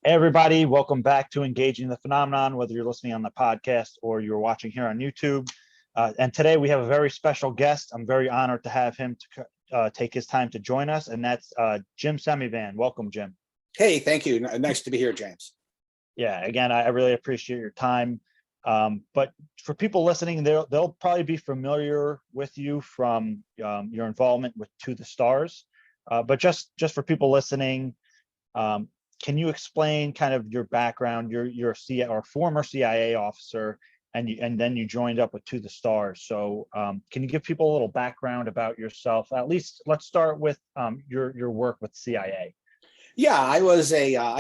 Hey everybody, welcome back to Engaging the Phenomenon, whether you're listening on the podcast or you're watching here on YouTube. And today we have a very special guest. I'm very honored to have him to take his time to join us, and that's Jim Semivan. Welcome, Jim. Hey, thank you. Nice to be here, James. Yeah, again, I really appreciate your time. But for people listening, they'll probably be familiar with you from your involvement with To the Stars. But just for people listening, can you explain kind of your background? You're a former CIA officer, and then you joined up with To the Stars. So can you give people a little background about yourself? At least let's start with your work with CIA. Yeah, I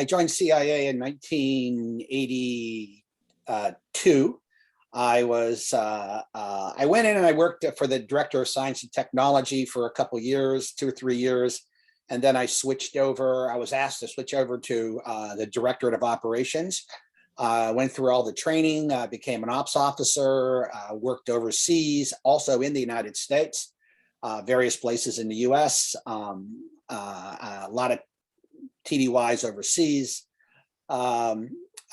joined CIA in 1982. I went in and I worked for the director of science and technology for a couple years, 2 or 3 years. And then I switched over. I was asked to switch over to the directorate of operations. Went through all the training, became an ops officer, worked overseas, also in the United States, various places in the US, a lot of TDYs overseas. I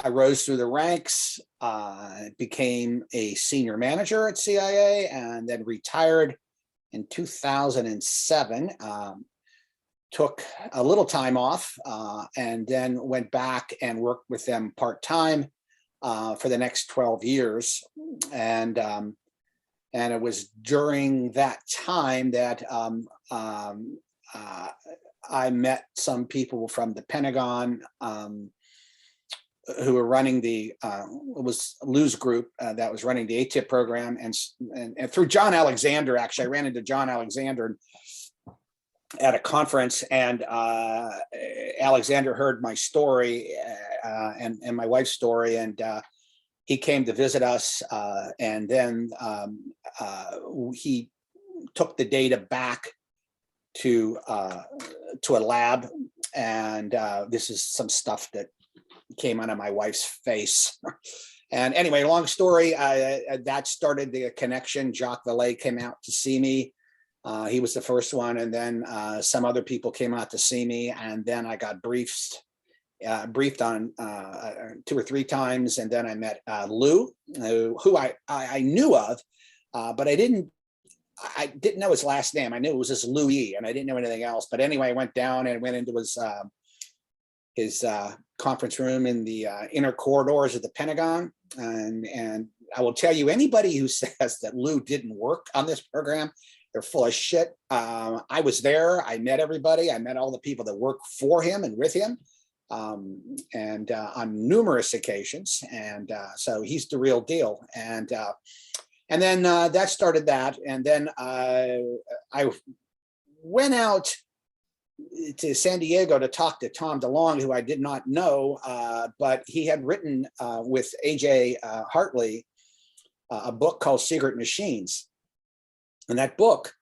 rose through the ranks, became a senior manager at CIA, and then retired in 2007. Took a little time off and then went back and worked with them part-time for the next 12 years. And it was during that time that I met some people from the Pentagon who were running it was Lou's group that was running the ATIP program. And through John Alexander, actually, I ran into John Alexander at a conference, and Alexander heard my story and my wife's story, and he came to visit us, and then he took the data back to a lab, and this is some stuff that came out of my wife's face. And anyway, long story, that started the connection. Jacques Vallée came out to see me. He was the first one, and then some other people came out to see me, and then I got briefed on 2 or 3 times, and then I met Lou, who I knew of, but I didn't know his last name. I knew it was this Louis, and I didn't know anything else. But anyway, I went down and went into his conference room in the inner corridors of the Pentagon, and I will tell you, anybody who says that Lou didn't work on this program, they're full of shit. I was there. I met everybody. I met all the people that work for him and with him, and on numerous occasions. And so he's the real deal. And then that started that. And then I went out to San Diego to talk to Tom DeLonge, who I did not know, but he had written with AJ Hartley a book called Secret Machines. And that book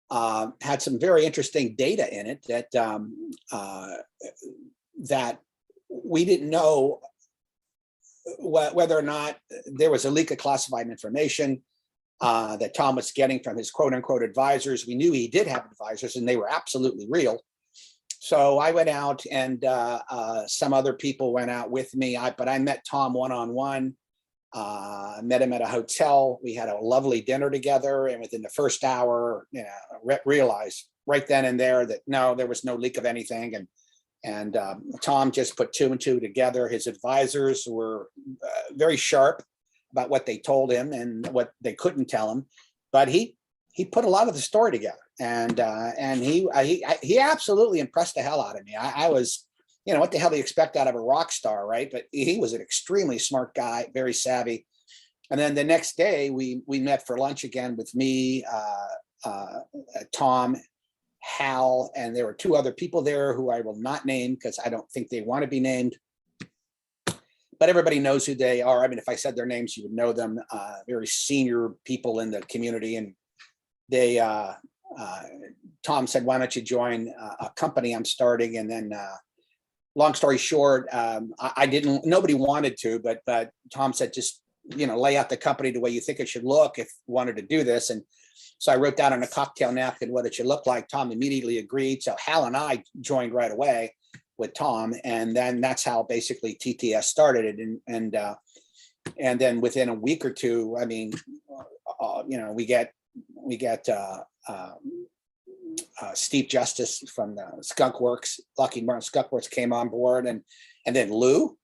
had some very interesting data in it that we didn't know whether or not there was a leak of classified information that Tom was getting from his quote unquote advisors. We knew he did have advisors, and they were absolutely real. So I went out, and some other people went out with me, but I met Tom one-on-one. Met him at a hotel. We had a lovely dinner together, and within the first hour, realized right then and there that no, there was no leak of anything. And Tom just put 2 and 2 together. His advisors were very sharp about what they told him and what they couldn't tell him, but he put a lot of the story together, and he absolutely impressed the hell out of me. I was, what the hell do you expect out of a rock star, right? But he was an extremely smart guy, very savvy. And then the next day we met for lunch again with me, Tom, Hal, and there were 2 other people there who I will not name because I don't think they want to be named. But everybody knows who they are. I mean, if I said their names, you would know them. Very senior people in the community. And they, Tom said, "Why don't you join a company I'm starting?" And then long story short, nobody wanted to, but Tom said, just, lay out the company the way you think it should look if you wanted to do this. And so I wrote down on a cocktail napkin what it should look like. Tom immediately agreed. So Hal and I joined right away. with Tom, and then that's how basically TTS started. And then within a week or two, I mean, we get Steve Justice from the Skunk Works, Lockheed Martin Skunk Works came on board, and then Lou.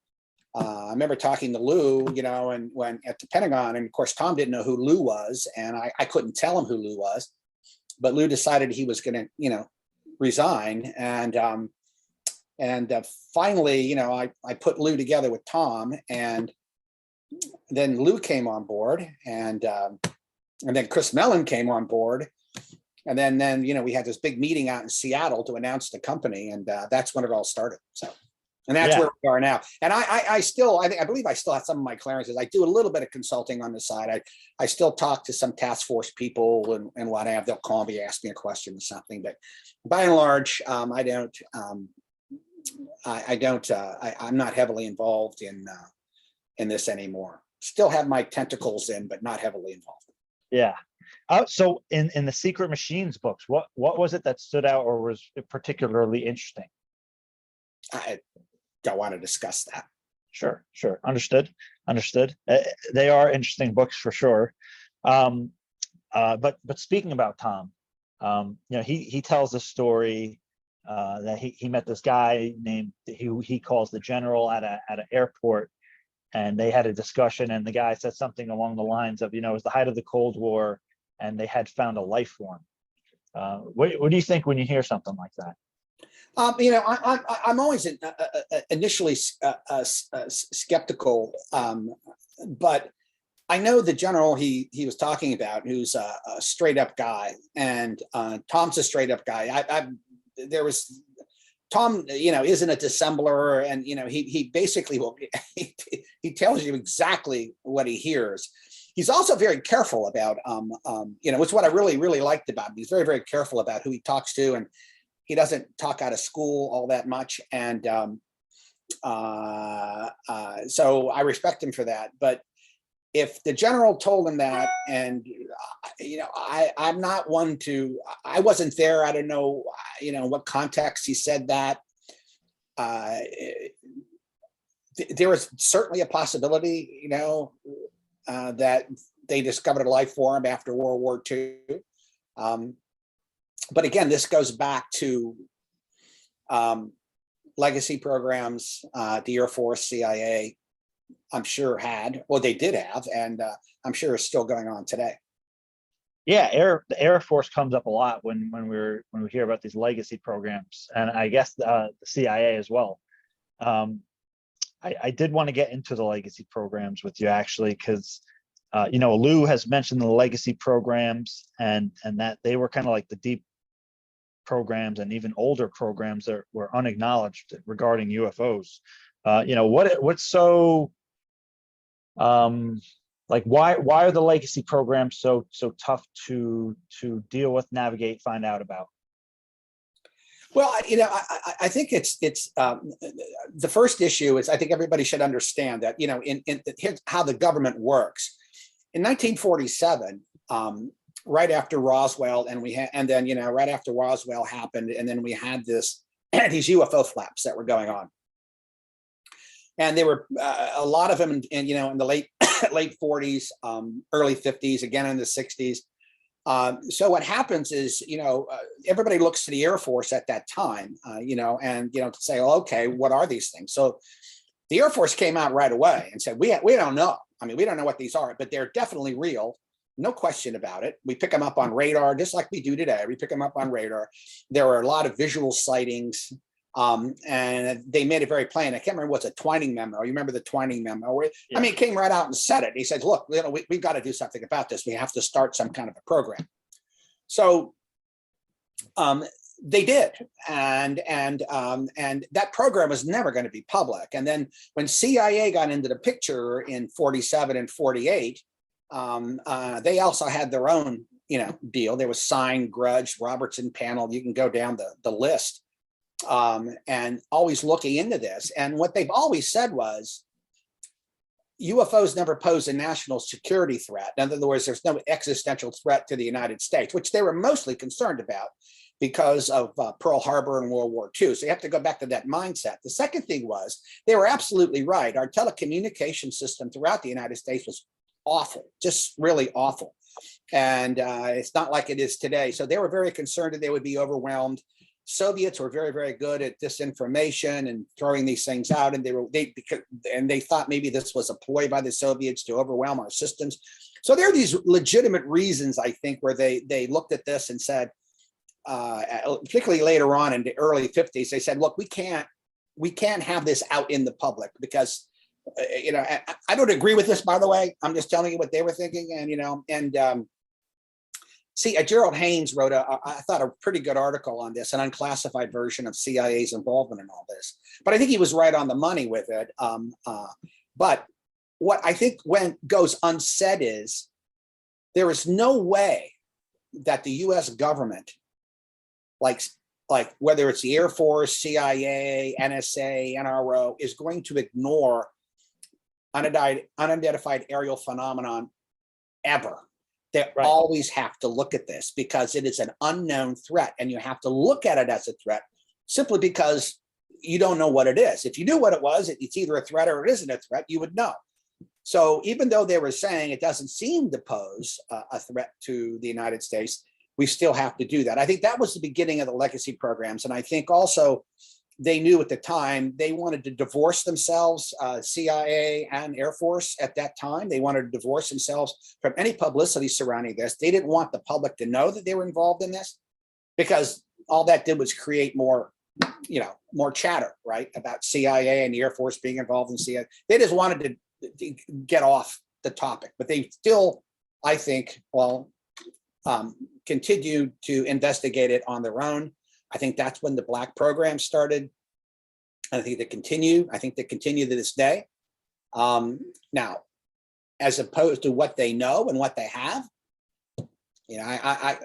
I remember talking to Lou, and when at the Pentagon, and of course Tom didn't know who Lou was, and I couldn't tell him who Lou was, but Lou decided he was going to, resign, and finally, I put Lou together with Tom, and then Lou came on board, and then Chris Mellon came on board. And then we had this big meeting out in Seattle to announce the company, and that's when it all started. So, and that's where we are now. And I believe I still have some of my clearances. I do a little bit of consulting on the side. I still talk to some task force people and what have. They'll call me, ask me a question or something. But by and large, I'm not heavily involved in this anymore. Still have my tentacles in, but not heavily involved. Yeah. So in the Secret Machines books, what was it that stood out or was particularly interesting? I don't want to discuss that. Sure. Understood. They are interesting books for sure. But speaking about Tom, he tells a story that he met this guy named he calls the general at an airport, and they had a discussion, and the guy said something along the lines of, it was the height of the Cold War, and they had found a life form. What do you think when you hear something like that? I'm always initially skeptical, but I know the general he was talking about, who's a straight up guy, and Tom's a straight up guy. Tom, isn't a dissembler, and he basically he tells you exactly what he hears. He's also very careful about, it's what I really, really liked about him. He's very, very careful about who he talks to, and he doesn't talk out of school all that much. And so I respect him for that. But if the general told him that, and, I'm not one to, I wasn't there. I don't know, what context he said that. There was certainly a possibility, that they discovered a life form after World War II. But again, this goes back to legacy programs, the Air Force, CIA, I'm sure they did have, and I'm sure is still going on today. Yeah, the Air Force comes up a lot when we hear about these legacy programs, and I guess the CIA as well. I did want to get into the legacy programs with you, actually, because Lou has mentioned the legacy programs, and that they were kind of like the deep programs and even older programs that were unacknowledged regarding UFOs. What's so why are the legacy programs so tough to deal with, navigate, find out about? Well, I think it's the first issue is, I think everybody should understand that, here's how the government works. In 1947, right after Roswell, and then right after Roswell happened, and then we had these UFO flaps that were going on, and there were a lot of them in the late 40s, early 50s, again in the 60s. So what happens is, everybody looks to the Air Force at that time, and to say, well, okay, what are these things? So the Air Force came out right away and said, we don't know. I mean, we don't know what these are, but they're definitely real. No question about it. We pick them up on radar, just like we do today. We pick them up on radar. There are a lot of visual sightings, and they made it very plain. I can't remember what's a Twining memo. You remember the Twining memo? Where, yeah. I mean, it came right out and said it. He said, look, we've got to do something about this. We have to start some kind of a program. So they did, and that program was never going to be public. And then when CIA got into the picture in 47 and 48, they also had their own, deal. There was Sign, Grudge, Robertson Panel. You can go down the list, and always looking into this. And what they've always said was, UFOs never pose a national security threat. In other words, there's no existential threat to the United States, which they were mostly concerned about. because of Pearl Harbor and World War II. So you have to go back to that mindset. The second thing was, they were absolutely right. Our telecommunication system throughout the United States was awful, just really awful. And it's not like it is today. So they were very concerned that they would be overwhelmed. Soviets were very, very good at disinformation and throwing these things out. And they thought maybe this was a ploy by the Soviets to overwhelm our systems. So there are these legitimate reasons, I think, where they looked at this and said, particularly later on in the early 50s, they said, look, we can't have this out in the public because, I don't agree with this, by the way. I'm just telling you what they were thinking. And, Gerald Haynes wrote I thought a pretty good article on this, an unclassified version of CIA's involvement in all this. But I think he was right on the money with it. But what I think goes unsaid is there is no way that the U.S. government, like whether it's the Air Force, CIA, NSA, NRO, is going to ignore unidentified aerial phenomenon ever. They always have to look at this because it is an unknown threat, and you have to look at it as a threat simply because you don't know what it is. If you knew what it was, it's either a threat or it isn't a threat, you would know. So even though they were saying it doesn't seem to pose a threat to the United States, we still have to do that. I think that was the beginning of the legacy programs. And I think also they knew at the time they wanted to divorce themselves, CIA and Air Force at that time. They wanted to divorce themselves from any publicity surrounding this. They didn't want the public to know that they were involved in this because all that did was create more chatter, right, about CIA and the Air Force being involved in CIA. They just wanted to get off the topic, but they still, I think, continued to investigate it on their own. I think that's when the Black program started. I think they continue. I think they continue to this day. Now, as opposed to what they know and what they have, I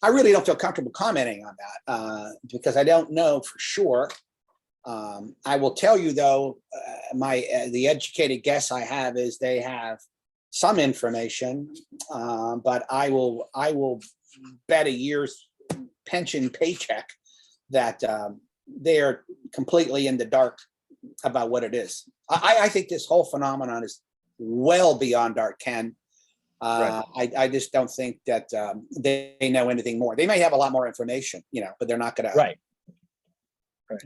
really don't feel comfortable commenting on that because I don't know for sure. I will tell you though, the educated guess I have is they have some information, but I will bet a year's pension paycheck that they are completely in the dark about what it is. I think this whole phenomenon is well beyond our ken. I just don't think that they know anything more. They may have a lot more information, but they're not going to. Right.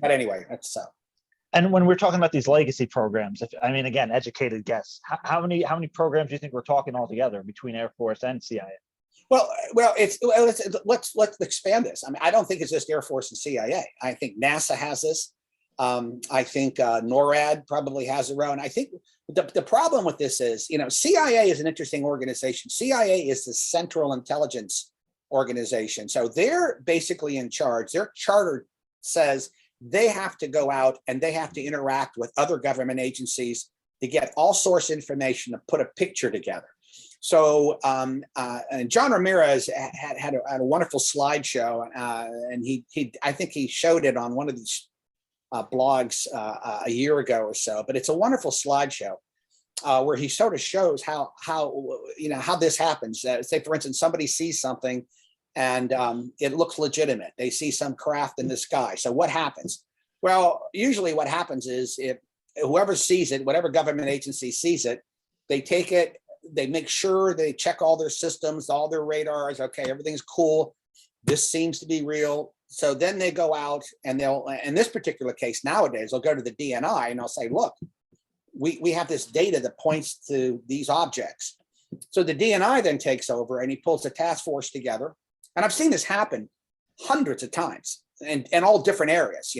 But anyway, that's so. And when we're talking about these legacy programs, again, educated guess, how many programs do you think we're talking altogether between Air Force and CIA? Well, let's expand this. I don't think it's just Air Force and CIA. I think NASA has this. I think NORAD probably has their own. I think the problem with this is, CIA is an interesting organization. CIA is the Central Intelligence Organization. So they're basically in charge. Their charter says they have to go out and they have to interact with other government agencies to get all source information to put a picture together. So and John Ramirez had a wonderful slideshow, and I think he showed it on one of these blogs a year ago or so. But it's a wonderful slideshow where he sort of shows how this happens. Say, for instance, somebody sees something and it looks legitimate. They see some craft in the sky. So what happens? Well, usually what happens is if whoever sees it, whatever government agency sees it, they take it. They make sure they check all their systems, all their radars. Okay, everything's cool. This seems to be real. So then they go out and they'll, in this particular case nowadays, they'll go to the DNI and they'll say, look, we have this data that points to these objects. So the DNI then takes over and he pulls a task force together. And I've seen this happen hundreds of times and all different areas,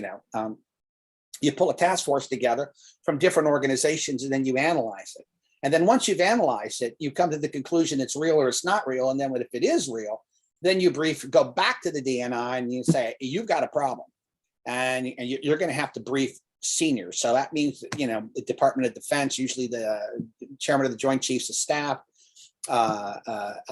you pull a task force together from different organizations and then you analyze it. And then once you've analyzed it, you come to the conclusion it's real or it's not real. And then if it is real, then you go back to the DNI and you say, you've got a problem. And you're going to have to brief seniors. So that means, the Department of Defense, usually the chairman of the Joint Chiefs of Staff, the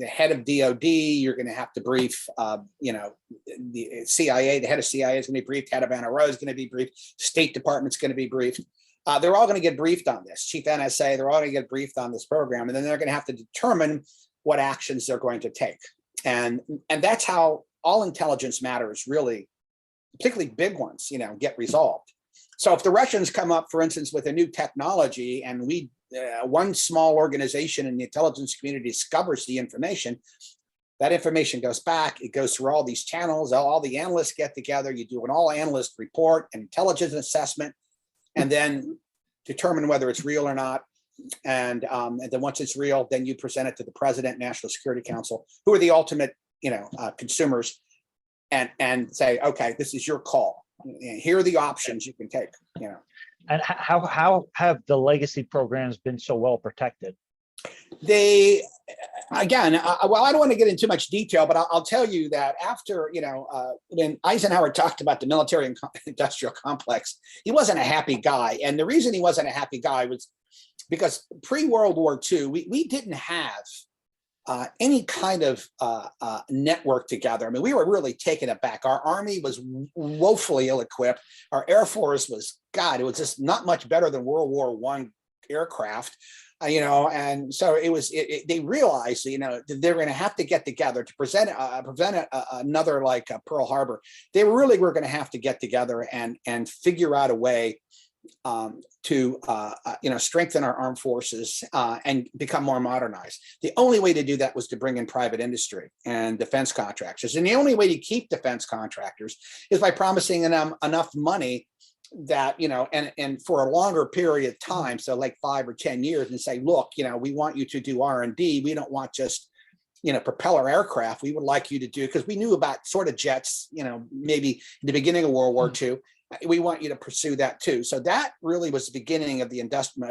head of DOD, you're going to have to brief, the CIA, the head of CIA is going to be briefed, head of NRO is going to be briefed, State Department's going to be briefed. They're all going to get briefed on this. Chief NSA, they're all going to get briefed on this program. And then they're going to have to determine what actions they're going to take. And that's how all intelligence matters, really, particularly big ones, you know, get resolved. So if the Russians come up, for instance, with a new technology, and we one small organization in the intelligence community discovers the information, that information goes back, it goes through all these channels, all the analysts get together, you do an all analyst report, intelligence assessment, and then determine whether it's real or not. And then once it's real, then you present it to the president, National Security Council, who are the ultimate, you know, consumers, and say, okay, this is your call. Here are the options you can take, you know. And how have the legacy programs been so well protected? They, again, well, I don't want to get into too much detail, but I'll tell you that after, you know, when Eisenhower talked about the military and industrial complex, he wasn't a happy guy. And the reason he wasn't a happy guy was because pre-World War II, we didn't have any kind of network together. I mean, we were really taken aback. Our Army was woefully ill-equipped. Our Air Force was, God, it was just not much better than World War I aircraft. You know, and so it was. They realized, you know, they're going to have to get together to prevent another like Pearl Harbor. They really were going to have to get together and figure out a way to you know, strengthen our armed forces and become more modernized. The only way to do that was to bring in private industry and defense contractors, and the only way to keep defense contractors is by promising them enough money that, you know, and for a longer period of time, so like 5 or 10 years, and say, look, you know, we want you to do R&D. We don't want just, you know, propeller aircraft. We would like you to do, because we knew about sort of jets, you know, maybe in the beginning of World War II. We want you to pursue that too. So that really was the beginning of the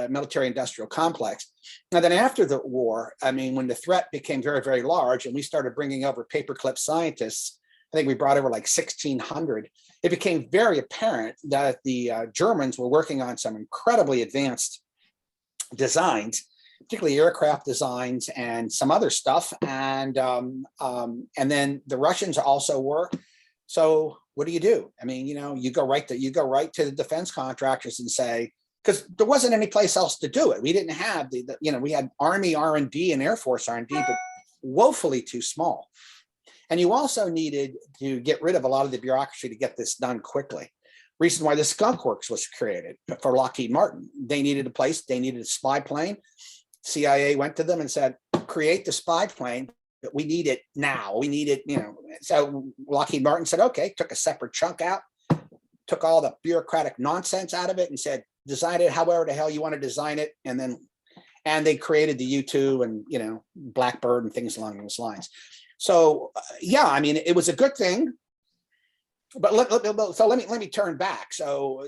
military industrial complex. Now then after the war, I mean, when the threat became very, very large and we started bringing over paperclip scientists, I think we brought over like 1,600. It became very apparent that the Germans were working on some incredibly advanced designs, particularly aircraft designs and some other stuff. And then the Russians also were. So what do? I mean, you know, you go right to the defense contractors and say, because there wasn't any place else to do it. We didn't have the you know, we had Army R&D and Air Force R&D, but woefully too small. And you also needed to get rid of a lot of the bureaucracy to get this done quickly. Reason why the Skunk Works was created for Lockheed Martin. They needed a place, they needed a spy plane. CIA went to them and said, create the spy plane, but we need it now. We need it, you know. So Lockheed Martin said, okay, took a separate chunk out, took all the bureaucratic nonsense out of it and said, design it however the hell you want to design it. And they created the U-2 and, you know, Blackbird and things along those lines. So yeah, I mean, it was a good thing, but let me turn back. So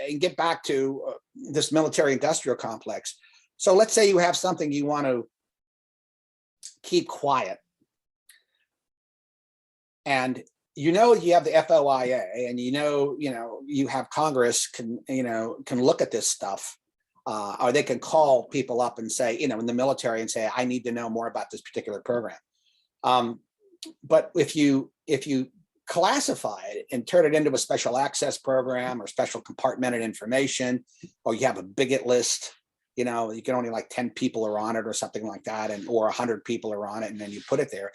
and get back to this military industrial complex. So let's say you have something you want to keep quiet, and you know you have the FOIA, and you know you have Congress can look at this stuff, or they can call people up and say, you know, in the military and say, I need to know more about this particular program. But if you classify it and turn it into a special access program or special compartmented information, or you have a bigot list, you know, you can only like 10 people are on it or something like that, and or 100 people are on it, and then you put it there.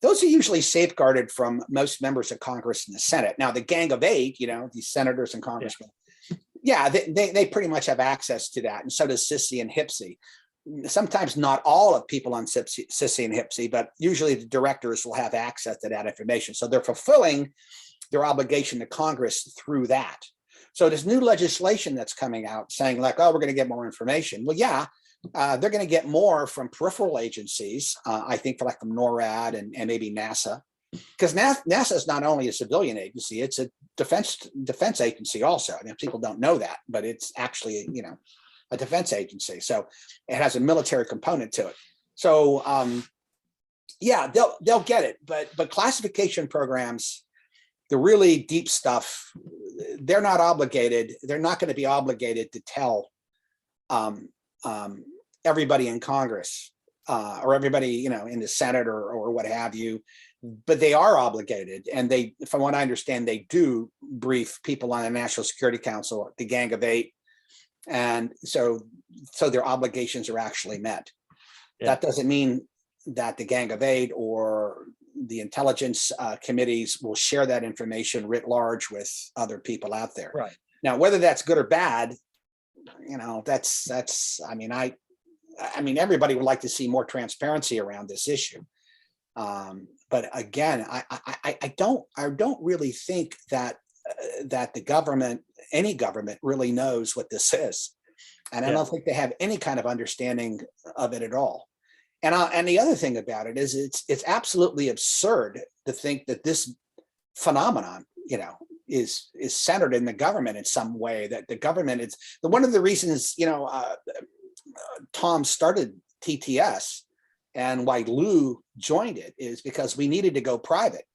Those are usually safeguarded from most members of Congress and the Senate. Now, the Gang of Eight, you know, these senators and congressmen, yeah, they pretty much have access to that, and so does Sissy and Hipsy. Sometimes not all of people on Sissy and Hipsy, but usually the directors will have access to that information. So they're fulfilling their obligation to Congress through that. So this new legislation that's coming out saying like, oh, we're going to get more information. Well, yeah, they're going to get more from peripheral agencies, I think, for like from NORAD and maybe NASA. Because NASA is not only a civilian agency, it's a defense agency also. I mean, people don't know that, but it's actually, you know, a defense agency. So it has a military component to it. So yeah, they'll get it. But classification programs, the really deep stuff, they're not obligated. They're not going to be obligated to tell everybody in Congress or everybody, you know, in the Senate or what have you. But they are obligated, and they, from what I understand, they do brief people on the National Security Council, the Gang of Eight, and so their obligations are actually met. Yeah. That doesn't mean that the Gang of Eight or the intelligence committees will share that information writ large with other people out there. Right. Now, whether that's good or bad, that's, I mean, everybody would like to see more transparency around this issue. But again, I don't really think that that the government, any government, really knows what this is, and I don't think they have any kind of understanding of it at all. And the other thing about it is it's absolutely absurd to think that this phenomenon, is centered in the government in some way. That the government is one of the reasons, Tom started TTS and why Lou joined it is because we needed to go private.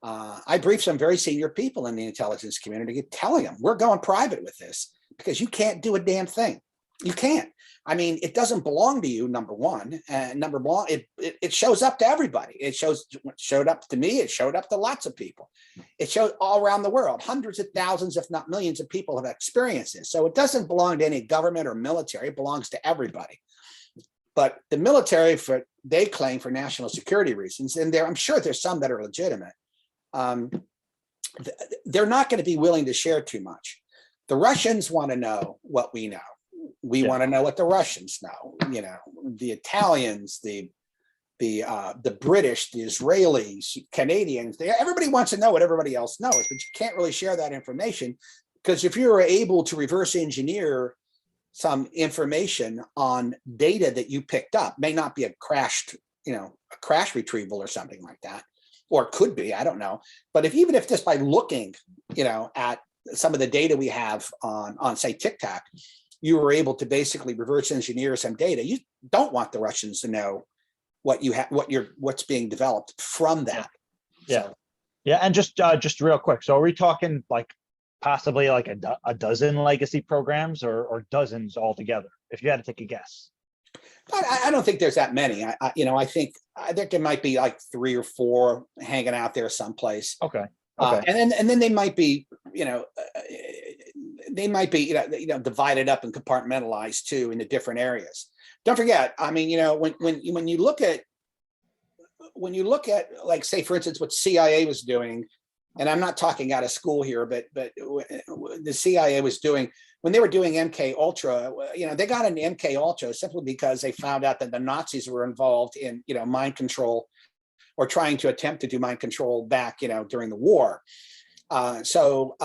I briefed some very senior people in the intelligence community, telling them we're going private with this because you can't do a damn thing. You can't. I mean, it doesn't belong to you, number one. And number one, it shows up to everybody. It showed up to me. It showed up to lots of people. It showed all around the world. Hundreds of thousands, if not millions of people have experienced this. So it doesn't belong to any government or military. It belongs to everybody. But the military, they claim for national security reasons, and I'm sure there's some that are legitimate. They're not going to be willing to share too much. The Russians want to know what we know. We want to know what the Russians know. The Italians, the British, the Israelis, Canadians. Everybody wants to know what everybody else knows, but you can't really share that information because if you're able to reverse engineer some information on data that you picked up, may not be a crash retrieval or something like that, or it could be, I don't know. But even if just by looking, at some of the data we have on say TikTok, you were able to basically reverse engineer some data. You don't want the Russians to know what you have, what's being developed from that. Yeah. Yeah. And just real quick. So are we talking like possibly like a dozen legacy programs or dozens altogether, if you had to take a guess? I don't think there's that many. I think there might be like 3 or 4 hanging out there someplace. Okay. And then they might be, divided up and compartmentalized too in the different areas. Don't forget, I mean, when you look at like, say, for instance, what CIA was doing, and I'm not talking out of school here, but the CIA was doing when they were doing MK Ultra, they got into MK Ultra simply because they found out that the Nazis were involved in, mind control or trying to attempt to do mind control back, during the war. So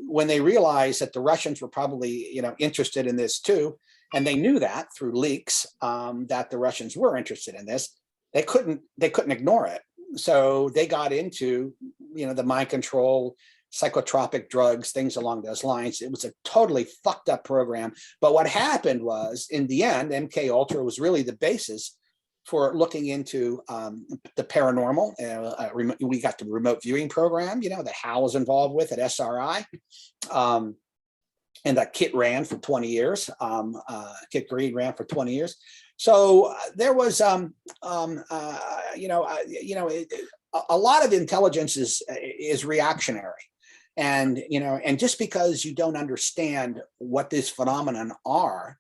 when they realized that the Russians were probably, interested in this too, and they knew that through leaks that the Russians were interested in this, they couldn't ignore it. So they got into, the mind control, psychotropic drugs, things along those lines. It was a totally fucked up program. But what happened was, in the end, MK Ultra was really the basis for looking into the paranormal. We got the remote viewing program, that Hal was involved with at SRI. And that Kit ran for 20 years. Kit Green ran for 20 years. So there was, a lot of intelligence is reactionary. And, and just because you don't understand what this phenomenon are,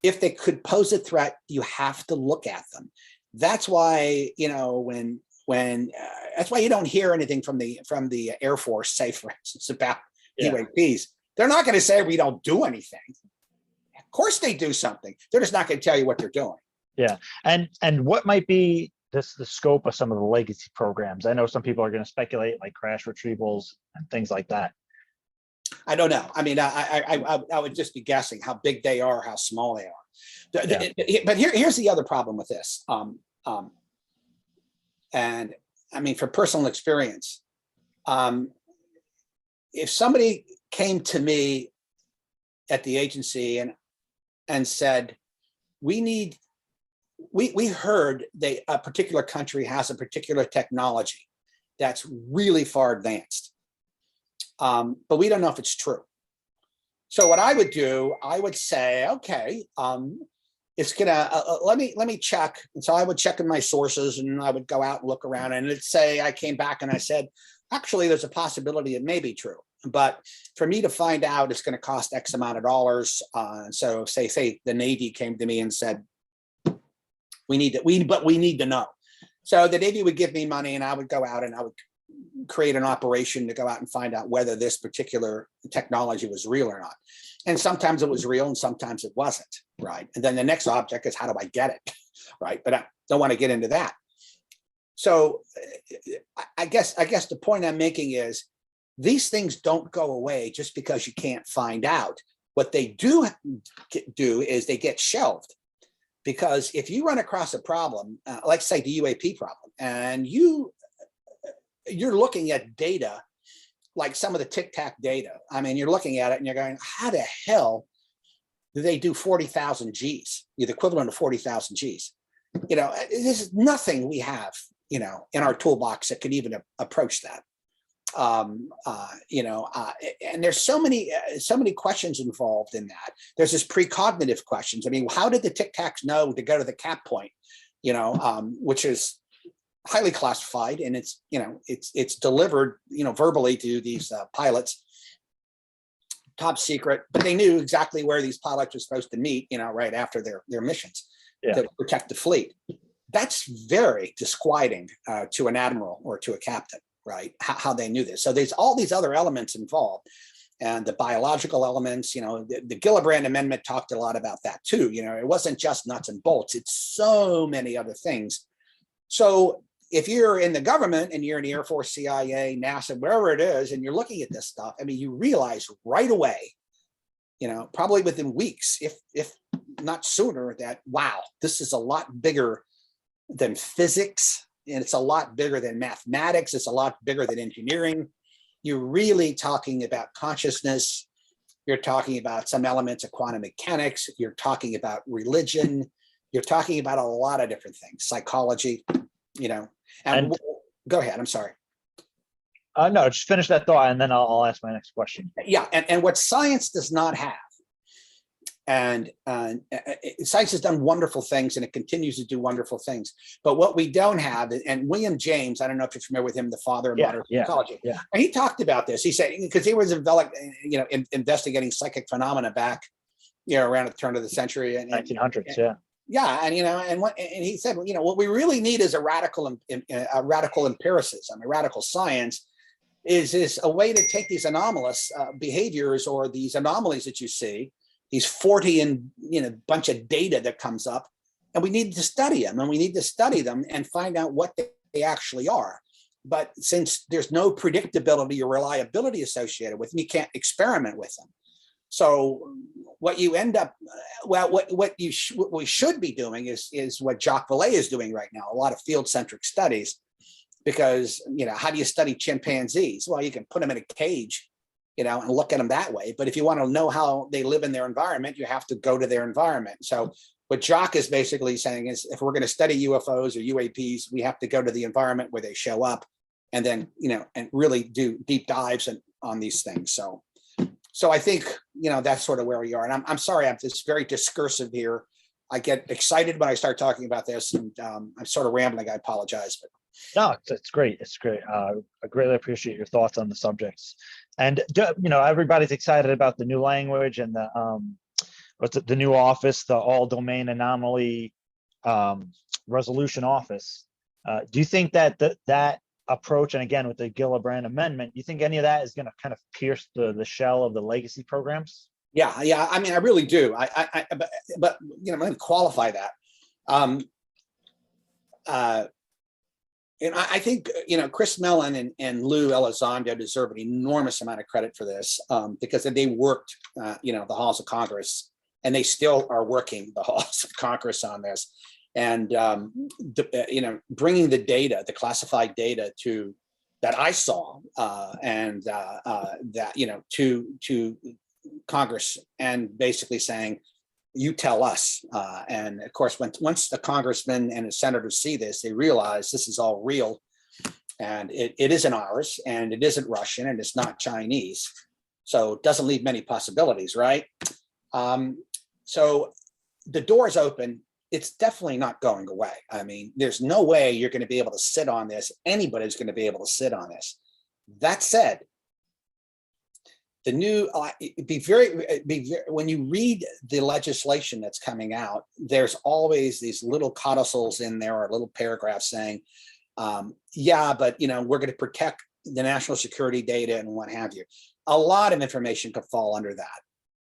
if they could pose a threat, you have to look at them. That's why, when that's why you don't hear anything from the Air Force, say, for instance, about UAPs. They're not going to say we don't do anything. Of course they do something. They're just not going to tell you what they're doing. Yeah. And what might be the scope of some of the legacy programs? I know some people are going to speculate like crash retrievals and things like that. I don't know. I mean, I would just be guessing how big they are, how small they are. But here's the other problem with this. And I mean, for personal experience, if somebody came to me at the agency and said, we heard a particular country has a particular technology that's really far advanced, but we don't know if it's true. So what I would do, I would say, okay, it's gonna, let me check. And so I would check in my sources and I would go out and look around, and let's say I came back and I said, actually, there's a possibility it may be true. But for me to find out, it's going to cost X amount of dollars. So say the Navy came to me and said, but we need to know. So the Navy would give me money and I would go out and I would create an operation to go out and find out whether this particular technology was real or not. And sometimes it was real and sometimes it wasn't, right? And then the next object is, how do I get it, right? But I don't want to get into that. So I guess the point I'm making is these things don't go away just because you can't find out. What they do is they get shelved. Because if you run across a problem, like say the UAP problem, and you're looking at data, like some of the Tic Tac data. I mean, you're looking at it and you're going, how the hell do they do 40,000 Gs, the equivalent of 40,000 Gs? You know, this is nothing we have, you know, in our toolbox that could even approach that. And there's so many questions involved in that. There's this precognitive questions. I mean, how did the Tic Tacs know to go to the cap point, you know, which is highly classified, and it's, you know, it's delivered, you know, verbally to these pilots, top secret, but they knew exactly where these pilots were supposed to meet, you know, right after their missions to protect the fleet. That's very disquieting to an admiral or to a captain. Right, how they knew this. So there's all these other elements involved, and the biological elements. You know, the Gillibrand Amendment talked a lot about that too. You know, it wasn't just nuts and bolts; it's so many other things. So if you're in the government and you're in the Air Force, CIA, NASA, wherever it is, and you're looking at this stuff, I mean, you realize right away, you know, probably within weeks, if not sooner, that wow, this is a lot bigger than physics. And it's a lot bigger than mathematics. It's a lot bigger than engineering. You're really talking about consciousness. You're talking about some elements of quantum mechanics. You're talking about religion. You're talking about a lot of different things, psychology, you know. And go ahead. I'm sorry. No, just finish that thought and then I'll ask my next question. Yeah. And what science does not have, and science has done wonderful things and it continues to do wonderful things. But what we don't have, and William James, I don't know if you're familiar with him, the father of modern psychology. Yeah. And he talked about this. He said, because he was investigating psychic phenomena back, you know, around the turn of the century. 1900s, Yeah, and you know, and he said, you know, what we really need is a radical empiricism, a radical science, is a way to take these anomalous behaviors or these anomalies that you see, these 40 and, you know, bunch of data that comes up, and we need to study them, and we need to study them and find out what they actually are. But since there's no predictability or reliability associated with them, you can't experiment with them. So what you end up, well, what we should be doing is what Jacques Vallée is doing right now, a lot of field-centric studies, because, you know, how do you study chimpanzees? Well, you can put them in a cage, you know, and look at them that way. But if you want to know how they live in their environment, you have to go to their environment. So what Jacques is basically saying is, if we're going to study UFOs or UAPs, we have to go to the environment where they show up, and then, you know, and really do deep dives on these things. So I think, you know, that's sort of where we are. And I'm sorry, I'm just very discursive here. I get excited when I start talking about this, and I'm sort of rambling. I apologize. But no, it's great. It's great. I greatly appreciate your thoughts on the subjects. And, you know, everybody's excited about the new language and the new office, the all domain anomaly resolution office. Do you think that that approach, and again with the Gillibrand Amendment, you think any of that is going to kind of pierce the shell of the legacy programs? Yeah. I mean, I really do. But you know, I'm going to qualify that. And I think, you know, Chris Mellon and Lou Elizondo deserve an enormous amount of credit for this, because they worked, you know, the halls of Congress, and they still are working the halls of Congress on this. And, you know, bringing the data, the classified data that I saw, and that, you know, to Congress, and basically saying, you tell us. And of course, once the congressmen and the senators see this, they realize this is all real, and it isn't ours, and it isn't Russian, and it's not Chinese. So it doesn't leave many possibilities, right? So the door is open. It's definitely not going away. I mean, there's no way you're going to be able to sit on this. Anybody's going to be able to sit on this. That said, the new, when you read the legislation that's coming out, there's always these little codicils in there or little paragraphs saying, yeah, but we're going to protect the national security data and what have you. A lot of information could fall under that.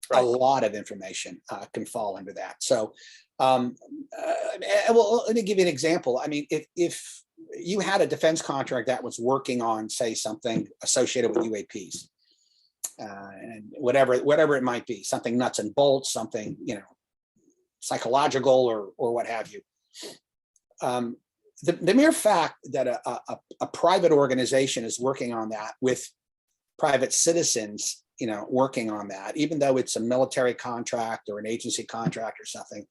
Right. A lot of information can fall under that. So, well, let me give you an example. I mean, if you had a defense contract that was working on, say, something associated with UAPs, and whatever it might be, something nuts and bolts, something psychological or what have you. The mere fact that a private organization is working on that with private citizens, working on that, even though it's a military contract or an agency contract or something,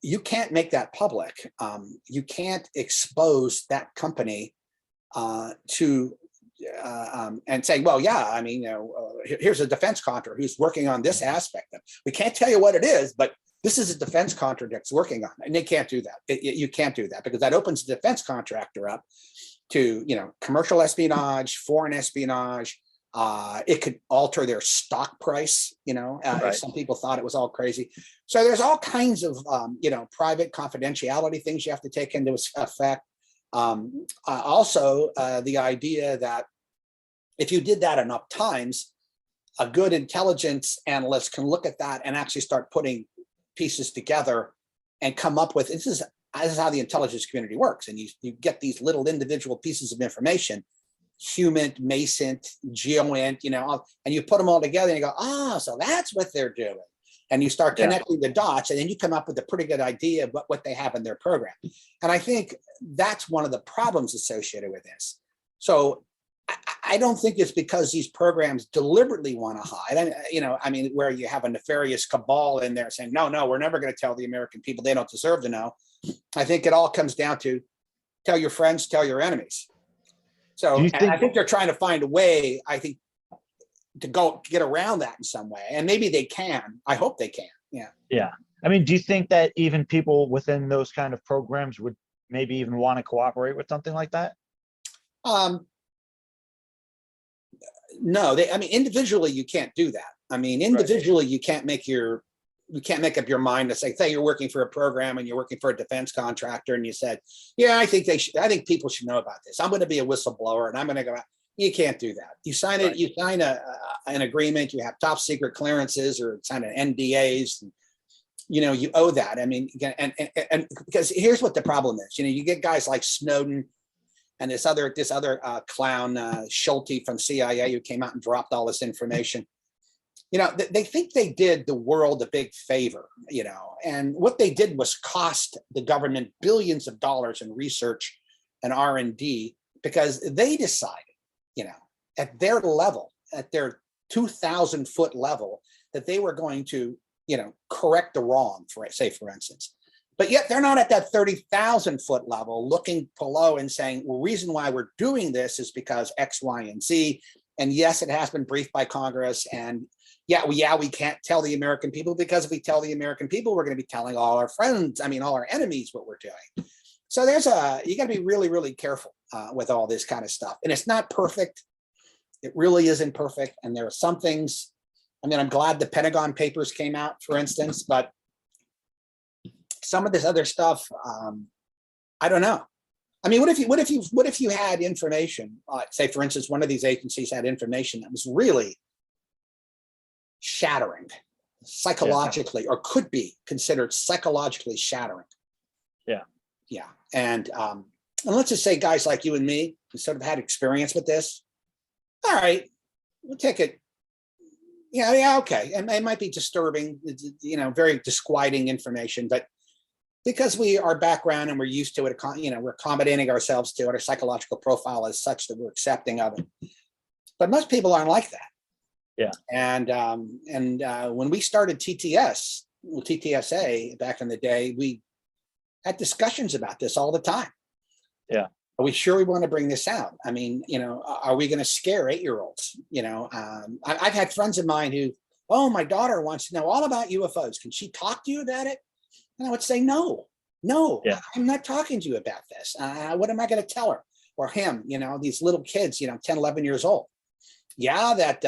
you can't make that public. You can't expose that company to and say, well, yeah, I mean, here's a defense contractor who's working on this aspect. We can't tell you what it is, but this is a defense contractor that's working on it. And they can't do that. You can't do that because that opens the defense contractor up to, commercial espionage, foreign espionage. It could alter their stock price, right. If some people thought it was all crazy. So there's all kinds of, private confidentiality things you have to take into effect. Also, the idea that if you did that enough times, a good intelligence analyst can look at that and actually start putting pieces together and come up with, this is how the intelligence community works. And you get these little individual pieces of information, humant, masoned, geoint, and you put them all together and you go, so that's what they're doing. And you start connecting the dots, and then you come up with a pretty good idea of what they have in their program. And I think that's one of the problems associated with this. So I don't think it's because these programs deliberately want to hide. I mean, where you have a nefarious cabal in there saying, no, we're never going to tell the American people, they don't deserve to know. I think it all comes down to tell your friends, tell your enemies. So I think they're trying to find a way, I think, to go get around that in some way. And maybe they can. I hope they can. Yeah. Yeah. I mean, do you think that even people within those kind of programs would maybe even want to cooperate with something like that? No, individually, you can't do that. I mean, individually, right. You can't make up your mind to say you're working for a program and you're working for a defense contractor and you said, yeah, I think people should know about this. I'm going to be a whistleblower and I'm going to go out. You can't do that. You sign it. Right. You sign an agreement. You have top secret clearances or sign an NDAs. And, you owe that. I mean, and because here's what the problem is. You get guys like Snowden and this other clown Schulte from CIA who came out and dropped all this information. They think they did the world a big favor. And what they did was cost the government billions of dollars in research and R&D because they decided, at their level, at their 2,000 foot level, that they were going to, correct the wrong, for instance. But yet they're not at that 30,000 foot level looking below and saying, well, reason why we're doing this is because X, Y, and Z. And yes, it has been briefed by Congress. And we can't tell the American people because if we tell the American people, we're going to be telling all our friends, all our enemies what we're doing. So you got to be really, really careful with all this kind of stuff. And it's not perfect. It really isn't perfect. And there are some things, I'm glad the Pentagon Papers came out, for instance, but some of this other stuff, I don't know. What if you had information, say, for instance, one of these agencies had information that was really shattering psychologically, or could be considered psychologically shattering. Yeah. And let's just say guys like you and me who sort of had experience with this. All right, we'll take it. Yeah, okay. And it might be disturbing, very disquieting information, but because our background and we're used to it, we're accommodating ourselves to it, our psychological profile is such that we're accepting of it. But most people aren't like that. Yeah. And when we started TTSA back in the day, we had discussions about this all the time. Yeah. Are we sure we want to bring this out? Are we going to scare 8-year-olds? I've had friends of mine who, my daughter wants to know all about UFOs. Can she talk to you about it? And I would say, no, yeah. I'm not talking to you about this. What am I going to tell her or him? These little kids, 10, 11 years old. yeah, that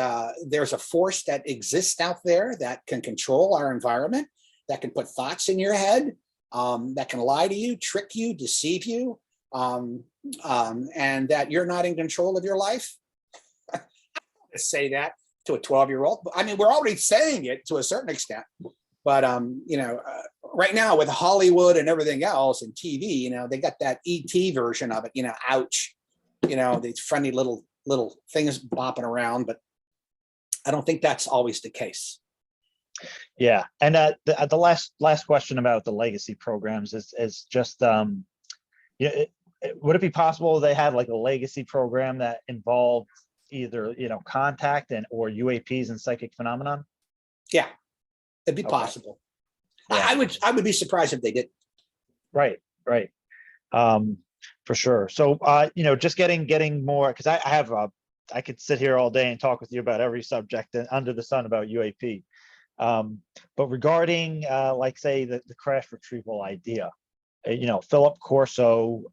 there's a force that exists out there that can control our environment, that can put thoughts in your head, that can lie to you, trick you, deceive you, and that you're not in control of your life. Say that to a 12-year-old. I mean, we're already saying it to a certain extent, but right now with Hollywood and everything else and TV, they got that ET version of it. Ouch, these funny little things bopping around, but I don't think that's always the case. Yeah, and the last question about the legacy programs is just would it be possible they had like a legacy program that involved either contact or UAPs and psychic phenomenon? Yeah, it'd be Okay. possible. Yeah. I would be surprised if they did. Right. For sure. So just getting more, because I could sit here all day and talk with you about every subject under the sun about UAP. But regarding like say the crash retrieval idea, Philip Corso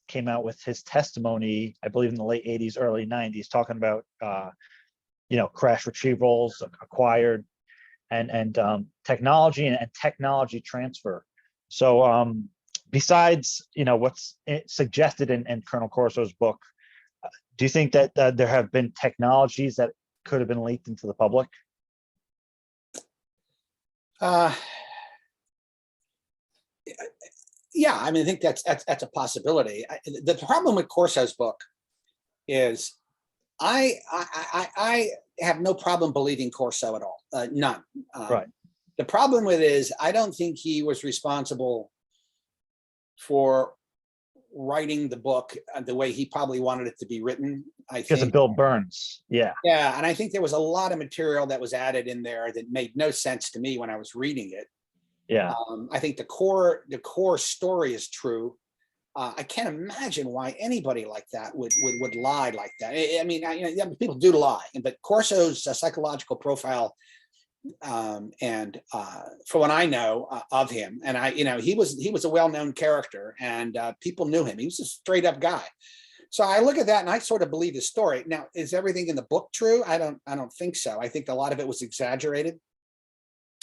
came out with his testimony, I believe in the late 80s, early 90s, talking about crash retrievals acquired and technology and technology transfer. So besides what's suggested in Colonel Corso's book, do you think that there have been technologies that could have been leaked into the public? Yeah, I mean, I think that's a possibility. The problem with Corso's book is I have no problem believing Corso at all, none. Right. The problem with it is I don't think he was responsible for writing the book the way he probably wanted it to be written. I Because think of Bill Burns. Yeah. Yeah, and I think there was a lot of material that was added in there that made no sense to me when I was reading it. Yeah. I think the core story is true. I can't imagine why anybody like that would lie like that. I mean, people do lie, but Corso's psychological profile, and for what I know of him, and he was a well-known character, and people knew him. He was a straight-up guy. So I look at that and I sort of believe his story. Now, is everything in the book true? I don't think so. I think a lot of it was exaggerated.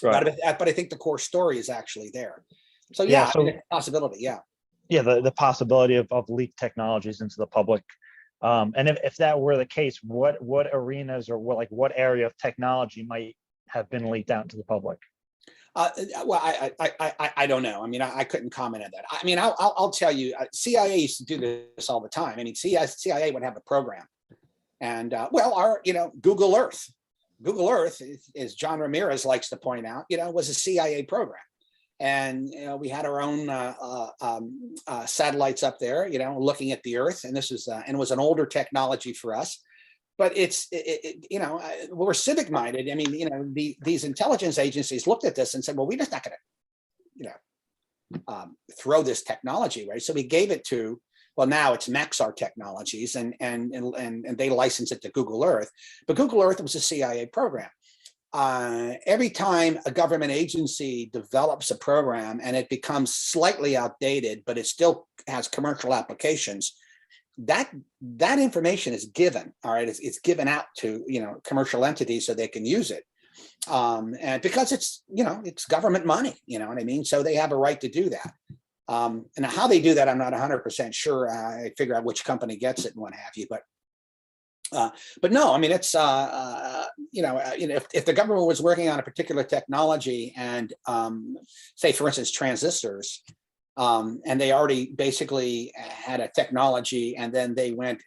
Right. But I think the core story is actually there. So Yeah, yeah, so- I mean, it's a possibility. Yeah. Yeah, the possibility of leaked technologies into the public. And if that were the case, what arenas or what area of technology might have been leaked out to the public? Well, I don't know. I mean, I couldn't comment on that. I mean, I'll tell you, CIA used to do this all the time. I mean, CIA would have a program, and our Google Earth. Google Earth, as John Ramirez likes to point out, was a CIA program. And we had our own satellites up there, looking at the Earth. And this was and it was an older technology for us. But we're civic minded. I mean, these intelligence agencies looked at this and said, well, we're just not going to, throw this technology away. So we gave it to. Well, now it's Maxar Technologies, and they license it to Google Earth. But Google Earth was a CIA program. Every time a government agency develops a program and it becomes slightly outdated, but it still has commercial applications, that information is given. All right, it's given out to commercial entities so they can use it. And because it's government money, you know what I mean? So they have a right to do that. And how they do that, I'm not 100% sure. I figure out which company gets it and what have you. But no, I mean, it's if the government was working on a particular technology and say, for instance, transistors, and they already basically had a technology, and then they went,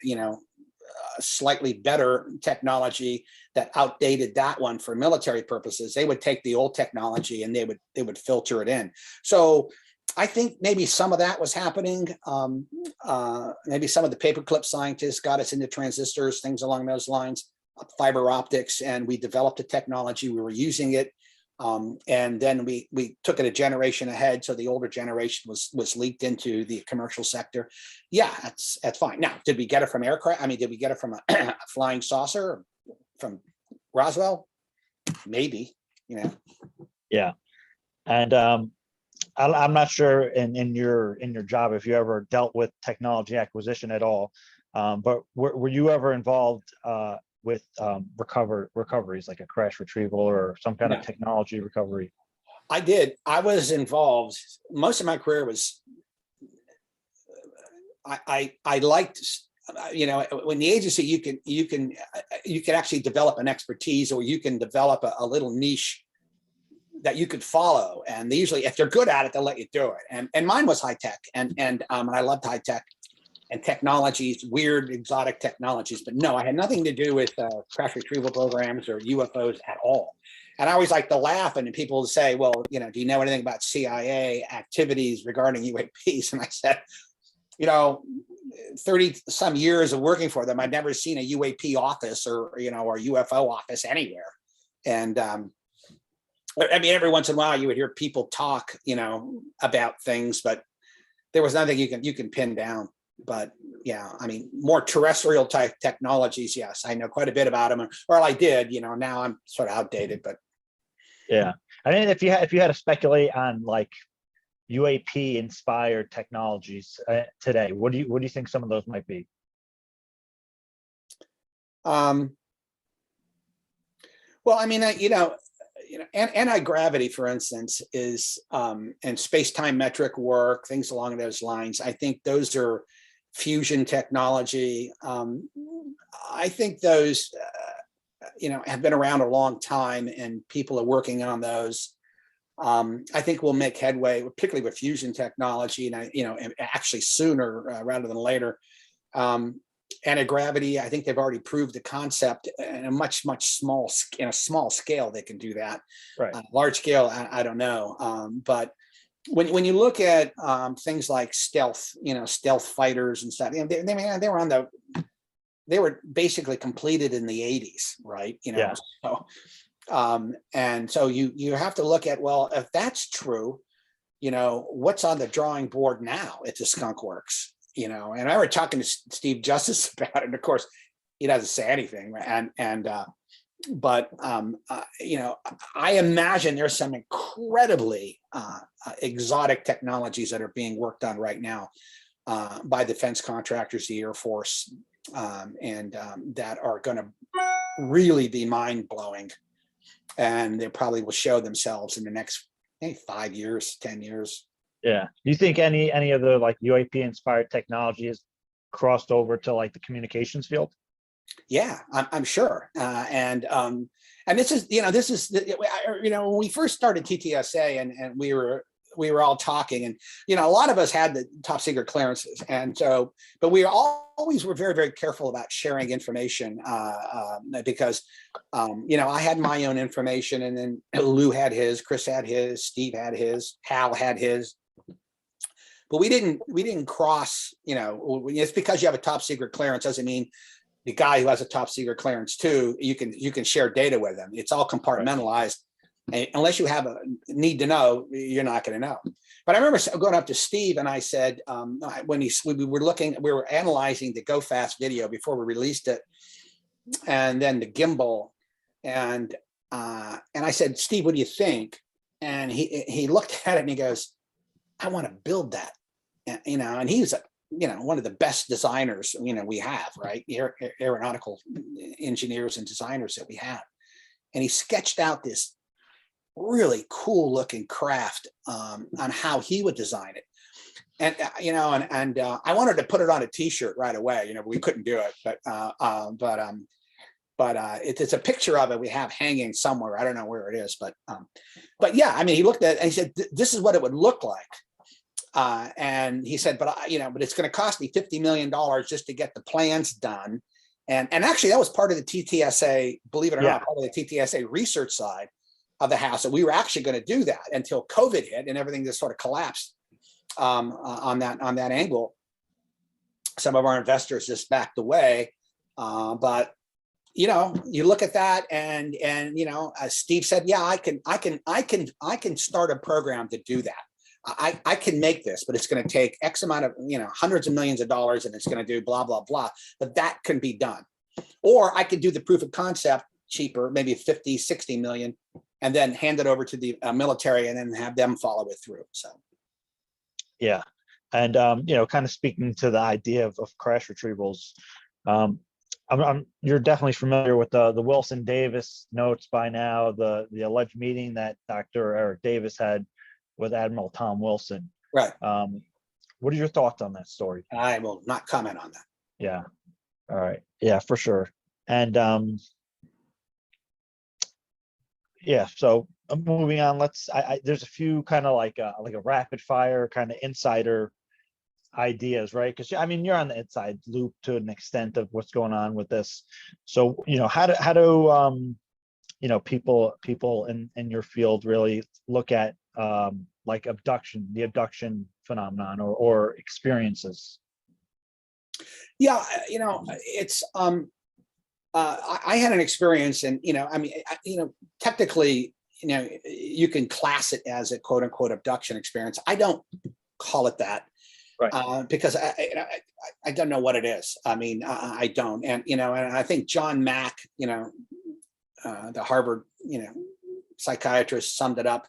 slightly better technology that outdated that one for military purposes, they would take the old technology and they would filter it in. So I think maybe some of that was happening. Maybe some of the paperclip scientists got us into transistors, things along those lines, fiber optics, and we developed a technology. We were using it, and then we took it a generation ahead. So the older generation was leaked into the commercial sector. Yeah, that's fine. Now, did we get it from aircraft? I mean, did we get it from a flying saucer from Roswell? Maybe. Yeah, and I'm not sure in your job if you ever dealt with technology acquisition at all, but were you ever involved with recoveries like a crash retrieval or some kind of technology recovery? I did. I was involved. Most of my career was, I liked, when the agency, you can actually develop an expertise, or you can develop a little niche that you could follow. And they usually, if you're good at it, they'll let you do it. And mine was high tech, and I loved high tech and technologies, weird, exotic technologies. But no, I had nothing to do with crash retrieval programs or UFOs at all. And I always like to laugh, and people would say, well, do you know anything about CIA activities regarding UAPs? And I said, 30 some years of working for them, I'd never seen a UAP office or UFO office anywhere. And I mean, every once in a while you would hear people talk, about things, but there was nothing you can pin down. But yeah, I mean, more terrestrial type technologies, yes, I know quite a bit about them, or I did. Now I'm sort of outdated, but yeah. I mean, if you had to speculate on like UAP inspired technologies today, what do you think some of those might be? Well, I mean, anti-gravity, for instance, is and space-time metric work, things along those lines. I think those are fusion technology. I think those, have been around a long time, and people are working on those. I think we'll make headway, particularly with fusion technology, and actually sooner rather than later. Anti-gravity, I think they've already proved the concept in a much small scale. They can do that. Right. Large scale, I don't know. But when you look at things like stealth fighters and stuff, they were basically completed in the 80s, right? Yeah. So and so you have to look at, well, if that's true, what's on the drawing board now at the Skunk Works. And I remember talking to Steve Justice about it, and of course he doesn't say anything. But I imagine there's some incredibly exotic technologies that are being worked on right now by defense contractors, the Air Force, and that are going to really be mind blowing, and they probably will show themselves in the next 5 years, 10 years. Yeah. Do you think any of the like UAP inspired technology has crossed over to like the communications field? Yeah, I'm sure. And this is, when we first started TTSA, and we were all talking, and a lot of us had the top secret clearances, and so, but we always were very, very careful about sharing information because I had my own information, and then Lou had his, Chris had his, Steve had his, Hal had his. But we didn't cross, it's because you have a top secret clearance doesn't mean the guy who has a top secret clearance too, you can share data with them. It's all compartmentalized. And unless you have a need to know, you're not going to know. But I remember going up to Steve, and I said, when we were analyzing the Go Fast video before we released it, and then the gimbal, and I said, Steve, what do you think? And he looked at it and he goes, I want to build that, and he's one of the best designers, we have, right? Aeronautical engineers and designers that we have. And he sketched out this really cool looking craft on how he would design it. And, I wanted to put it on a t-shirt right away, we couldn't do it, but it's a picture of it we have hanging somewhere. I don't know where it is, but yeah, I mean, he looked at it and he said, this is what it would look like. And he said, but it's going to cost me $50 million just to get the plans done. And actually that was part of the TTSA, believe it or not, part of the TTSA research side of the house. And we were actually going to do that until COVID hit and everything just sort of collapsed on that angle. Some of our investors just backed away. But you look at that, and as Steve said, yeah, I can start a program to do that. I can make this, but it's going to take X amount of, hundreds of millions of dollars, and it's going to do blah, blah, blah, but that can be done. Or I could do the proof of concept cheaper, maybe 50, 60 million, and then hand it over to the military and then have them follow it through. So. Yeah. And, kind of speaking to the idea of crash retrievals, You're definitely familiar with the Wilson Davis notes by now, the alleged meeting that Dr. Eric Davis had with Admiral Tom Wilson. Right. What are your thoughts on that story? I will not comment on that. Yeah. All right. Yeah, for sure. And yeah, so moving on, there's a few kind of like a rapid fire kind of insider ideas, right? Because I mean, you're on the inside loop to an extent of what's going on with this. So, how do people in your field really look at like the abduction phenomenon or experiences? Yeah, it's I had an experience, and I mean, technically, you can class it as a quote unquote abduction experience. I don't call it that, Right. because I don't know what it is. I mean, I don't, and and I think John Mack, the Harvard, psychiatrist, summed it up.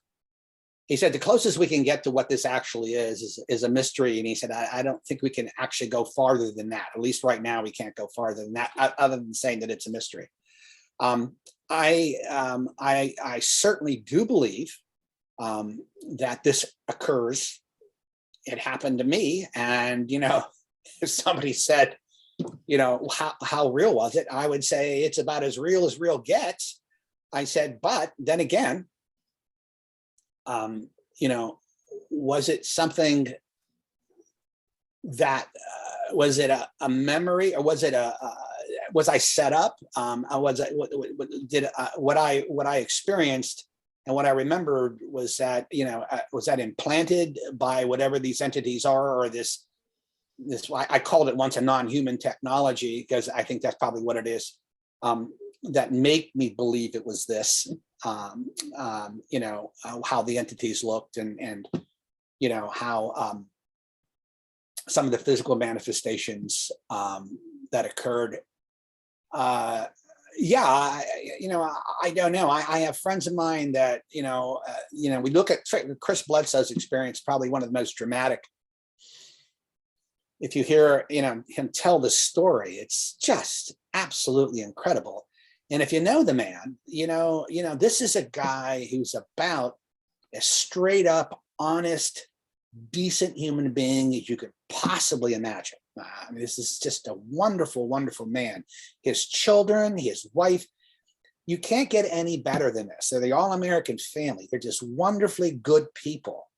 He said the closest we can get to what this actually is a mystery, and he said I don't think we can actually go farther than that. At least right now, we can't go farther than that, other than saying that it's a mystery. I certainly do believe that this occurs. It happened to me, and if somebody said, how real was it? I would say it's about as real gets. I said, but then again, was it something that was it a memory, or was it was I set up? Was I what I experienced and what I remembered was that was that implanted by whatever these entities are, or this I called it once a non-human technology, because I think that's probably what it is, that make me believe it was this. How the entities looked, and how some of the physical manifestations that occurred. Yeah, I don't know. I have friends of mine that we look at Chris Bledsoe's experience, probably one of the most dramatic. If you hear him tell the story, it's just absolutely incredible. And if you know the man, this is a guy who's about as straight up, honest, decent human being as you could possibly imagine. I mean, this is just a wonderful, wonderful man. His children, his wife, you can't get any better than this. They're the all-American family. They're just wonderfully good people.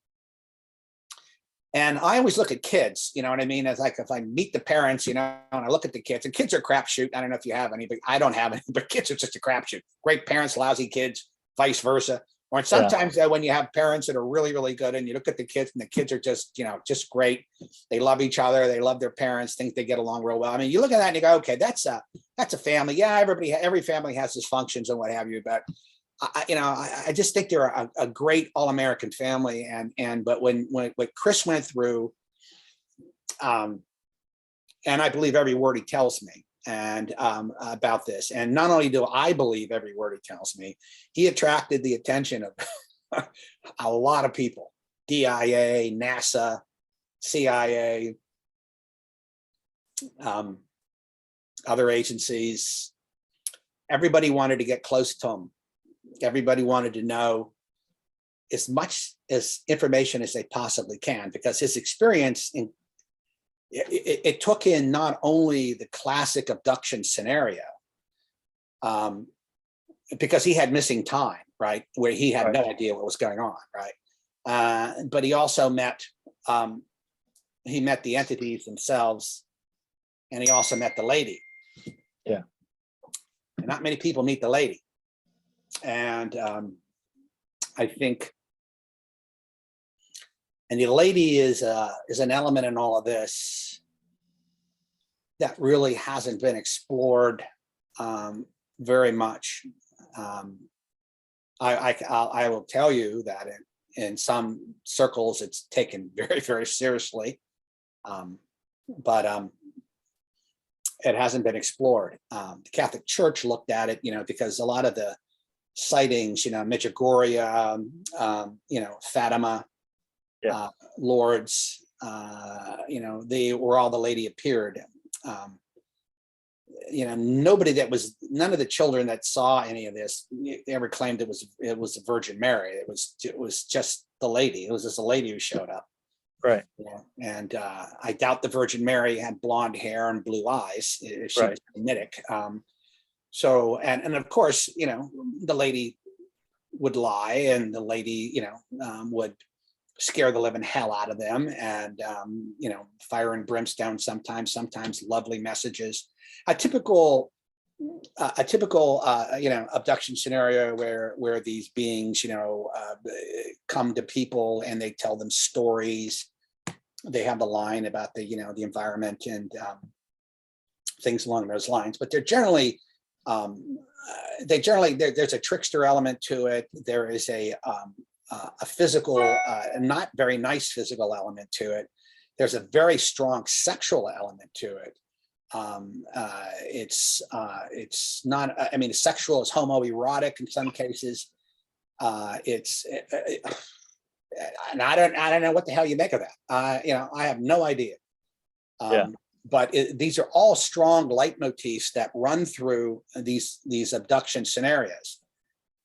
And I always look at kids, you know what I mean? It's like if I meet the parents, and I look at the kids, and kids are crapshoot. I don't know if you have any, but I don't have any, but kids are just a crapshoot. Great parents, lousy kids, vice versa. Or sometimes when you have parents that are really, really good, and you look at the kids, and the kids are just, just great. They love each other. They love their parents, think they get along real well. I mean, you look at that and you go, okay, that's a family. Yeah, every family has its functions and what have you, but I just think they're a great all-American family. But when what Chris went through, and I believe every word he tells me, and about this, and not only do I believe every word he tells me, he attracted the attention of a lot of people: DIA, NASA, CIA, other agencies. Everybody wanted to get close to him. Everybody wanted to know as much as information as they possibly can, because his experience it took in not only the classic abduction scenario, because he had missing time, right, where he had no idea what was going on, right, but he also met the entities themselves, and he also met the lady. Yeah, and not many people meet the lady. And I think, and the lady is an element in all of this that really hasn't been explored very much. I will tell you that in some circles it's taken very, very seriously, but it hasn't been explored. The Catholic Church looked at it, because a lot of the sightings, Medjugorje, Fatima, Lourdes, they were all the lady appeared. none of the children that saw any of this ever claimed it was the Virgin Mary. It was just the lady. It was just a lady who showed up. Right. Yeah. And I doubt the Virgin Mary had blonde hair and blue eyes. She was Semitic. So, and of course, the lady would lie, and the lady, would scare the living hell out of them, and fire and brimstone sometimes lovely messages. A typical abduction scenario where these beings come to people and they tell them stories. They have the line about the the environment and things along those lines, but they're generally there's a trickster element to it. There is a physical, not very nice physical element to it. There's a very strong sexual element to it. It's not, sexual is homoerotic in some cases. And I don't know what the hell you make of that. I have no idea. But these are all strong leitmotifs that run through these abduction scenarios.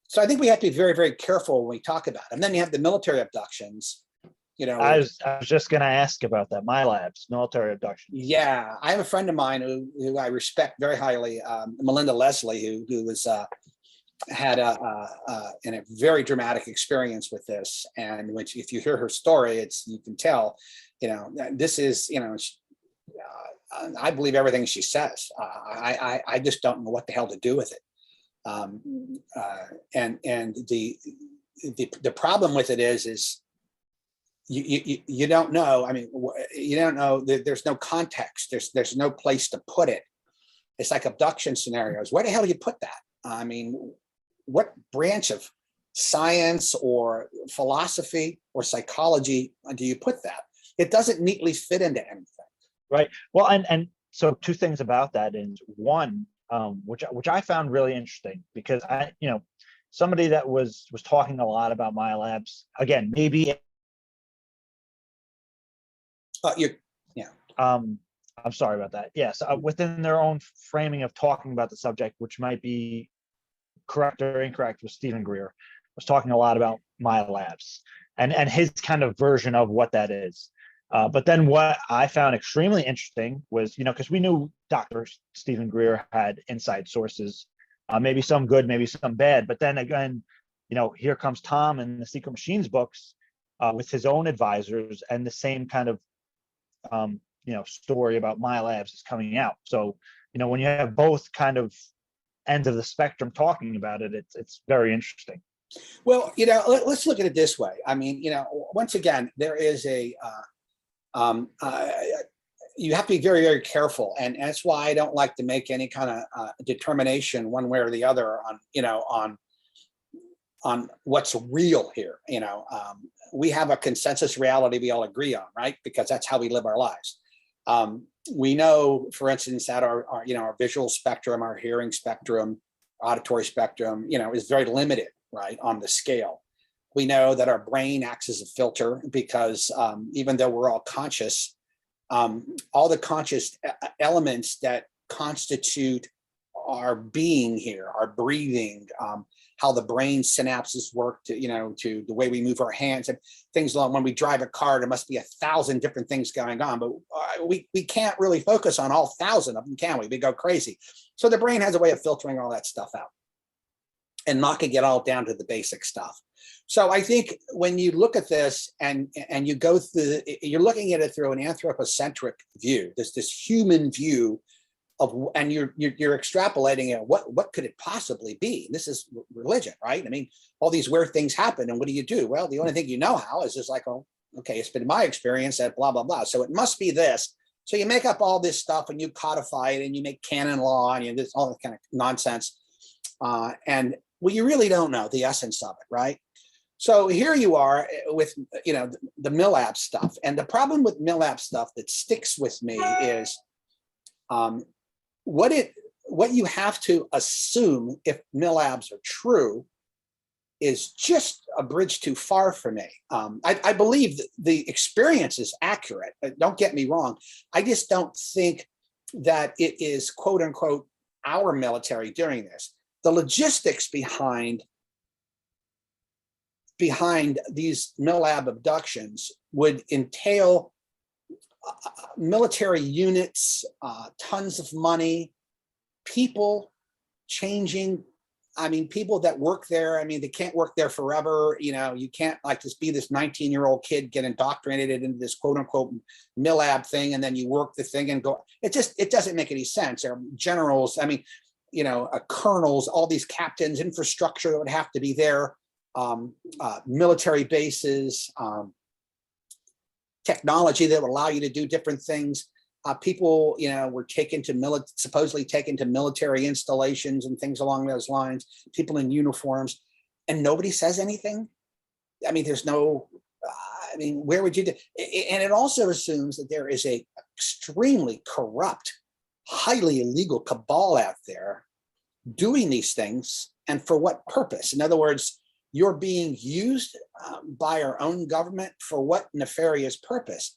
So I think we have to be very, very careful when we talk about them. And then you have the military abductions. I was just going to ask about that. My labs, military abduction. Yeah, I have a friend of mine who I respect very highly, Melinda Leslie, who was had a very dramatic experience with this. And which, if you hear her story, you can tell, this is, I believe everything she says. I just don't know what the hell to do with it. And the problem with it is you don't know. You don't know. There's no context. There's no place to put it. It's like abduction scenarios. Where the hell do you put that? What branch of science or philosophy or psychology do you put that? It doesn't neatly fit into anything. Right. Well, and so two things about that is one, which I found really interesting, because somebody that was talking a lot about my labs, again, maybe I'm sorry about that. Yes, within their own framing of talking about the subject, which might be correct or incorrect, with Stephen Greer was talking a lot about my labs and his kind of version of what that is. But then what I found extremely interesting was, because we knew Dr. Stephen Greer had inside sources, maybe some good, maybe some bad. But then again, here comes Tom in the Secret Machines books with his own advisors, and the same kind of, story about my labs is coming out. So, when you have both kind of ends of the spectrum talking about it, it's very interesting. Well, let's look at it this way. Once again, there is you have to be very, very careful, and that's why I don't like to make any kind of determination one way or the other on what's real here. We have a consensus reality we all agree on, right? Because that's how we live our lives. We know, for instance, that our visual spectrum, our hearing spectrum, auditory spectrum, is very limited, right, on the scale. We know that our brain acts as a filter because even though we're all conscious, all the conscious elements that constitute our being here, our breathing, how the brain synapses work to the way we move our hands and things along. When we drive a car, there must be 1,000 different things going on, but we can't really focus on all 1,000 of them, can we? We go crazy. So the brain has a way of filtering all that stuff out and knocking it all down to the basic stuff. So I think when you look at this and you go through, you're looking at it through an anthropocentric view, this human view of, and you're extrapolating it. What could it possibly be? This is religion, right? All these weird things happen, and what do you do? Well, the only thing you know how is just like, oh, okay, it's been my experience that blah blah blah. So it must be this. So you make up all this stuff and you codify it and you make canon law and this all that kind of nonsense. And well, you really don't know the essence of it, right? So here you are with, the MILAB stuff. And the problem with MILAB stuff that sticks with me is what you have to assume if MILABs are true is just a bridge too far for me. I believe that the experience is accurate. Don't get me wrong. I just don't think that it is, quote unquote, our military doing this. The logistics behind these MILAB abductions would entail military units, tons of money, people changing. I mean, people that work there, I mean, they can't work there forever. You know, you can't like just be this 19-year-old kid, get indoctrinated into this quote unquote MILAB thing, and then you work the thing and go. It doesn't make any sense. There are generals, I mean, you know, colonels, all these captains, infrastructure that would have to be there, military bases, technology that would allow you to do different things. People, you know, were supposedly taken to military installations and things along those lines, people in uniforms, and nobody says anything. I mean, there's no, I mean, where would you do? And it also assumes that there is a extremely corrupt, highly illegal cabal out there doing these things, and for what purpose? In other words, you're being used by our own government for what nefarious purpose?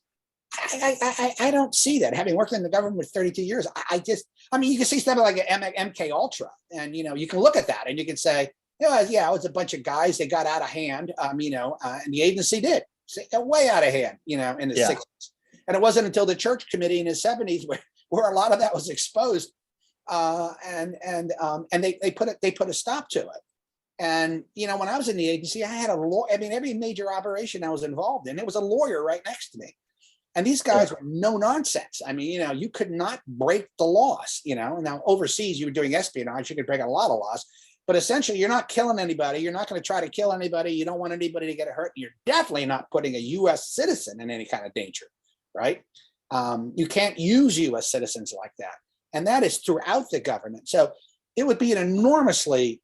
I don't see that. Having worked in the government for 32 years, I mean, you can see something like an MK Ultra, and, you know, you can look at that and you can say, yeah, it was a bunch of guys, they got out of hand, you know, and the agency did way out of hand, you know, in the 60s. And it wasn't until the Church Committee in the 70s where a lot of that was exposed, and they put a stop to it. And, you know, when I was in the agency, I had a lawyer. I mean, every major operation I was involved in, it was a lawyer right next to me. And these guys were no nonsense. I mean, you know, you could not break the laws, you know. Now, overseas, you were doing espionage, you could break a lot of laws. But essentially, you're not killing anybody. You're not going to try to kill anybody. You don't want anybody to get hurt. You're definitely not putting a U.S. citizen in any kind of danger, right? You can't use U.S. citizens like that. And that is throughout the government. So it would be an enormously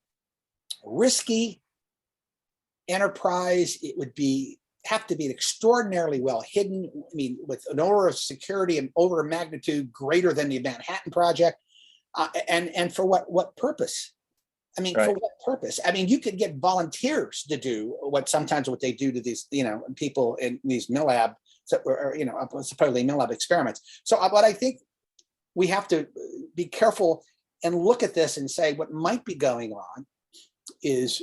risky enterprise. It would have to be extraordinarily well hidden. I mean, with an aura of security and over a magnitude greater than the Manhattan Project. And for what purpose? I mean, for what purpose? I mean, you could get volunteers to do sometimes what they do to these, you know, people in these MILAB, or, you know, supposedly MILAB experiments. So what I think we have to be careful and look at this and say what might be going on is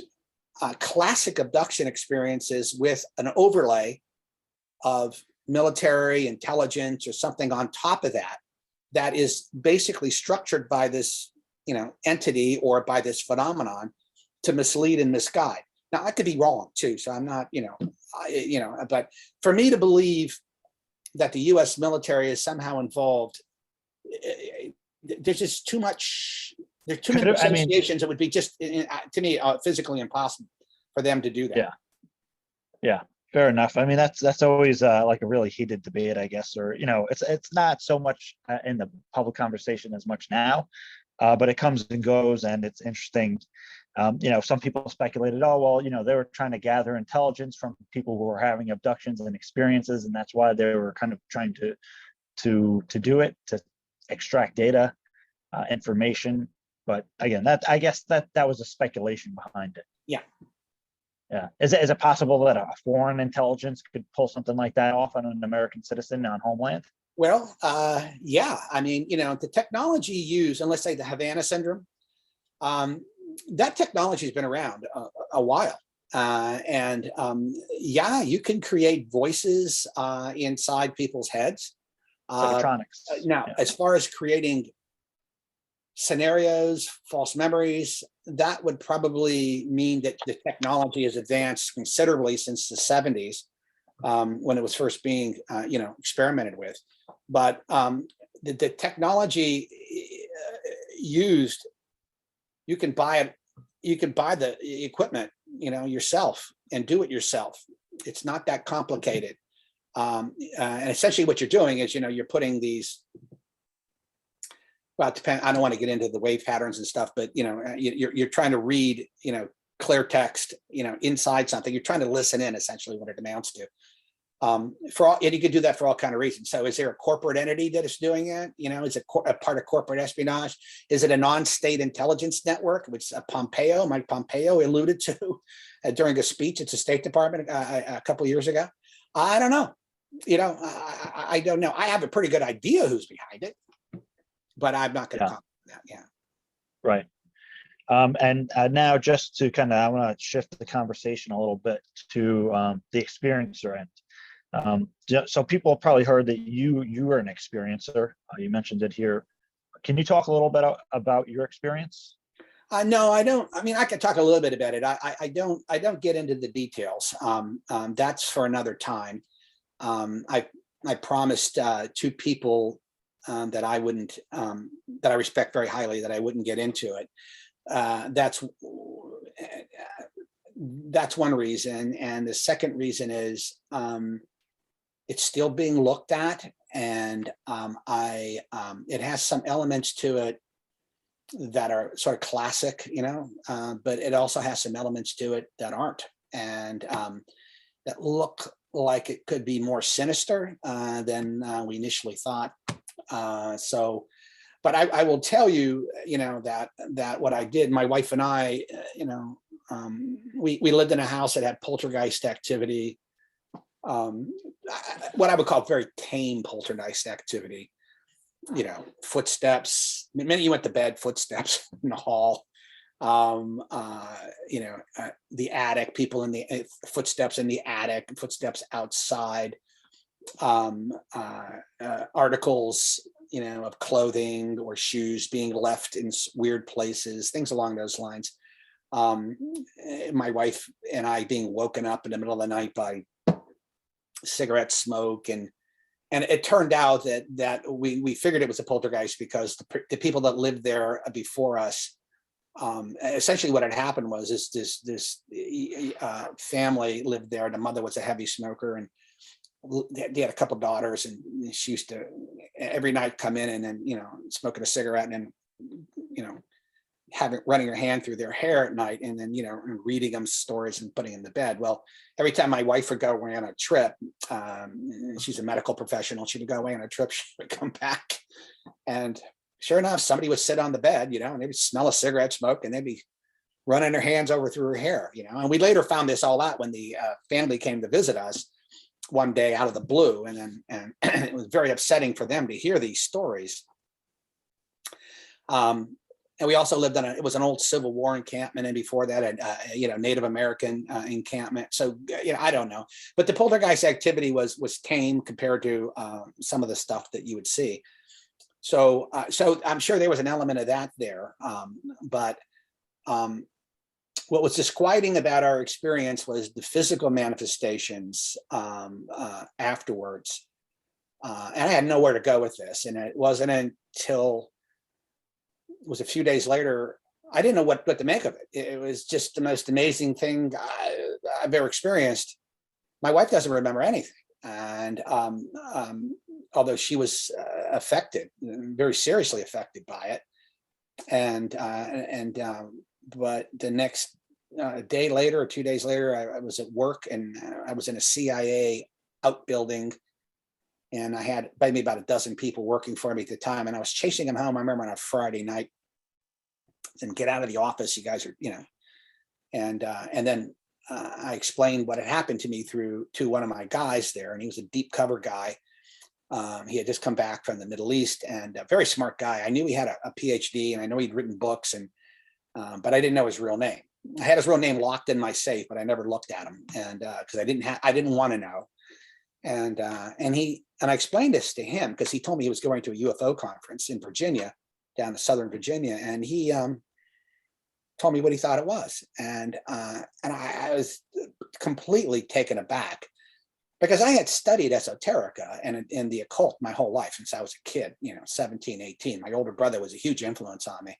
classic abduction experiences with an overlay of military intelligence or something on top of that is basically structured by this, you know, entity or by this phenomenon to mislead and misguide. Now, I could be wrong too, so I'm not, you know, but for me to believe that the U.S. military is somehow involved, there's just too much. There's too many associations. It would be just, to me, physically impossible for them to do that. Yeah, fair enough. I mean, that's always like a really heated debate, I guess, or, you know, it's not so much in the public conversation as much now, but it comes and goes, and it's interesting. You know, some people speculated, oh, well, you know, they were trying to gather intelligence from people who were having abductions and experiences, and that's why they were kind of trying to do it, to extract data, information. But again, I guess that was a speculation behind it. Yeah. Is it possible that a foreign intelligence could pull something like that off on an American citizen on homeland? Well, yeah. I mean, you know, the technology used, and let's say the Havana syndrome, that technology has been around a while. Yeah, you can create voices inside people's heads. Electronics. Now, as far as creating scenarios, false memories, that would probably mean that the technology has advanced considerably since the 70s, when it was first being, you know, experimented with. But the technology used, you can buy it, you can buy the equipment, you know, yourself and do it yourself. It's not that complicated. And essentially what you're doing is, you know, you're putting these, well, it depends. I don't want to get into the wave patterns and stuff, but, you know, you're trying to read, you know, clear text, you know, inside something. You're trying to listen in, essentially, what it amounts to. And you could do that for all kinds of reasons. So, is there a corporate entity that is doing it? You know, is it a part of corporate espionage? Is it a non-state intelligence network, which Mike Pompeo alluded to during a speech at the State Department a couple of years ago? I don't know. You know, I don't know. I have a pretty good idea who's behind it, but I'm not going to comment on that. Yeah. Right. And now just to kind of, I want to shift the conversation a little bit to the experiencer end. So people have probably heard that you were an experiencer. You mentioned it here. Can you talk a little bit about your experience? No, I don't. I mean, I can talk a little bit about it. I don't get into the details. That's for another time. I promised two people that I wouldn't, that I respect very highly, that I wouldn't get into it. That's one reason, and the second reason is it's still being looked at, and it has some elements to it that are sort of classic, but it also has some elements to it that aren't, and that look like it could be more sinister than we initially thought. But I will tell you, that what I did, my wife and I, we lived in a house that had poltergeist activity, what I would call very tame poltergeist activity. Footsteps. The minute you went to bed, footsteps in the hall. The attic, people in the footsteps in the attic, footsteps outside. Articles, of clothing or shoes being left in weird places, things along those lines. My wife and I being woken up in the middle of the night by cigarette smoke, and it turned out that we figured it was a poltergeist because the people that lived there before us, essentially what had happened was this family lived there. The mother was a heavy smoker, and they had a couple daughters, and she used to every night come in and then smoking a cigarette, and then running her hand through their hair at night, and then reading them stories and putting them to bed. Well, every time my wife would go away on a trip, she's a medical professional, she would go away on a trip, she would come back, and sure enough, somebody would sit on the bed, and they would smell a cigarette smoke, and they'd be running their hands over through her hair, and we later found this all out when the family came to visit us one day out of the blue, and it was very upsetting for them to hear these stories. And we also lived it was an old Civil War encampment, and before that, Native American encampment. So, I don't know, but the poltergeist activity was tame compared to some of the stuff that you would see. So I'm sure there was an element of that there, but what was disquieting about our experience was the physical manifestations afterwards. And I had nowhere to go with this. And it wasn't until it was a few days later, I didn't know what to make of it. It was just the most amazing thing I've ever experienced. My wife doesn't remember anything. And although she was affected, very seriously affected by it. But the next day later or 2 days later, I was at work, and I was in a CIA outbuilding, and I had maybe about a dozen people working for me at the time, and I was chasing them home. I remember on a Friday night, and get out of the office, you guys are, and then I explained what had happened to me to one of my guys there, and he was a deep cover guy. He had just come back from the Middle East, and a very smart guy. I knew he had a PhD, and I know he'd written books, and but I didn't know his real name. I had his real name locked in my safe, but I never looked at him, and because I didn't want to know. And I explained this to him because he told me he was going to a UFO conference in Virginia, down to Southern Virginia, and he told me what he thought it was, and I was completely taken aback because I had studied esoterica and the occult my whole life since I was a kid, 17, 18. My older brother was a huge influence on me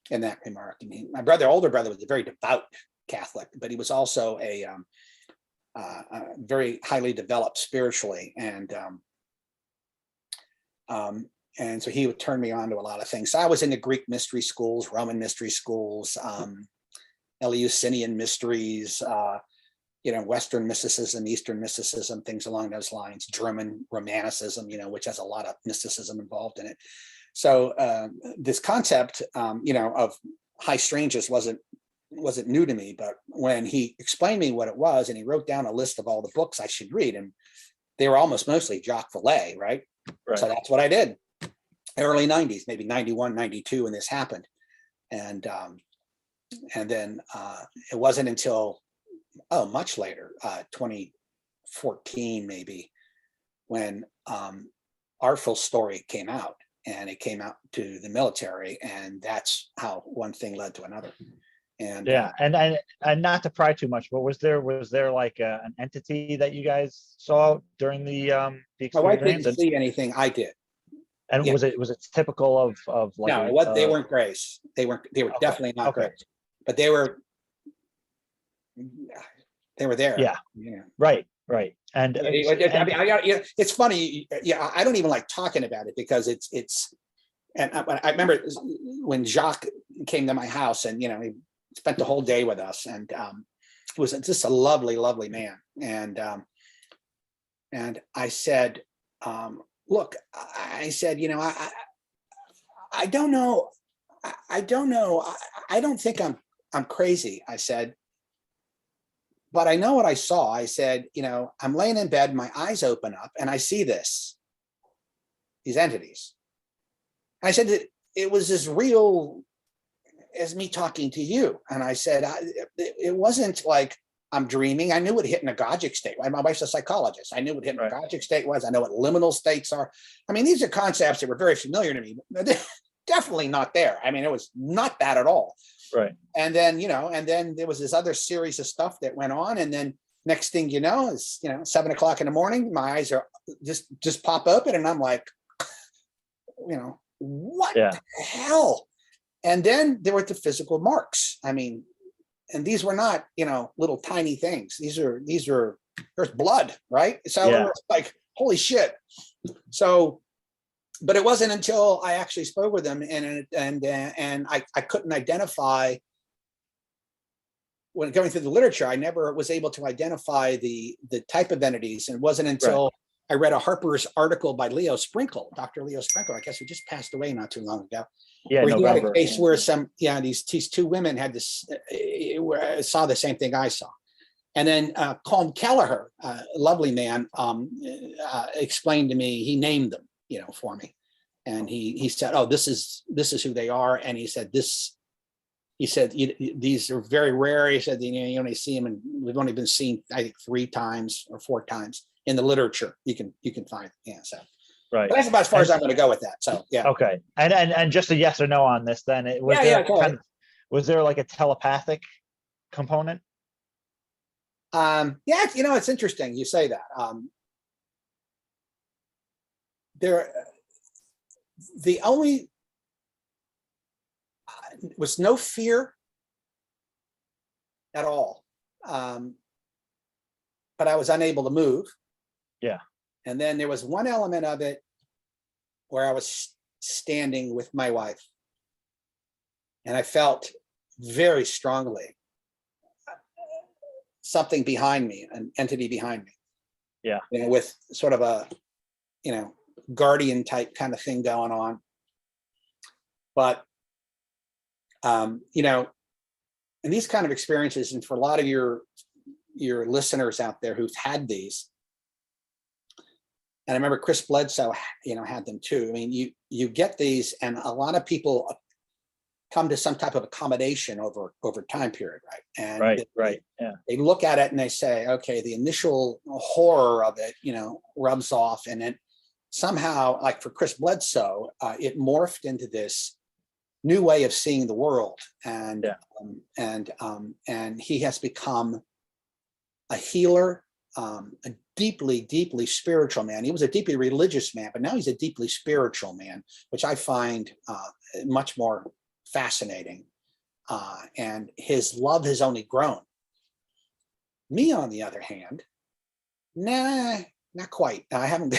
in that remark. I mean, my older brother was a very devout Catholic, but he was also a very highly developed spiritually, and so he would turn me on to a lot of things. So I was in the Greek mystery schools, Roman mystery schools, Eleusinian mysteries, Western mysticism, Eastern mysticism, things along those lines, German Romanticism, which has a lot of mysticism involved in it. So this concept, of high strangeness wasn't new to me, but when he explained to me what it was, and he wrote down a list of all the books I should read, and they were almost mostly Jacques Vallée, right? So that's what I did. Early 90s, maybe 91, 92, when this happened. And then it wasn't until much later, 2014 maybe, when our full story came out, and it came out to the military, and that's how one thing led to another. And yeah, and not to pry too much, but was there like an entity that you guys saw during the my wife experience? didn't see anything. I did. And Yeah. was it typical of like No, they weren't grays. They were okay, definitely not okay. grays, but they were there. Yeah. Yeah. Right. And, I mean, it's funny. Yeah, I don't even like talking about it because it's. And I remember when Jacques came to my house, and he spent the whole day with us, and he was just a lovely, lovely man. And I said, look, I said, I don't know. I don't know. I don't think I'm crazy. I said, but I know what I saw. I said, I'm laying in bed, my eyes open up, and I see these entities. I said that it was as real as me talking to you. And I said, it wasn't like I'm dreaming. I knew what hypnagogic state. My wife's a psychologist. I knew what hypnagogic state was. I know what liminal states are. I mean, these are concepts that were very familiar to me, but they're definitely not there. I mean, it was not that at all. Right. And then, and then there was this other series of stuff that went on. And then next thing you know is, 7 o'clock in the morning, my eyes are just pop open, and I'm like, what the hell? And then there were the physical marks. I mean, and these were not, little tiny things. There's blood, right? So it was like, holy shit. So, but it wasn't until I actually spoke with them, and I couldn't identify, when going through the literature, I never was able to identify the type of entities. And it wasn't until I read a Harper's article by Leo Sprinkle, Dr. Leo Sprinkle, I guess, who just passed away not too long ago. Yeah, where he had a case where these two women had this, saw the same thing I saw. And then Colm Kelleher, a lovely man, explained to me, he named them, for me. And he said, oh, this is who they are. And he said, these are very rare. He said, you only see them, and we've only been seen, I think, 3 times or 4 times in the literature. You can find it. Yeah. So. Right. But that's about as far as I'm going to go with that. So, yeah. Okay. And just a yes or no on this, then. Was there like a telepathic component? Yeah, it's interesting you say that. The only was no fear at all, but I was unable to move. Yeah. And then there was one element of it where I was standing with my wife, and I felt very strongly something behind me, an entity behind me. Yeah. With sort of a, guardian type kind of thing going on. But, in these kind of experiences, and for a lot of your listeners out there who've had these, and I remember Chris Bledsoe, had them too. I mean, you get these, and a lot of people come to some type of accommodation over time period, right? And they look at it and they say, okay, the initial horror of it, rubs off, and then somehow, like for Chris Bledsoe, it morphed into this new way of seeing the world, and he has become a healer, a deeply, deeply spiritual man. He was a deeply religious man, but now he's a deeply spiritual man, which I find much more fascinating. And his love has only grown. Me, on the other hand, not quite. I haven't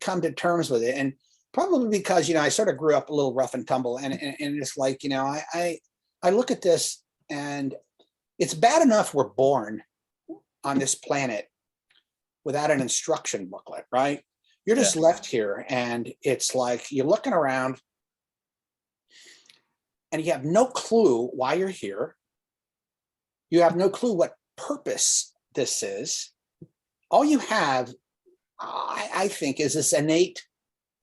come to terms with it, and probably because I sort of grew up a little rough and tumble, and it's like I look at this, and it's bad enough we're born on this planet without an instruction booklet, right? You're just left here, and it's like you're looking around, and you have no clue why you're here. You have no clue what purpose this is. All you have, I think, is this innate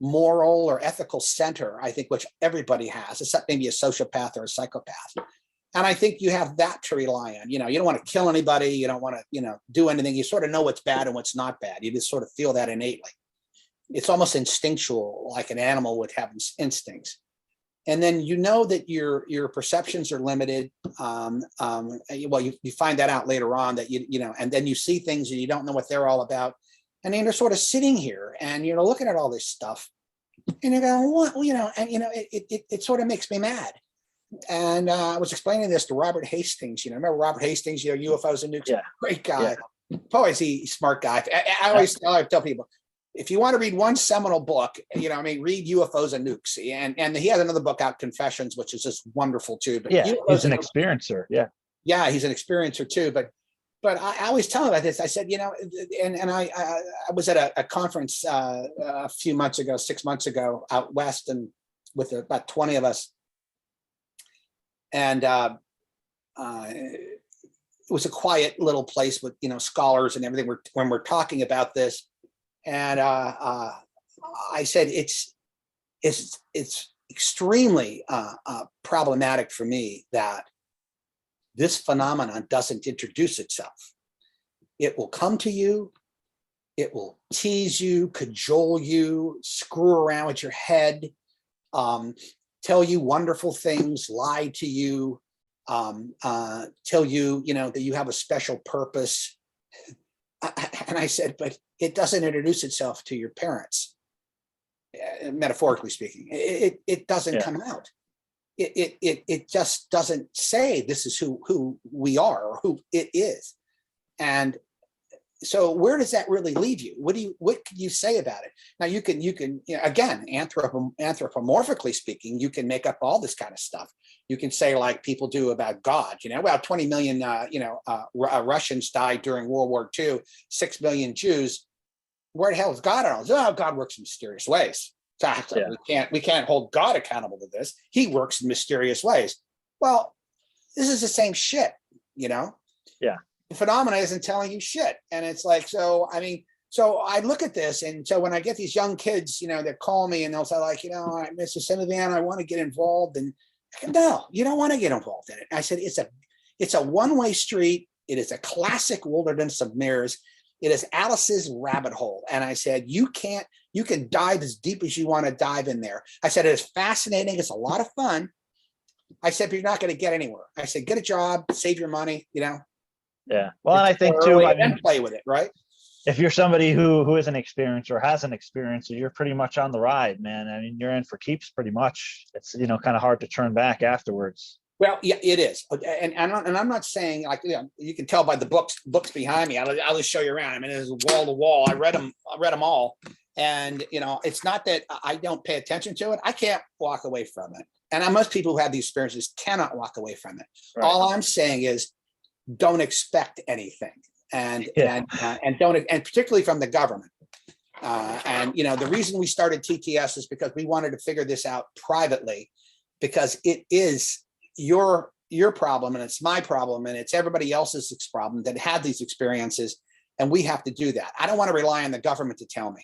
moral or ethical center, I think, which everybody has, except maybe a sociopath or a psychopath. And I think you have that to rely on. You know, you don't want to kill anybody. You don't want to, you know, do anything. You sort of know what's bad and what's not bad. You just sort of feel that innately. It's almost instinctual, like an animal would have instincts. And then you know that your perceptions are limited. Well, you find that out later on, that you know, and then you see things and you don't know what they're all about. And then you're sort of sitting here and you're looking at all this stuff, and you're going, what, you know, and you know, it sort of makes me mad. And I was explaining this to Robert Hastings. You know, remember Robert Hastings? You know, UFOs and nukes. Yeah. Great guy. Yeah. Boy, is he smart guy. I always tell people, if you want to read one seminal book, you know, I mean, read UFOs and nukes. And he has another book out, Confessions, which is just wonderful too. But yeah, he's an experiencer. Yeah. Yeah, he's an experiencer too. But I always tell him about this. I said, you know, and I was at a conference a few months ago, 6 months ago, out west, and with about 20 of us. And it was a quiet little place with, you know, scholars and everything. When we're talking about this, and I said it's extremely problematic for me that this phenomenon doesn't introduce itself. It will come to you, it will tease you, cajole you, screw around with your head, tell you wonderful things, lie to you, tell you, you know, that you have a special purpose. And I said, but it doesn't introduce itself to your parents, metaphorically speaking. It doesn't come out. It just doesn't say this is who we are or who it is. And so where does that really leave you? What can you say about it? Now you can, you know, again, anthropomorphically speaking, you can make up all this kind of stuff. You can say, like people do about God, you know, about 20 million, Russians died during World War II, 6 million Jews. Where the hell is God? Oh, God works in mysterious ways. So we can't hold God accountable to this. He works in mysterious ways. Well, this is the same shit, you know? Yeah. The phenomena isn't telling you shit. And it's like, so, I mean, so I look at this, and so when I get these young kids, you know, that call me and they'll say, like, you know, Mr. Semivan, I want to get involved. And I go, no, you don't want to get involved in it. I said, it's a one-way street. It is a classic wilderness of mirrors. It is Alice's rabbit hole. And I said, you can dive as deep as you want to dive in there. I said, it is fascinating. It's a lot of fun. I said, but you're not going to get anywhere. I said, get a job, save your money, you know? Yeah. Well, and I think too, I mean, play with it, right? If you're somebody who is an experiencer or has an experience, you're pretty much on the ride, man. I mean, you're in for keeps pretty much. It's, you know, kind of hard to turn back afterwards. Well, yeah, it is. And I'm not saying, like, you know, you can tell by the books behind me. I'll just show you around. I mean, it's wall to wall. I read them all. And, you know, it's not that I don't pay attention to it. I can't walk away from it. And most people who have these experiences cannot walk away from it. Right. All I'm saying is don't expect anything. And don't, and particularly from the government. And, you know, the reason we started TTS is because we wanted to figure this out privately, because it is your problem, and it's my problem, and it's everybody else's problem that had these experiences, and we have to do that. I don't want to rely on the government to tell me.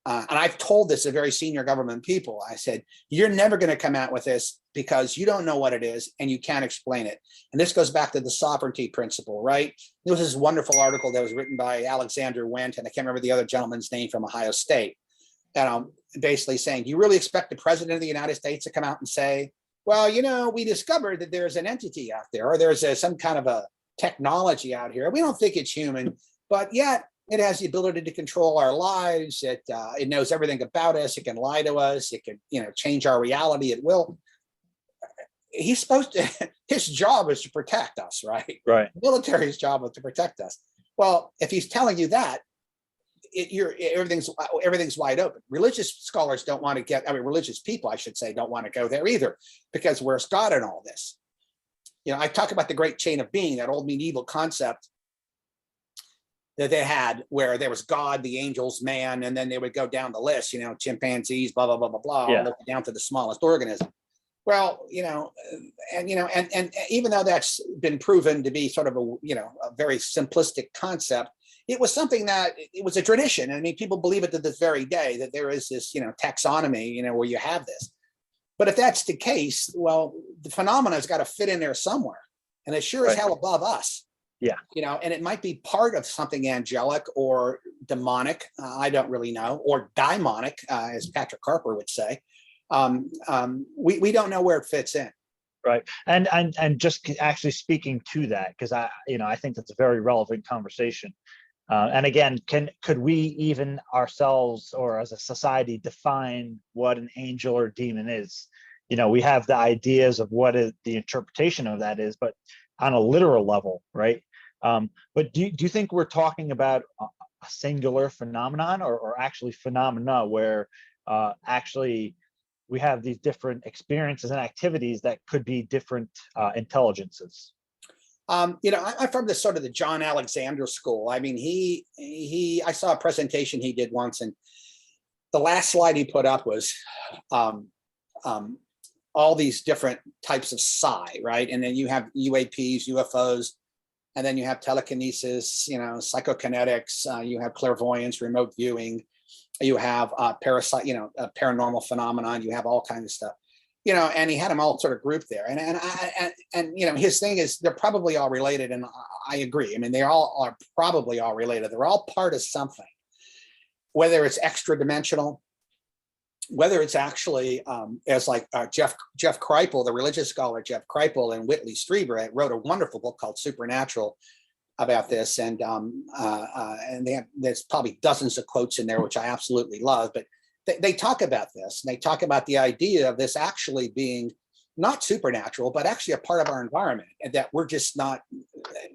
And I've told this to very senior government people. I said, you're never going to come out with this because you don't know what it is and you can't explain it. And this goes back to the sovereignty principle, right? There was this wonderful article that was written by Alexander Wendt, and I can't remember the other gentleman's name, from Ohio State, and basically saying, do you really expect the president of the United States to come out and say, well, you know, we discovered that there's an entity out there, or there's some kind of a technology out here. We don't think it's human, but yet it has the ability to control our lives. It knows everything about us. It can lie to us. It can, you know, change our reality at will. He's supposed to, his job is to protect us, right? Right. The military's job is to protect us. Well, if he's telling you that, everything's wide open. Religious scholars don't want to get, religious people, I should say, don't want to go there either, because where's God in all this? You know, I talk about the great chain of being, that old medieval concept that they had, where there was God, the angels, man, and then they would go down the list, you know, chimpanzees, blah, blah, blah, blah, blah, all the way down to the smallest organism. Well, you know, and even though that's been proven to be sort of a very simplistic concept, it was something that it was a tradition. I mean, people believe it to this very day that there is this, taxonomy, where you have this. But if that's the case, well, the phenomena has got to fit in there somewhere, and it sure as hell above us. Yeah. And it might be part of something angelic or demonic. I don't really know, or daimonic, as Patrick Harper would say. We don't know where it fits in. Right. And just actually speaking to that, because I think that's a very relevant conversation. And again, could we even ourselves or as a society define what an angel or demon is? We have the ideas of what is the interpretation of that is, but on a literal level, right? But do you think we're talking about a singular phenomenon or actually phenomena where actually we have these different experiences and activities that could be different intelligences? I'm from the sort of the John Alexander school. I mean, I saw a presentation he did once, and the last slide he put up was all these different types of psi, right? And then you have UAPs, UFOs, and then you have telekinesis, psychokinetics, you have clairvoyance, remote viewing, you have parasite, a paranormal phenomenon, you have all kinds of stuff. And he had them all sort of grouped there. And his thing is they're probably all related. And I agree. I mean, they all are probably all related. They're all part of something, whether it's extra dimensional, whether it's actually as like Jeff Kripal, the religious scholar, Jeff Kripal and Whitley Strieber wrote a wonderful book called Supernatural about this. And there's probably dozens of quotes in there, which I absolutely love, but they talk about this, and they talk about the idea of this actually being not supernatural, but actually a part of our environment, and that we're just not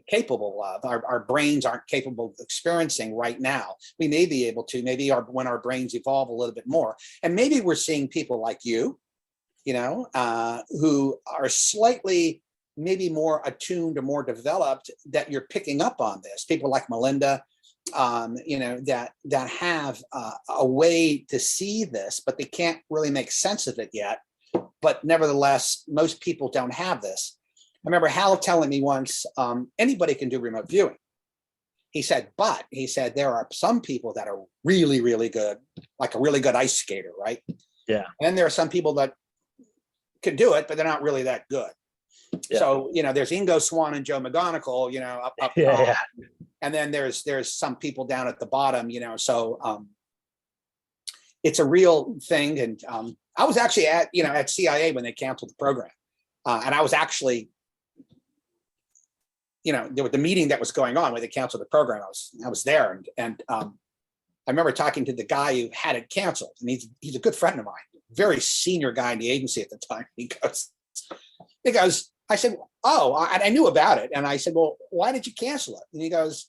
capable of. Our brains aren't capable of experiencing right now. We may be able to, maybe when our brains evolve a little bit more. And maybe we're seeing people like you, who are slightly maybe more attuned or more developed, that you're picking up on this. People like Melinda, that have a way to see this, but they can't really make sense of it yet. But nevertheless, most people don't have this. I remember Hal telling me once, anybody can do remote viewing. He said, but he said, there are some people that are really, really good, like a really good ice skater, right? Yeah. And there are some people that can do it, but they're not really that good. Yeah. So, there's Ingo Swann and Joe McGonigal, up top. Yeah. And then there's some people down at the bottom, so it's a real thing. And I was actually at CIA when they canceled the program. And I was actually, there was the meeting that was going on when they canceled the program. I was there. And I remember talking to the guy who had it canceled. And he's a good friend of mine, very senior guy in the agency at the time. He goes, I said, oh, and I knew about it. And I said, well, why did you cancel it? And he goes,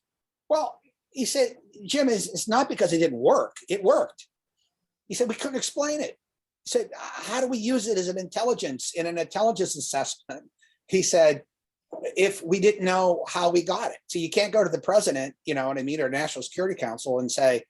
well, he said, Jim, it's not because it didn't work. It worked. He said, we couldn't explain it. He said, how do we use it as an intelligence in an intelligence assessment? He said, if we didn't know how we got it. So you can't go to the president, or National Security Council and say,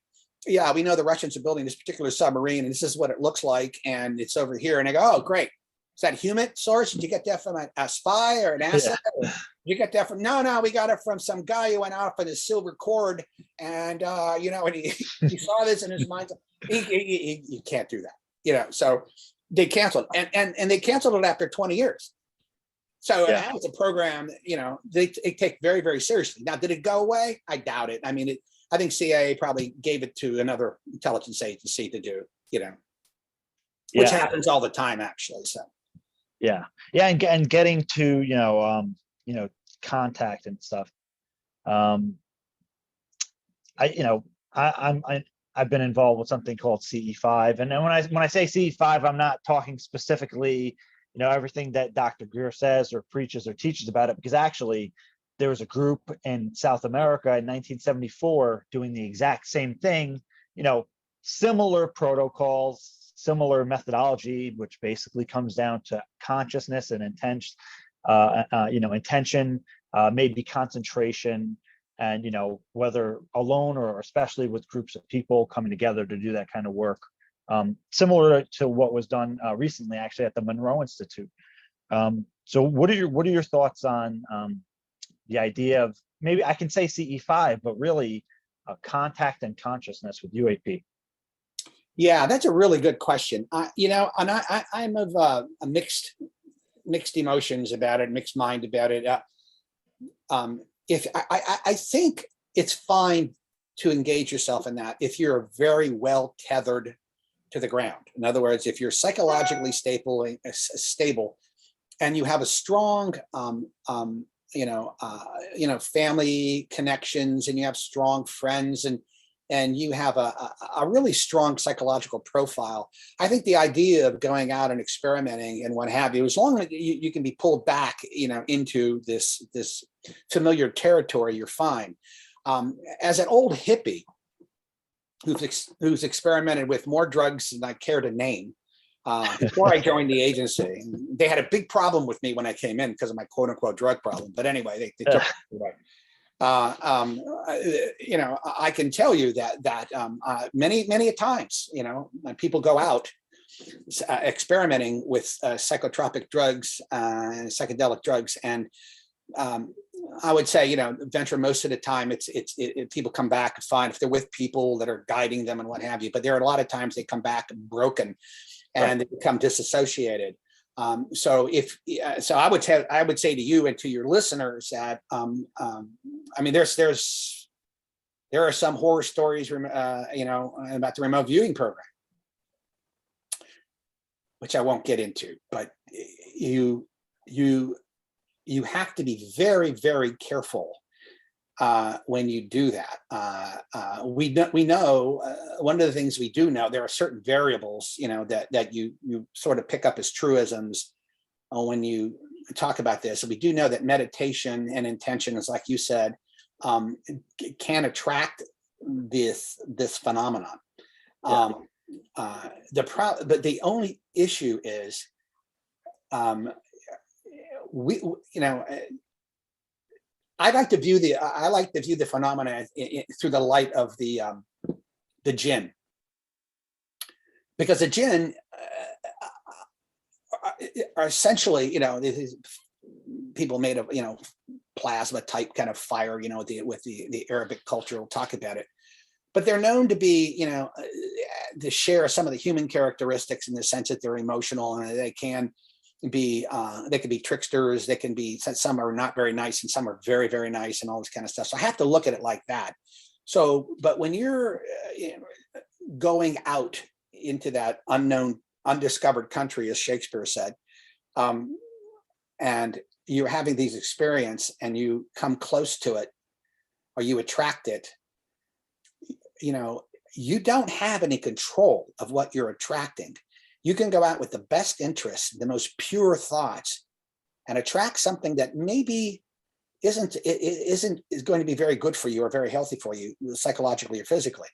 yeah, we know the Russians are building this particular submarine and this is what it looks like. And it's over here. And I go, oh, great. Is that human source? Did you get that from a spy or an asset? Yeah. Did you get that from? No, we got it from some guy who went off on his silver cord, and and he saw this in his mind. You can't do that, So they canceled, and they canceled it after 20 years. So that was a program, they take very, very seriously. Now, did it go away? I doubt it. I mean, I think CIA probably gave it to another intelligence agency to do, which happens all the time, actually. So. Yeah, and getting to contact and stuff. I've been involved with something called CE5, and then when I say CE5, I'm not talking specifically everything that Dr. Greer says or preaches or teaches about it, because actually there was a group in South America in 1974 doing the exact same thing. Similar protocols, similar methodology, which basically comes down to consciousness and intention, maybe concentration, and whether alone or especially with groups of people coming together to do that kind of work, similar to what was done recently, actually, at the Monroe Institute. So, what are your thoughts on the idea of, maybe I can say CE5, but really contact and consciousness with UAP? Yeah, that's a really good question. And I'm of a mixed emotions about it, mixed mind about it. If I think it's fine to engage yourself in that if you're very well tethered to the ground. In other words, if you're psychologically stable and you have a strong family connections, and you have strong friends, and you have a really strong psychological profile. I think the idea of going out and experimenting and what have you, as long as you can be pulled back, into this familiar territory, you're fine. As an old hippie who's experimented with more drugs than I care to name, before I joined the agency, they had a big problem with me when I came in because of my quote unquote drug problem. But anyway, they took it away. I can tell you that many a times, people go out experimenting with psychotropic drugs, psychedelic drugs, and I would say, venture most of the time, it's people come back fine if they're with people that are guiding them and what have you. But there are a lot of times they come back broken, and they become disassociated. So I would say to you and to your listeners that there are some horror stories about the remote viewing program, which I won't get into, but you have to be very, very careful when you do that. We know one of the things we do know, there are certain variables, that you sort of pick up as truisms when you talk about this. We do know that meditation and intention, is like you said, can attract this phenomenon. Yeah. But the only issue is, I like to view the phenomena through the light of the jinn, because the jinn are essentially, these people made of, plasma type kind of fire, with the Arabic culture. We'll talk about it, but they're known to be, to share some of the human characteristics in the sense that they're emotional, and they can be tricksters. They can be, some are not very nice and some are very, very nice, and all this kind of stuff. So I have to look at it like that. So, but when you're going out into that unknown, undiscovered country, as Shakespeare said, and you're having these experiences and you come close to it, or you attract it, you don't have any control of what you're attracting. You can go out with the best interests, the most pure thoughts, and attract something that maybe is going to be very good for you or very healthy for you, psychologically or physically.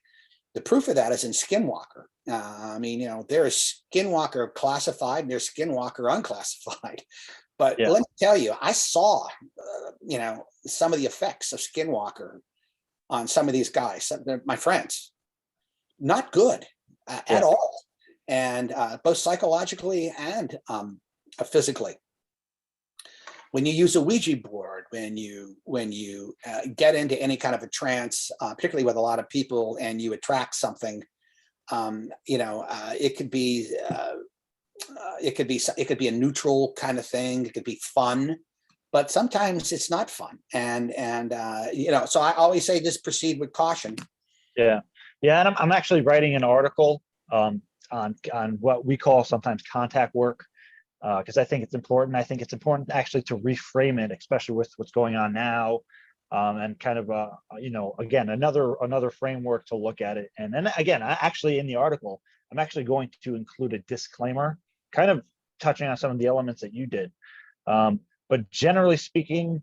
The proof of that is in Skinwalker. There's Skinwalker classified and there's Skinwalker unclassified. But let me tell you, I saw, some of the effects of Skinwalker on some of these guys, my friends. Not good at all. And both psychologically and physically. When you use a Ouija board, when you get into any kind of a trance, particularly with a lot of people, and you attract something, it could be a neutral kind of thing. It could be fun, but sometimes it's not fun. And so I always say, just proceed with caution. Yeah, and I'm actually writing an article on what we call sometimes contact work, because I think it's important. I think it's important actually to reframe it, especially with what's going on now, and kind of again, another framework to look at it. And then again, in the article, I'm actually going to include a disclaimer, kind of touching on some of the elements that you did. But generally speaking,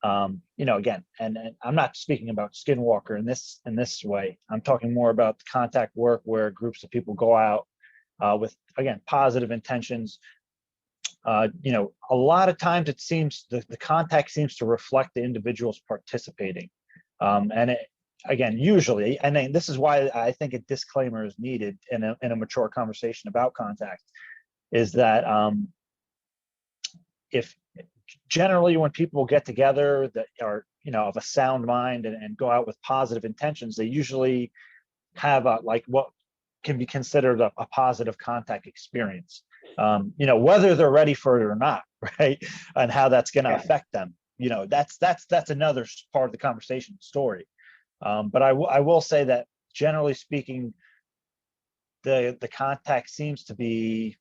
again, and I'm not speaking about Skinwalker in this way. I'm talking more about the contact work where groups of people go out with, again, positive intentions. A lot of times it seems the contact seems to reflect the individuals participating. And it, again, usually, and then this is why I think a disclaimer is needed in a mature conversation about contact, is that if generally when people get together that are, of a sound mind and go out with positive intentions, they usually have a, like, what can be considered a positive contact experience. Whether they're ready for it or not, right? And how that's going to affect them. That's another part of the conversation story. But I will say that generally speaking, the contact seems to be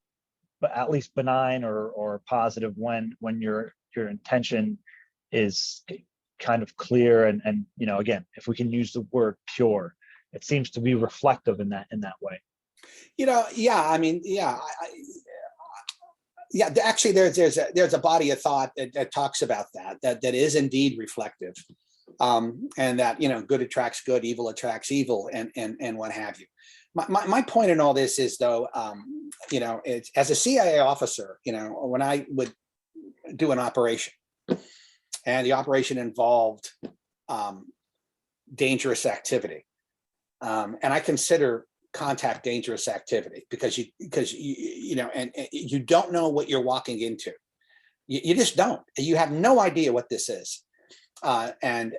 at least benign or positive when your intention is kind of clear and again, if we can use the word pure, it seems to be reflective in that way. Actually, there's a body of thought that talks about that is indeed reflective, and that good attracts good, evil attracts evil, and what have you. My point in all this is, though, it's, as a CIA officer, when I would do an operation, and the operation involved dangerous activity, and I consider contact dangerous activity because you don't know what you're walking into. You just don't. You have no idea what this is. And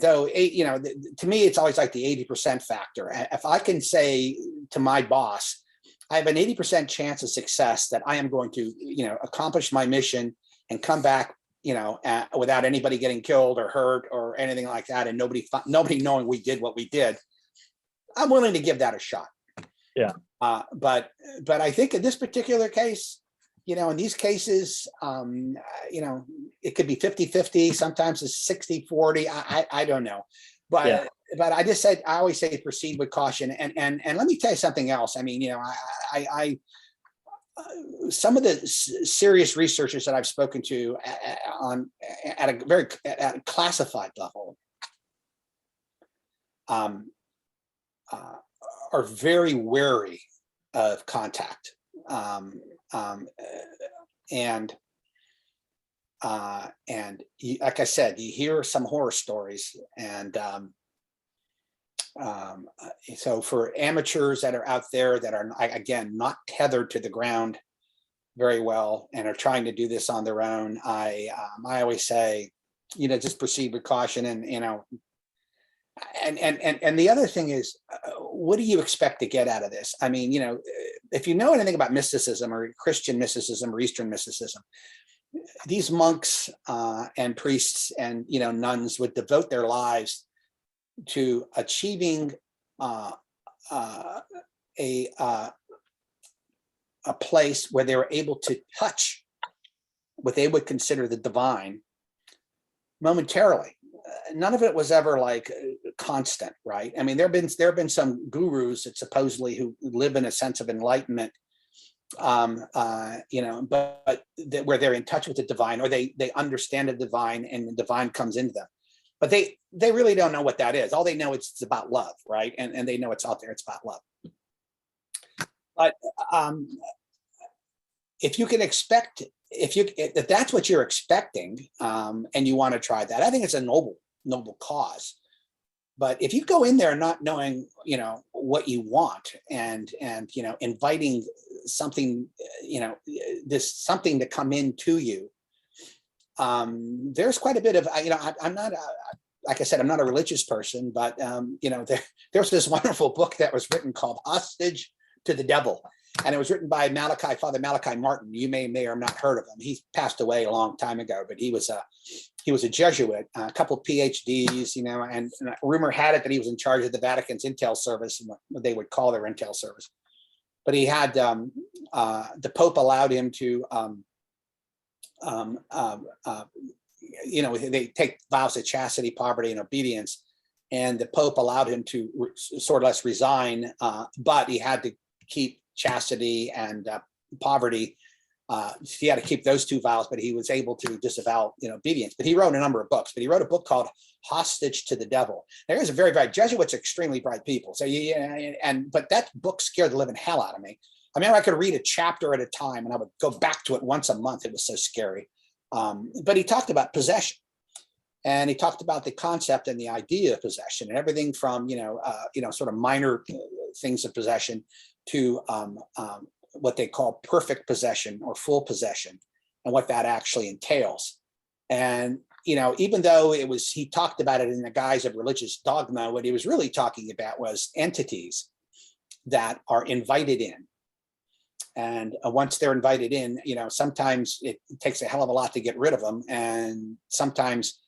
though, to me, it's always like the 80% factor. If I can say to my boss, I have an 80% chance of success that I am going to, accomplish my mission and come back, without anybody getting killed or hurt or anything like that, and nobody knowing we did what we did, I'm willing to give that a shot. Yeah. But I think in this particular case, in these cases, it could be 50-50. Sometimes it's 60-40. I don't know. But I just said, I always say proceed with caution. And let me tell you something else. I mean, I some of the serious researchers that I've spoken to at a classified level are very wary of contact. And like I said, you hear some horror stories, and so for amateurs that are out there that are, again, not tethered to the ground very well and are trying to do this on their own, I always say, just proceed with caution. And and the other thing is, what do you expect to get out of this? I mean, if you know anything about mysticism or Christian mysticism or Eastern mysticism, these monks and priests and nuns would devote their lives to achieving a place where they were able to touch what they would consider the divine momentarily. None of it was ever like constant, right? I mean, there have been some gurus that supposedly who live in a sense of enlightenment, but where they're in touch with the divine, or they understand the divine and the divine comes into them. But they really don't know what that is. All they know it's about love, right? And they know it's out there. It's about love. But if you can expect, if that's what you're expecting, and you want to try that, I think it's a noble cause. But if you go in there not knowing, what you want, and inviting something, something to come into you, there's quite a bit of, I'm not, like I said, I'm not a religious person, but there's this wonderful book that was written called Hostage to the Devil. And it was written by Father Malachi Martin. You may or not heard of him. He passed away a long time ago, but he was a Jesuit, a couple of PhDs, and rumor had it that he was in charge of the Vatican's intel service, and what they would call their intel service. But he had the Pope allowed him to, they take vows of chastity, poverty, and obedience, and the Pope allowed him to sort of less resign, but he had to keep chastity and poverty. He had to keep those two vows, but he was able to disavow, obedience. But he wrote a number of books. But he wrote a book called Hostage to the Devil. Now, here's a very bright Jesuits, extremely bright people. So but that book scared the living hell out of me. I mean, I could read a chapter at a time, and I would go back to it once a month. It was so scary. But he talked about possession, and he talked about the concept and the idea of possession, and everything from sort of minor things of possession to what they call perfect possession or full possession, and what that actually entails. And, even though he talked about it in the guise of religious dogma, what he was really talking about was entities that are invited in. And once they're invited in, sometimes it takes a hell of a lot to get rid of them. And sometimes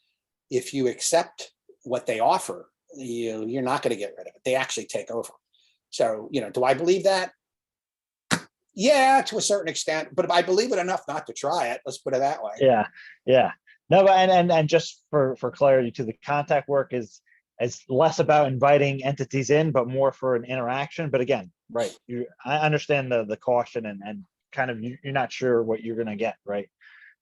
if you accept what they offer, you're not going to get rid of it. They actually take over. So, do I believe that? Yeah, to a certain extent, but I believe it enough not to try it. Let's put it that way. Yeah. Yeah. No, but and just for clarity too, the contact work is less about inviting entities in, but more for an interaction. But again, right, I understand the caution and kind of you're not sure what you're gonna get, right?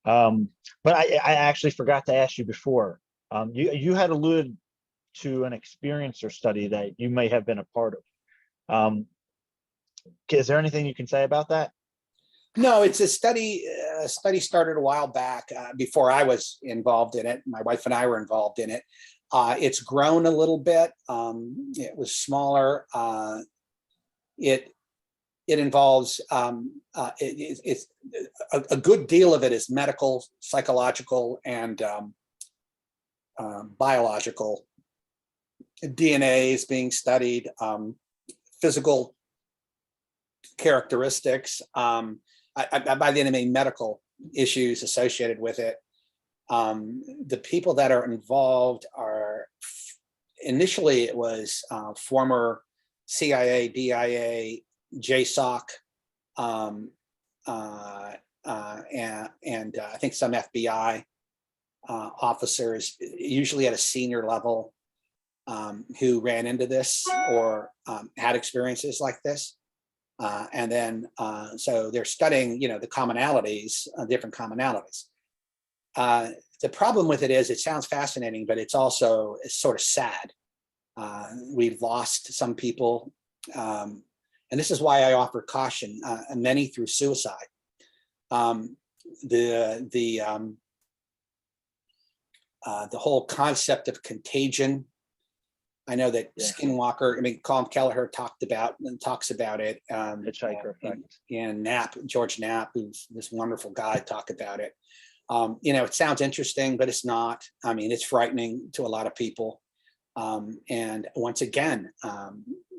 But I actually forgot to ask you before. You had alluded to an experiencer study that you may have been a part of. Is there anything you can say about that? No, it's a study. A study started a while back before I was involved in it. My wife and I were involved in it. It's grown a little bit. It was smaller. It involves it's a good deal of it is medical, psychological, and biological. DNA is being studied. Physical characteristics. By the end, I mean medical issues associated with it. The people that are involved are initially it was former CIA, DIA, JSOC, and I think some FBI officers, usually at a senior level, who ran into this or had experiences like this. And then, so they're studying, the commonalities, different commonalities. The problem with it is it sounds fascinating, but it's sort of sad. We've lost some people. And this is why I offer caution, many through suicide. The whole concept of contagion. I know that Skinwalker, Colin Kelleher talks about it. Hitchhiker effect. And George Knapp, who's this wonderful guy, talk about it. It sounds interesting, but it's not. It's frightening to a lot of people. And once again,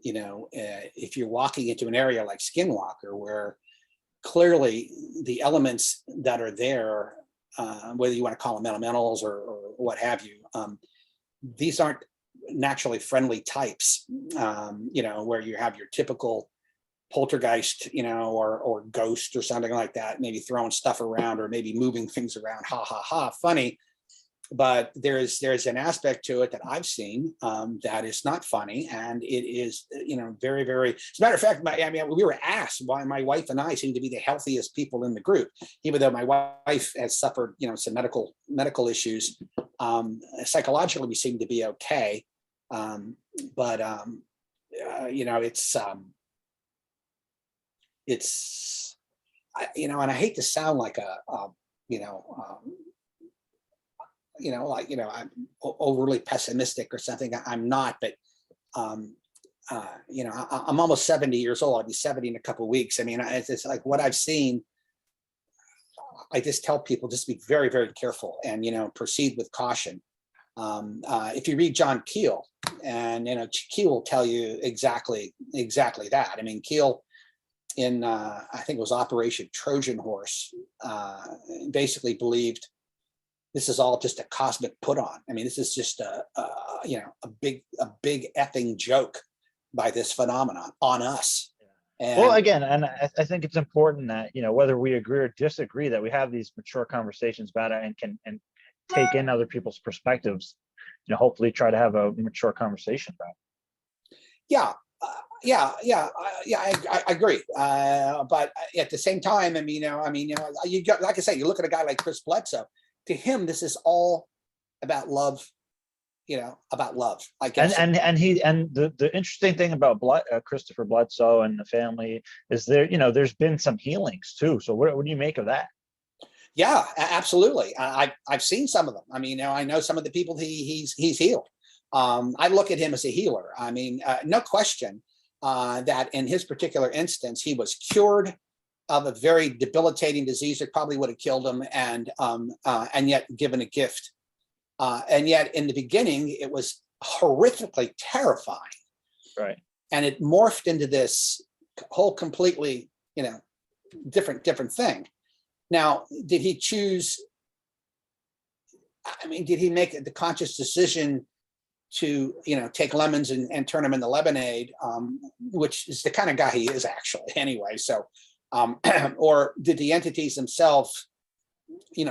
if you're walking into an area like Skinwalker, where clearly the elements that are there, whether you want to call them elementals or what have you, these aren't naturally friendly types, where you have your typical poltergeist, or ghost or something like that, maybe throwing stuff around or maybe moving things around, ha ha ha, funny. But there's an aspect to it that I've seen that is not funny, and it is very, very. As a matter of fact, we were asked why my wife and I seem to be the healthiest people in the group, even though my wife has suffered some medical issues. Psychologically, we seem to be okay, but it's and I hate to sound like I'm overly pessimistic or something. I'm not, but I'm almost 70 years old. I'll be 70 in a couple of weeks. It's like what I've seen. I just tell people just be very, very careful and proceed with caution. If you read John Keel, and Keel will tell you exactly that. Keel in I think it was Operation Trojan Horse, basically believed this is all just a cosmic put on. This is just a big effing joke by this phenomenon on us. And, well, again, and I think it's important that, whether we agree or disagree, that we have these mature conversations about it and can take in other people's perspectives, hopefully try to have a mature conversation about it. I agree. But at the same time, you got, like I say, you look at a guy like Chris Bledsoe. To him, this is all about love. About love, I guess. And the interesting thing about Christopher Bledsoe and the family is there's been some healings too. So what do you make of that? Yeah, absolutely. I've seen some of them. I know some of the people he's healed. I look at him as a healer. No question that in his particular instance, he was cured of a very debilitating disease that probably would have killed him, and yet given a gift. And yet in the beginning, it was horrifically terrifying. Right. And it morphed into this whole completely, different thing. Now, did he choose? I mean, did he make the conscious decision to, take lemons and turn them into lemonade, which is the kind of guy he is actually anyway. So, or did the entities themselves,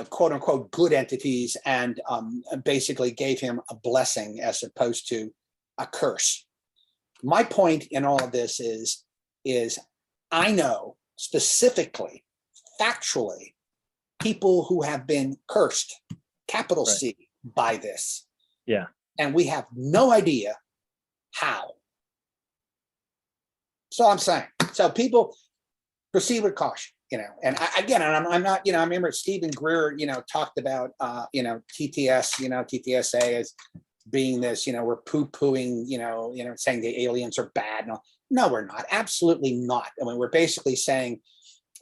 quote unquote, good entities, and basically gave him a blessing as opposed to a curse? My point in all of this is I know specifically, factually, people who have been cursed, capital Right. C, by this. Yeah. And we have no idea how. So I'm saying, so people proceed with caution, and I'm not, I remember Stephen Greer, talked about, TTS, TTSA as being this, we're poo-pooing, saying the aliens are bad. No, we're not. Absolutely not. I mean, we're basically saying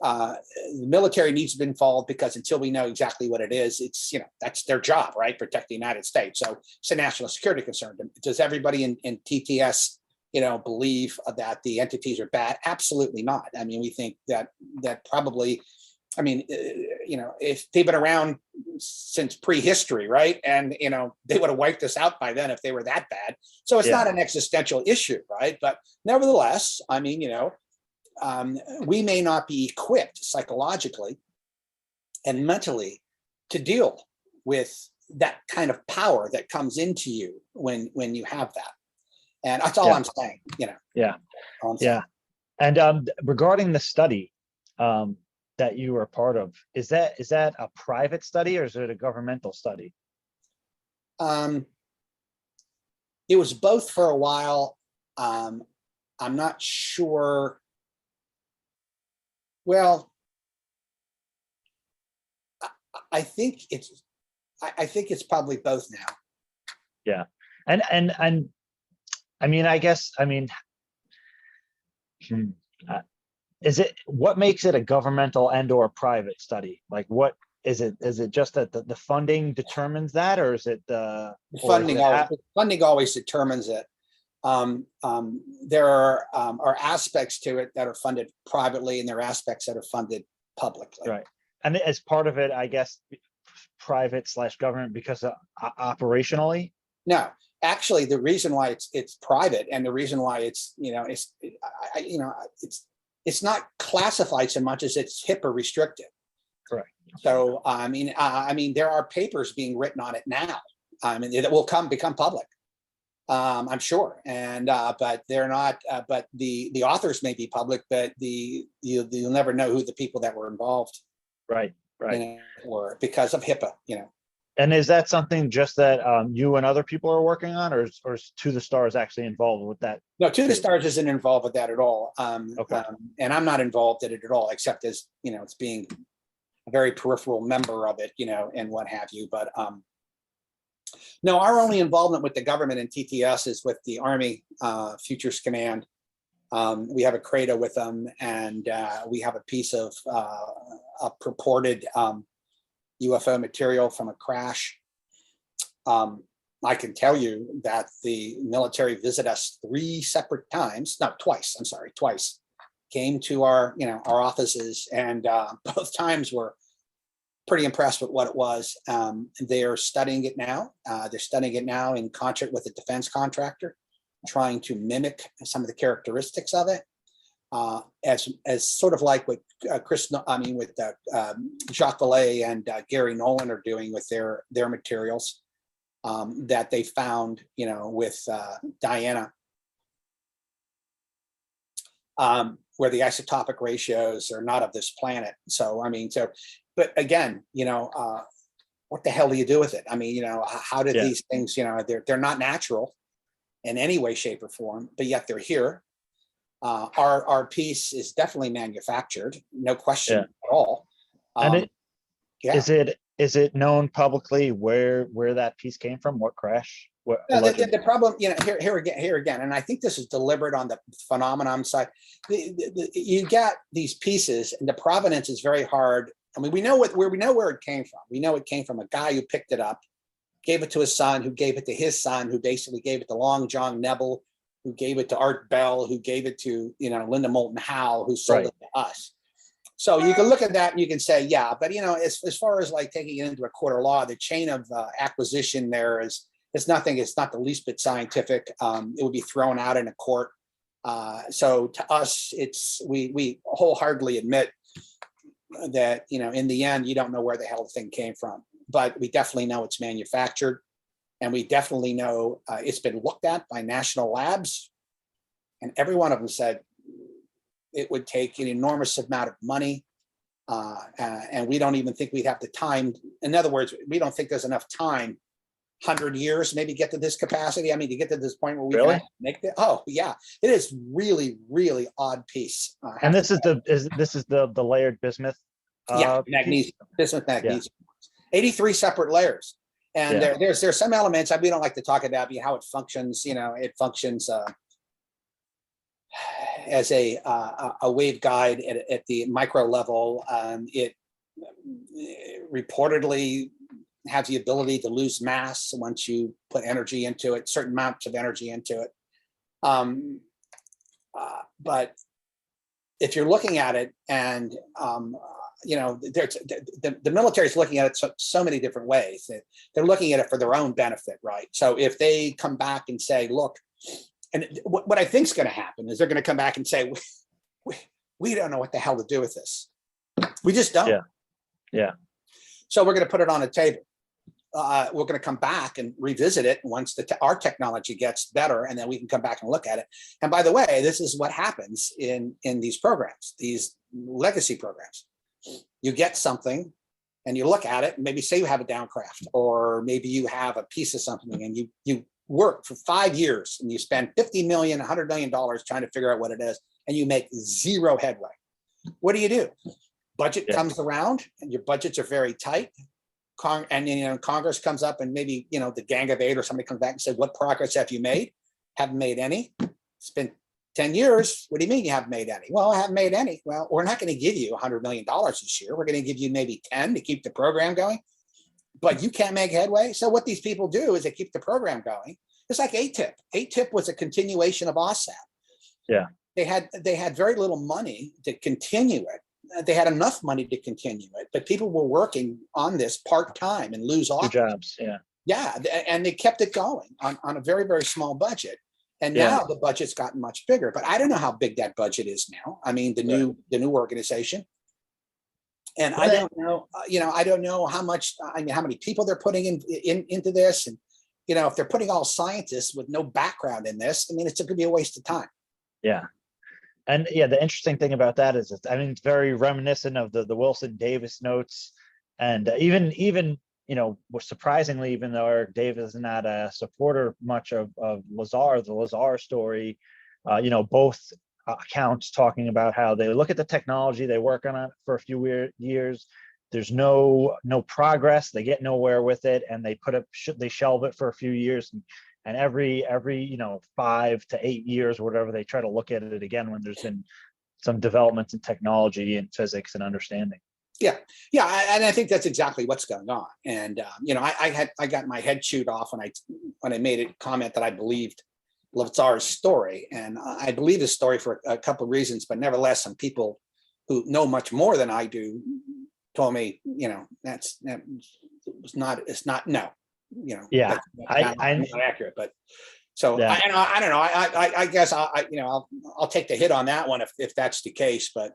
the military needs to be involved, because until we know exactly what it is, it's, that's their job, right? Protect the United States. So it's a national security concern. Does everybody in TTS, believe that the entities are bad? Absolutely not. I mean, we think that probably, I mean, if they've been around since prehistory, right? And, they would have wiped us out by then if they were that bad. So it's not an existential issue, right? But nevertheless, I mean, we may not be equipped psychologically and mentally to deal with that kind of power that comes into you when you have that. And that's all I'm saying, Yeah. All I'm saying. And regarding the study that you were a part of, is that a private study or is it a governmental study? It was both for a while. I'm not sure. Well, I think it's probably both now. Yeah. And I mean, is it, what makes it a governmental and or private study? Like, what is it? Is it just that the funding determines that, or is it the funding always determines it? There are aspects to it that are funded privately, and there are aspects that are funded publicly. Right. And as part of it, I guess, private / government, because operationally? No, actually, the reason why it's private, and the reason why it's it's not classified so much as it's HIPAA restricted. Correct. So I mean, there are papers being written on it now. I mean, that will become public. I'm sure, and but they're not. But the authors may be public, but you'll never know who the people that were involved. Right. Or because of HIPAA, And is that something just that you and other people are working on, or is To the Stars actually involved with that? No, To the Stars isn't involved with that at all. Okay. And I'm not involved in it at all, except as it's being a very peripheral member of it, and what have you. But no, our only involvement with the government and TTS is with the Army Futures Command. We have a credo with them, and we have a piece of a purported UFO material from a crash. I can tell you that the military visited us twice, came to our offices, and both times were pretty impressed with what it was. They're studying it now. They're studying it now in concert with a defense contractor, trying to mimic some of the characteristics of it, as sort of like what Jacques Vallée and Gary Nolan are doing with their materials that they found, with Diana, where the isotopic ratios are not of this planet. So, but again, what the hell do you do with it? I mean, how did these things, they're not natural in any way, shape, or form, but yet they're here. Our piece is definitely manufactured, no question at all. And is it is it known publicly where that piece came from? What crash? What No, alleged? the problem, here again, and I think this is deliberate on the phenomenon side. You got these pieces, and the provenance is very hard. I mean, we know where it came from. We know it came from a guy who picked it up, gave it to his son, who gave it to his son, who basically gave it to Long John Nebel, who gave it to Art Bell, who gave it to Linda Moulton Howe, who sold it to us. So you can look at that and you can say, yeah, but as far as like taking it into a court of law, the chain of acquisition there is. It's nothing. It's not the least bit scientific. It would be thrown out in a court. So to us, we wholeheartedly admit that in the end, you don't know where the hell the thing came from, but we definitely know it's manufactured, and we definitely know it's been looked at by national labs, and every one of them said it would take an enormous amount of money, and we don't even think we'd have the time. In other words, we don't think there's enough time. 100 years, maybe get to this capacity. I mean, to get to this point where we can make it. Oh yeah, it is really, really odd piece. And this is the layered bismuth. Magnesium, bismuth, magnesium. 83 separate layers, and there's some elements we don't like to talk about how it functions. It functions as a waveguide at the micro level. It reportedly have the ability to lose mass once you put energy into it, certain amounts of energy into it. But if you're looking at it, and there's the military is looking at it so many different ways. They're looking at it for their own benefit, right? So if they come back and say, look, and what I think is going to happen is they're going to come back and say, we don't know what the hell to do with this. We just don't. Yeah. So we're going to put it on a table. We're going to come back and revisit it once our technology gets better, and then we can come back and look at it. And by the way, this is what happens in these programs, these legacy programs. You get something and you look at it, and maybe say you have a downcraft, or maybe you have a piece of something, and you work for 5 years and you spend $50 million, $100 million trying to figure out what it is, and you make zero headway. What do? Budget comes around, and your budgets are very tight. And Congress comes up, and maybe the Gang of Eight or somebody comes back and says, "What progress have you made?" Haven't made any. It's been 10 years. What do you mean you haven't made any? Well, I haven't made any. Well, we're not going to give you $100 million this year. We're going to give you maybe 10 to keep the program going, but you can't make headway. So what these people do is they keep the program going. It's like ATIP. ATIP was a continuation of OSAP. Yeah. They had very little money to continue it. They had enough money to continue it, but people were working on this part-time and lose off jobs. Yeah. And they kept it going on a very, very small budget. And now the budget's gotten much bigger, but I don't know how big that budget is now. I mean, the new organization. And I don't know, I don't know how much, how many people they're putting into this. And, if they're putting all scientists with no background in this, it's going to be a waste of time. Yeah. And the interesting thing about that is, it's very reminiscent of the Wilson Davis notes, and even surprisingly, even though Eric Davis is not a supporter much of Lazar, the Lazar story, both accounts talking about how they look at the technology, they work on it for a few years, there's no progress, they get nowhere with it, and they shelve it for a few years. And every 5 to 8 years or whatever, they try to look at it again when there's been some developments in technology and physics and understanding. Yeah, and I think that's exactly what's going on. And I got my head chewed off when I made a comment that I believed Lazar's story, and I believe his story for a couple of reasons. But nevertheless, some people who know much more than I do told me, it's not. That's not accurate. But so I don't know. I guess I'll take the hit on that one if that's the case. But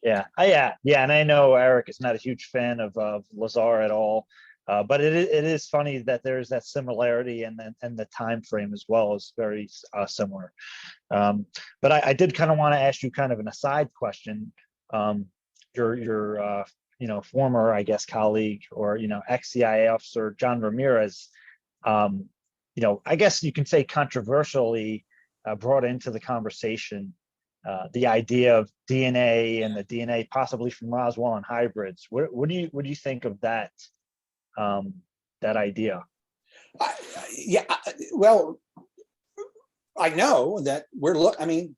Yeah, and I know Eric is not a huge fan of Lazar at all, but it is funny that there's that similarity, and the time frame as well is very similar. But I did kind of want to ask you kind of an aside question. Your former, I guess, colleague or ex-CIA officer John Ramirez, I guess you can say controversially brought into the conversation the idea of DNA and the DNA possibly from Roswell and hybrids. What do you think of that that idea? Yeah, well, I know that I mean,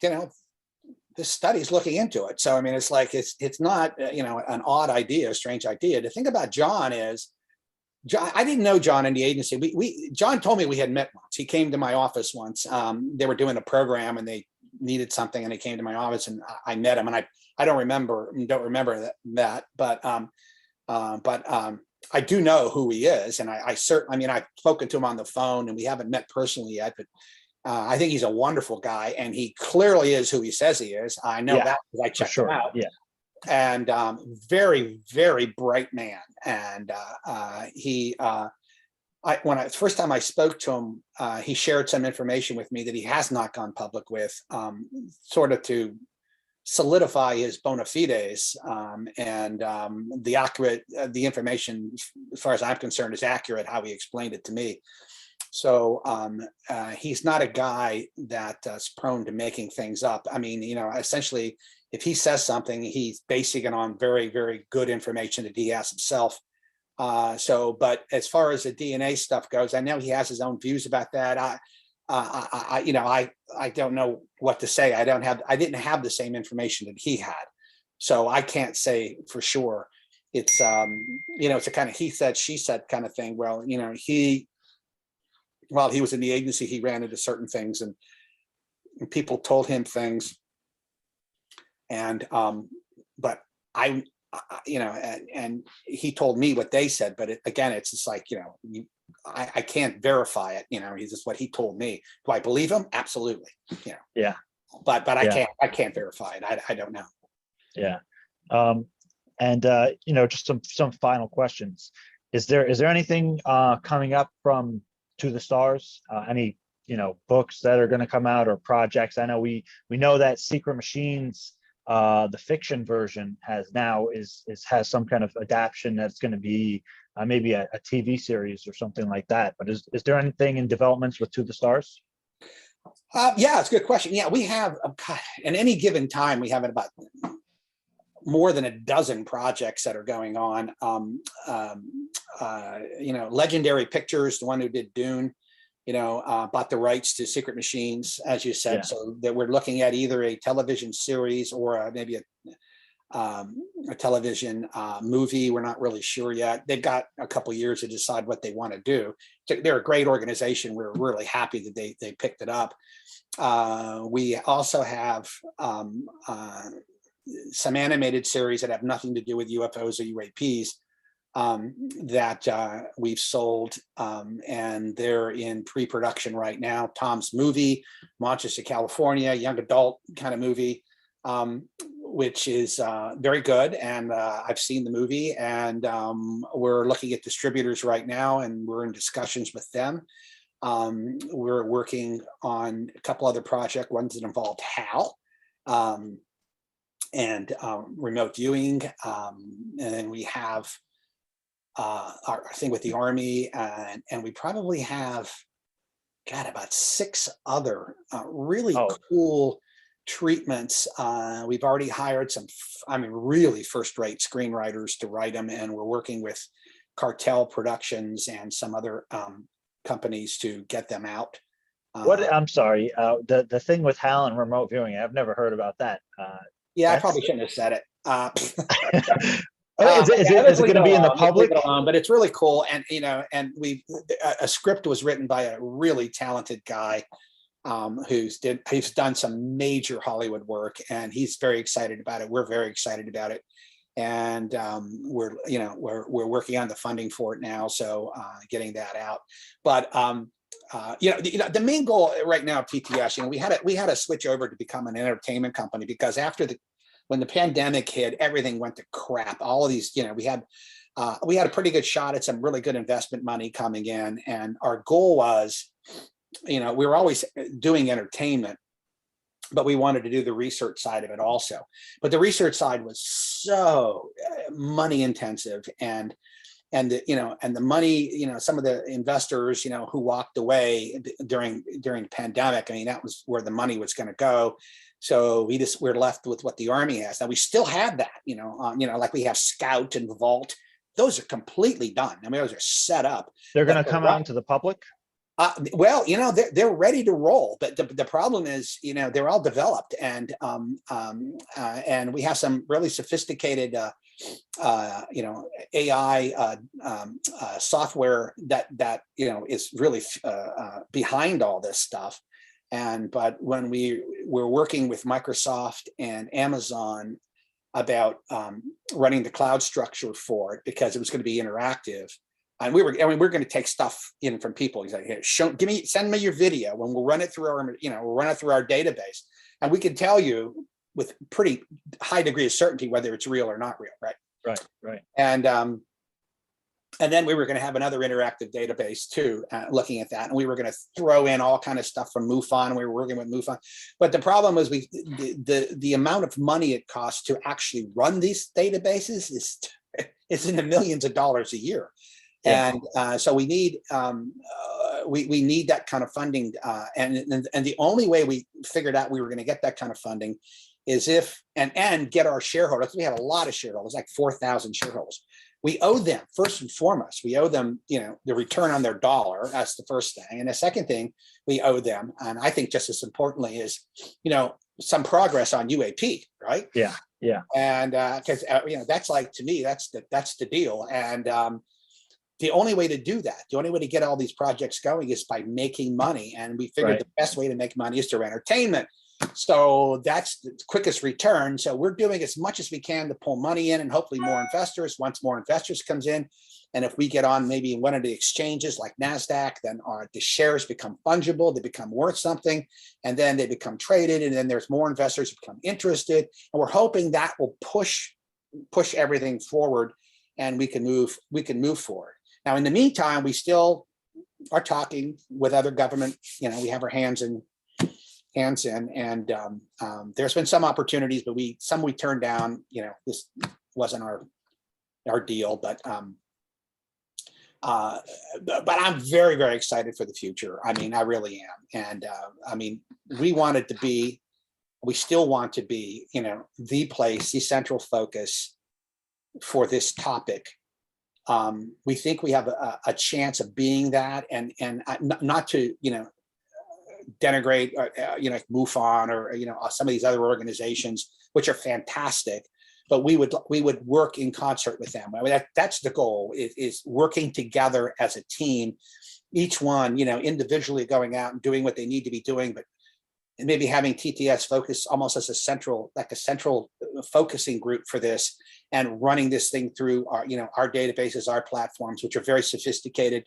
this study's looking into it. So, I mean, it's like, it's not, an odd idea, a strange idea. The thing about John is, I didn't know John in the agency. John told me we had met once. He came to my office once. They were doing a program and they needed something and they came to my office and I met him, and I don't remember that, but I do know who he is. And I certainly, I mean, I've spoken to him on the phone and we haven't met personally yet, but I think he's a wonderful guy and he clearly is who he says he is. I know that because I checked him out. Yeah. And very, very bright man. And first time I spoke to him, he shared some information with me that he has not gone public with, sort of to solidify his bona fides, and the information, as far as I'm concerned, is accurate how he explained it to me. So he's not a guy that's prone to making things up. I mean, essentially, if he says something, he's basing it on very, very good information that he has himself. But as far as the DNA stuff goes, I know he has his own views about that. I don't know what to say. I didn't have the same information that he had, so I can't say for sure. It's it's a kind of he said, she said kind of thing. Well, while he was in the agency, he ran into certain things and people told him things. And, but and he told me what they said, but again, it's just like, I can't verify it. He's just what he told me. Do I believe him? Absolutely. Yeah. But I can't verify it. I don't know. Yeah. Just some final questions. Is there anything coming up from To the Stars? Any books that are going to come out or projects? I know we know that Secret Machines, the fiction version, has some kind of adaptation that's going to be maybe a TV series or something like that. But is there anything in developments with To the Stars? Yeah, it's a good question. Yeah, we have at any given time we have about more than a dozen projects that are going on. Legendary Pictures, the one who did Dune, bought the rights to Secret Machines, as you said. Yeah. So that we're looking at either a television series or maybe a television movie. We're not really sure yet. They've got a couple years to decide what they want to do. They're a great organization. We're really happy that they picked it up. We also have some animated series that have nothing to do with UFOs or UAPs that we've sold, and they're in pre-production right now. Tom's Movie, Manchester, California, young adult kind of movie, which is very good. And I've seen the movie, and we're looking at distributors right now, and we're in discussions with them. We're working on a couple other projects, ones that involved HAL, and remote viewing. And then we have our thing with the Army, and we probably have about 6 other really cool treatments. We've already hired some, really first-rate screenwriters to write them, and we're working with Cartel Productions and some other companies to get them out. I'm sorry, the thing with HAL and remote viewing, I've never heard about that. Yeah, I probably shouldn't have said it. Is it going to be in the public? But it's really cool, and a script was written by a really talented guy who's done some major Hollywood work, and he's very excited about it. We're very excited about it, and we're working on the funding for it now, so getting that out. But the main goal right now of TTS, we had to switch over to become an entertainment company, because when the pandemic hit, everything went to crap. All of these, we had a pretty good shot at some really good investment money coming in. And our goal was, we were always doing entertainment, but we wanted to do the research side of it also. But the research side was so money intensive, and the money, some of the investors, who walked away during the pandemic, that was where the money was going to go. So we're left with what the Army has. Now we still have that, like we have Scout and Vault. Those are completely done. I mean, those are set up. They're going to come out into the public? Well, they're ready to roll, but the problem is, they're all developed, and we have some really sophisticated, AI software that is really behind all this stuff. But when we were working with Microsoft and Amazon about running the cloud structure for it, because it was going to be interactive. And we're going to take stuff in from people. He's like, here, send me your video, and we'll run it through our database, and we can tell you with pretty high degree of certainty whether it's real or not real, right? Right. And then we were going to have another interactive database too, looking at that, and we were going to throw in all kind of stuff from MUFON. We were working with MUFON, but the problem was the amount of money it costs to actually run these databases is in the millions of dollars a year. Yeah. And so we need we need that kind of funding, and the only way we figured out we were going to get that kind of funding is if and get our shareholders. We have a lot of shareholders, like 4,000 shareholders. We owe them, first and foremost, we owe them, the return on their dollar. That's the first thing. And the second thing we owe them, and I think just as importantly, is some progress on UAP, right? Yeah. And because that's like, to me, that's the deal. And the only way to do that, the only way to get all these projects going is by making money. And we figured the best way to make money is through entertainment. So that's the quickest return. So we're doing as much as we can to pull money in, and hopefully more investors. Once more investors comes in, and if we get on maybe one of the exchanges like NASDAQ, then the shares become fungible, they become worth something, and then they become traded, and then there's more investors who become interested. And we're hoping that will push everything forward, and we can move forward. Now, in the meantime, we still are talking with other government. We have our hands in, and there's been some opportunities, but we turned down. This wasn't our deal, but I'm very, very excited for the future. I mean, I really am, and we still want to be, the place, the central focus for this topic. We think we have a chance of being that, and not to denigrate MUFON or some of these other organizations, which are fantastic, but we would work in concert with them. I mean, that's the goal, is working together as a team, each one individually going out and doing what they need to be doing, but maybe having TTS focus almost as a central focusing group for this, and running this thing through our databases, our platforms, which are very sophisticated.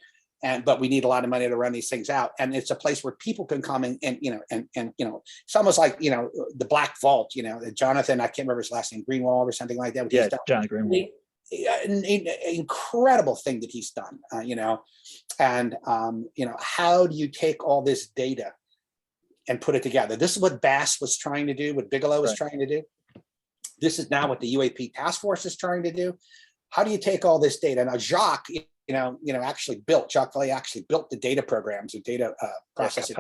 But we need a lot of money to run these things out, and it's a place where people can come and it's almost like the Black Vault. Jonathan, I can't remember his last name, Greenwald or something like that. Yeah, John Greenwald. An incredible thing that he's done. And how do you take all this data and put it together? This is what Bass was trying to do, what Bigelow was trying to do. This is now what the UAP task force is trying to do. How do you take all this data? Now, Jacques Vallée actually built the data programs, the data processing.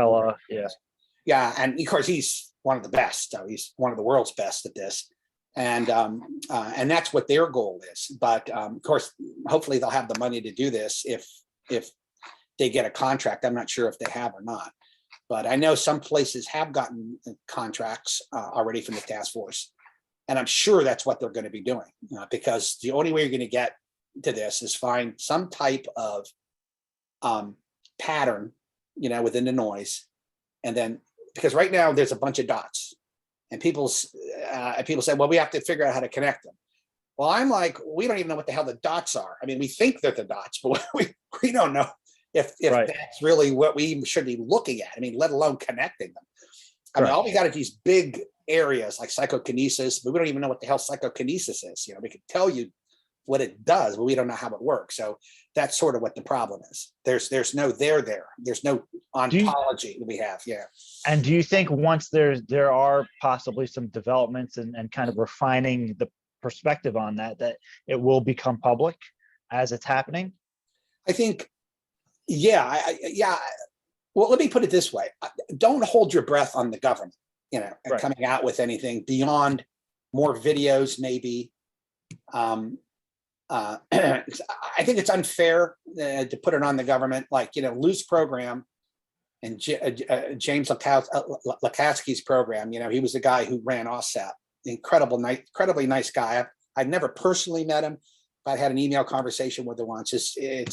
Yeah, and of course he's one of the best. So he's one of the world's best at this, and that's what their goal is. But of course, hopefully they'll have the money to do this if they get a contract. I'm not sure if they have or not, but I know some places have gotten contracts already from the task force, and I'm sure that's what they're going to be doing, because the only way you're going to get to this is find some type of pattern, within the noise, and then, because right now there's a bunch of dots, and people say, well, we have to figure out how to connect them. Well, I'm like, we don't even know what the hell the dots are. I mean, we think they're the dots, but we don't know if that's really what we should be looking at. I mean, let alone connecting them. I mean, all we got are these big areas like psychokinesis, but we don't even know what the hell psychokinesis is. We can tell you what it does, but we don't know how it works. So that's sort of what the problem is. There's no there. There's no ontology that we have. Yeah. And do you think once there are possibly some developments and kind of refining the perspective on that it will become public as it's happening? I think, yeah. Well, let me put it this way. Don't hold your breath on the government. Right. coming out with anything beyond more videos, maybe. I think it's unfair to put it on the government, like, Lou's program and James Lakowski's program. He was the guy who ran OSAP. Incredibly nice guy. I've never personally met him, but I had an email conversation with him once. They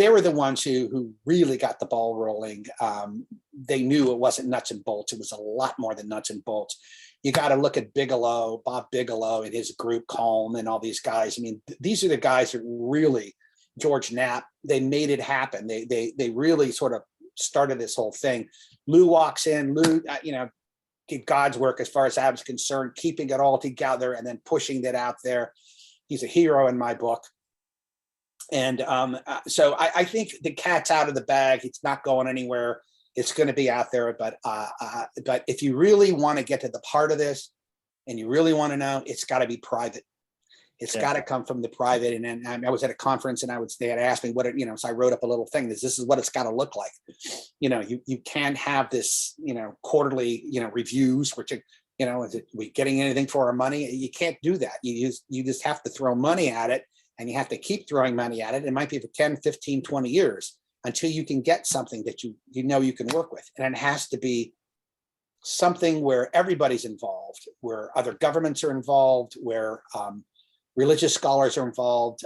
were the ones who really got the ball rolling. They knew it wasn't nuts and bolts. It was a lot more than nuts and bolts. You got to look at Bob Bigelow and his group, Calm, and all these guys. These are the guys that really, George Knapp, they made it happen. They really sort of started this whole thing. Lou walks in. Lou, did God's work as far as I was concerned, keeping it all together and then pushing that out there. He's a hero in my book. And so I think the cat's out of the bag. It's not going anywhere. It's going to be out there. But if you really want to get to the heart of this and you really want to know, it's got to be private. It's got to come from the private. And then I was at a conference and they had asked me what so I wrote up a little thing. This is what it's got to look like. You can't have this, quarterly, reviews, which, is we getting anything for our money? You can't do that. You just have to throw money at it, and you have to keep throwing money at it. It might be for 10, 15, 20 years until you can get something that you can work with. And it has to be something where everybody's involved, where other governments are involved, where religious scholars are involved,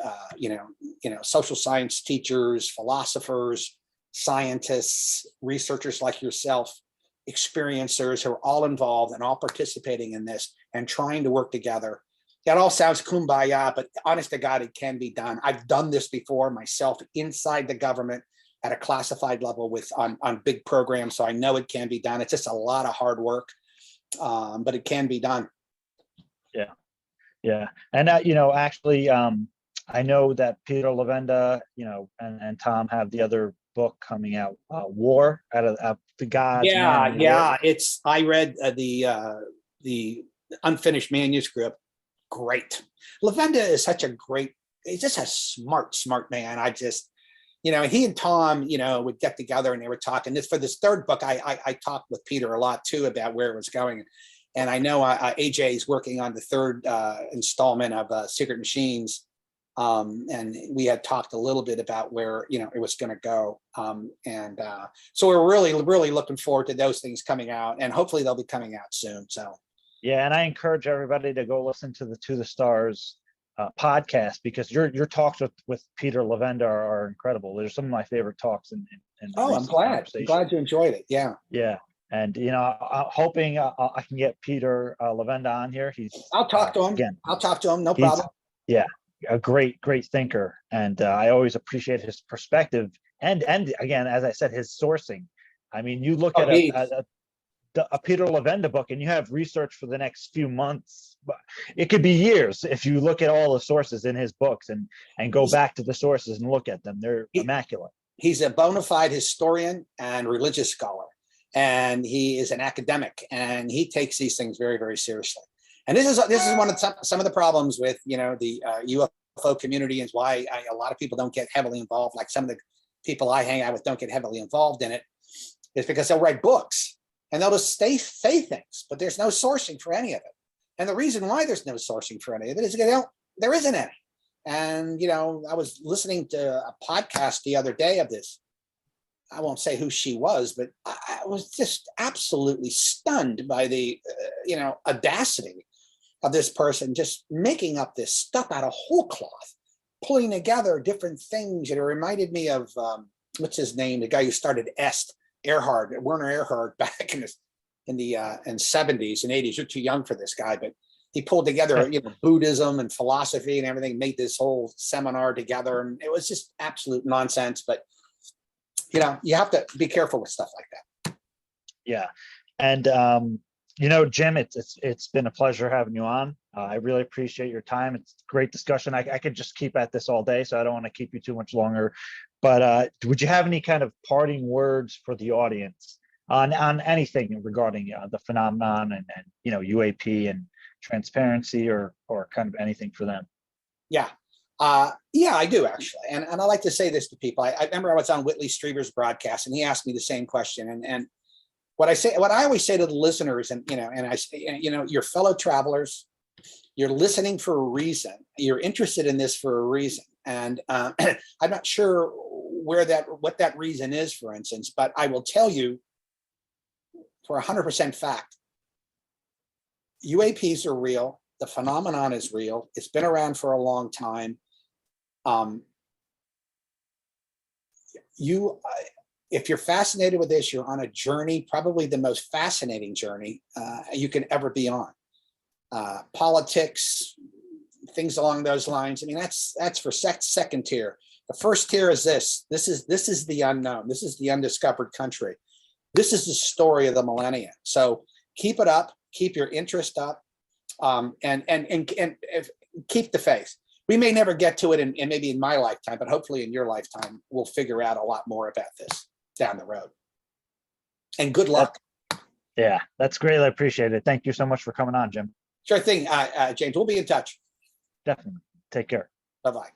social science teachers, philosophers, scientists, researchers like yourself, experiencers who are all involved and all participating in this and trying to work together. That all sounds kumbaya, but honest to God, it can be done. I've done this before myself inside the government at a classified level on big programs. So I know it can be done. It's just a lot of hard work, but it can be done. Yeah. Yeah. And actually, I know that Peter Levenda, and Tom have the other book coming out, War, out of the God's Man. Yeah. I read the unfinished manuscript. Great. Levenda is he's just a smart man. He and Tom, would get together and they were talking. For this third book, I talked with Peter a lot too about where it was going. And I know AJ is working on the third installment of Secret Machines. And we had talked a little bit about where, it was going to go. So we're really, really looking forward to those things coming out, and hopefully they'll be coming out soon. So. Yeah, and I encourage everybody to go listen to the To the Stars podcast, because your talks with Peter Levenda are incredible. They're some of my favorite talks in I'm glad you enjoyed it. Yeah. And I'm hoping I can get Peter Levenda on here. I'll talk to him again. I'll talk to him. No problem. Yeah, a great thinker, and I always appreciate his perspective. And again, as I said, his sourcing. You look at a Peter Levenda book, and you have research for the next few months. It could be years if you look at all the sources in his books and go back to the sources and look at them. They're immaculate. He's a bona fide historian and religious scholar, and he is an academic, and he takes these things very, very seriously. And this is one of some of the problems with the UFO community, is why a lot of people don't get heavily involved. Like some of the people I hang out with don't get heavily involved in it, is because they'll write books. And they'll just say things, but there's no sourcing for any of it. And the reason why there's no sourcing for any of it is there isn't any. And, I was listening to a podcast the other day of this. I won't say who she was, but I was just absolutely stunned by the, audacity of this person just making up this stuff out of whole cloth, pulling together different things. It reminded me of, what's his name? The guy who started EST. Werner Erhard, back in the 70s and 80s. You're too young for this guy, but he pulled together, Buddhism and philosophy and everything, made this whole seminar together, and it was just absolute nonsense. But you have to be careful with stuff like that. Yeah, and Jim, it's been a pleasure having you on. I really appreciate your time. It's a great discussion. I could just keep at this all day, so I don't want to keep you too much longer. But would you have any kind of parting words for the audience on anything regarding the phenomenon and UAP and transparency, or kind of anything for them? Yeah, I do actually, and I like to say this to people. I remember I was on Whitley Strieber's broadcast, and he asked me the same question, and what I always say to the listeners, and I say, your fellow travelers, you're listening for a reason. You're interested in this for a reason, and I'm not sure what that reason is, for instance, but I will tell you for 100% fact, UAPs are real. The phenomenon is real. It's been around for a long time. If you're fascinated with this, you're on a journey, probably the most fascinating journey you can ever be on. Politics, things along those lines. I mean, that's for second tier. The first tier is this. This is the unknown. This is the undiscovered country. This is the story of the millennium. So keep it up. Keep your interest up, and keep the faith. We may never get to it, and maybe in my lifetime, but hopefully in your lifetime, we'll figure out a lot more about this down the road. And good luck. Yeah, that's greatly appreciated. Thank you so much for coming on, Jim. Sure thing, James. We'll be in touch. Definitely. Take care. Bye-bye.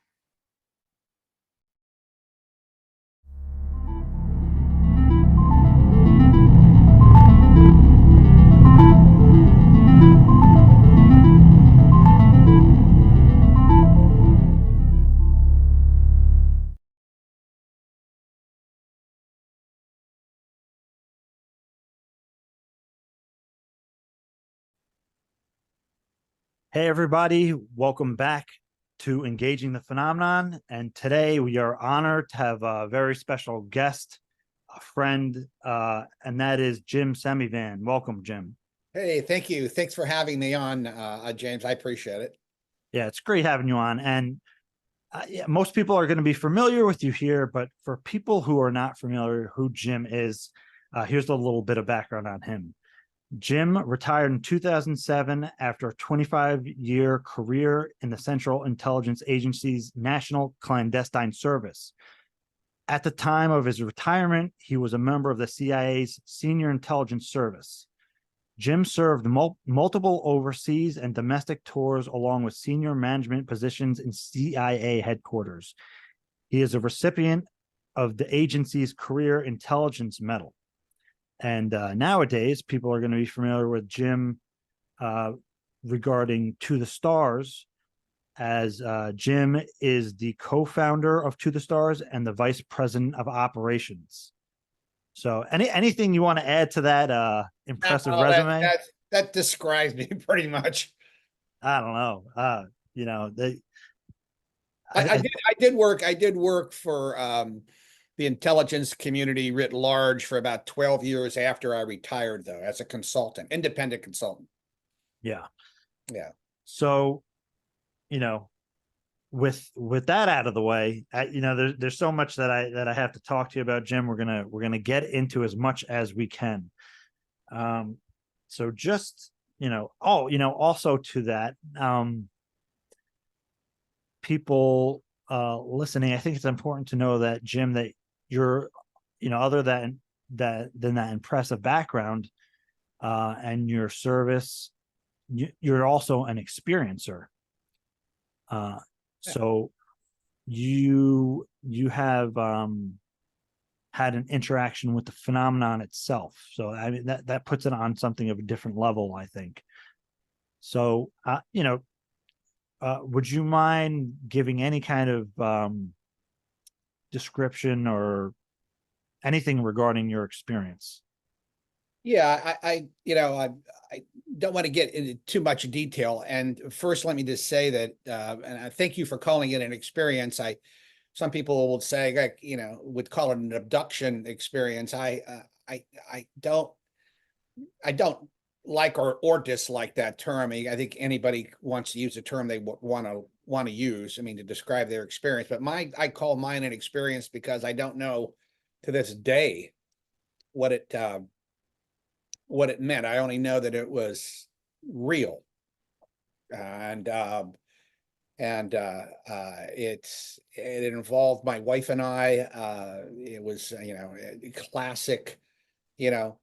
Hey, everybody. Welcome back to Engaging the Phenomenon. And today we are honored to have a very special guest, a friend, and that is Jim Semivan. Welcome, Jim. Hey, thank you. Thanks for having me on, James. I appreciate it. Yeah, it's great having you on. And yeah, most people are going to be familiar with you here, but for people who are not familiar who Jim is, here's a little bit of background on him. Jim retired in 2007 after a 25-year career in the Central Intelligence Agency's National Clandestine Service. At the time of his retirement, he was a member of the CIA's Senior Intelligence Service. Jim served multiple overseas and domestic tours along with senior management positions in CIA headquarters. He is a recipient of the agency's Career Intelligence Medal. And nowadays, people are going to be familiar with Jim regarding To the Stars, as Jim is the co-founder of To the Stars and the vice president of operations. So anything you want to add to that impressive resume? That describes me pretty much. I don't know. I did work for the intelligence community writ large for about 12 years after I retired, though, as a consultant, independent consultant. Yeah. Yeah. So, with that out of the way, there's so much that I have to talk to you about, Jim. We're gonna get into as much as we can. So just also to that, people listening, I think it's important to know that, Jim, that you're, other than that impressive background and your service, you're also an experiencer. So you have had an interaction with the phenomenon itself. So I mean that puts it on something of a different level, I think. So would you mind giving any kind of description or anything regarding your experience? Yeah, I don't want to get into too much detail. And first, let me just say that, and I thank you for calling it an experience. Some people would say, like, would call it an abduction experience. I don't like or dislike that term. I think anybody wants to use a term they want to use, to describe their experience. But I call mine an experience because I don't know to this day what it meant. I only know that it was real, and it involved my wife and I. It was classic. You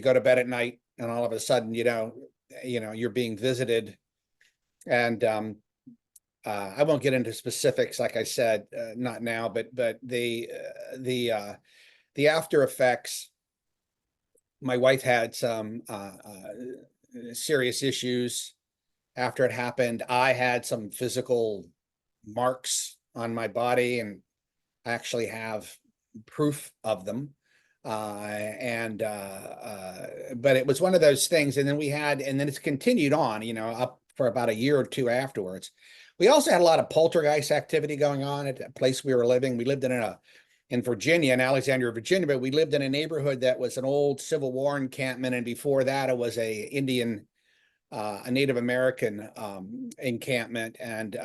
go to bed at night, and all of a sudden, you're being visited, and I won't get into specifics, like I said, not now, but the after effects my wife had some serious issues after it happened. I had some physical marks on my body, and I actually have proof of them. But it was one of those things. And then it's continued on, up for about a year or two afterwards. We also had a lot of poltergeist activity going on at the place we were living. We lived in Virginia, in Alexandria, Virginia, but we lived in a neighborhood that was an old Civil War encampment. And before that, it was a Native American encampment. And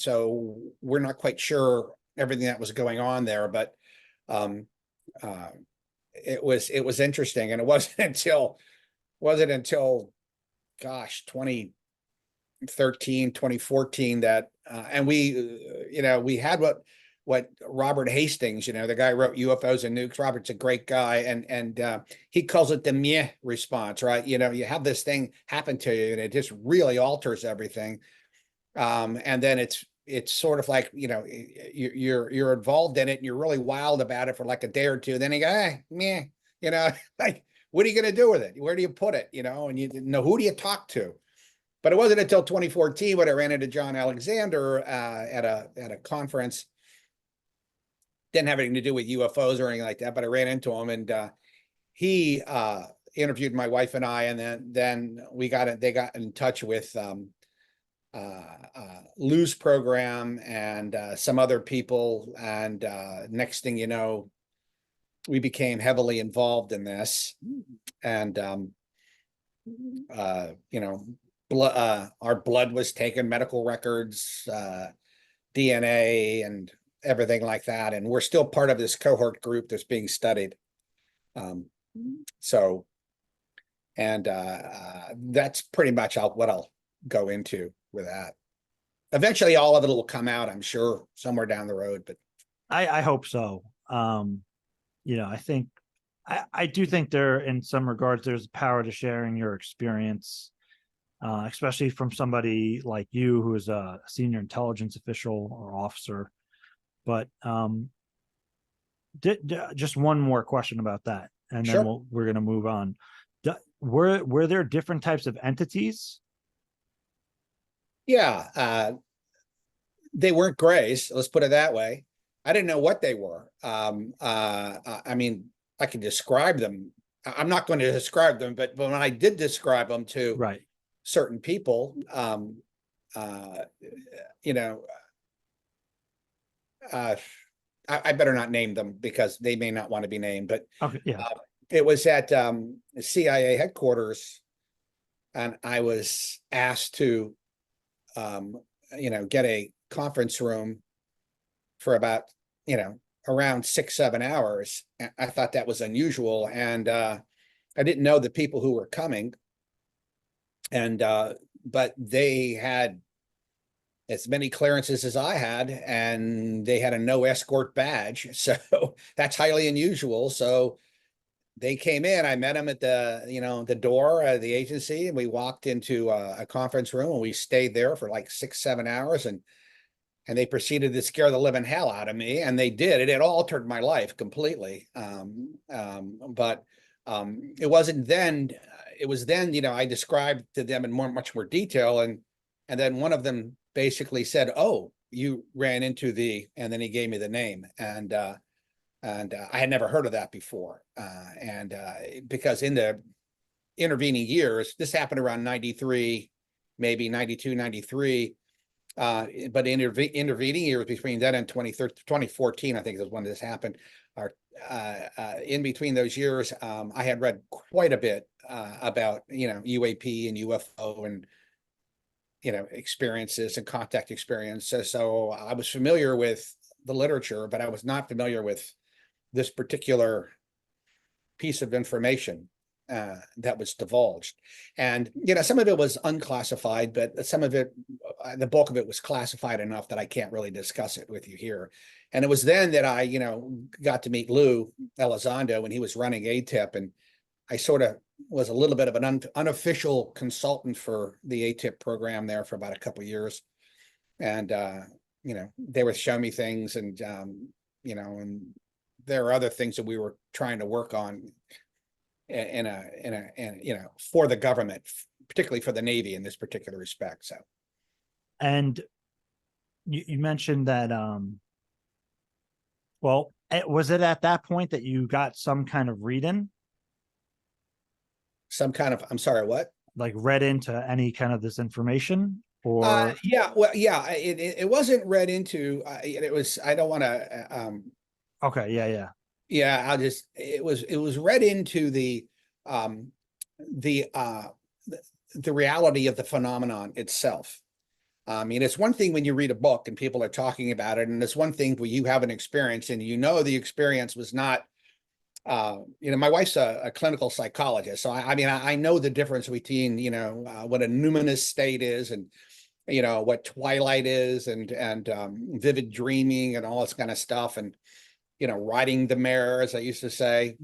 so we're not quite sure everything that was going on there, but it was interesting. And it wasn't until gosh, 2013, 2014 that and we had what Robert Hastings, the guy who wrote UFOs and Nukes. Robert's a great guy, and he calls it the meh response, right? You have this thing happen to you and it just really alters everything. And then it's sort of like, you're involved in it and you're really wild about it for like a day or two. Then you go, meh, like, what are you going to do with it? Where do you put it? And you know, who do you talk to? But it wasn't until 2014 when I ran into John Alexander at a conference. Didn't have anything to do with UFOs or anything like that, but I ran into him, and he interviewed my wife and I, and then they got in touch with Lou's program and some other people, and next thing you know, we became heavily involved in this, and our blood was taken, medical records, DNA, and everything like that, and we're still part of this cohort group that's being studied. That's pretty much what I'll go into with that. Eventually all of it will come out, I'm sure, somewhere down the road, but I hope so. I think I do think there, in some regards, there's power to sharing your experience, especially from somebody like you who is a senior intelligence official or officer. But just one more question about that, and then sure. we're going to move on. Were there different types of entities? Yeah, they weren't grays. Let's put it that way. I didn't know what they were. I mean, I can describe them. I'm not going to describe them, but when I did describe them to certain people, I better not name them because they may not want to be named, but okay, yeah. It was at CIA headquarters, and I was asked to, get a conference room for about, around 6-7 hours. I thought that was unusual, and I didn't know the people who were coming, and but they had as many clearances as I had, and they had a no escort badge, so that's highly unusual. So they came in, I met them at the door of the agency, and we walked into a conference room, and we stayed there for like 6-7 hours, and they proceeded to scare the living hell out of me, and they did. It altered my life completely. But it wasn't then. It was then, I described to them in much more detail, and then one of them basically said, "Oh, you ran into the," and then he gave me the name, and I had never heard of that before. Because in the intervening years, this happened around 93, maybe 92, 93. But intervening years between then and 2014, I think is when this happened. In between those years, I had read quite a bit about, UAP and UFO and, experiences and contact experiences. So I was familiar with the literature, but I was not familiar with this particular piece of information that was divulged. And, some of it was unclassified, but some of it, the bulk of it was classified enough that I can't really discuss it with you here. And it was then that I, got to meet Lou Elizondo when he was running ATIP, and I sort of was a little bit of an unofficial consultant for the ATIP program there for about a couple of years. And, they would show me things, and, and there are other things that we were trying to work on in you know, for the government, particularly for the Navy in this particular respect. So, And you mentioned that, well, was it at that point that you got some kind of read-in, some kind of, I'm sorry, what? like read into any kind of this information, or Yeah, well, yeah, it wasn't read into, it was, I don't want to, okay, yeah, yeah, it was read into um, the, uh, the reality of the phenomenon itself. I mean, it's one thing when you read a book and people are talking about it, and it's one thing when you have an experience and you know the experience was not, you know, my wife's a clinical psychologist, so I mean, I know the difference between, you know, what a numinous state is, and you know what twilight is, and vivid dreaming and all this kind of stuff, and you know, riding the mare, as I used to say.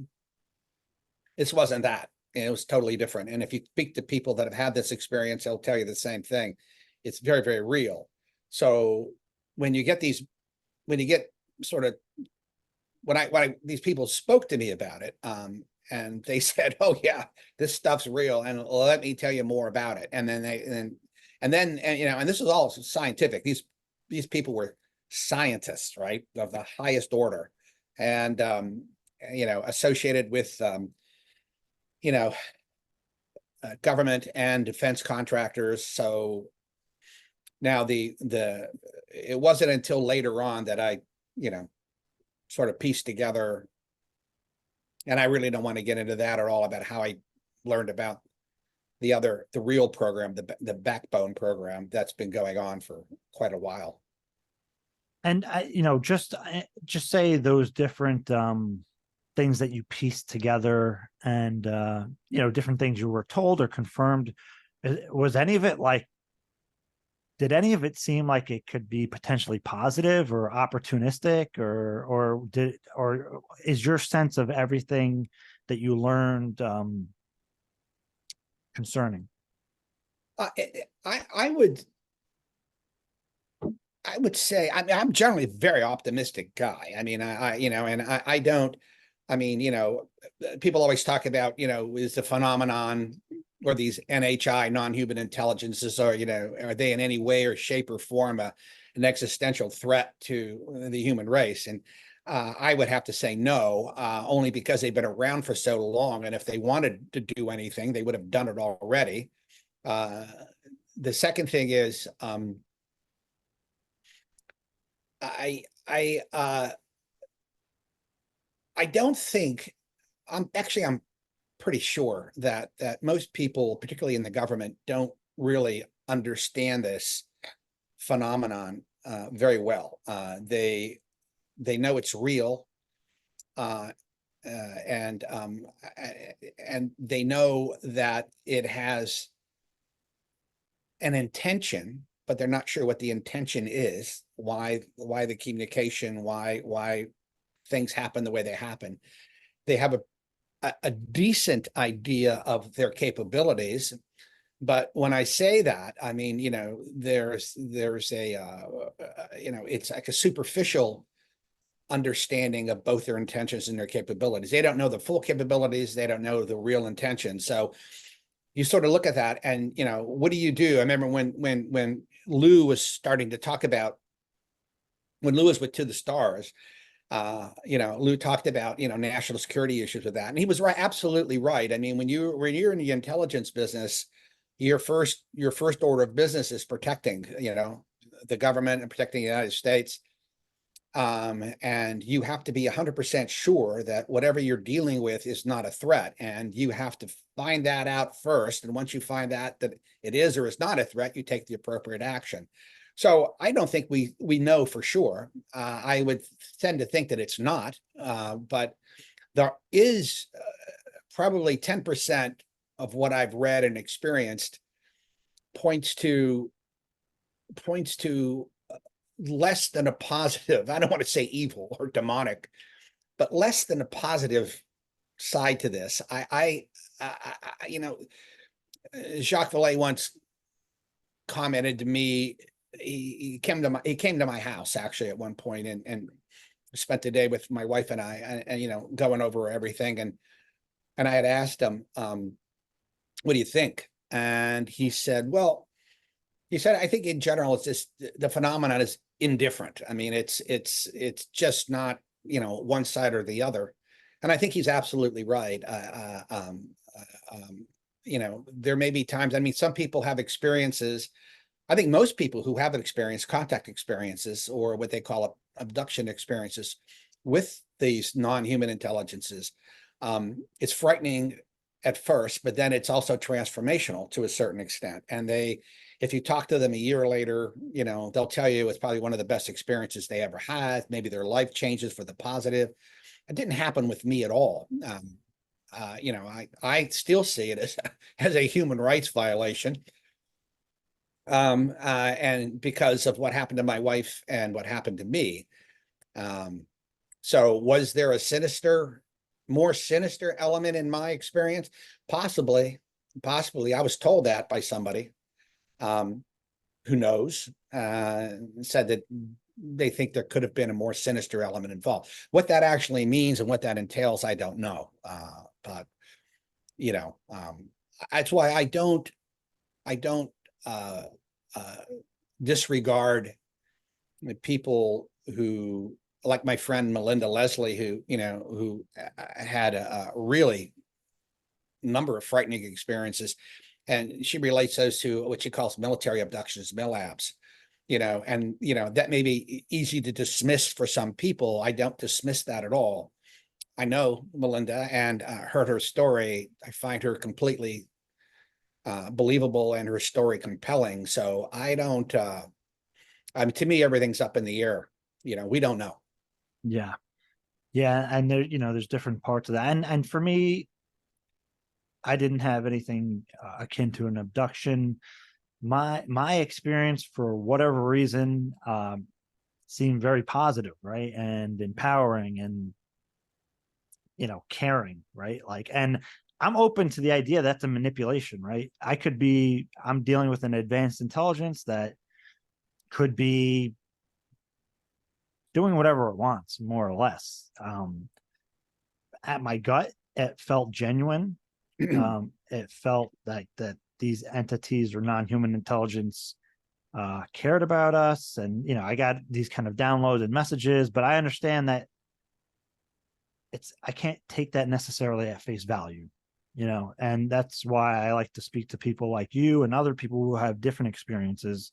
This wasn't that. It was totally different. And if you speak to people that have had this experience, they'll tell you the same thing. It's very, very real. So when you get these, when you get sort of, these people spoke to me about it, and they said, "Oh yeah, this stuff's real, and let me tell you more about it." And then you know, and this is all scientific. These people were scientists, right, of the highest order, and you know, associated with you know, government and defense contractors. So now it wasn't until later on that I, you know, sort of pieced together, and I really don't want to get into that at all, about how I learned about the real program, the backbone program that's been going on for quite a while. and you know, just say those different things that you pieced together, and you know, different things you were told or confirmed. Was any of it like, did any of it seem like it could be potentially positive or opportunistic, or is your sense of everything that you learned concerning? I would say, I mean, I'm generally a very optimistic guy. I mean, you know, and I don't, I mean, you know, people always talk about, you know, is the phenomenon or these NHI, non-human intelligences, or, you know, are they in any way or shape or form an existential threat to the human race? And I would have to say no, only because they've been around for so long. And if they wanted to do anything, they would have done it already. The second thing is, I don't think, I'm pretty sure that most people, particularly in the government, don't really understand this phenomenon very well. They know it's real, and they know that it has an intention, but they're not sure what the intention is. Why the communication? Why things happen the way they happen? They have a decent idea of their capabilities, but when I say that, I mean, you know, there's a you know, it's like a superficial understanding of both their intentions and their capabilities. They don't know the full capabilities. They don't know the real intention. So you sort of look at that, and you know, what do you do? I remember when Lou was starting to talk about, when Lou was with To the Stars, you know, Lou talked about, you know, national security issues with that, and he was right, absolutely right. I mean, when you're in the intelligence business, your first order of business is protecting, you know, the government and protecting the United States. And you have to be 100% sure that whatever you're dealing with is not a threat, and you have to find that out first. And once you find that it is or is not a threat, you take the appropriate action. So I don't think we know for sure. I would tend to think that it's not, but there is probably 10% of what I've read and experienced points to less than a positive. I don't want to say evil or demonic, but less than a positive side to this. I you know, Jacques Vallée once commented to me. He came to my house actually at one point, and spent the day with my wife and I, and you know, going over everything, and I had asked him, what do you think? And he said, well, I think in general, it's just the phenomenon is indifferent. I mean, it's just not, you know, one side or the other. And I think he's absolutely right. You know, there may be times, I mean, some people have experiences. I think most people who have an experience, contact experiences, or what they call abduction experiences with these non-human intelligences, it's frightening at first, but then it's also transformational to a certain extent. And if you talk to them a year later, you know, they'll tell you it's probably one of the best experiences they ever had. Maybe their life changes for the positive. It didn't happen with me at all. You know, I still see it as a human rights violation. And because of what happened to my wife and what happened to me. So was there a more sinister element in my experience? Possibly. I was told that by somebody who knows, said that they think there could have been a more sinister element involved. What that actually means and what that entails, I don't know. But you know, that's why I don't disregard the people who, like my friend Melinda Leslie, who, you know, who had a really number of frightening experiences, and she relates those to what she calls military abductions, MILABs, you know, and, you know, that may be easy to dismiss for some people. I don't dismiss that at all. I know Melinda and heard her story. I find her completely believable and her story compelling. So I don't, I mean, to me, everything's up in the air. You know, we don't know. Yeah. Yeah. And there, you know, there's different parts of that. And for me, I didn't have anything akin to an abduction. My experience, for whatever reason, seemed very positive, right? And empowering and, you know, caring, right? Like, and I'm open to the idea that's a manipulation, right? I'm dealing with an advanced intelligence that could be doing whatever it wants, more or less. At my gut, it felt genuine. It felt like that these entities or non-human intelligence cared about us. And, you know, I got these kind of downloaded messages, but I understand that I can't take that necessarily at face value, you know, and that's why I like to speak to people like you and other people who have different experiences,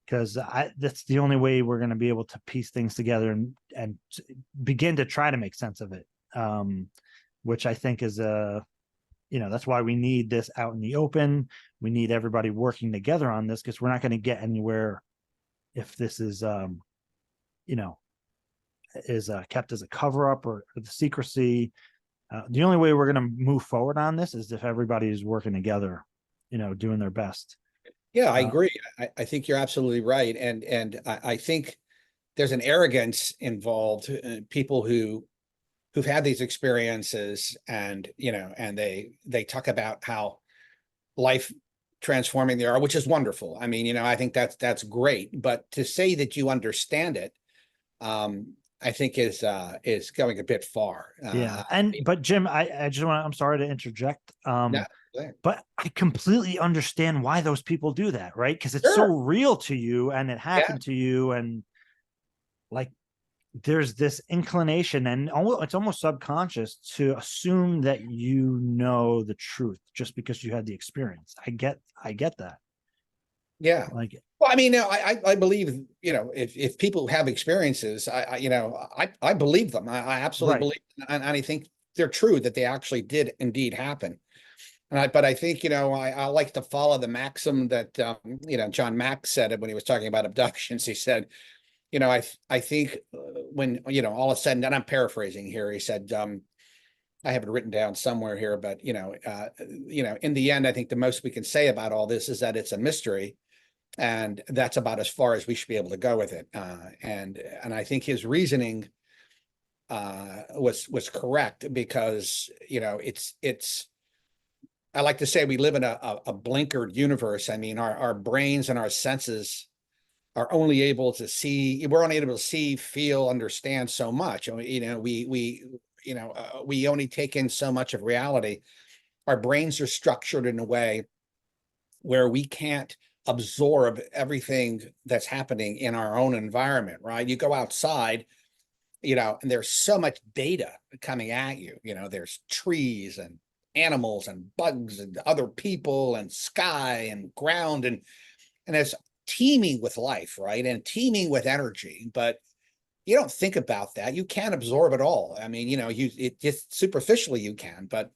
because that's the only way we're going to be able to piece things together and begin to try to make sense of it. Which I think is you know, that's why we need this out in the open. We need everybody working together on this, because we're not going to get anywhere if this is, you know, is kept as a cover up or the secrecy. The only way we're going to move forward on this is if everybody is working together, you know, doing their best. Yeah, I agree. I think you're absolutely right. And I think there's an arrogance involved, people who've had these experiences, and, you know, and they talk about how life transforming they are, which is wonderful. I mean, you know, I think that's great. But to say that you understand it, I think is going a bit far. Yeah. But Jim, I just I'm sorry to interject. Yeah. But I completely understand why those people do that, right? Because it's so real to you and it happened to you. And like, there's this inclination, and it's almost subconscious, to assume that you know the truth just because you had the experience. I get that. Yeah. Like, well, I mean, no, I believe, you know, if people have experiences, you know, I believe them. I absolutely believe, and I think they're true, that they actually did indeed happen. But I think, you know, I like to follow the maxim that, you know, John Mack said it when he was talking about abductions. He said, you know, I think when, you know, all of a sudden, and I'm paraphrasing here, he said, I have it written down somewhere here, but, you know, in the end, I think the most we can say about all this is that it's a mystery, and that's about as far as we should be able to go with it. And I think his reasoning was correct, because, you know, it's I like to say we live in a blinkered universe. I mean, our brains and our senses are only able to see, we're only able to see, feel, understand so much. You know, we only take in so much of reality. Our brains are structured in a way where we can't absorb everything that's happening in our own environment, right? You go outside, you know, and there's so much data coming at you. You know, there's trees and animals and bugs and other people and sky and ground, and it's teeming with life, right? And teeming with energy. But you don't think about that. You can't absorb it all. I mean, you know, it just superficially you can, but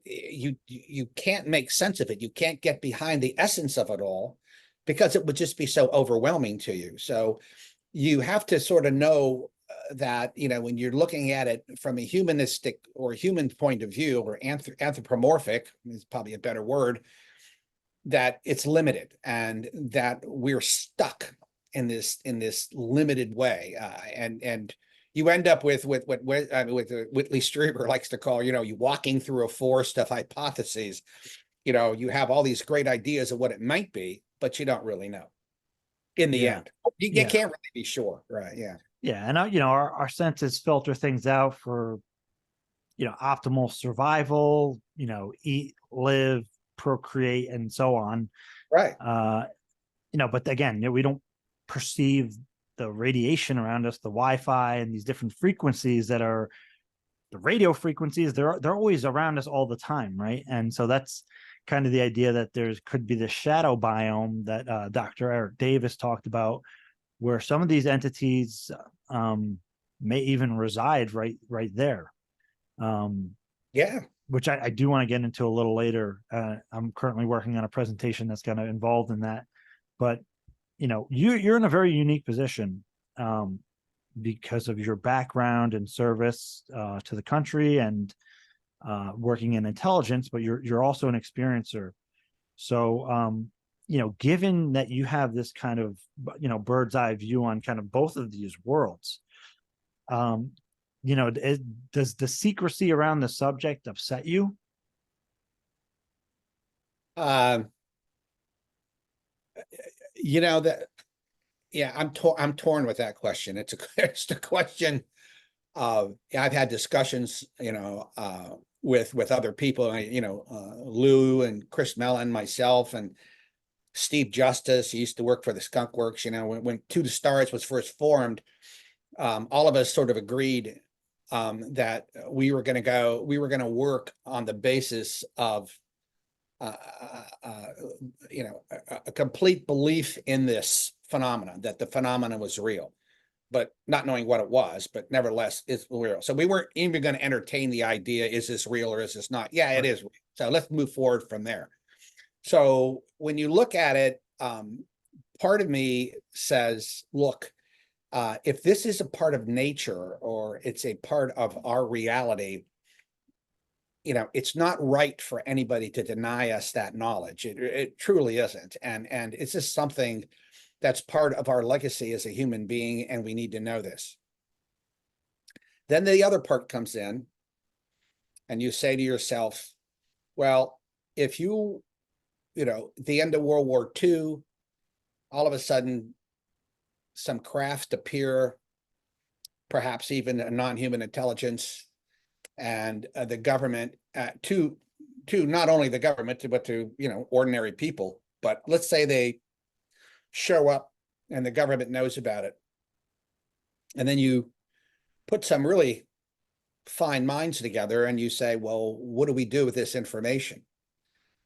you can't make sense of it. You can't get behind the essence of it all, because it would just be so overwhelming to you. So you have to sort of know that, you know, when you're looking at it from a humanistic or human point of view, or anthropomorphic is probably a better word, that it's limited and that we're stuck in this limited way, and you end up with what Whitley Strieber likes to call, you know, you walking through a forest of hypotheses. You know, you have all these great ideas of what it might be, but you don't really know in the Yeah. end. You Yeah. can't really be sure, right? Yeah. Yeah, and you know, our senses filter things out for, you know, optimal survival, you know, eat, live, procreate, and so on. Right. You know, but again, you know, we don't perceive the radiation around us, the Wi-Fi, and these different frequencies that are the radio frequencies. They're always around us all the time, right? And so that's kind of the idea that there's could be the shadow biome that Dr. Eric Davis talked about, where some of these entities may even reside right there. Yeah. Which I do want to get into a little later. I'm currently working on a presentation that's kind of involved in that. But you know, you're in a very unique position because of your background and service to the country and working in intelligence, but you're also an experiencer. So you know, given that you have this kind of, you know, bird's eye view on kind of both of these worlds, you know, does the secrecy around the subject upset you? You know that, yeah, I'm torn with that question. It's a question of, I've had discussions, you know, with other people, you know, Lou and Chris Mellon, myself, and Steve Justice. He used to work for the Skunk Works. You know, when To the Stars was first formed, all of us sort of agreed that we were going to work on the basis of you know, a complete belief in this phenomenon, that the phenomenon was real, but not knowing what it was, but nevertheless it's real. So we weren't even going to entertain the idea, is this real or is this not? Yeah, it is real. So let's move forward from there. So when you look at it, part of me says, look, if this is a part of nature, or it's a part of our reality, you know, it's not right for anybody to deny us that knowledge. It truly isn't. And it's just something that's part of our legacy as a human being, and we need to know this. Then the other part comes in, and you say to yourself, well, if you know, the end of World War II, all of a sudden some craft appear, perhaps even a non-human intelligence, and the government, to not only the government, but to, you know, ordinary people. But let's say they show up and the government knows about it, and then you put some really fine minds together and you say, well, what do we do with this information?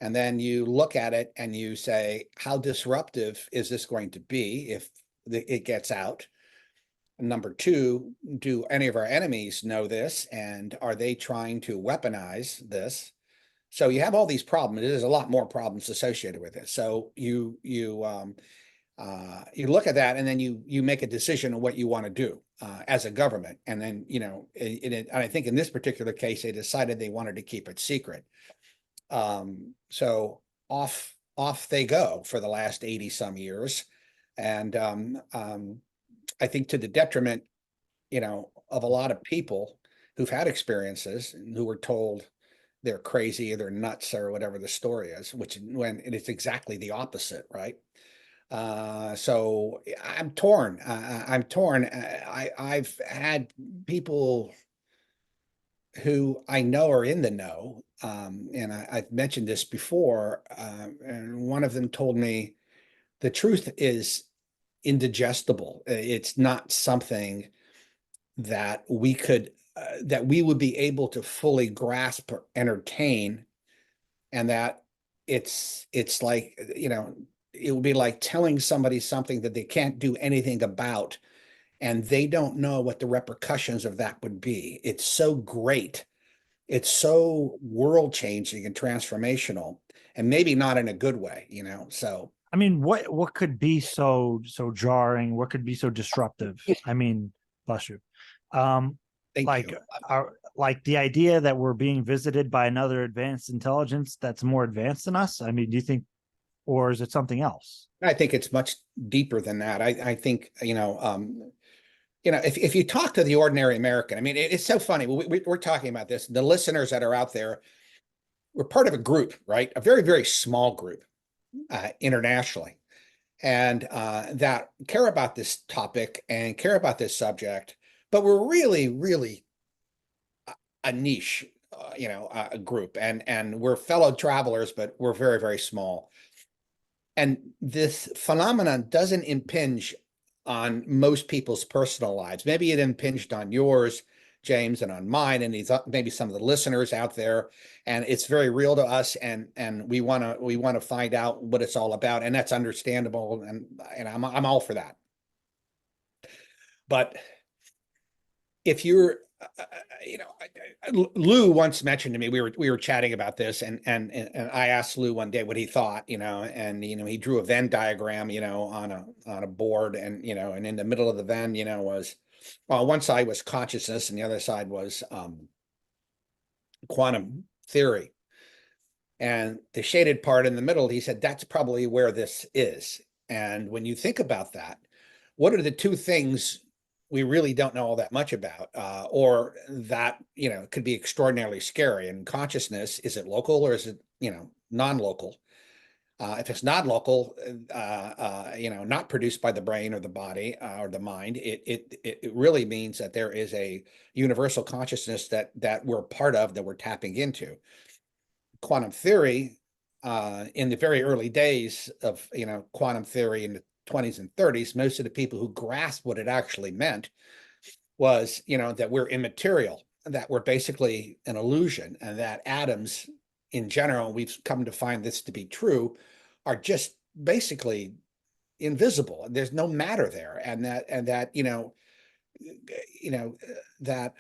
And then you look at it and you say, how disruptive is this going to be if it gets out? Number two, do any of our enemies know this, and are they trying to weaponize this? So you have all these problems. There's a lot more problems associated with it. So you look at that, and then you make a decision on what you want to do as a government. And then, you know, and I think in this particular case, they decided they wanted to keep it secret. So off they go for the last 80 some years. And I think to the detriment, you know, of a lot of people who've had experiences and who were told they're crazy or they're nuts or whatever the story is, which when it's exactly the opposite, right? So I'm torn. I'm torn. I've had people who I know are in the know, and I've mentioned this before, and one of them told me the truth is indigestible. It's not something that that we would be able to fully grasp or entertain, and that it's like, it would be like telling somebody something that they can't do anything about, and they don't know what the repercussions of that would be. It's so great. It's so world changing and transformational, and maybe not in a good way, so. I mean, what could be so jarring? What could be so disruptive? I mean, bless you. Thank Like you. like the idea that we're being visited by another advanced intelligence that's more advanced than us. I mean, do you think, or is it something else? I think it's much deeper than that. I think, if you talk to the ordinary American, I mean, it's so funny. We're talking about this. The listeners that are out there, we're part of a group, right? A very, very small group internationally, and that care about this topic and care about this subject, but we're really, really a niche, a group, and we're fellow travelers, but we're very, very small. And this phenomenon doesn't impinge on most people's personal lives. Maybe it impinged on yours, James, and on mine, and maybe some of the listeners out there. And it's very real to us, and we want to find out what it's all about, and that's understandable. And I'm all for that. But if you're Lou once mentioned to me, we were chatting about this, and I asked Lou one day what he thought, and he drew a Venn diagram, on a board, and and in the middle of the Venn, was, well, one side was consciousness and the other side was quantum theory. And the shaded part in the middle, he said, that's probably where this is. And when you think about that, what are the two things we really don't know all that much about, or that, could be extraordinarily scary? And consciousness, is it local or is it, non-local? If it's not local, not produced by the brain or the body or the mind, it really means that there is a universal consciousness that we're part of, that we're tapping into. Quantum theory, in the very early days of quantum theory in the 20s and 30s, most of the people who grasped what it actually meant was that we're immaterial, that we're basically an illusion, and that atoms in general, we've come to find this to be true, are just basically invisible. There's no matter there, and that that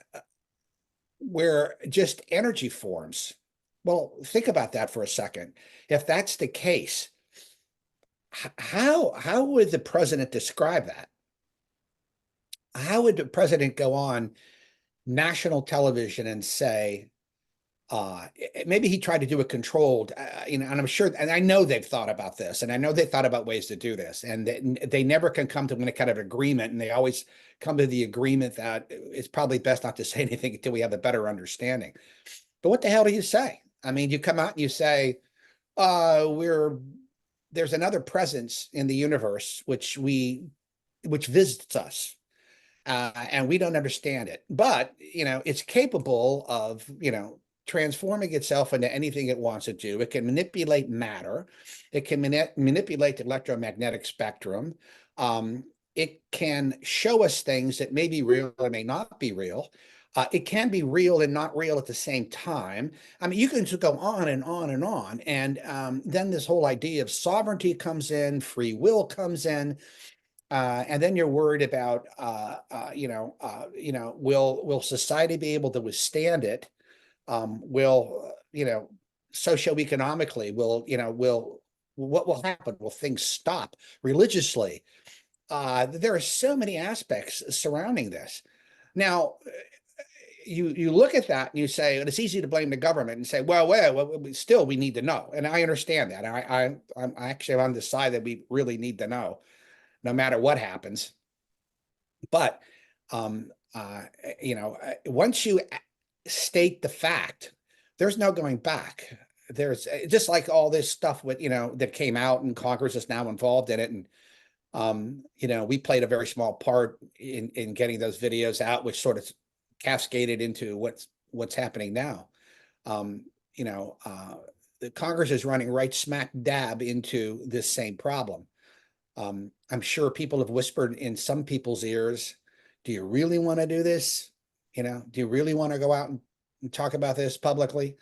we're just energy forms. Well, think about that for a second. If that's the case, how would the president describe that? How would the president go on national television and say, maybe he tried to do a controlled, and I'm sure, and I know they've thought about this, and I know they thought about ways to do this, and they never can come to any kind of agreement, and they always come to the agreement that it's probably best not to say anything until we have a better understanding. But what the hell do you say? I mean, you come out and you say, there's another presence in the universe which visits us, and we don't understand it, but it's capable of transforming itself into anything it wants to do. It can manipulate matter. It can manipulate the electromagnetic spectrum. It can show us things that may be real or may not be real. It can be real and not real at the same time. I mean, you can just go on and on and on. And then this whole idea of sovereignty comes in, free will comes in. And then you're worried about, will society be able to withstand it? Will, socioeconomically, what will happen? Will things stop religiously? There are so many aspects surrounding this. Now, you look at that and you say, and it's easy to blame the government and say, well, still we need to know. And I understand that. I'm actually on the side that we really need to know, no matter what happens. But once you state the fact, there's no going back. there's just like all this stuff with, that came out, and Congress is now involved in it. And, we played a very small part in getting those videos out, which sort of cascaded into what's happening now. The Congress is running right smack dab into this same problem. I'm sure people have whispered in some people's ears, do you really want to do this? Do you really want to go out and talk about this publicly?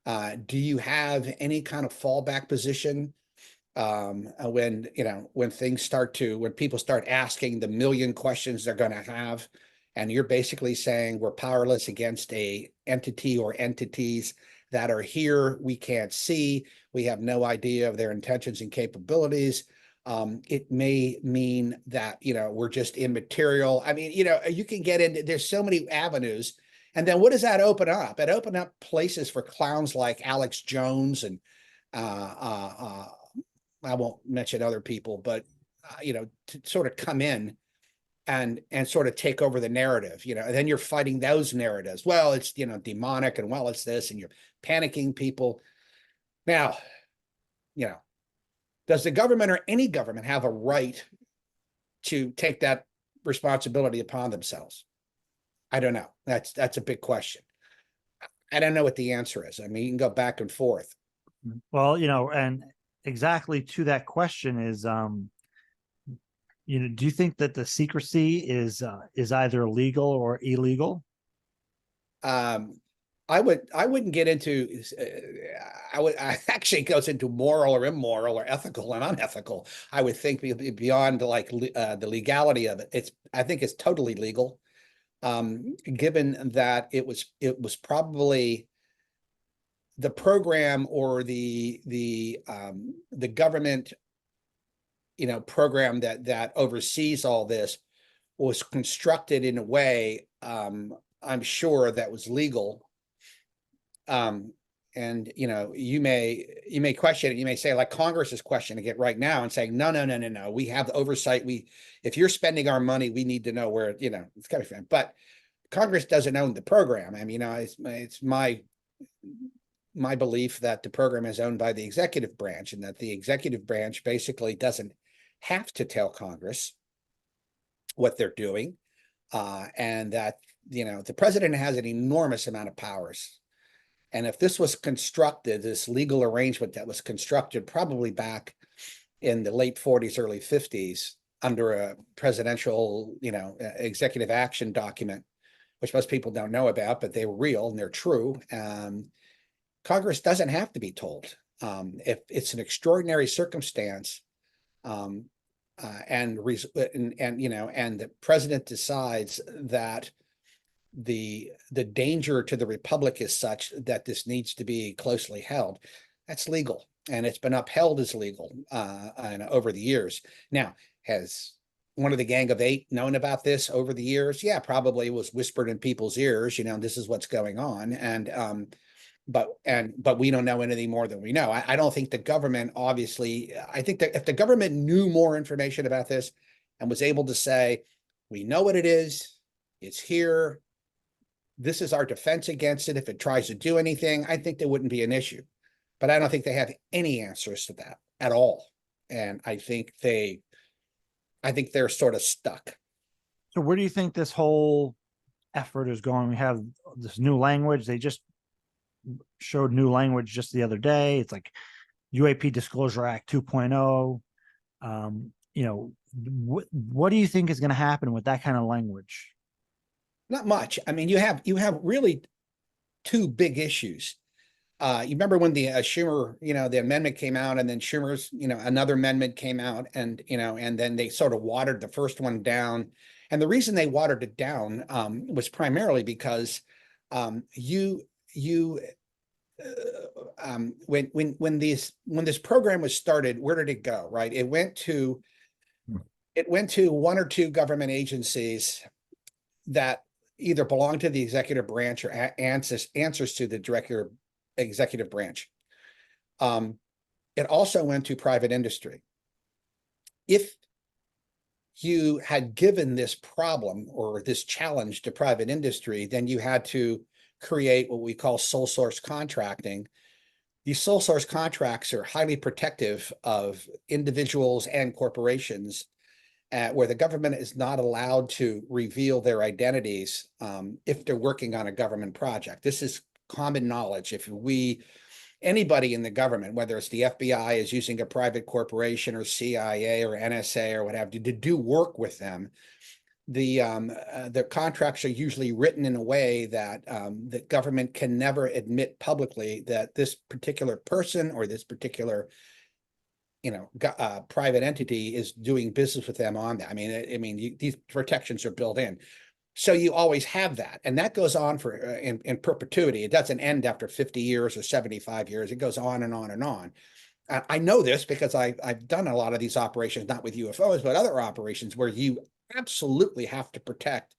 Do you have any kind of fallback position when when people start asking the million questions they're going to have, and you're basically saying we're powerless against a entity or entities that are here, we can't see, we have no idea of their intentions and capabilities. It may mean that, we're just immaterial. I mean, you can get into, there's so many avenues. And then what does that open up? It opened up places for clowns like Alex Jones and I won't mention other people, but to sort of come in and sort of take over the narrative, and then you're fighting those narratives. Well, it's, demonic, and well, it's this, and you're panicking people. Now, does the government or any government have a right to take that responsibility upon themselves? I don't know. That's a big question. I don't know what the answer is. I mean, you can go back and forth. Well, and exactly to that question is, do you think that the secrecy is either legal or illegal? I wouldn't get into, I actually goes into moral or immoral or ethical and unethical. I would think beyond like the legality of it. I think it's totally legal, given that it was probably the program or the government, program that oversees all this was constructed in a way, I'm sure, that was legal. And you may question it. You may say, like Congress is questioning it right now and saying, no, we have oversight. If you're spending our money, we need to know where it's coming from. But Congress doesn't own the program. I mean, it's my belief that the program is owned by the executive branch, and that the executive branch basically doesn't have to tell Congress what they're doing, and that the president has an enormous amount of powers. And if this was constructed, this legal arrangement that was constructed probably back in the late 40s, early 50s, under a presidential, executive action document, which most people don't know about, but they were real and they're true. Congress doesn't have to be told. If it's an extraordinary circumstance, and the president decides that the danger to the republic is such that this needs to be closely held, that's legal, and it's been upheld as legal over the years. Now, has one of the Gang of Eight known about this over the years? Yeah, probably was whispered in people's ears, this is what's going on. And but we don't know anything more than we know. I don't think the government, obviously, I think that if the government knew more information about this and was able to say, we know what it is, it's here, this is our defense against it, if it tries to do anything, I think there wouldn't be an issue. But I don't think they have any answers to that at all. And I think they're sort of stuck. So where do you think this whole effort is going? We have this new language. They just showed new language just the other day. It's like UAP Disclosure Act 2.0. What do you think is going to happen with that kind of language? Not much. I mean, you have really two big issues. You remember when the Schumer, the amendment came out, and then Schumer's, another amendment came out, and and then they sort of watered the first one down. And the reason they watered it down was primarily because when this program was started, where did it go? Right, it went to one or two government agencies that either belong to the executive branch or answers to the director executive branch. It also went to private industry. If you had given this problem or this challenge to private industry, then you had to create what we call sole source contracting, these sole source contracts are highly protective of individuals and corporations, where the government is not allowed to reveal their identities if they're working on a government project. This is common knowledge. If anybody in the government, whether it's the FBI is using a private corporation or CIA or NSA or what have you to do work with them, the contracts are usually written in a way that the government can never admit publicly that this particular person or this particular private entity is doing business with them on that. I mean, these protections are built in. So you always have that, and that goes on for in perpetuity. It doesn't end after 50 years or 75 years. It goes on and on and on. I know this because I've done a lot of these operations, not with UFOs, but other operations where you absolutely have to protect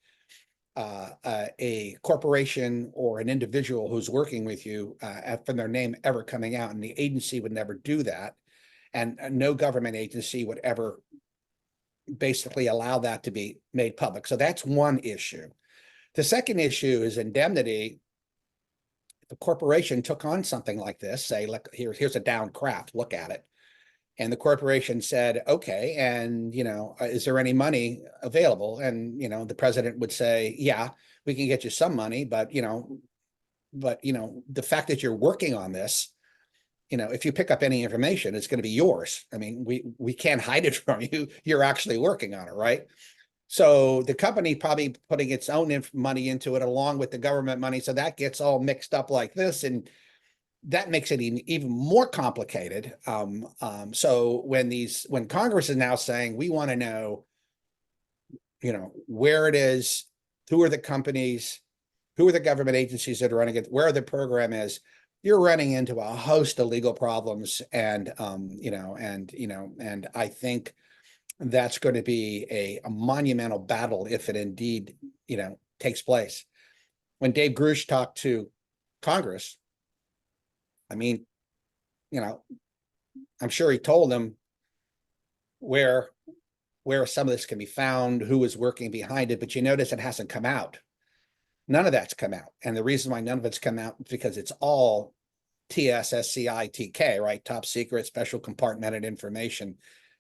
a corporation or an individual who's working with you from their name ever coming out, and the agency would never do that, and no government agency would ever basically allow that to be made public. So that's one issue. The second issue is indemnity. If a corporation took on something like this, say, look, here's a down craft, look at it. And the corporation said, okay, and, is there any money available? And, the president would say, yeah, we can get you some money, but, the fact that you're working on this, if you pick up any information, it's going to be yours. I mean, we can't hide it from you. You're actually working on it, right? So the company probably putting its own money into it along with the government money. So that gets all mixed up like this. And that makes it even more complicated. So when Congress is now saying, we want to know, where it is, who are the companies, who are the government agencies that are running it, where the program is, you're running into a host of legal problems. And, and I think that's going to be a monumental battle if it indeed, takes place. When Dave Grush talked to Congress, I mean, I'm sure he told them where some of this can be found, who is working behind it, but you notice it hasn't come out. None of that's come out. And the reason why none of it's come out is because it's all TSSCI-TK, right? Top secret, special compartmented information,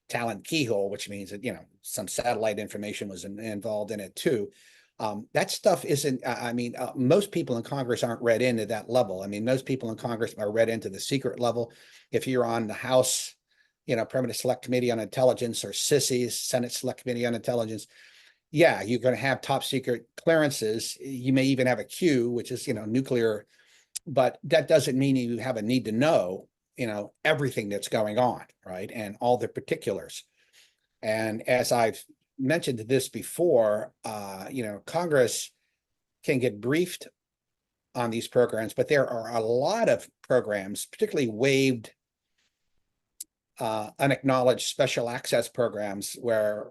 talent keyhole, which means that, some satellite information was involved in it too. That stuff isn't, most people in Congress aren't read into that level. I mean, most people in Congress are read into the secret level. If you're on the House, Permanent Select Committee on Intelligence, or SISI's, Senate Select Committee on Intelligence, yeah, you're going to have top secret clearances. You may even have a Q, which is, nuclear, but that doesn't mean you have a need to know, everything that's going on, right? And all the particulars. And as I've mentioned this before, Congress can get briefed on these programs, but there are a lot of programs, particularly waived, unacknowledged special access programs, where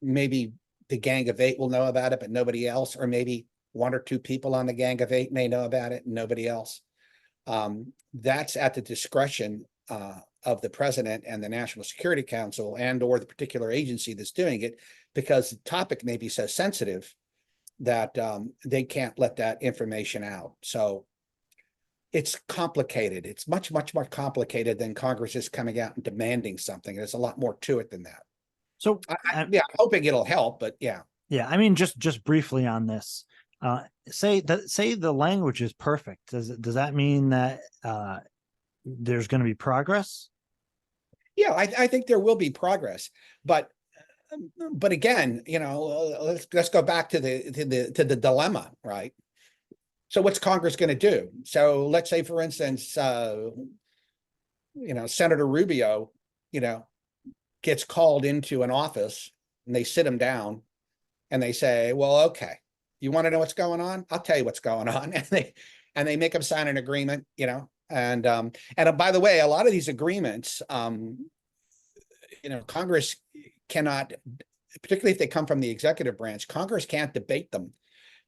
maybe the Gang of Eight will know about it, but nobody else, or maybe one or two people on the Gang of Eight may know about it and nobody else. That's at the discretion of the president and the National Security Council and or the particular agency that's doing it, because the topic may be so sensitive that they can't let that information out. So it's complicated. It's much, much more complicated than Congress is coming out and demanding something. There's a lot more to it than that. So I'm hoping it'll help, but yeah. Yeah, I mean, just briefly on this, say the language is perfect. Does that mean that there's going to be progress? Yeah, I think there will be progress, but again, let's go back to the dilemma, right? So what's Congress going to do? So let's say, for instance, Senator Rubio, gets called into an office and they sit him down and they say, well, okay, you want to know what's going on? I'll tell you what's going on. And they make him sign an agreement, and by the way, a lot of these agreements, Congress cannot, particularly if they come from the executive branch, Congress can't debate them.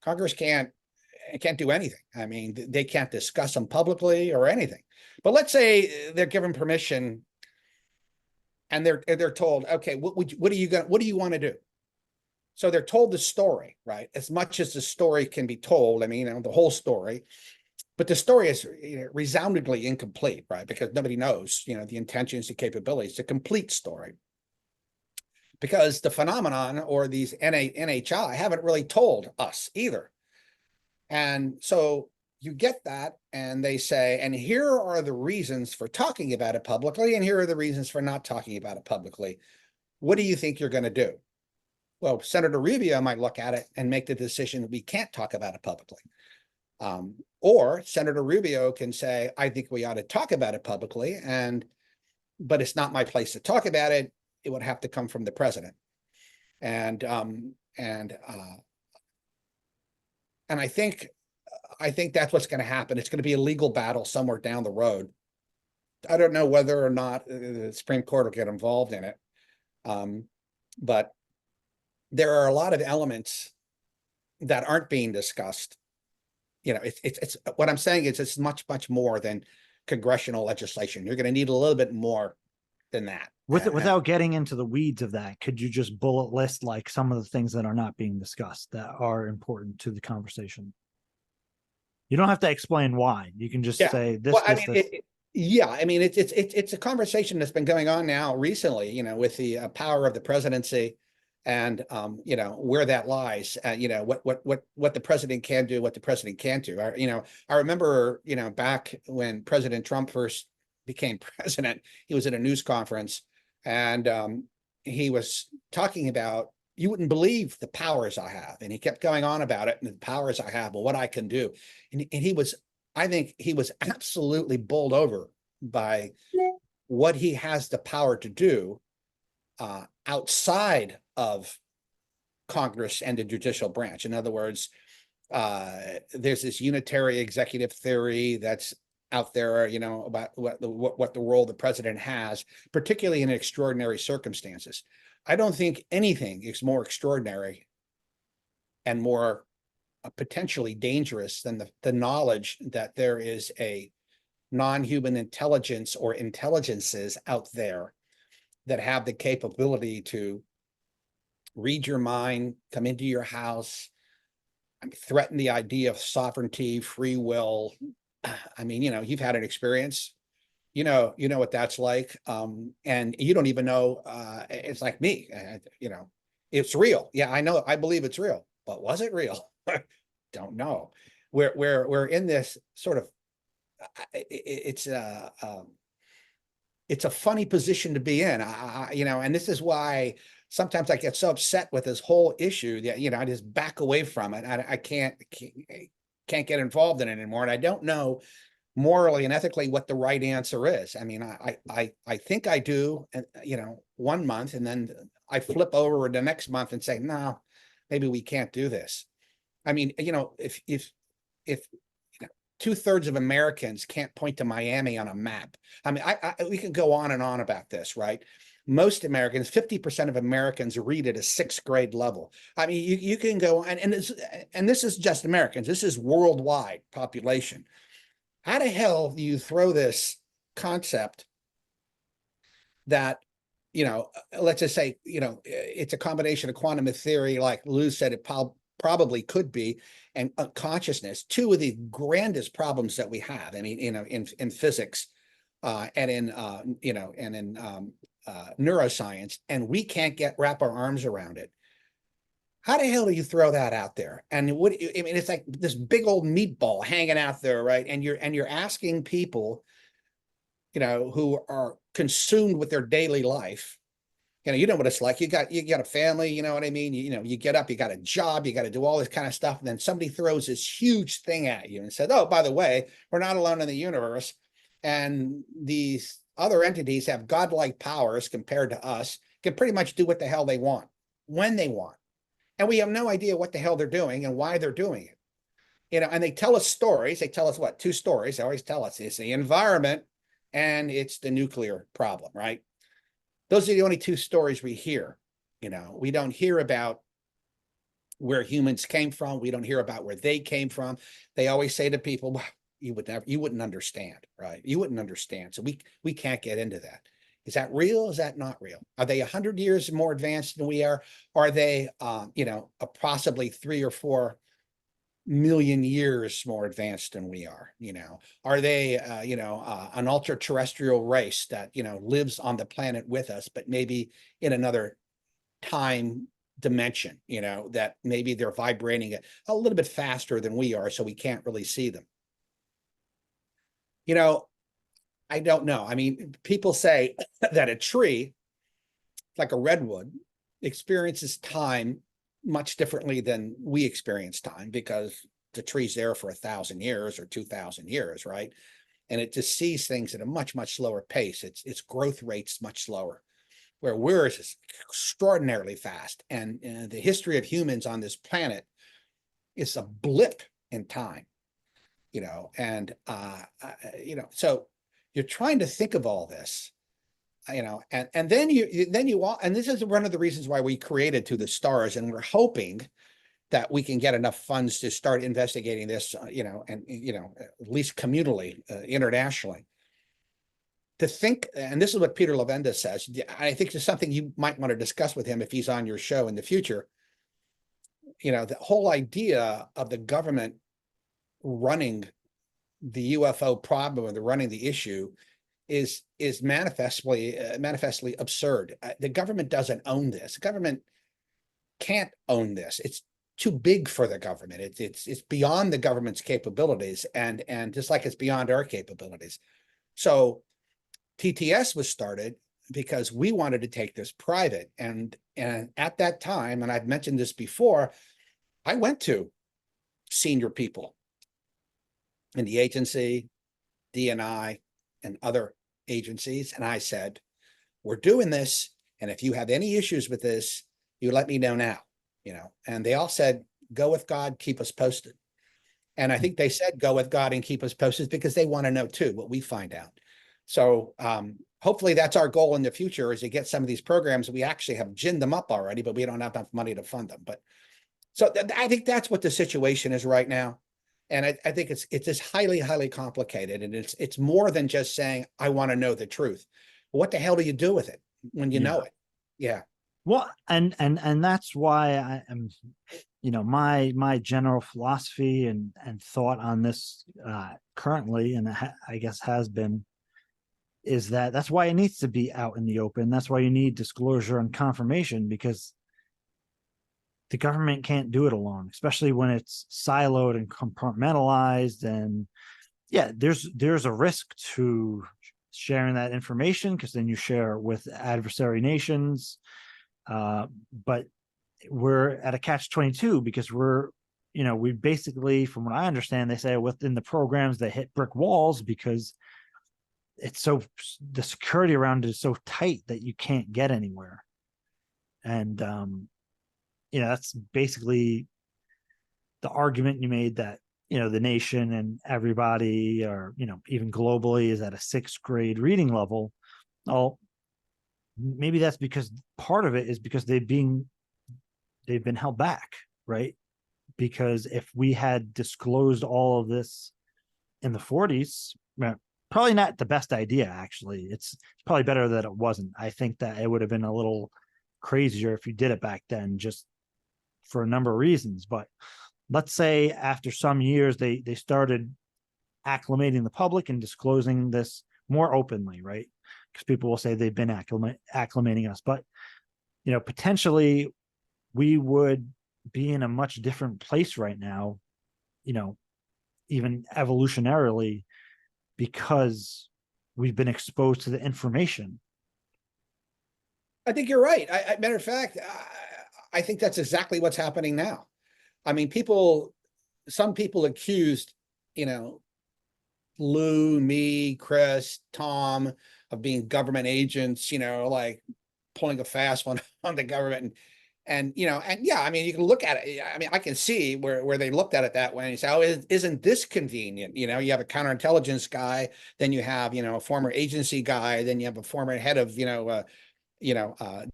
Congress can't do anything. I mean, they can't discuss them publicly or anything. But let's say they're given permission and they're told, okay, what do you want to do? So they're told the story, right? As much as the story can be told. I mean, the whole story. But the story is resoundingly incomplete, right? Because nobody knows, the intentions, the capabilities, the complete story. Because the phenomenon or these NHI haven't really told us either. And so you get that, and they say, and here are the reasons for talking about it publicly, and here are the reasons for not talking about it publicly. What do you think you're going to do? Well, Senator Rubio might look at it and make the decision that we can't talk about it publicly. Or Senator Rubio can say, I think we ought to talk about it publicly, but it's not my place to talk about it. It would have to come from the president. And I think that's what's going to happen. It's going to be a legal battle somewhere down the road. I don't know whether or not the Supreme Court will get involved in it. But there are a lot of elements that aren't being discussed. It's what I'm saying is it's much more than congressional legislation. You're going to need a little bit more than that. Without getting into the weeds of that, could you just bullet list like some of the things that are not being discussed that are important to the conversation? You don't have to explain why. You can just say this. Well, it's a conversation that's been going on now recently, with the power of the presidency and, where that lies, what the president can do, what the president can't do. I remember, back when President Trump first became president, he was at a news conference and he was talking about, you wouldn't believe the powers I have. And he kept going on about it and the powers I have, well, what I can do. And I think he was absolutely bowled over by what he has the power to do outside of Congress and the judicial branch. In other words, there's this unitary executive theory that's out there, about what the role the president has, particularly in extraordinary circumstances. I don't think anything is more extraordinary and more potentially dangerous than the knowledge that there is a non-human intelligence or intelligences out there that have the capability to read your mind, come into your house, threaten the idea of sovereignty, free will. I mean, you've had an experience, you know what that's like. And you don't even know, it's like me, it's real. Yeah, I know, I believe it's real, but was it real? Don't know. We're in this sort of, it's a funny position to be in, and this is why sometimes I get so upset with this whole issue that, I just back away from it. I can't get involved in it anymore. And I don't know morally and ethically what the right answer is. I mean, I think I do, 1 month, and then I flip over the next month and say, no, maybe we can't do this. I mean, if 2/3 of Americans can't point to Miami on a map. I mean, we can go on and on about this, right? Most Americans, 50% of Americans read at a 6th grade level. I mean, you can go, and this is just Americans. This is worldwide population. How the hell do you throw this concept that, let's just say, it's a combination of quantum theory, like Lou said, it probably could be, and consciousness, two of the grandest problems that we have. I mean, in physics, and in neuroscience, and we can't wrap our arms around it. How the hell do you throw that out there? And it's like this big old meatball hanging out there, right? And you're asking people, who are consumed with their daily life. You know what it's like. You got a family, you know what I mean? You get up, you got a job, you got to do all this kind of stuff. And then somebody throws this huge thing at you and said, oh, by the way, we're not alone in the universe. And these other entities have godlike powers compared to us, can pretty much do what the hell they want, when they want. And we have no idea what the hell they're doing and why they're doing it. And they tell us stories. They tell us what? 2 stories. They always tell us it's the environment and it's the nuclear problem, right? Those are the only 2 stories we hear. We don't hear about where humans came from. We don't hear about where they came from. They always say to people, well, you wouldn't understand, right? You wouldn't understand. So we can't get into that. Is that real? Is that not real? Are they 100 years more advanced than we are? Are they, possibly 3 or 4 million years more advanced than we are? Are they, an ultra terrestrial race that, lives on the planet with us, but maybe in another time dimension, that maybe they're vibrating a little bit faster than we are, so we can't really see them. I don't know. I mean, people say that a tree, like a redwood, experiences time much differently than we experience time, because the tree's there for 1,000 years or 2,000 years, right? And it just sees things at a much, much slower pace. Its growth rate's much slower, where we're extraordinarily fast. And the history of humans on this planet is a blip in time, so you're trying to think of all this, and then and this is one of the reasons why we created To the Stars, and we're hoping that we can get enough funds to start investigating this, at least communally, internationally. To think, and this is what Peter Levenda says, I think there's something you might want to discuss with him if he's on your show in the future. The whole idea of the government running the UFO problem, or the running the issue, is manifestly absurd. The government doesn't own this. The government can't own this. It's too big for the government. It's beyond the government's capabilities, and just like it's beyond our capabilities. So TTS was started because we wanted to take this private, and at that time, and I've mentioned this before, I went to senior people in the agency, DNI, and other agencies, and I said, we're doing this, and if you have any issues with this, you let me know now. And they all said, go with God, keep us posted. And I think they said go with God and keep us posted because they want to know too what we find out. So hopefully that's our goal in the future, is to get some of these programs. We actually have ginned them up already, but we don't have enough money to fund them. But so I think that's what the situation is right now. And I think it's just highly, highly complicated. And it's more than just saying, I want to know the truth. What the hell do you do with it when you know it? Yeah. Well, and that's why I am, my general philosophy and thought on this currently, and I guess has been, is that's why it needs to be out in the open. That's why you need disclosure and confirmation, because the government can't do it alone, especially when it's siloed and compartmentalized. And yeah, there's a risk to sharing that information, because then you share with adversary nations. But we're at a catch-22, because we basically, from what I understand, they say within the programs they hit brick walls, because the security around it is so tight that you can't get anywhere. And that's basically the argument you made, that the nation and everybody, or even globally, is at a 6th grade reading level. Well, maybe that's because part of it is because they've been held back, right? Because if we had disclosed all of this in the 40s, probably not the best idea, actually. It's probably better that it wasn't. I think that it would have been a little crazier if you did it back then, just for a number of reasons. But let's say after some years, they started acclimating the public and disclosing this more openly, right? Because people will say they've been acclimating us, but potentially we would be in a much different place right now, even evolutionarily, because we've been exposed to the information. I think you're right. Matter of fact, I think that's exactly what's happening now. I mean, some people accused, Lou, me, Chris, Tom, of being government agents, like pulling a fast one on the government. And yeah, I mean, you can look at it. I mean, I can see where they looked at it that way and say, oh, isn't this convenient? You have a counterintelligence guy, then you have, a former agency guy, then you have a former head of,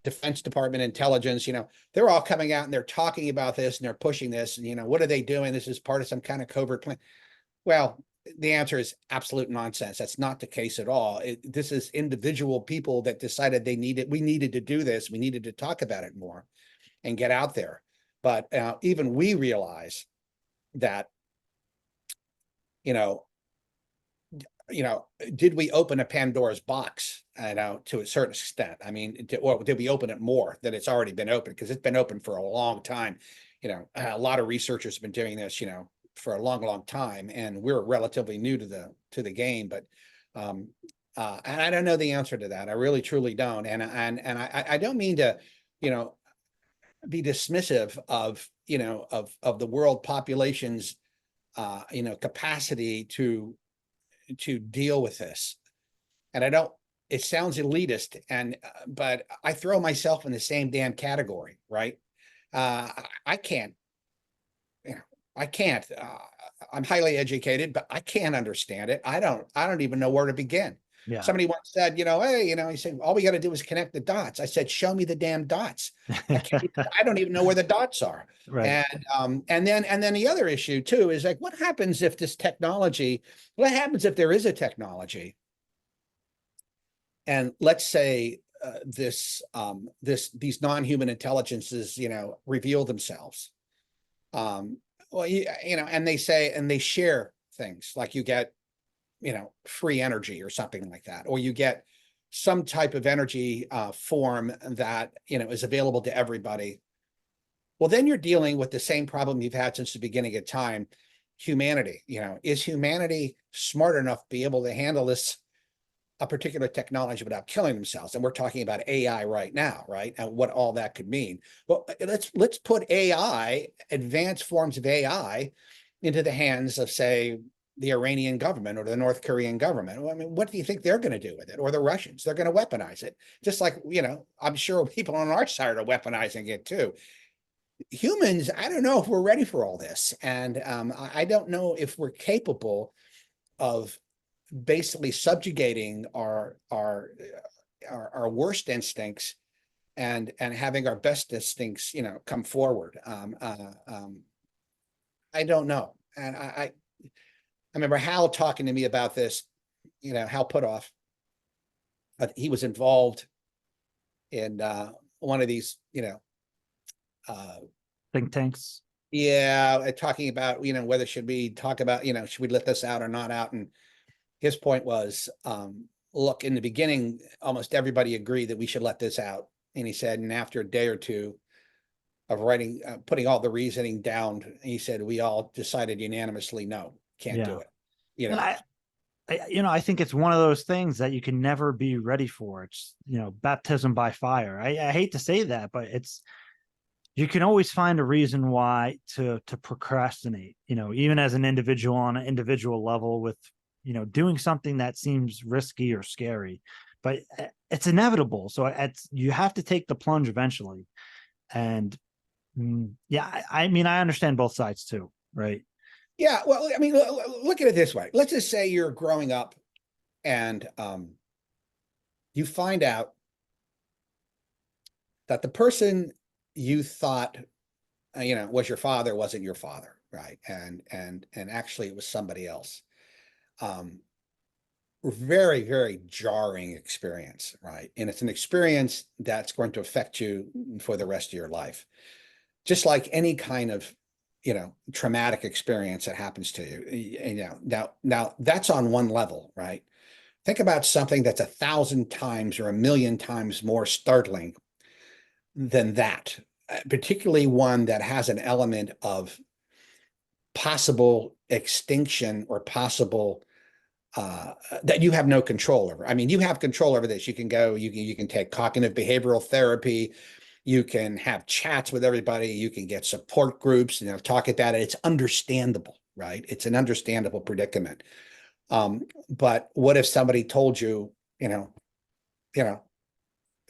Defense Department intelligence. They're all coming out and they're talking about this and they're pushing this. And, what are they doing? This is part of some kind of covert plan. Well, the answer is absolute nonsense. That's not the case at all. This is individual people that decided we needed to do this. We needed to talk about it more and get out there. But even we realize that, you know, did we open a Pandora's box, to a certain extent? I mean, or did we open it more than it's already been open? Because it's been open for a long time. A lot of researchers have been doing this, for a long, long time, and we're relatively new to the game. But and I don't know the answer to that. I really, truly don't. And I don't mean to, be dismissive of the world population's capacity to deal with this. And I don't, it sounds elitist, but I throw myself in the same damn category, right? I can't, I'm highly educated, but I can't understand it. I don't even know where to begin. Yeah. Somebody once said, hey, he said, all we got to do is connect the dots. I said, show me the damn dots. I don't even know where the dots are. Right. And then the other issue too is like, what happens if this technology, what happens if there is a technology? And let's say these non-human intelligences, reveal themselves. Well, and they say, and they share things like you get, free energy or something like that, or you get some type of energy form that, is available to everybody. Well, then you're dealing with the same problem you've had since the beginning of time. Humanity, is humanity smart enough to be able to handle a particular technology without killing themselves? And we're talking about AI right now, right? And what all that could mean. Well, let's put AI, advanced forms of AI, into the hands of, say, the Iranian government or the North Korean government. Well, I mean, what do you think they're going to do with it? Or the Russians? They're going to weaponize it. Just like, I'm sure people on our side are weaponizing it too. Humans, I don't know if we're ready for all this. And I don't know if we're capable of basically subjugating our worst instincts and having our best instincts, come forward. I don't know. And I remember Hal talking to me about this, Hal Putoff. He was involved in one of these, Think tanks. Yeah, talking about, whether should we talk about, should we let this out or not out? And his point was, look, in the beginning, almost everybody agreed that we should let this out. And he said, and after a day or two of writing, putting all the reasoning down, he said, we all decided unanimously, no, can't do it. And I think it's one of those things that you can never be ready for. It's, baptism by fire. I hate to say that, but you can always find a reason why to procrastinate, even as an individual on an individual level with, doing something that seems risky or scary, but it's inevitable. So you have to take the plunge eventually. And I mean, I understand both sides too, right? Yeah, well, I mean, look at it this way. Let's just say you're growing up and you find out that the person you thought, was your father wasn't your father, right? And actually it was somebody else. Very, very jarring experience, right? And it's an experience that's going to affect you for the rest of your life. Just like any kind of, traumatic experience that happens to you. Now that's on one level, right? Think about something that's 1,000 times or 1,000,000 times more startling than that, particularly one that has an element of possible extinction or possible that you have no control over. I mean, you have control over this. You can go, you can take cognitive behavioral therapy. You can have chats with everybody. You can get support groups, talk about it. It's understandable, right? It's an understandable predicament. But what if somebody told you,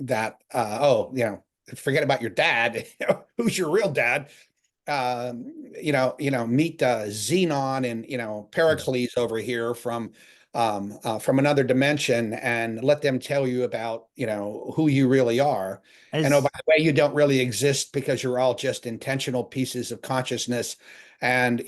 that, forget about your dad, who's your real dad? Meet Xenon and, Pericles over here from another dimension, and let them tell you about, who you really are. And oh, by the way, you don't really exist because you're all just intentional pieces of consciousness. And,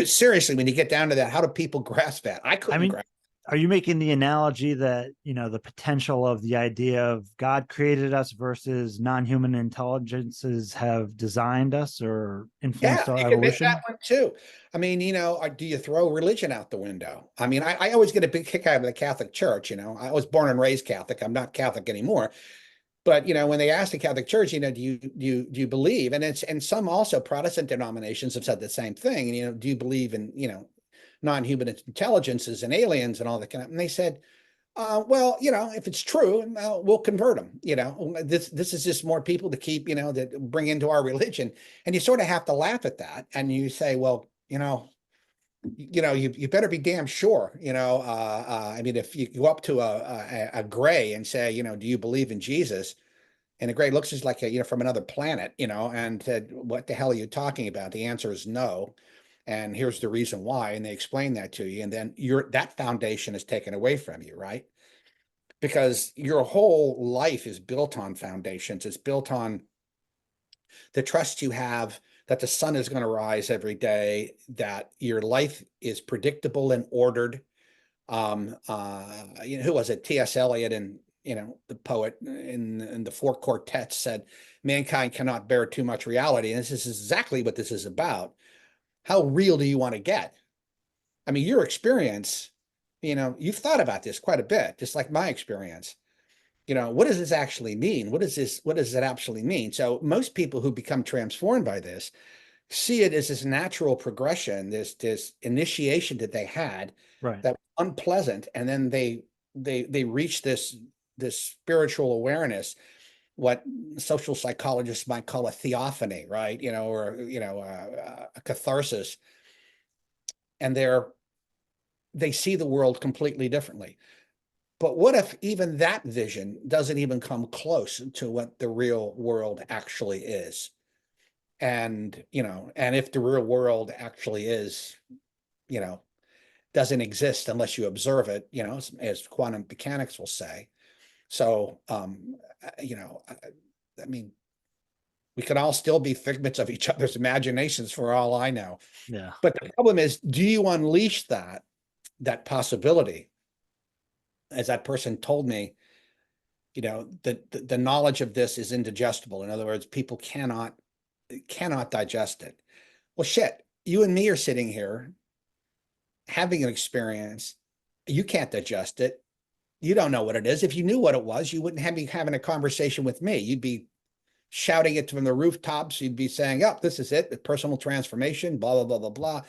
seriously, when you get down to that, how do people grasp that? I couldn't grasp are you making the analogy that, the potential of the idea of God created us versus non-human intelligences have designed us or influenced Yeah, our you can make evolution? that one too. I mean, do you throw religion out the window? I mean, I always get a big kick out of the Catholic Church. I was born and raised Catholic. I'm not Catholic anymore. But when they ask the Catholic Church, do you believe? And some also Protestant denominations have said the same thing. Do you believe in non-human intelligences and aliens and all that kind of? And they said, well, if it's true, we'll convert them. This is just more people to keep, that bring into our religion. And you sort of have to laugh at that. And you say, well, you better be damn sure. I mean, if you go up to a gray and say, do you believe in Jesus? And the gray looks just like from another planet, and said, what the hell are you talking about? The answer is no. And here's the reason why. And they explain that to you. And then that foundation is taken away from you, right? Because your whole life is built on foundations. It's built on the trust you have that the sun is going to rise every day, that your life is predictable and ordered. Who was it? T.S. Eliot, and the poet in the Four Quartets, said, mankind cannot bear too much reality. And this is exactly what this is about. How real do you want to get? I mean, your experience, you've thought about this quite a bit, just like my experience. What does this actually mean? What does it actually mean? So most people who become transformed by this see it as this natural progression, this initiation that they had, Right. that was unpleasant, and then they reach this spiritual awareness, what social psychologists might call a theophany, right? Or a catharsis, and they see the world completely differently. But what if even that vision doesn't even come close to what the real world actually is? And if the real world actually is, doesn't exist unless you observe it, as quantum mechanics will say. So, I mean, we could all still be figments of each other's imaginations for all I know. Yeah. But the problem is, do you unleash that possibility? As that person told me, the knowledge of this is indigestible. In other words, people cannot digest it. Well, shit, you and me are sitting here having an experience. You can't digest it. You don't know what it is. If you knew what it was, you wouldn't be having a conversation with me. You'd be shouting it from the rooftops. You'd be saying, oh, this is it, the personal transformation, blah, blah, blah, blah, blah.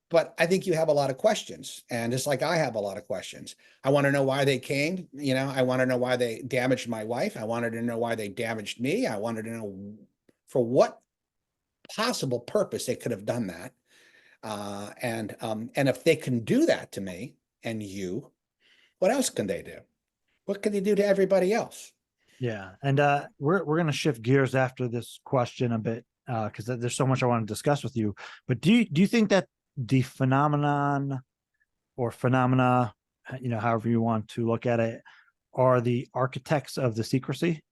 But I think you have a lot of questions. And just like I have a lot of questions. I want to know why they came. I want to know why they damaged my wife. I wanted to know why they damaged me. I wanted to know for what possible purpose they could have done that. And if they can do that to me and you, what else can they do? What can they do to everybody else? Yeah. And we're going to shift gears after this question a bit, because there's so much I want to discuss with you. But do you think that the phenomenon or phenomena, however you want to look at it, are the architects of the secrecy?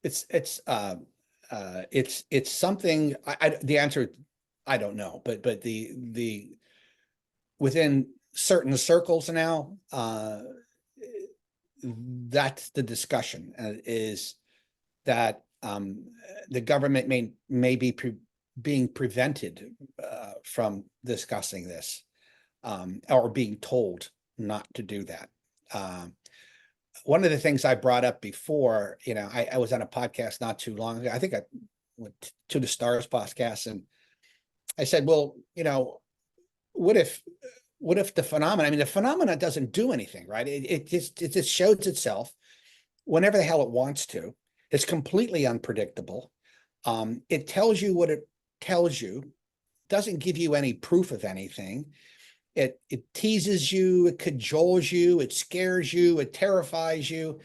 It's something. The answer, I don't know, but the within certain circles now, that's the discussion, is that the government may be being prevented from discussing this, or being told not to do that. One of the things I brought up before, I was on a podcast not too long ago. I think I went to the Stars podcast, and I said, well, what if the phenomena? I mean, the phenomena doesn't do anything, right? It just shows itself whenever the hell it wants to. It's completely unpredictable. It tells you what it tells you, doesn't give you any proof of anything. It teases you, it cajoles you, it scares you, it terrifies you,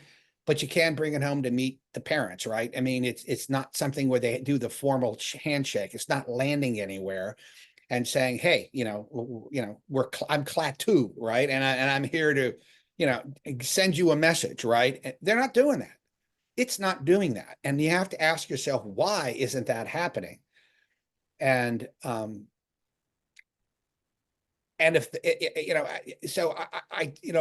but you can't bring it home to meet the parents, right? I mean, it's not something where they do the formal handshake. It's not landing anywhere and saying, hey, I'm Klaatu, right? And I'm here to, send you a message, right? They're not doing that. It's not doing that. And you have to ask yourself, why isn't that happening? And And if, so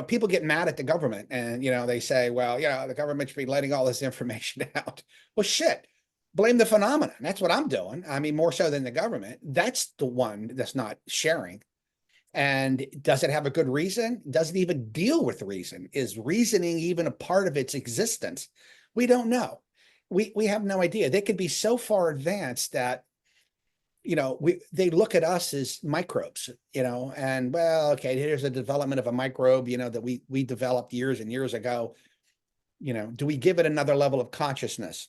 people get mad at the government and, they say, well, the government should be letting all this information out. Well, shit, blame the phenomenon. That's what I'm doing. I mean, more so than the government. That's the one that's not sharing. And does it have a good reason? Doesn't even deal with reason. Is reasoning even a part of its existence? We don't know. We have no idea. They could be so far advanced that, they look at us as microbes, and well, okay, here's a development of a microbe, that we developed years and years ago. Do we give it another level of consciousness?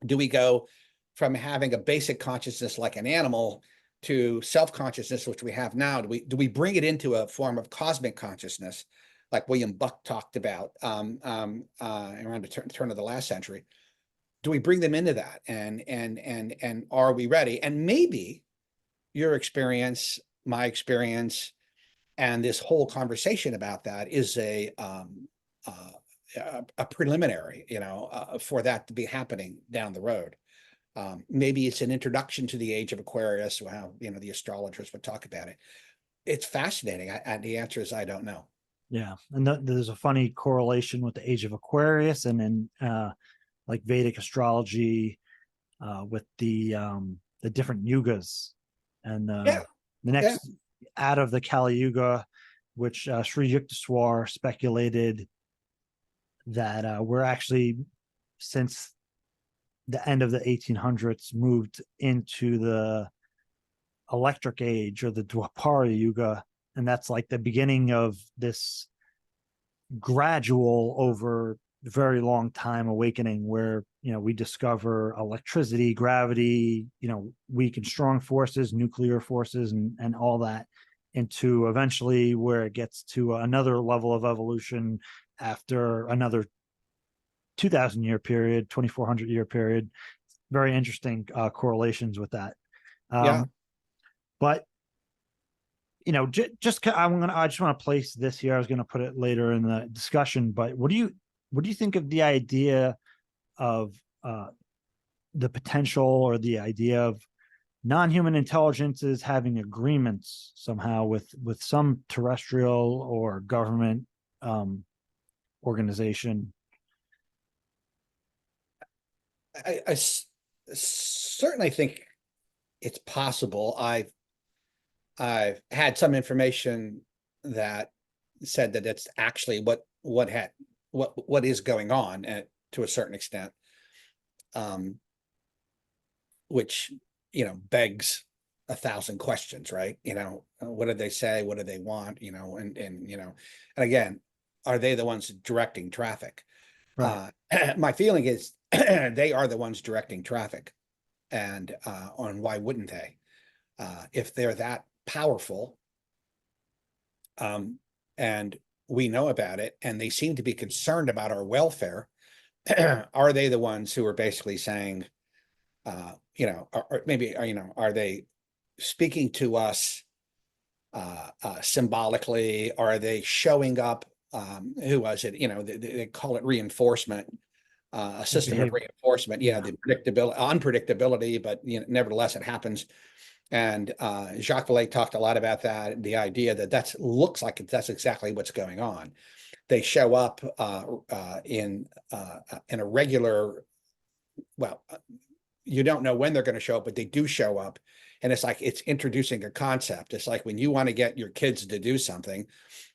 Do we go from having a basic consciousness like an animal to self-consciousness, which we have now? Do we bring it into a form of cosmic consciousness, like William Buck talked about around the turn of the last century? Do we bring them into that, and are we ready? And maybe your experience, my experience, and this whole conversation about that is a preliminary, for that to be happening down the road. Maybe it's an introduction to the age of Aquarius, or how the astrologers would talk about it. It's fascinating. The answer is I don't know. Yeah, and there's a funny correlation with the age of Aquarius and then like Vedic astrology with the different yugas, and the next out of the Kali Yuga, which Sri Yukteswar speculated that we're actually, since the end of the 1800s, moved into the electric age, or the Dwapara Yuga, and that's like the beginning of this gradual, over very long time, awakening where we discover electricity, gravity, weak and strong forces, nuclear forces, and all that, into eventually where it gets to another level of evolution after another 2,000 year period, 2,400 year period. Very interesting correlations with that. But I just want to place this here. I was going to put it later in the discussion, but what do you think of the idea of the potential, or the idea of non-human intelligences having agreements somehow with some terrestrial or government organization? I certainly think it's possible. I've had some information that said that it's actually what is going on, to a certain extent, which begs 1,000 questions, right? What did they say? What do they want? And again, are they the ones directing traffic? Right. My feeling is they are the ones directing traffic, and why wouldn't they? If they're that powerful, and we know about it, and they seem to be concerned about our welfare, are they the ones who are basically saying, or maybe, are they speaking to us symbolically? Are they showing up? Who was it? They call it reinforcement, a system of reinforcement. Yeah, the unpredictability, but nevertheless, it happens. And Jacques Vallée talked a lot about that, the idea that looks like that's exactly what's going on. They show up in a regular, well, you don't know when they're going to show up, but they do show up. And it's like it's introducing a concept. It's like when you want to get your kids to do something,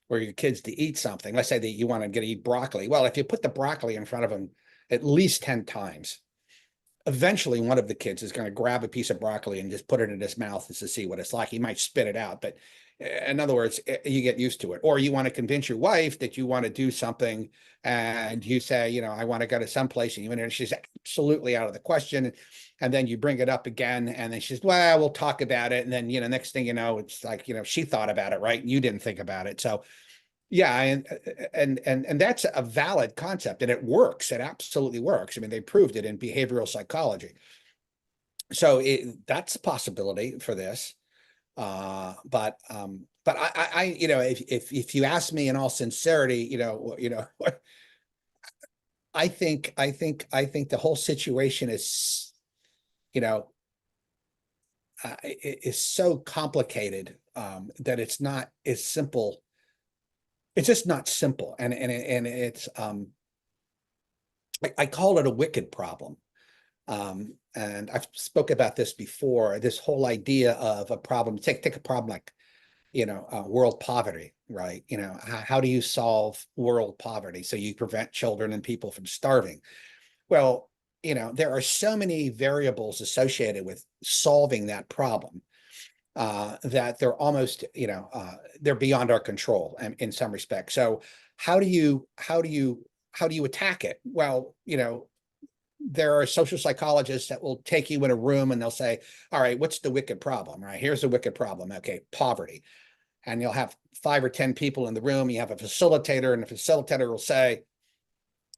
or your kids to eat something. Let's say that you want to eat broccoli. Well, if you put the broccoli in front of them at least 10 times, eventually one of the kids is going to grab a piece of broccoli and just put it in his mouth to see what it's like. He might spit it out, but in other words, you get used to it. Or you want to convince your wife that you want to do something, and you say, I want to go to someplace, and she's absolutely out of the question. And then you bring it up again, and then she's, well, we'll talk about it. And then, next thing you know, it's like, she thought about it, right? And you didn't think about it. So yeah, and that's a valid concept, and it works. It absolutely works. I mean, they proved it in behavioral psychology. So that's a possibility for this. But I if you ask me in all sincerity, I think the whole situation is, is so complicated that it's not as simple. It's just not simple. And it's, I call it a wicked problem. And I've spoke about this before, this whole idea of a problem, take a problem like, world poverty, right? How do you solve world poverty? So you prevent children and people from starving. Well, there are so many variables associated with solving that problem that they're almost, they're beyond our control in some respects. So how do you attack it? Well, there are social psychologists that will take you in a room and they'll say, all right, what's the wicked problem, right? Here's the wicked problem. Okay, poverty. And you'll have 5 or 10 people in the room. You have a facilitator, and the facilitator will say,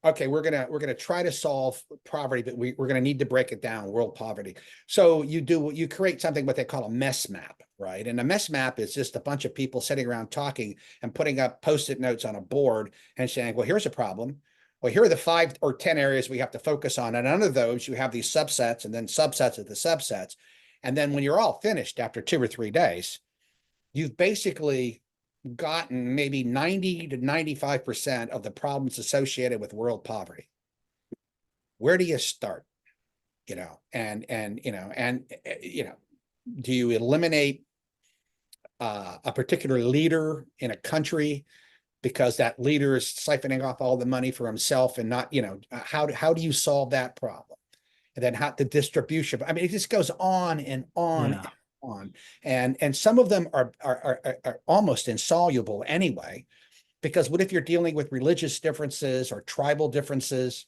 okay, we're gonna try to solve poverty, but we're gonna need to break it down, world poverty. So you create something what they call a mess map, right? And a mess map is just a bunch of people sitting around talking and putting up Post-it notes on a board and saying, well, here's a problem. Well, here are the 5 or 10 areas we have to focus on. And under those, you have these subsets and then subsets of the subsets. And then when you're all finished after 2 or 3 days, you've basically gotten maybe 90 to 95% of the problems associated with world poverty. Where do you start? Do you eliminate a particular leader in a country because that leader is siphoning off all the money for himself and not, how do you solve that problem? And then how the distribution, I mean, it just goes on and on. Yeah. On and some of them are almost insoluble anyway, because what if you're dealing with religious differences or tribal differences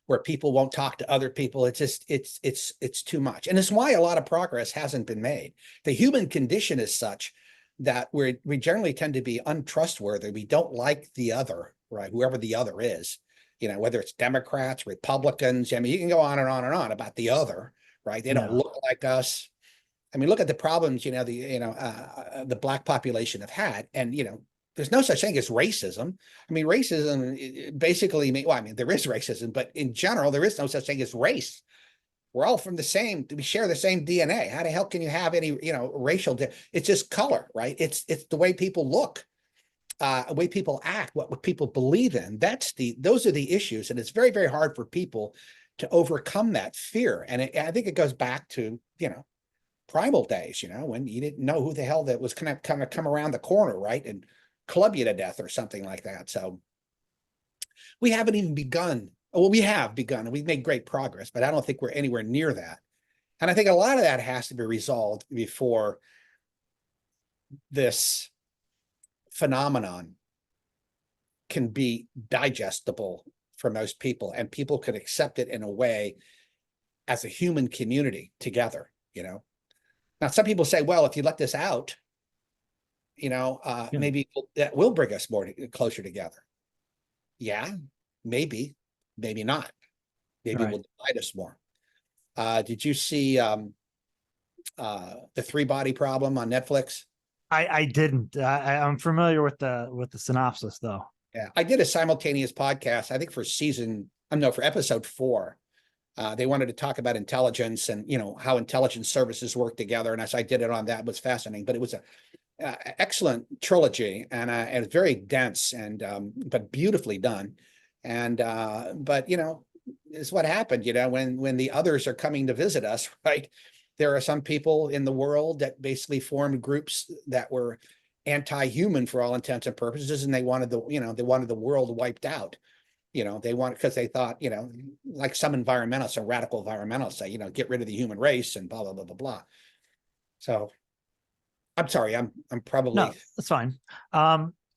where people won't talk to other people? It's just it's too much, and it's why a lot of progress hasn't been made. The human condition is such that we generally tend to be untrustworthy. We don't like the other, right? Whoever the other is, whether it's Democrats, Republicans. I mean, you can go on and on and on about the other, right? They don't look like us. I mean, look at the problems, the Black population have had, and, there's no such thing as racism. I mean, racism basically, there is racism, but in general, there is no such thing as race. We're all from we share the same DNA. How the hell can you have any, racial, it's just color, right? It's the way people look, the way people act, what people believe in. Those are the issues. And it's very, very hard for people to overcome that fear. And I think it goes back to, primal days, when you didn't know who the hell that was going to come around the corner, right, and club you to death or something like that. So we haven't even begun. Well, we have begun, and we've made great progress, but I don't think we're anywhere near that. And I think a lot of that has to be resolved before this phenomenon can be digestible for most people, and people could accept it in a way as a human community together, Now, some people say, well, if you let this out, maybe that will bring us closer together. Yeah, maybe not. Maybe it will divide us more. Did you see the 3-body problem on Netflix? I didn't. I'm familiar with the synopsis though. Yeah, I did a simultaneous podcast, I think for episode 4. They wanted to talk about intelligence and, how intelligence services work together. And as I did it on that, it was fascinating, but it was a excellent trilogy, and it's very dense and, but beautifully done. And, but, is what happened, when the others are coming to visit us, right? There are some people in the world that basically formed groups that were anti-human for all intents and purposes. And they wanted the world wiped out. Because they thought, like some radical environmentalists say, get rid of the human race and blah, blah, blah, blah, blah. So I'm sorry, I'm probably. No, that's fine.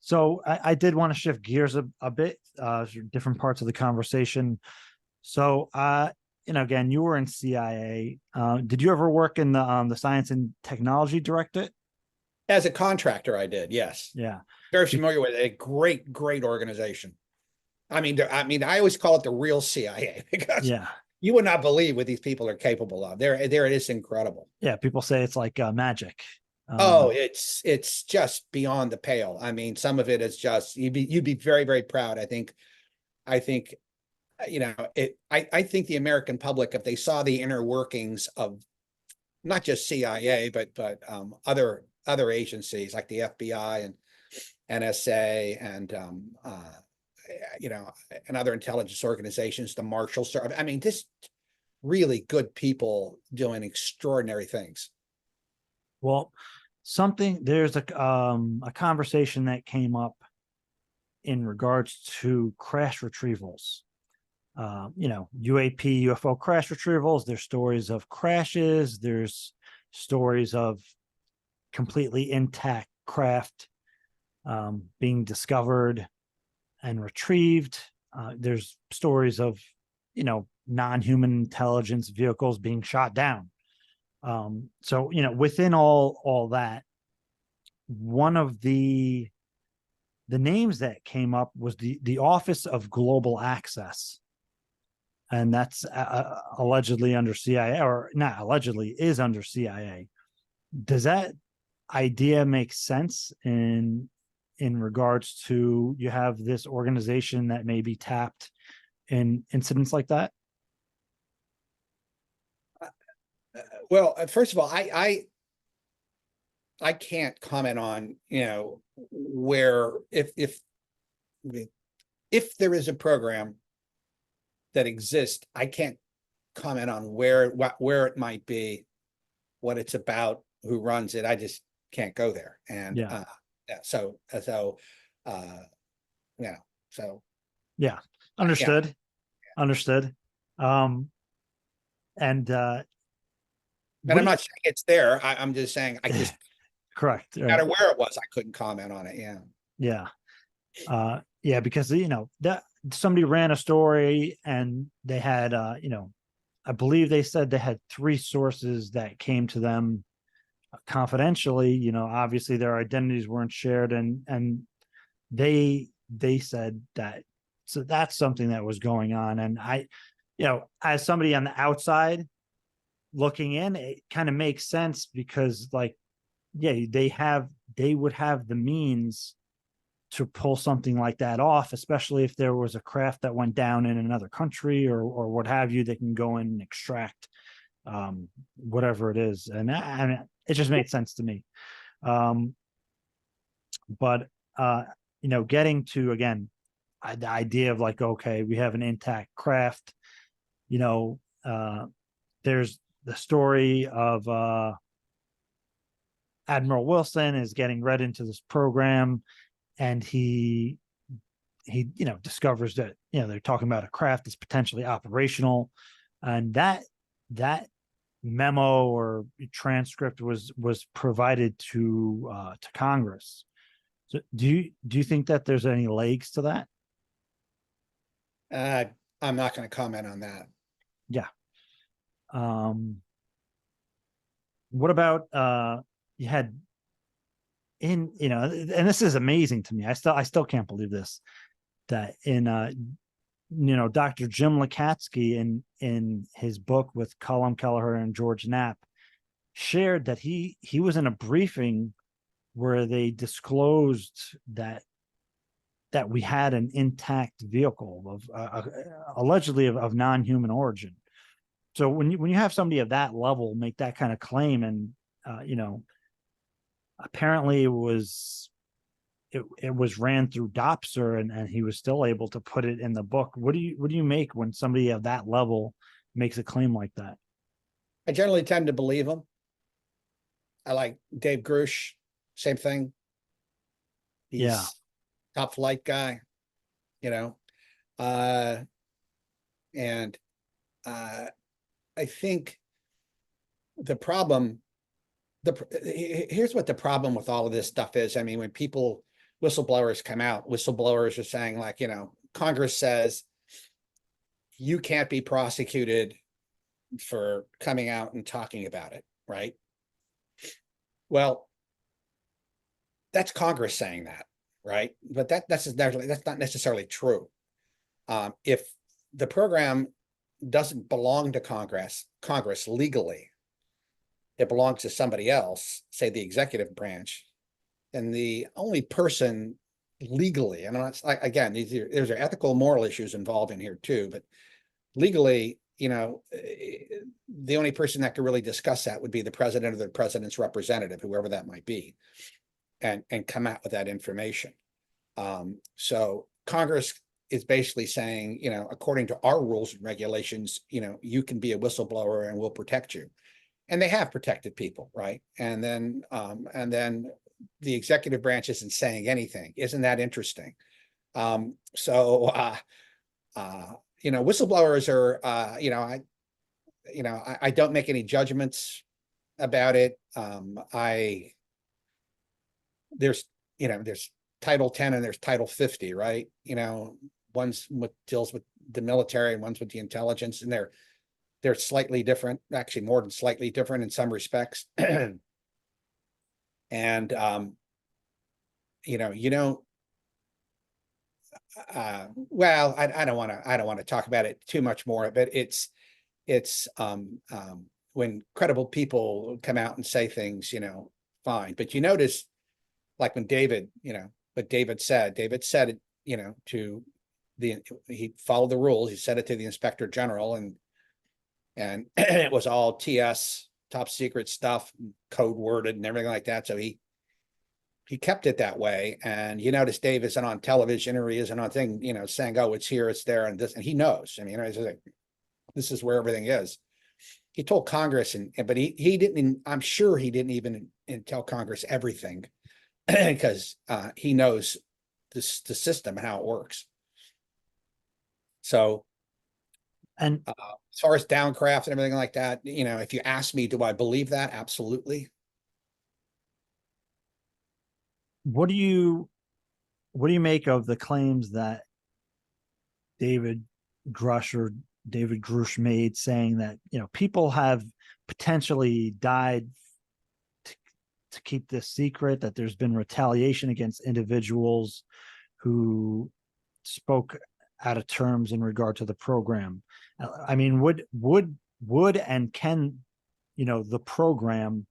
So I did want to shift gears a bit, different parts of the conversation. So, again, you were in CIA. Did you ever work in the Science and Technology Directorate? As a contractor, I did, yes. Yeah. Very familiar with it. A great, great organization. I mean, I always call it the real CIA because you would not believe what these people are capable of. There it is, incredible. Yeah, people say it's like magic. It's just beyond the pale. I mean, some of it is just you'd be very, very proud. I think, I think the American public, if they saw the inner workings of not just CIA but other other agencies like the FBI and NSA and and other intelligence organizations, the Marshal Service. I mean, just really good people doing extraordinary things. Well, there's a conversation that came up in regards to crash retrievals. UAP, UFO crash retrievals. There's stories of crashes. There's stories of completely intact craft being discovered and retrieved. There's stories of, non-human intelligence vehicles being shot down. So, within all that, one of the names that came up was the Office of Global Access. And that's allegedly under CIA, or not allegedly, is under CIA. Does that idea make sense in regards to you have this organization that may be tapped in incidents like that? Well, first of all, I can't comment on, where if there is a program that exists, I can't comment on where it might be, what it's about, who runs it. I just can't go there. And Yeah. Understood. Understood. And I'm not saying it's there. I'm just saying I just correct. no matter where it was, I couldn't comment on it. Yeah. Yeah. Because that somebody ran a story and they had I believe they said they had 3 sources that came to them confidentially. Obviously their identities weren't shared, and they said that. So that's something that was going on. And I, as somebody on the outside looking in, it kind of makes sense because, like, yeah, they would have the means to pull something like that off, especially if there was a craft that went down in another country or what have you. They can go in and extract whatever it is, and it just made sense to me. But getting to, again, the idea of, like, okay, we have an intact craft. There's the story of Admiral Wilson is getting read into this program, and he discovers that they're talking about a craft that's potentially operational, and that memo or transcript was provided to Congress. So do you think that there's any legs to that? I'm not going to comment on that. Yeah. What about you had in, and this is amazing to me. I still can't believe this, that in Dr. Jim Lakatsky in his book with Colum Kelleher and George Knapp shared that he was in a briefing where they disclosed that we had an intact vehicle of allegedly of non-human origin. So when you have somebody of that level make that kind of claim, and apparently it was ran through Dopser, and he was still able to put it in the book. What do you make when somebody of that level makes a claim like that? I generally tend to believe them. I like Dave Grush, same thing. He's top flight guy, and I think the problem, here's what the problem with all of this stuff is. I mean, when whistleblowers come out, whistleblowers are saying, like, Congress says you can't be prosecuted for coming out and talking about it, right? Well, that's Congress saying that, right? But that's not necessarily true. If the program doesn't belong to Congress legally, it belongs to somebody else, say the executive branch, and the only person legally, and I'm not, again, these are ethical, moral issues involved in here too, but legally, the only person that could really discuss that would be the president or the president's representative, whoever that might be, and come out with that information. So Congress is basically saying, according to our rules and regulations, you can be a whistleblower and we'll protect you. And they have protected people, right? And then the executive branch isn't saying anything. Isn't that interesting? Whistleblowers are, I don't make any judgments about it. There's Title 10 and there's Title 50, right? One's what deals with the military and one's with the intelligence, and they're slightly different, actually more than slightly different in some respects. And well, I don't want to talk about it too much more, but it's when credible people come out and say things, fine. But you notice, like when what David said it, he followed the rules. He said it to the inspector general, and it was all TS, top secret stuff, code worded and everything like that. So he kept it that way. And you notice Dave isn't on television, or he isn't on thing, saying, oh, it's here, it's there, and this, and he knows. I mean, this is where everything is. He told Congress, but he didn't, I'm sure he didn't even tell Congress everything, because he knows the system and how it works. So, And as far as downcraft and everything like that, if you ask me, do I believe that? Absolutely. what do you make of the claims that David Grush made, saying that, people have potentially died to keep this secret, that there's been retaliation against individuals who spoke out of terms in regard to the program? I mean, would and can, the program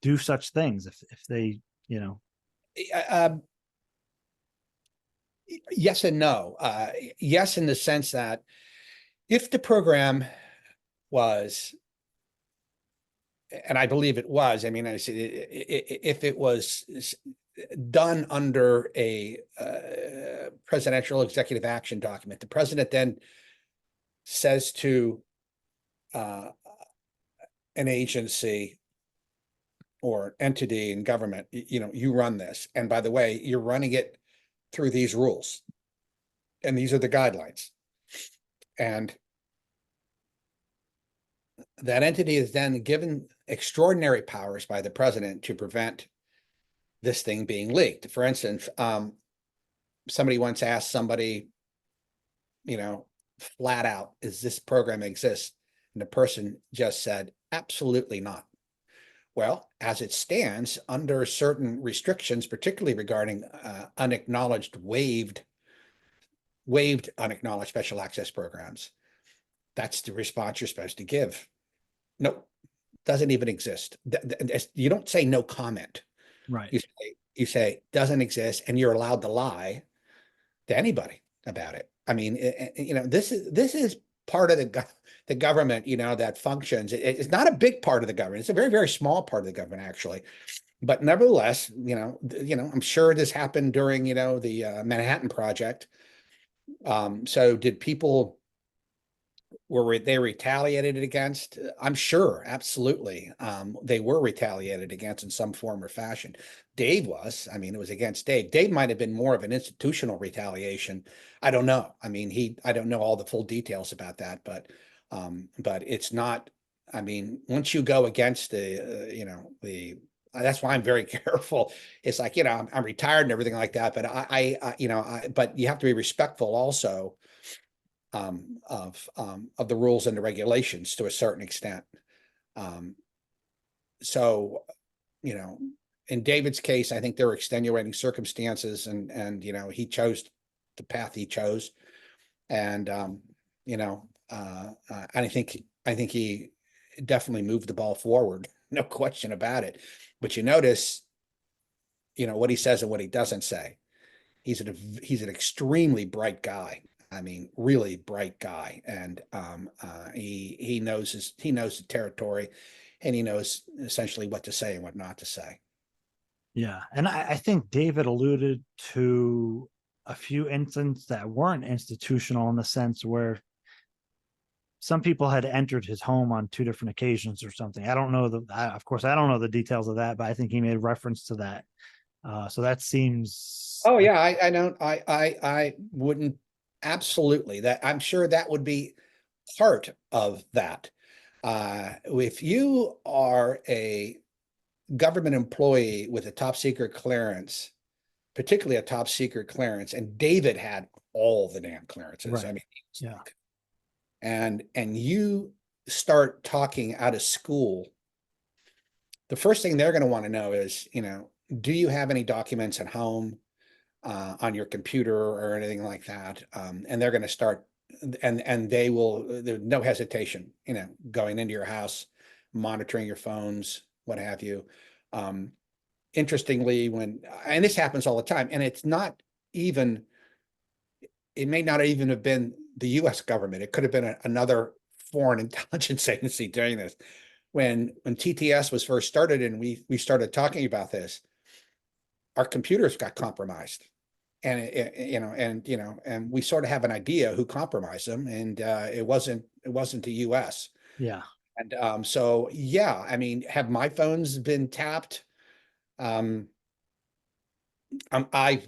do such things if they, Yes and no. Yes, in the sense that if the program was, and I believe it was, I mean, I said, if it was done under a presidential executive action document, the president then says to an agency or entity in government, you run this. And by the way, you're running it through these rules. And these are the guidelines. And that entity is then given extraordinary powers by the president to prevent this thing being leaked. For instance, somebody once asked somebody, flat out, does this program exist? And the person just said, absolutely not. Well, as it stands, under certain restrictions, particularly regarding unacknowledged, waived unacknowledged special access programs, that's the response you're supposed to give. No, doesn't even exist. You don't say no comment. right? You say doesn't exist, and you're allowed to lie to anybody about it. I mean, this is part of the government, that functions. It's not a big part of the government. It's a very, very small part of the government, actually. But nevertheless, I'm sure this happened during, the Manhattan Project. So did people, were they retaliated against? I'm sure, absolutely. They were retaliated against in some form or fashion. Dave was, I mean, it was against Dave. Dave might have been more of an institutional retaliation. I don't know. I mean, I don't know all the full details about that, but it's not, I mean, once you go against that's why I'm very careful. It's like, I'm retired and everything like that, but but you have to be respectful also of the rules and the regulations to a certain extent. So, in David's case, I think there were extenuating circumstances, and he chose the path he chose, and I think he definitely moved the ball forward, no question about it. But you notice, what he says and what he doesn't say. He's an extremely bright guy. I mean, really bright guy, and he knows he knows the territory, and he knows essentially what to say and what not to say. Yeah. And I think David alluded to a few instances that weren't institutional in the sense where some people had entered his home on 2 different occasions or something. I don't know of course, I don't know the details of that, but I think he made reference to that. So that seems. Oh yeah, I don't, I wouldn't, absolutely, that, I'm sure that would be part of that. If you are a government employee with a top secret clearance, particularly a top secret clearance, and David had all the damn clearances. Right. I mean, Yeah. and you start talking out of school, the first thing they're going to want to know is, do you have any documents at home, on your computer or anything like that? And they're going to start, and they will, there's no hesitation, going into your house, monitoring your phones, what have you. Interestingly, and this happens all the time, and it's not even, it may not even have been the US government. It could have been another foreign intelligence agency doing this. When TTS was first started and we started talking about this, our computers got compromised. And and we sort of have an idea who compromised them, and it wasn't the US. Yeah. And so yeah, I mean, have my phones been tapped? I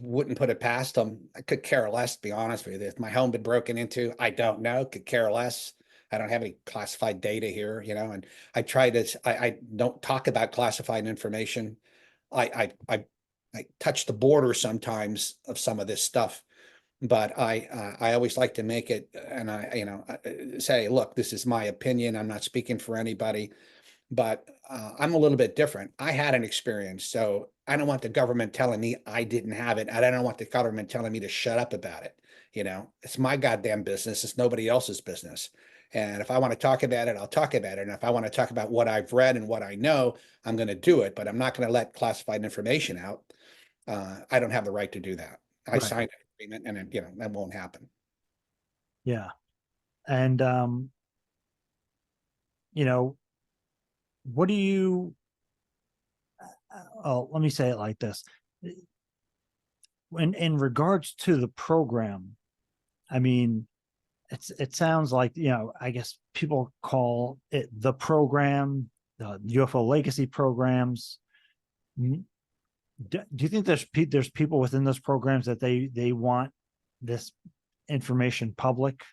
wouldn't put it past them. I could care less, to be honest with you. If my home been broken into, I don't know, could care less. I don't have any classified data here, and I try to, I don't talk about classified information. I touch the border sometimes of some of this stuff, but I always like to make it, and I say, look, this is my opinion. I'm not speaking for anybody. But I'm a little bit different. I had an experience, so I don't want the government telling me I didn't have it. I don't want the government telling me to shut up about it. It's my goddamn business. It's nobody else's business. And if I want to talk about it, I'll talk about it. And if I want to talk about what I've read and what I know, I'm going to do it. But I'm not going to let classified information out. I don't have the right to do that. I Right. signed an agreement, and that won't happen. Yeah. And what do you, let me say it like this. In regards to the program, I mean, it sounds like, I guess people call it the program, the UFO legacy programs. Do you think there's people within those programs that they want this information public?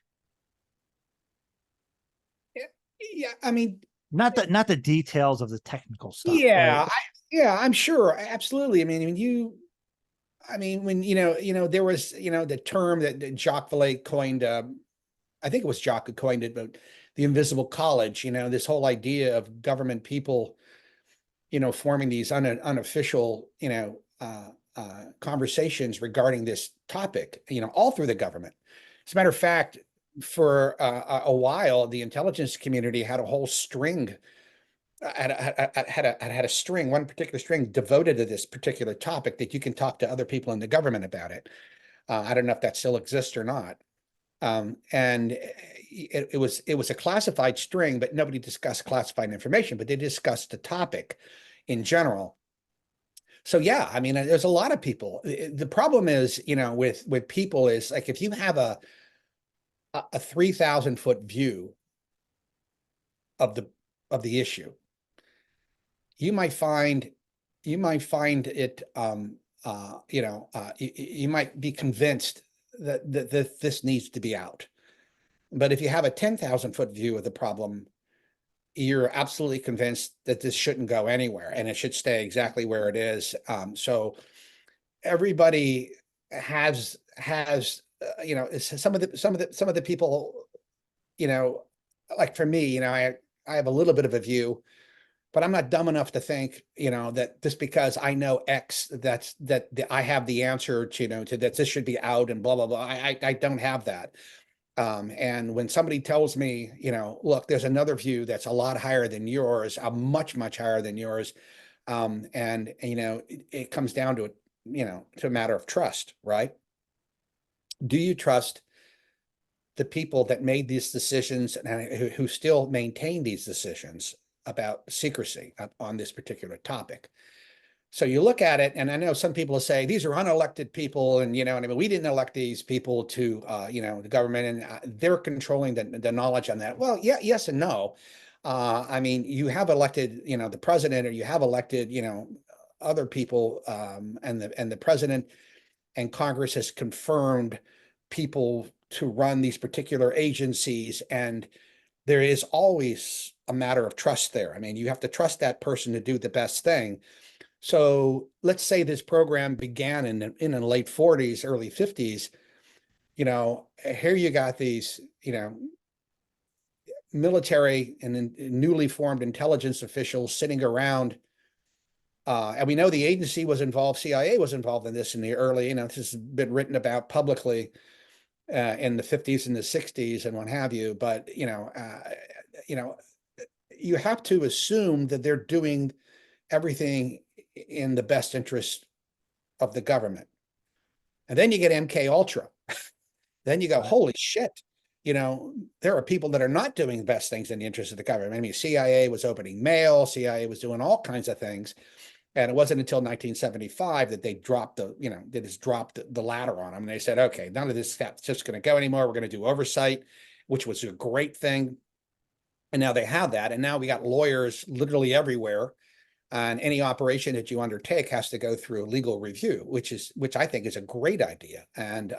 Yeah, I mean, Not the details of the technical stuff. yeah, Right? I'm sure, absolutely. I mean, when there was the term that Jacques Vallée coined. I think it was Jacques who coined it, but the invisible college. This whole idea of government people, forming these unofficial, conversations regarding this topic. All through the government. As a matter of fact, for a while, the intelligence community had a whole string. Had a string, one particular string devoted to this particular topic that you can talk to other people in the government about it. I don't know if that still exists or not. And it was a classified string, but nobody discussed classified information, but they discussed the topic in general. So yeah, I mean, there's a lot of people. The problem is, with people is like, if you have a 3,000-foot view of the issue, you might find it, you might be convinced that this needs to be out. But if you have a 10,000-foot view of the problem, you're absolutely convinced that this shouldn't go anywhere and it should stay exactly where it is. So everybody has some of the people, like for me, I have a little bit of a view, but I'm not dumb enough to think, that just because I know X, that I have the answer to, to that this should be out and blah, blah, blah. I don't have that. And when somebody tells me, look, there's another view that's a lot higher than yours, much, much higher than yours. And it comes down to to a matter of trust, right? Do you trust the people that made these decisions and who still maintain these decisions about secrecy on this particular topic. So you look at it, and I know some people say these are unelected people, and I mean, we didn't elect these people to the government, and they're controlling the knowledge on that. Well, yeah, yes and no. I mean, you have elected the president, or you have elected other people, and the president and Congress has confirmed people to run these particular agencies, and there is always a matter of trust there. I mean, you have to trust that person to do the best thing. So let's say this program began in the late 40s, early 50s. Here you got these, military and newly formed intelligence officials sitting around. And we know the agency was involved, CIA was involved in this in the early, this has been written about publicly in the 50s and the 60s and what have you. But, you have to assume that they're doing everything in the best interest of the government. And then you get MK Ultra. Then you go, holy shit. There are people that are not doing the best things in the interest of the government. I mean, CIA was opening mail, CIA was doing all kinds of things. And it wasn't until 1975 that they dropped the ladder on them. And they said, okay, none of this stuff's just going to go anymore. We're going to do oversight, which was a great thing. And now they have that. And now we got lawyers literally everywhere. And any operation that you undertake has to go through a legal review, which I think is a great idea. And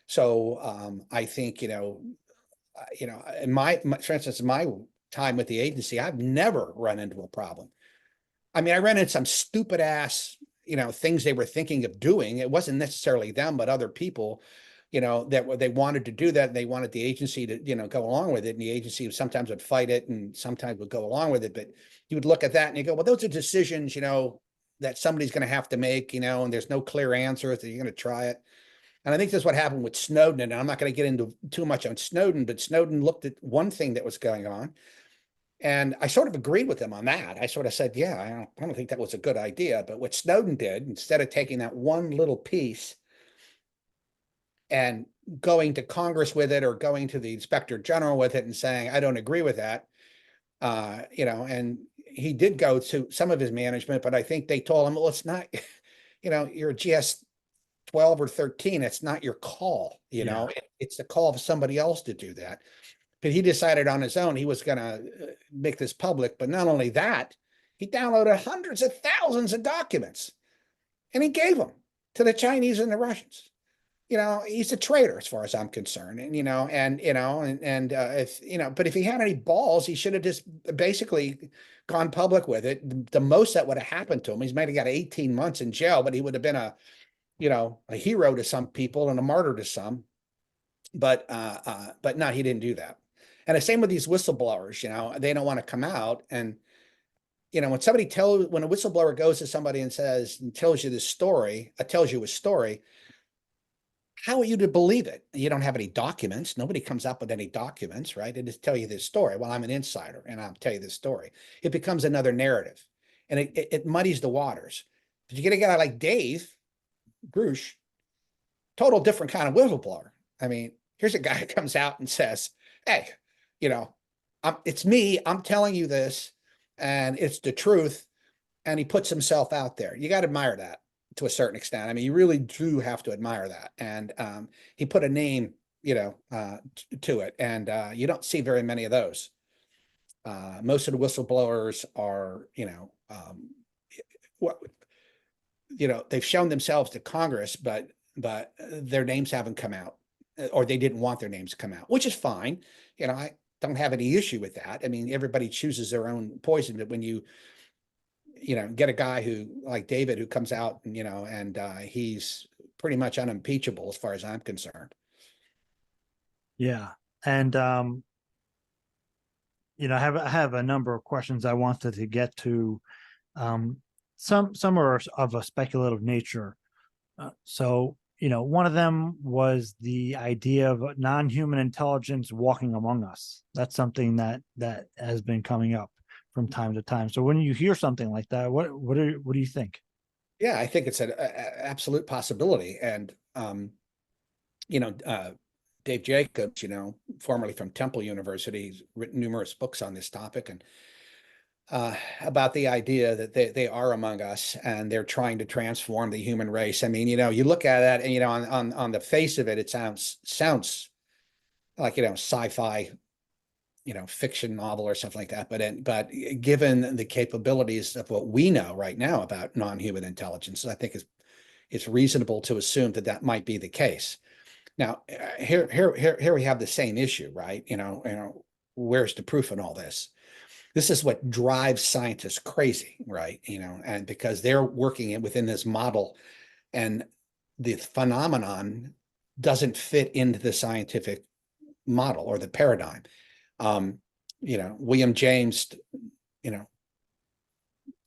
so I think, in for instance, my time with the agency, I've never run into a problem. I mean, I ran into some stupid ass, things they were thinking of doing. It wasn't necessarily them, but other people, that they wanted to do that. And they wanted the agency to, go along with it. And the agency sometimes would fight it and sometimes would go along with it. But you would look at that and you go, well, those are decisions, that somebody's going to have to make, and there's no clear answers that you're going to try it. And I think that's what happened with Snowden. And I'm not going to get into too much on Snowden, but Snowden looked at one thing that was going on. And I sort of agreed with him on that. I sort of said, yeah, I don't think that was a good idea. But what Snowden did, instead of taking that one little piece and going to Congress with it or going to the Inspector General with it and saying, I don't agree with that, and he did go to some of his management, but I think they told him, well, it's not, you're a GS 12 or 13. It's not your call, it's the call of somebody else to do that. But he decided on his own he was going to make this public. But not only that, he downloaded hundreds of thousands of documents and he gave them to the Chinese and the Russians. He's a traitor as far as I'm concerned. And, but if he had any balls, he should have just basically gone public with it. The most that would have happened to him, he's might have got 18 months in jail, but he would have been a hero to some people and a martyr to some. But no, he didn't do that. And the same with these whistleblowers, they don't want to come out. And, when a whistleblower goes to somebody and tells you a story, how are you to believe it? You don't have any documents. Nobody comes up with any documents, right? They just tell you this story. Well, I'm an insider and I'll tell you this story. It becomes another narrative and it muddies the waters. But you get a guy like Dave Grush, total different kind of whistleblower. I mean, here's a guy who comes out and says, hey, it's me. I'm telling you this and it's the truth. And he puts himself out there. You got to admire that to a certain extent. I mean, you really do have to admire that. And he put a name, to it. And you don't see very many of those. Most of the whistleblowers are, they've shown themselves to Congress, but their names haven't come out, or they didn't want their names to come out, which is fine. I don't have any issue with that. I mean, everybody chooses their own poison, but when you get a guy like David, who comes out and he's pretty much unimpeachable as far as I'm concerned. Yeah. And, I have a number of questions I wanted to get to. Some are of a speculative nature. One of them was the idea of non-human intelligence walking among us. That's something that has been coming up from time to time. So when you hear something like that, what do you think? Yeah, I think it's an absolute possibility. And, Dave Jacobs, formerly from Temple University, he's written numerous books on this topic, and about the idea that they are among us and they're trying to transform the human race. I mean, you look at that and, on the face of it, it sounds like, sci-fi, fiction novel or something like that. But given the capabilities of what we know right now about non-human intelligence, I think it's reasonable to assume that that might be the case. Now, here we have the same issue, right? Where's the proof in all this? This is what drives scientists crazy, right? And because they're working within this model, and the phenomenon doesn't fit into the scientific model or the paradigm. William James,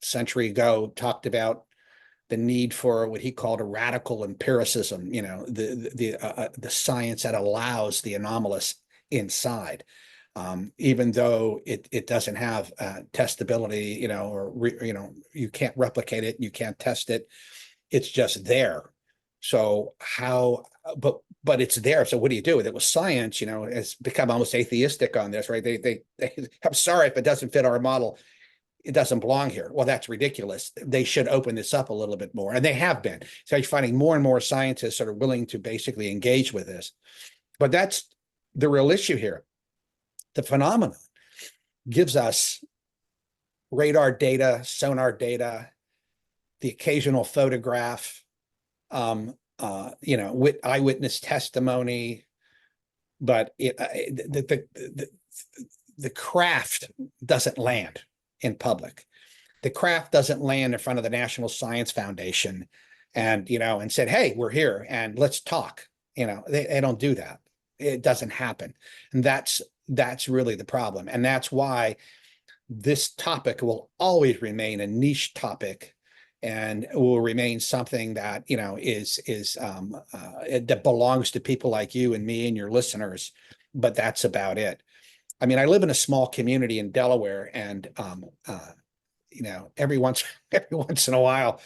century ago, talked about the need for what he called a radical empiricism, the science that allows the anomalous inside. Even though it doesn't have testability, you can't replicate it, you can't test it, it's just there. So but it's there. So what do you do with it? With science, it's become almost atheistic on this, right? They I'm sorry if it doesn't fit our model, it doesn't belong here. Well, that's ridiculous. They should open this up a little bit more, and they have been. So you're finding more and more scientists that are willing to basically engage with this. But that's the real issue here. The phenomenon gives us radar data, sonar data, the occasional photograph, with eyewitness testimony, but the craft doesn't land in public. The craft doesn't land in front of the National Science Foundation and said, hey, we're here and let's talk. They don't do that. It doesn't happen. And that's really the problem. And that's why this topic will always remain a niche topic, and will remain something that, that belongs to people like you and me and your listeners, but that's about it. I mean, I live in a small community in Delaware, and, every once in a while,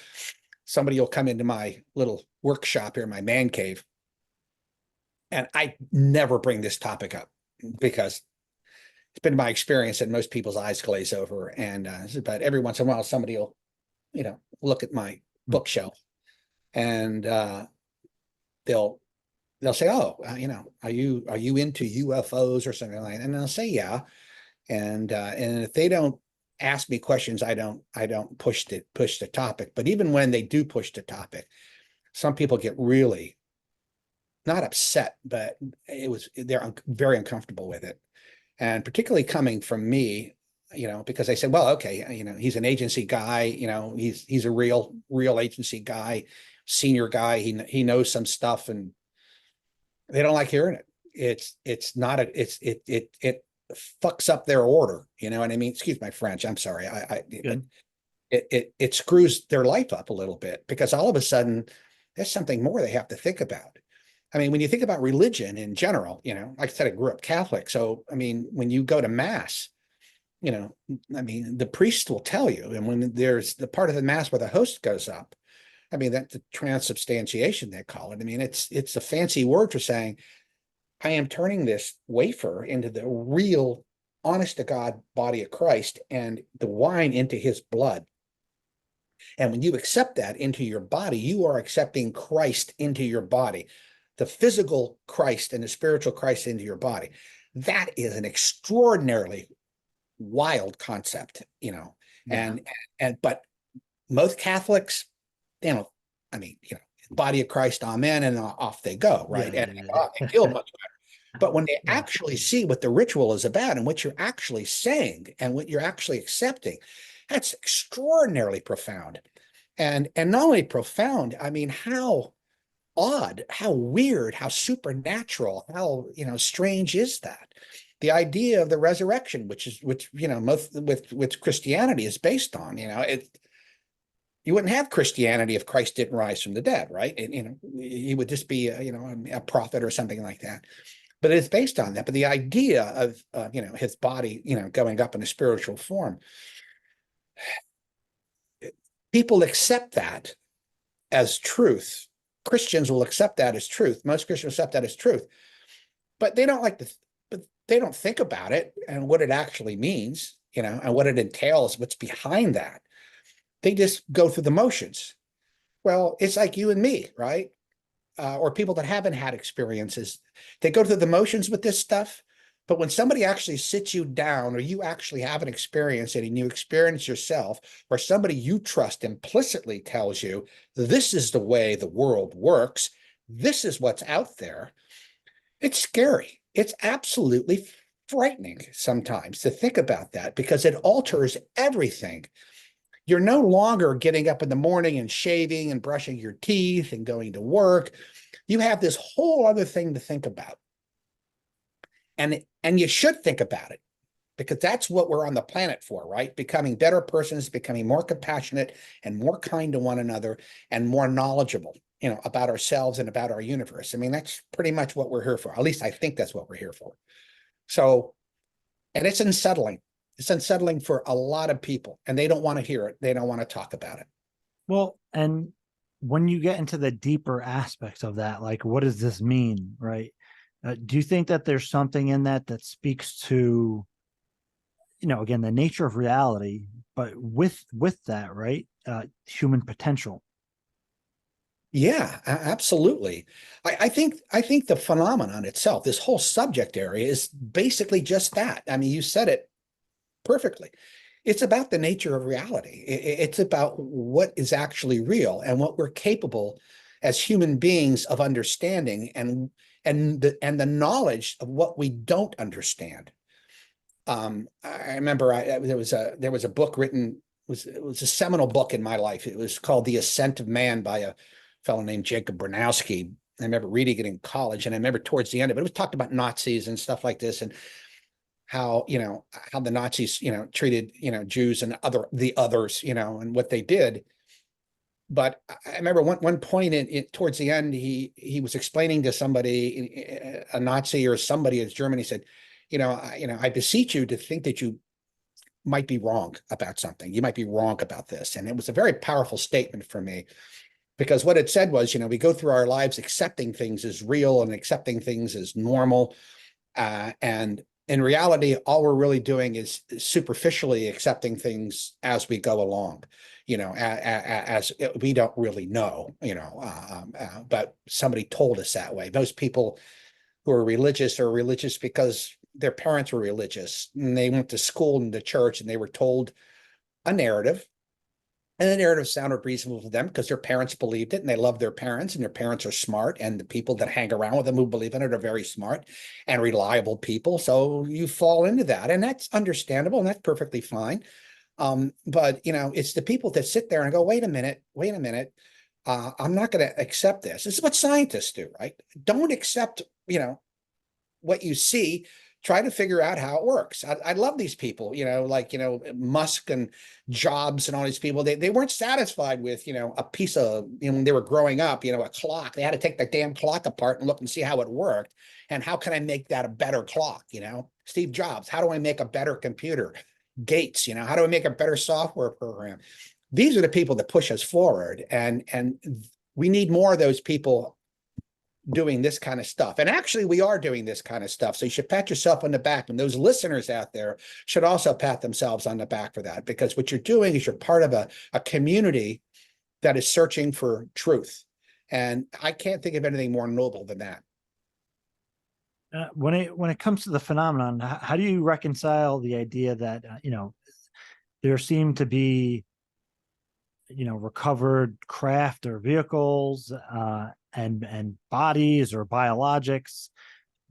somebody will come into my little workshop here, my man cave, and I never bring this topic up because it's been my experience that most people's eyes glaze over. And but every once in a while, somebody will, look at my bookshelf, and they'll say, "Oh, are you into UFOs or something like that?" And I'll say, "Yeah." And if they don't ask me questions, I don't push the topic. But even when they do push the topic, some people get really not upset, but they're very uncomfortable with it. And particularly coming from me, because I said, well, okay, he's an agency guy, he's a real agency guy, senior guy. He knows some stuff, and they don't like hearing it. It fucks up their order. You know what I mean? Excuse my French. I'm sorry. It screws their life up a little bit, because all of a sudden there's something more they have to think about. I mean, when you think about religion in general, like I said, I grew up Catholic. So, I mean, when you go to mass, the priest will tell you, and when there's the part of the mass where the host goes up, I mean, that's the transubstantiation, they call it. I mean, it's a fancy word for saying, I am turning this wafer into the real, honest to God body of Christ, and the wine into his blood. And when you accept that into your body, you are accepting Christ into your body, the physical Christ and the spiritual Christ into your body. That is an extraordinarily wild concept, Yeah. but most Catholics, body of Christ, amen, and off they go, right? Yeah, And they feel much better. But when they Yeah. actually see what the ritual is about and what you're actually saying and what you're actually accepting, that's extraordinarily profound. And not only profound, I mean, how odd, how weird, how supernatural, how strange is that? The idea of the resurrection, which most with Christianity is based on, you wouldn't have Christianity if Christ didn't rise from the dead, right? And he would just be a prophet or something like that. But it's based on that. But the idea of his body going up in a spiritual form, people accept that as truth. Christians will accept that as truth. Most Christians accept that as truth. but they don't like to, but they don't think about it and what it actually means, you know, and what it entails, what's behind that. They just go through the motions. Well, it's like you and me, right? Or people that haven't had experiences. They go through the motions with this stuff. But when somebody actually sits you down, or you actually have an experience and you experience yourself, or somebody you trust implicitly tells you, this is the way the world works, this is what's out there, it's scary. It's absolutely frightening sometimes to think about that, because it alters everything. You're no longer getting up in the morning and shaving and brushing your teeth and going to work. You have this whole other thing to think about. And you should think about it, because that's what we're on the planet for, right? Becoming better persons, becoming more compassionate and more kind to one another, and more knowledgeable, you know, about ourselves and about our universe. I mean, that's pretty much what we're here for. At least I think that's what we're here for. So, and it's unsettling. It's unsettling for a lot of people, and they don't want to hear it. They don't want to talk about it. Well, and when you get into the deeper aspects of that, like, what does this mean, right? Do you think that there's something in that that speaks to, you know, again, the nature of reality, but with that, right, human potential? Yeah, absolutely. I think the phenomenon itself, this whole subject area, is basically just that. I mean, you said it perfectly. It's about the nature of reality. It's about what is actually real and what we're capable as human beings of understanding, and the knowledge of what we don't understand. I remember there was a book written, it was a seminal book in my life. It was called The Ascent of Man by a fellow named Jacob Bronowski. I remember reading it in college, and I remember towards the end of it, it was talked about Nazis and stuff like this, and how, you know, how the Nazis, you know, treated, you know, Jews and the others, you know, and what they did. But I remember one point towards the end, he was explaining to somebody, a Nazi or somebody in Germany, said, I beseech you to think that you might be wrong about something. You might be wrong about this. And it was a very powerful statement for me, because what it said was, we go through our lives accepting things as real and accepting things as normal. And in reality, all we're really doing is superficially accepting things as we go along, as we don't really know, but somebody told us that way. Most people who are religious because their parents were religious, and they went to school and to church, and they were told a narrative. And the narrative sounded reasonable to them because their parents believed it, and they love their parents, and their parents are smart. And the people that hang around with them who believe in it are very smart and reliable people. So you fall into that, and that's understandable, and that's perfectly fine. But it's the people that sit there and go, wait a minute. I'm not going to accept this. This is what scientists do, right? Don't accept, what you see. Try to figure out how it works. I love these people, like, Musk and Jobs and all these people. They weren't satisfied with, a piece of, when they were growing up, a clock. They had to take the damn clock apart and look and see how it worked. And how can I make that a better clock? Steve Jobs, how do I make a better computer? Gates, how do I make a better software program? These are the people that push us forward. And we need more of those people doing this kind of stuff. And actually, we are doing this kind of stuff. So you should pat yourself on the back. And those listeners out there should also pat themselves on the back for that, because what you're doing is you're part of a community that is searching for truth. And I can't think of anything more noble than that. When it comes to the phenomenon, how do you reconcile the idea that, there seem to be, recovered craft or vehicles, and bodies or biologics,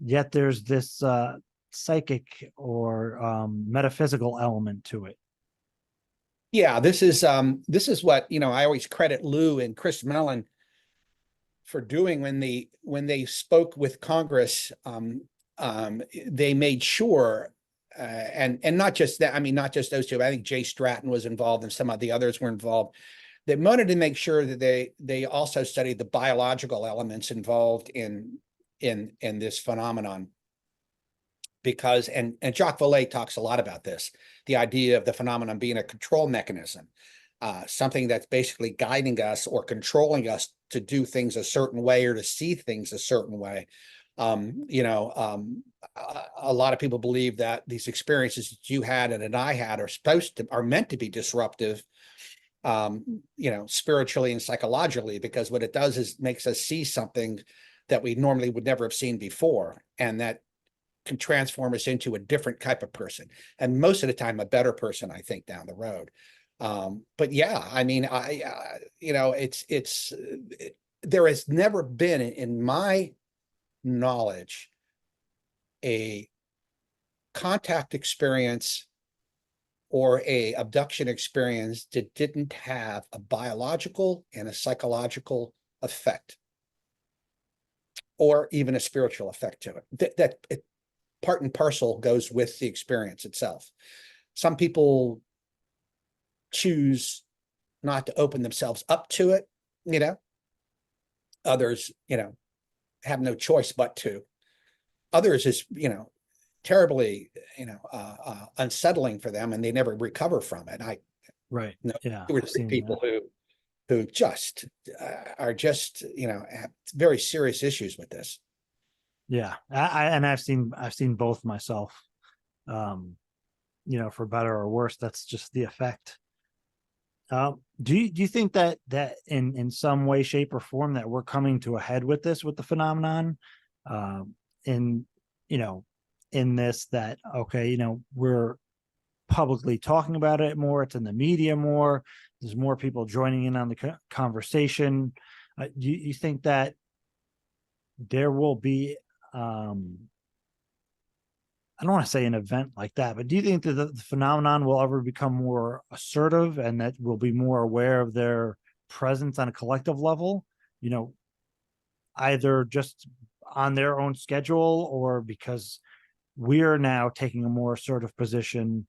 yet there's this psychic or metaphysical element to it? Yeah, this is what, I always credit Lou and Chris Mellon for doing when they spoke with Congress. They made sure, and not just that, not just those two. I think Jay Stratton was involved, and some of the others were involved. They wanted to make sure that they also studied the biological elements involved in this phenomenon, because and Jacques Vallée talks a lot about this, the idea of the phenomenon being a control mechanism, something that's basically guiding us or controlling us to do things a certain way or to see things a certain way. A lot of people believe that these experiences that you had and that I had are meant to be disruptive, spiritually and psychologically, because what it does is makes us see something that we normally would never have seen before, and that can transform us into a different type of person, and most of the time a better person, I think, down the road. But yeah, I mean, there has never been, in my knowledge, a contact experience or a abduction experience that didn't have a biological and a psychological effect, or even a spiritual effect to it. That part and parcel goes with the experience itself. Some people choose not to open themselves up to it, others, have no choice but to. Others is, terribly, unsettling for them, and they never recover from it. I Right. know Yeah. 2 or I've 3 seen people that. who just are just, have very serious issues with this. Yeah. And I've seen both myself. For better or worse, that's just the effect. Do you think that in some way, shape, or form that we're coming to a head with this, with the phenomenon, in in this, that okay, we're publicly talking about it more, it's in the media more, there's more people joining in on the conversation. Do you think that there will be, I don't want to say an event like that, but do you think that the phenomenon will ever become more assertive, and that we'll be more aware of their presence on a collective level, either just on their own schedule, or because we're now taking a more assertive position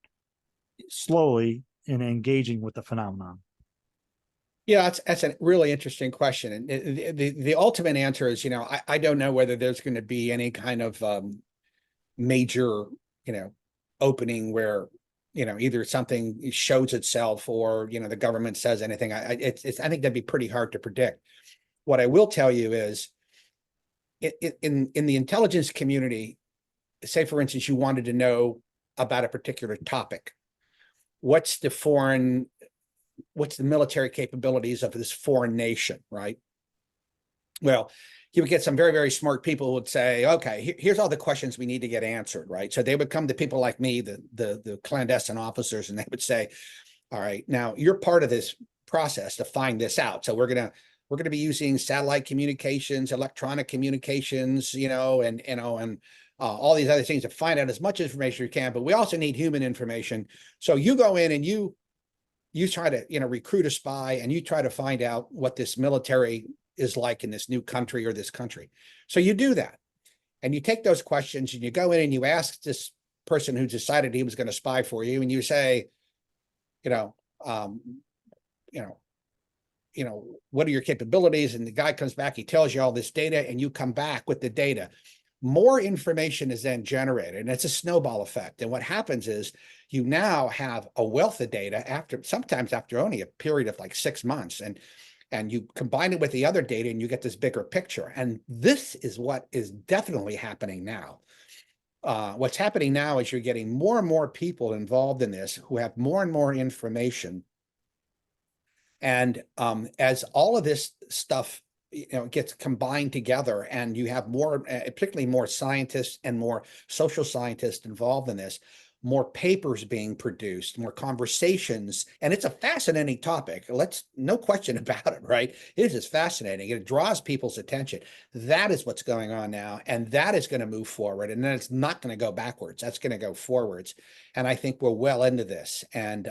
slowly in engaging with the phenomenon? Yeah, that's a really interesting question. And the ultimate answer is, I don't know whether there's going to be any kind of major, opening where, either something shows itself or, the government says anything. I think that'd be pretty hard to predict. What I will tell you is, in the intelligence community, say, for instance, you wanted to know about a particular topic. What's the military capabilities of this foreign nation, right? Well, you would get some very, very smart people who would say, okay, here's all the questions we need to get answered, right? So they would come to people like me, the clandestine officers, and they would say, all right, now you're part of this process to find this out. So we're gonna be using satellite communications, electronic communications, and all these other things to find out as much information as you can. But we also need human information. So you go in and you try to, recruit a spy, and you try to find out what this military is like in this new country or this country. So you do that, and you take those questions and you go in and you ask this person who decided he was going to spy for you, and you say, what are your capabilities? And the guy comes back, he tells you all this data, and you come back with the data. More information is then generated, and it's a snowball effect. And what happens is you now have a wealth of data sometimes after only a period of like 6 months, and you combine it with the other data, and you get this bigger picture. And this is what is definitely happening now. What's happening now is you're getting more and more people involved in this who have more and more information. And as all of this stuff gets combined together, and you have more, particularly more scientists and more social scientists involved in this, more papers being produced, more conversations, and it's a fascinating topic. No question about it, right? It is just fascinating. It draws people's attention. That is what's going on now, and that is going to move forward, and then it's not going to go backwards. That's going to go forwards, and I think we're well into this, and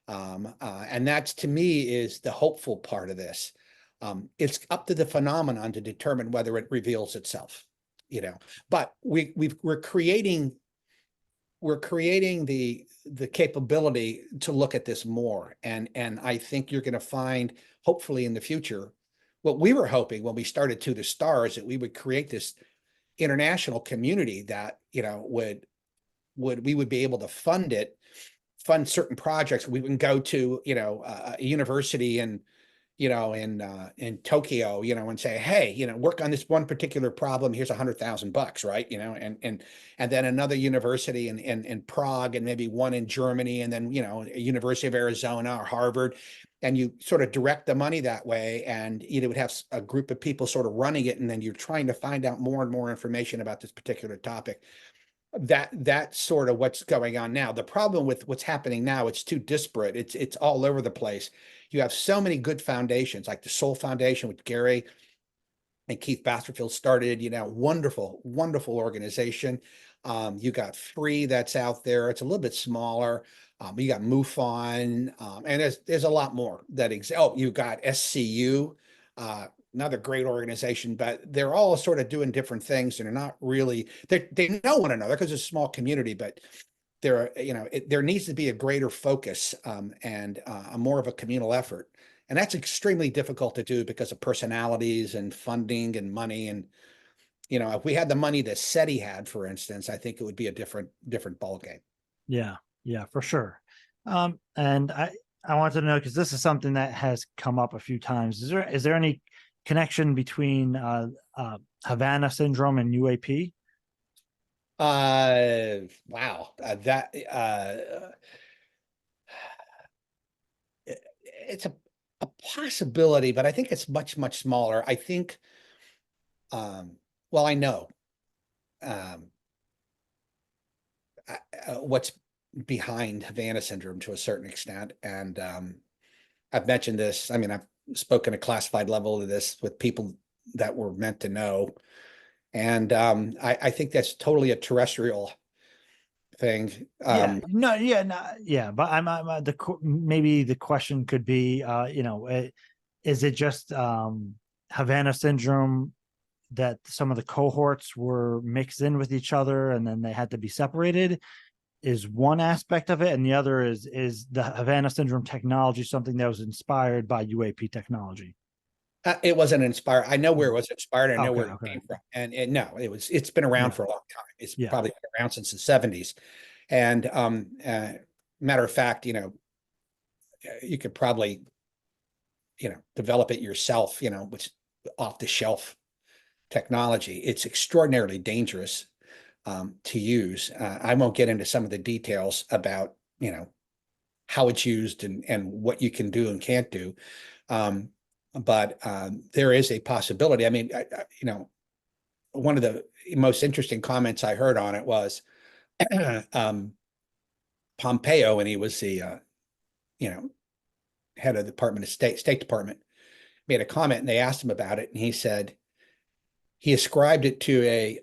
that to me is the hopeful part of this. It's up to the phenomenon to determine whether it reveals itself, but we're creating the capability to look at this more. And I think you're going to find, hopefully in the future, what we were hoping when we started To the Stars, that we would create this international community that, we would be able to fund certain projects. We would go to, a university in in Tokyo, and say, hey, work on this one particular problem. Here's $100,000, right? And then another university in Prague, and maybe one in Germany, and then, University of Arizona or Harvard. And you sort of direct the money that way, and you would have a group of people sort of running it, and then you're trying to find out more and more information about this particular topic. That's sort of what's going on now. The problem with what's happening now, it's too disparate. It's all over the place. You have so many good foundations, like the Soul Foundation, which Gary and Keith Basterfield started, wonderful, wonderful organization. You got Free that's out there. It's a little bit smaller. You got MUFON, and there's a lot more that exists. Oh, you got SCU, another great organization, but they're all sort of doing different things, and they're not really, they know one another because it's a small community, but there needs to be a greater focus, and a more of a communal effort. And that's extremely difficult to do because of personalities and funding and money. And, if we had the money that SETI had, for instance, I think it would be a different ballgame. Yeah, for sure. And I wanted to know, because this is something that has come up a few times. Is there any connection between Havana syndrome and UAP? Wow, it's a possibility, but I think it's much, much smaller. I think, well, I know what's behind Havana syndrome to a certain extent. And I've mentioned this. I mean, I've spoken at classified level of this with people that were meant to know. And I think that's totally a terrestrial thing. But maybe the question could be, is it just Havana syndrome that some of the cohorts were mixed in with each other and then they had to be separated? Is one aspect of it, and the other is the Havana syndrome technology something that was inspired by UAP technology? It wasn't inspired. I know where it was inspired. I know where it Okay. came from. And no, it's been around for a long time. It's probably been around since the 70s. And matter of fact, you could probably, develop it yourself, which off the shelf technology. It's extraordinarily dangerous to use. I won't get into some of the details about, how it's used and what you can do and can't do. But there is a possibility. I mean, one of the most interesting comments I heard on it was Pompeo, when he was the, head of the Department of State Department, made a comment, and they asked him about it, and he said he ascribed it to a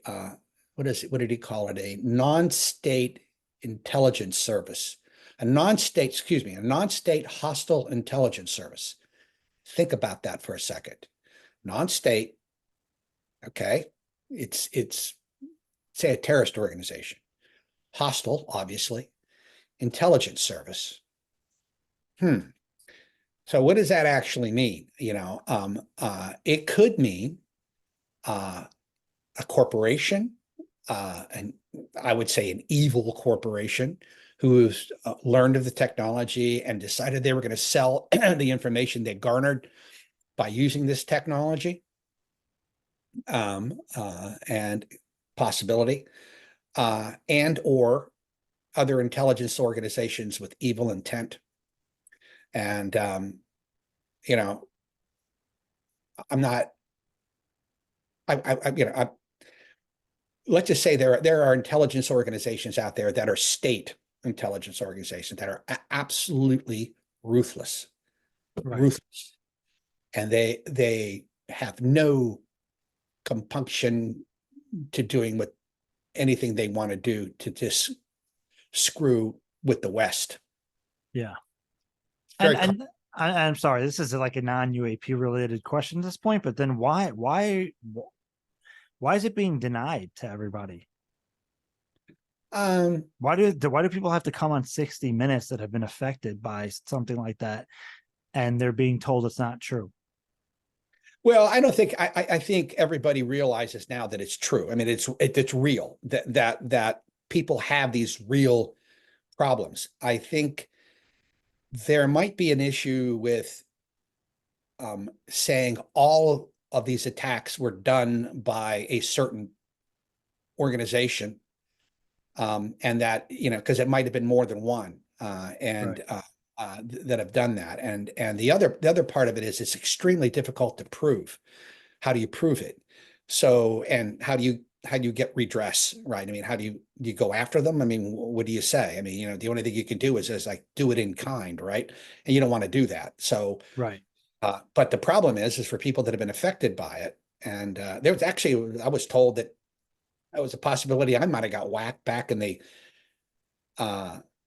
what did he call it? A non-state intelligence service, a non-state hostile intelligence service. Think about that for a second. Non-state, okay, it's say a terrorist organization. Hostile, obviously. Intelligence service. So what does that actually mean? It could mean a corporation, and I would say an evil corporation who's learned of the technology and decided they were going to sell the information they garnered by using this technology, and possibility, and or other intelligence organizations with evil intent. And, I'm not, let's just say there are intelligence organizations out there that are state intelligence organizations that are absolutely ruthless, ruthless. And they have no compunction to doing what anything they want to do to just screw with the West. Yeah. And I'm sorry, this is like a non-UAP related question at this point, but then why is it being denied to everybody? Why do people have to come on 60 Minutes that have been affected by something like that, and they're being told it's not true? Well, I don't think I think everybody realizes now that it's true. I mean, it's real that people have these real problems. I think there might be an issue with saying all of these attacks were done by a certain organization, and that, you know, because it might have been more than one, that have done that. And the other part of it is it's extremely difficult to prove. How do you prove it? So, and how do you get redress, right? I mean, how do you go after them? I mean, what do you say? I mean, you know, the only thing you can do is like do it in kind, right? And you don't want to do that. So, Right. but the problem is for people that have been affected by it. And there was actually, I was told that that was a possibility I might have got whacked back in the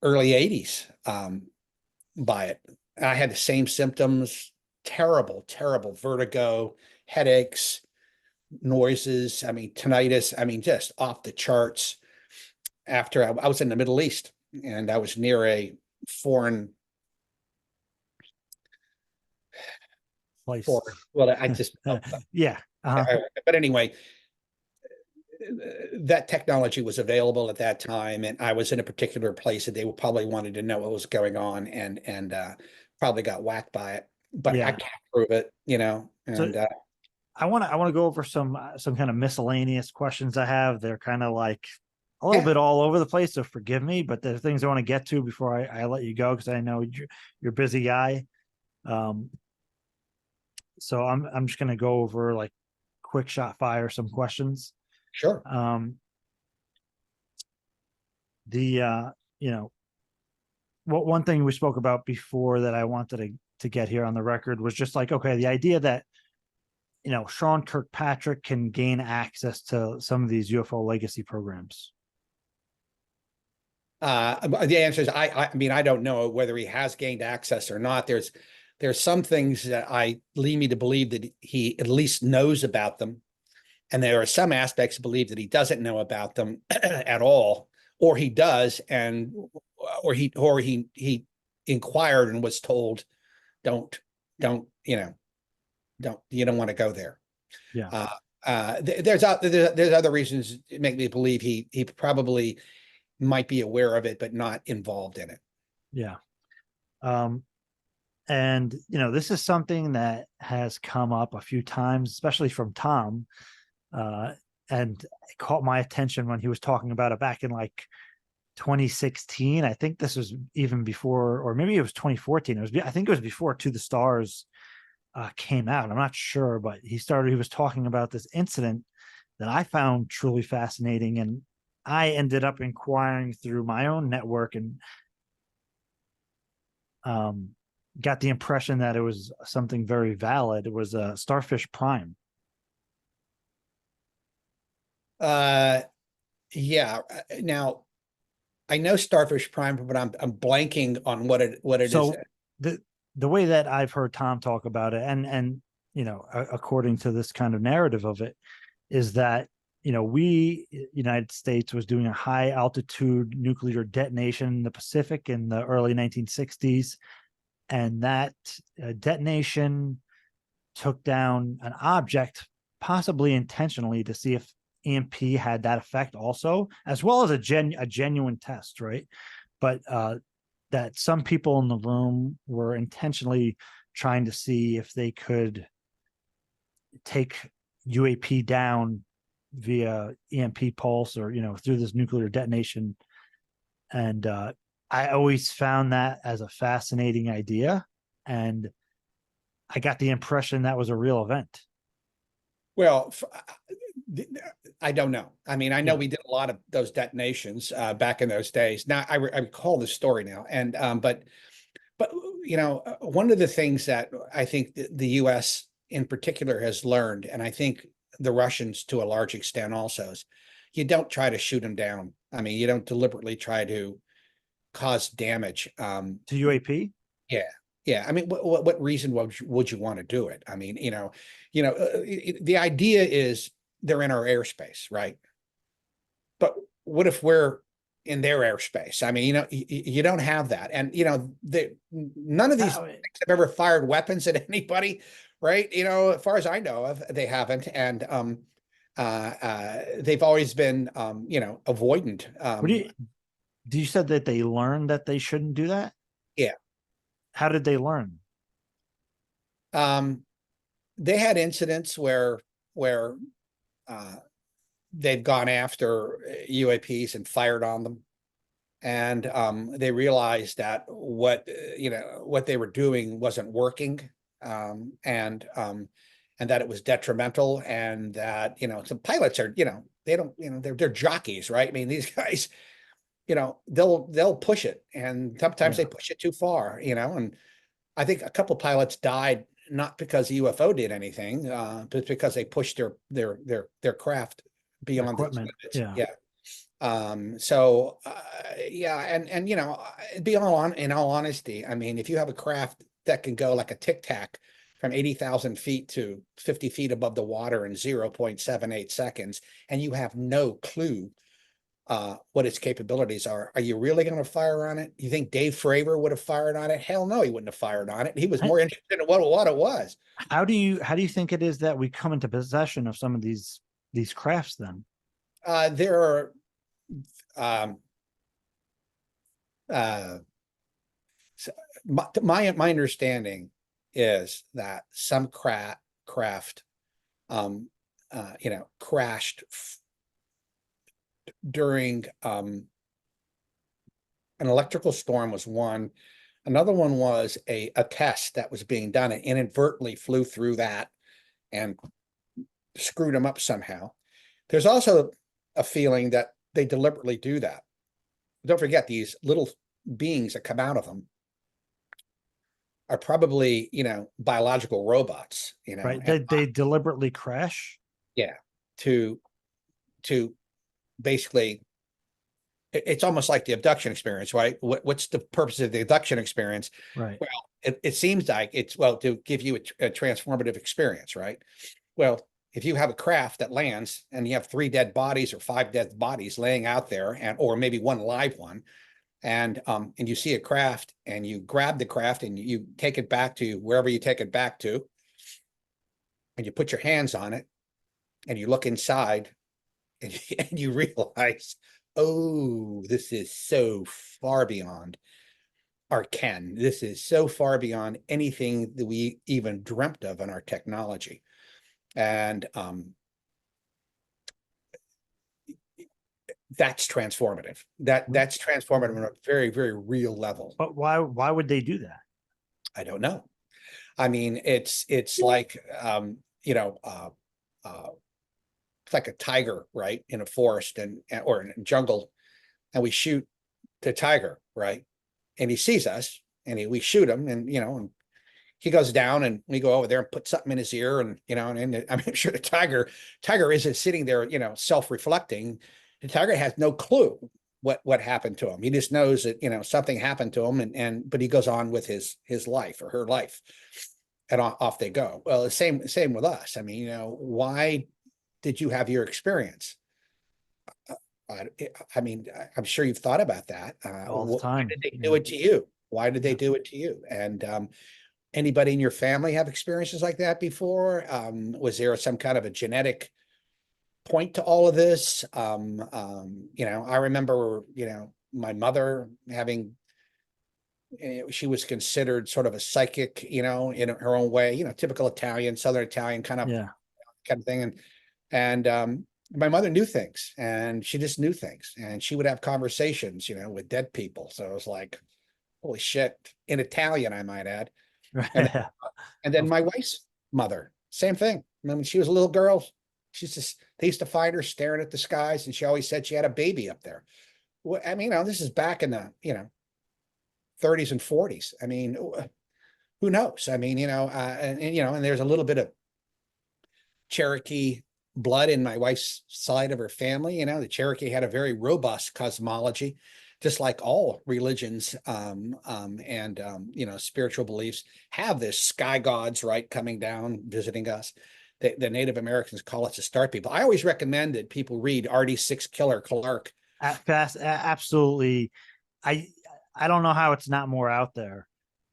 early 80s by it. I had the same symptoms, terrible, terrible vertigo, headaches, noises, I mean, tinnitus, I mean, just off the charts. After I was in the Middle East and I was near a foreign, Place. well, I just, Yeah. but anyway, that technology was available at that time, and I was in a particular place that they probably wanted to know what was going on, and probably got whacked by it, but I Yeah. can't prove it, you know. And So I want to go over some kind of miscellaneous questions I have. They're kind of like a little Yeah. bit all over the place, so forgive me, but there's things I want to get to before I let you go, because I know you're a busy guy. So I'm just going to go over like quick shot fire some questions. Sure. You know, one thing we spoke about before that I wanted to get here on the record was just like, okay, the idea that, you know, Sean Kirkpatrick can gain access to some of these UFO legacy programs. The answer is I mean, I don't know whether he has gained access or not. There's some things that lead me to believe that he at least knows about them, and there are some aspects believe that he doesn't know about them at all, or he does, and or he inquired and was told, don't you know, you don't want to go there. Yeah. There's other reasons that make me believe he probably might be aware of it but not involved in it. Yeah. And you know, this is something that has come up a few times, especially from Tom, and it caught my attention when he was talking about it back in like 2016. I think this was even before, or maybe it was 2014. I think it was before To the Stars came out. I'm not sure, but he was talking about this incident that I found truly fascinating, and I ended up inquiring through my own network and got the impression that it was something very valid. It was a Starfish Prime. Yeah. Now, I know Starfish Prime, but I'm blanking on what it So is. The way that I've heard Tom talk about it, and you know, according to this kind of narrative of it, is that, you know, United States was doing a high altitude nuclear detonation in the Pacific in the early 1960s, and that detonation took down an object, possibly intentionally, to see if EMP had that effect also, as well as a genuine test, right? But that some people in the room were intentionally trying to see if they could take UAP down via EMP pulse, or, you know, through this nuclear detonation. And I always found that as a fascinating idea, and I got the impression that was a real event. Well, I don't know. I mean, I know Yeah. we did a lot of those detonations back in those days. Now I recall the story now, and but you know, one of the things that I think the U.S. in particular has learned, and I think the Russians to a large extent also, is you don't try to shoot them down. I mean, you don't deliberately try to cause damage. To UAP? Yeah. Yeah. I mean, what reason would you want to do it? I mean, the idea is they're in our airspace, right? But what if we're in their airspace? I mean, you know, you don't have that. And, you know, none of these things have ever fired weapons at anybody, right? You know, as far as I know of, they haven't. And they've always been, you know, avoidant. You said that they learned that they shouldn't do that? Yeah. How did they learn? they had incidents where they've gone after UAPs and fired on them. And they realized that what they were doing wasn't working, and that it was detrimental, and that some pilots are they don't they're jockeys, right? I mean, these guys they'll push it, and sometimes Yeah. they push it too far, and I think a couple pilots died not because the UFO did anything, but because they pushed their craft beyond Equipment, its limits. yeah. So yeah, and in all honesty, I mean, if you have a craft that can go like a tic tac from 80,000 feet to 50 feet above the water in 0.78 seconds, and you have no clue what its capabilities are you really going to fire on it? You think Dave Fravor would have fired on it? Hell no, he wouldn't have fired on it. He was more interested in what it was. How do you think it is that we come into possession of some of these crafts then? There are so my understanding is that some craft crashed during an electrical storm was one. Another one was a test that was being done and inadvertently flew through that and screwed them up somehow. There's also a feeling that they deliberately do that. Don't forget, these little beings that come out of them are probably, biological robots, Right. They deliberately crash. Yeah. To basically, it's almost like the abduction experience, right? What's the purpose of the abduction experience? Right. Well, it seems like it's, to give you a transformative experience, right? Well, if you have a craft that lands and you have 3 dead bodies or 5 dead bodies laying out there, or maybe one live one, and you see a craft and you grab the craft and you take it back to wherever you take it back to, and you put your hands on it and you look inside and you realize, oh, this is so far beyond our ken. This is so far beyond anything that we even dreamt of in our technology. And that's transformative. That's transformative on a very, very real level. But why would they do that? I don't know. I mean, it's like it's like a tiger, right, in a forest or in a jungle, and we shoot the tiger, right, and he sees us, and we shoot him, and and he goes down, and we go over there and put something in his ear, and and I'm sure the tiger isn't sitting there, self-reflecting. The tiger has no clue what happened to him. He just knows that something happened to him, but he goes on with his life or her life, and off they go. Well, the same with us. I mean, why did you have your experience? I mean, I'm sure you've thought about that. All the time. Why did they do it to you? Why did they do it to you? And anybody in your family have experiences like that before? Was there some kind of a genetic point to all of this? I remember, my mother having, she was considered sort of a psychic, in her own way, typical Italian, Southern Italian kind of thing. And my mother knew things, and she just knew things, and she would have conversations, with dead people. So it was like, holy shit, in Italian, I might add. And then my wife's mother, same thing. I mean, she was a little girl. They used to find her staring at the skies, and she always said she had a baby up there. Well, I mean, this is back in the, 30s and 40s. I mean, who knows? I mean, and there's a little bit of Cherokee blood in my wife's side of her family. The Cherokee had a very robust cosmology, just like all religions and spiritual beliefs have this sky gods, right, coming down, visiting us. The Native Americans call us the star people. I always recommend that people read RD6 Killer Clark. Absolutely. I don't know how it's not more out there.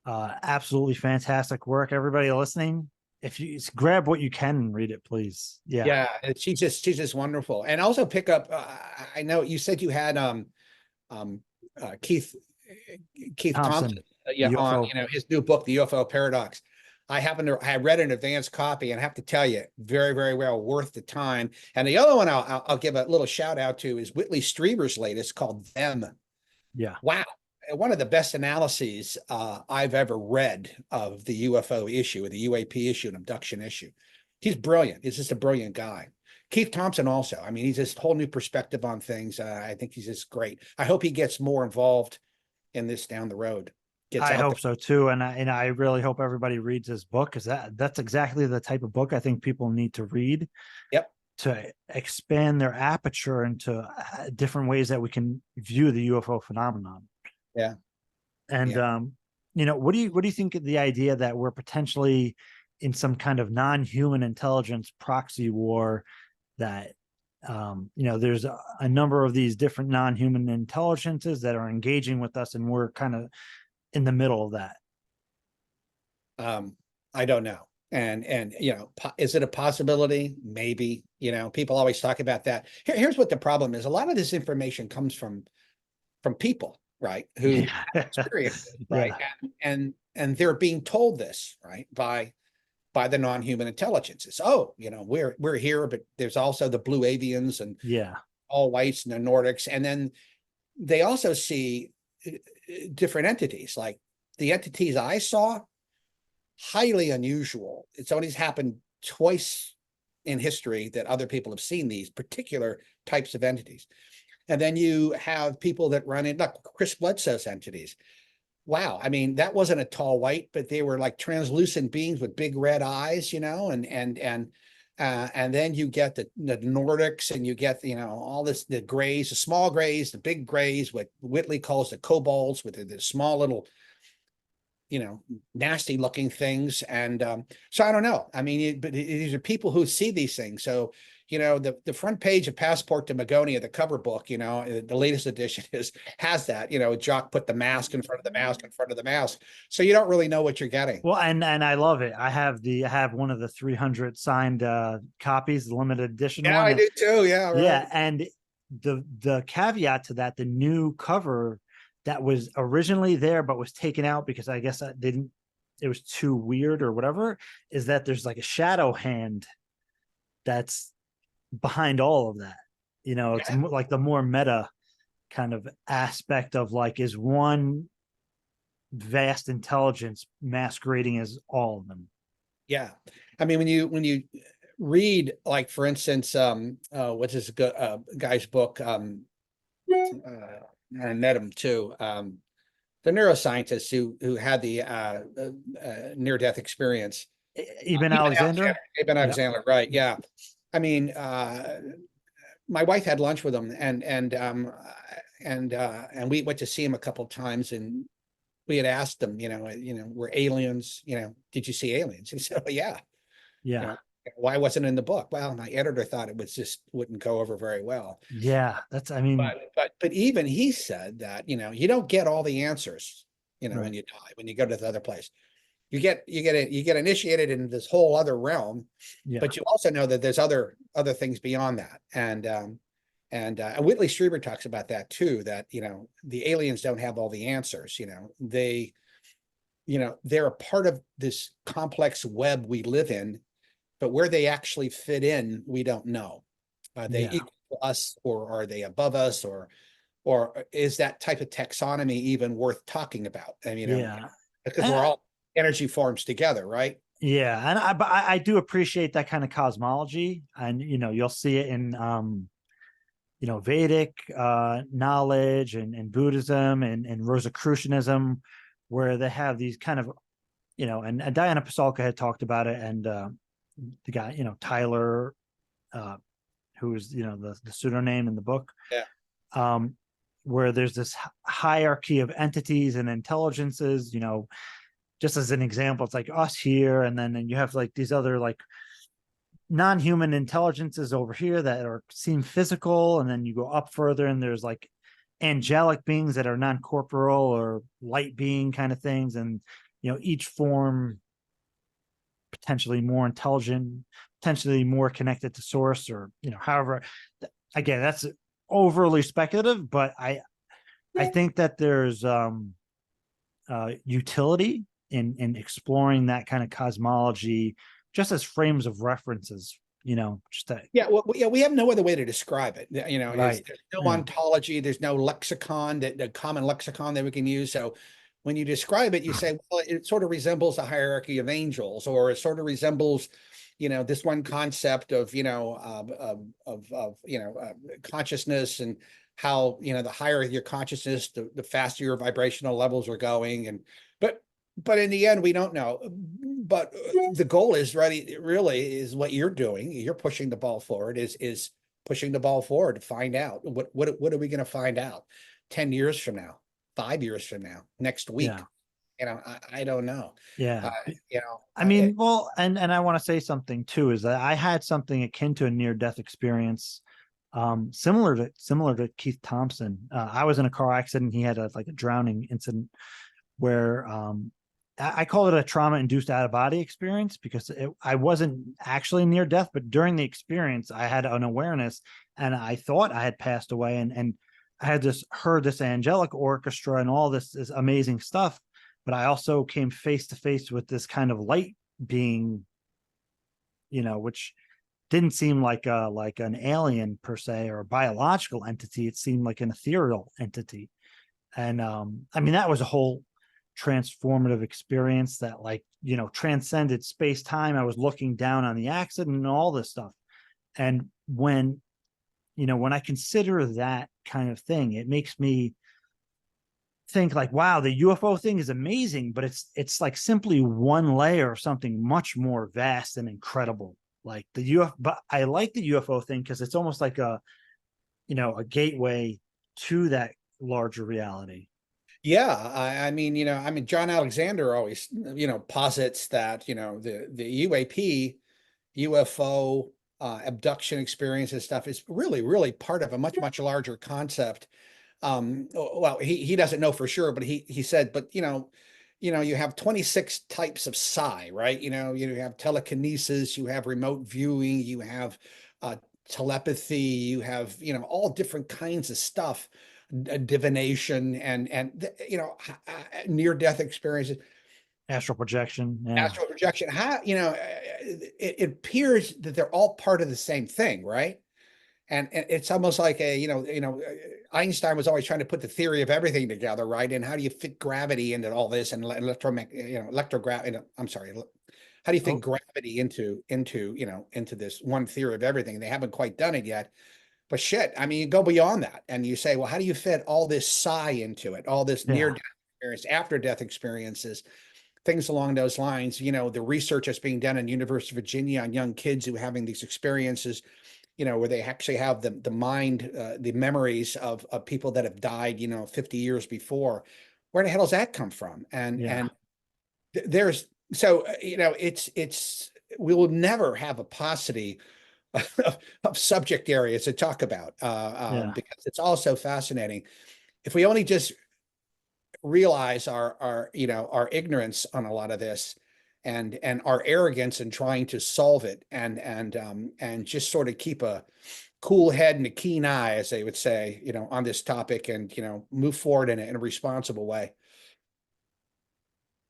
Absolutely fantastic work. Everybody listening, if you grab what you can and read it, please. Yeah. She's just wonderful. And also pick up. I know you said you had Keith Thompson on his new book, The UFO Paradox. I read an advanced copy and I have to tell you, very, very well worth the time. And the other one I'll give a little shout out to is Whitley Strieber's latest called Them. Yeah. Wow. One of the best analyses I've ever read of the UFO issue, or the UAP issue and abduction issue. He's brilliant. He's just a brilliant guy. Keith Thompson also. I mean, he's just a whole new perspective on things. I think he's just great. I hope he gets more involved in this down the road. I hope so too, and I really hope everybody reads his book, because that's exactly the type of book I think people need to read. Yep. To expand their aperture into different ways that we can view the UFO phenomenon. Yeah. And you know, what do you think of the idea that we're potentially in some kind of non-human intelligence proxy war, that you know, there's a number of these different non-human intelligences that are engaging with us, and we're kind of in the middle of that? I don't know. And you know, is it a possibility? Maybe. You know, people always talk about that. Here's what the problem is. A lot of this information comes from people, right? Who experience it, right? Yeah. And they're being told this, right, by the non-human intelligences. Oh, you know, we're here, but there's also the blue avians and all whites and the Nordics. And then they also see different entities. Like the entities I saw, highly unusual. It's only happened twice in history that other people have seen these particular types of entities. And then you have people that run in, like Chris Bledsoe's entities. Wow. I mean, that wasn't a tall white, but they were like translucent beings with big red eyes, you know, and then you get the Nordics, and you get, you know, all this, the grays, the small grays, the big grays, what Whitley calls the kobolds, with the small little, you know, nasty looking things. And so I don't know. I mean, but these are people who see these things. So, you know, the front page of Passport to Magonia, the cover book, you know, the latest edition has that, you know, Jock put the mask in front of the mask in front of the mask. So you don't really know what you're getting. Well, and I love it. I have one of the 300 signed copies, the limited edition Yeah, one. I do too. Yeah. Right. Yeah. And the caveat to that, the new cover that was originally there but was taken out because I guess it was too weird or whatever, is that there's like a shadow hand that's behind all of that. You know, it's like the more meta kind of aspect of, like, is one vast intelligence masquerading as all of them. Yeah. I mean, when you read, like, for instance, what's this guy's book, I met him too, the neuroscientist who had the near-death experience. Ibn Alexander? Ibn Alexander, right. Yeah. I mean, my wife had lunch with him, and we went to see him a couple of times, and we had asked him, you know, were aliens, you know, did you see aliens? He said, oh, yeah. Yeah. You know, why wasn't it in the book? Well, my editor thought it was just wouldn't go over very well. Yeah, that's, I mean, but even he said that, you know, you don't get all the answers, you know, right. when you die, when you go to the other place. You get initiated into this whole other realm, but you also know that there's other things beyond that. And Whitley Strieber talks about that too, that, you know, the aliens don't have all the answers. You know, they're a part of this complex web we live in, but where they actually fit in, we don't know. Are they equal to us, or are they above us, or is that type of taxonomy even worth talking about? I mean, because we're all energy forms together, right? Yeah, and I do appreciate that kind of cosmology, and, you know, you'll see it in you know, Vedic knowledge and Buddhism and Rosicrucianism, where they have these kind of, you know, and Diana Pasulka had talked about it, and the guy, you know, Tyler, who is, you know, the pseudonym in the book, where there's this hierarchy of entities and intelligences. You know, just as an example, it's like us here, and then you have like these other like non-human intelligences over here that seem physical, and then you go up further and there's like angelic beings that are non-corporeal or light being kind of things, and, you know, each form potentially more intelligent, potentially more connected to source, or, you know, however. Again, that's overly speculative, but I think that there's utility in exploring that kind of cosmology, just as frames of references, just that. Yeah, well, yeah, we have no other way to describe it. Right. There's no Yeah. ontology, there's no lexicon, the common lexicon that we can use. So when you describe it, you say, well, it sort of resembles a hierarchy of angels, or it sort of resembles, this one concept of, consciousness, and how, the higher your consciousness, the faster your vibrational levels are going. But in the end, we don't know. But the goal is really is what you're doing. You're pushing the ball forward, is pushing the ball forward to find out what are we going to find out 10 years from now, 5 years from now, next week. Yeah. I don't know. Yeah. I it- mean, well, and I want to say something too, is that I had something akin to a near-death experience, similar to Keith Thompson. I was in a car accident. He had a drowning incident where I call it a trauma-induced out-of-body experience, because I wasn't actually near death, but during the experience, I had an awareness, and I thought I had passed away, and I had heard this angelic orchestra and all this amazing stuff, but I also came face to face with this kind of light being, which didn't seem like an alien per se, or a biological entity. It seemed like an ethereal entity, and I mean, that was a whole transformative experience that transcended space-time. I was looking down on the accident and all this stuff, and when I consider that kind of thing, it makes me think wow, the UFO thing is amazing, but it's like simply one layer of something much more vast and incredible. Like the UFO, but I like the UFO thing because it's almost like a gateway to that larger reality. Yeah, I mean, John Alexander always, posits that, the UFO abduction experience and stuff is really part of a much larger concept. Well, he doesn't know for sure, but he said, but you have 26 types of psi, right? You have telekinesis, you have remote viewing, you have telepathy, you have all different kinds of stuff, divination, and near death experiences, Astral projection. Yeah. astral projection. How it appears that they're all part of the same thing, right? And it's almost like Einstein was always trying to put the theory of everything together, right? And how do you fit gravity into all this, and electrogravity? I'm sorry, how do you fit gravity into this one theory of everything? They haven't quite done it yet. But shit, I mean, you go beyond that and you say, well, how do you fit all this psi into it, all this near-death experience, after-death experiences, things along those lines? The research that's being done in University of Virginia on young kids who are having these experiences, where they actually have the mind, the memories of people that have died, 50 years before. Where the hell does that come from? And there's, so, we will never have a paucity of subject areas to talk about, because it's all so fascinating. If we only just realize our ignorance on a lot of this, and our arrogance in trying to solve it, and just sort of keep a cool head and a keen eye, as they would say, on this topic, and move forward in a responsible way.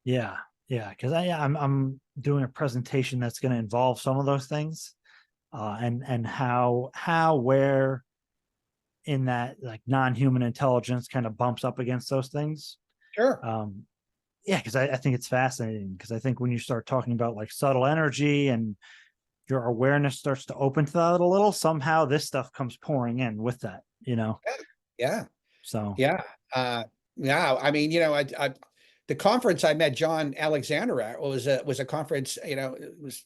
Yeah, because I'm doing a presentation that's going to involve some of those things, and where in that non-human intelligence kind of bumps up against those things. Sure. Yeah, because I think it's fascinating, because I think when you start talking about subtle energy and your awareness starts to open to that a little, somehow this stuff comes pouring in with that, Yeah. So yeah. I mean, the conference I met John Alexander at was a conference, it was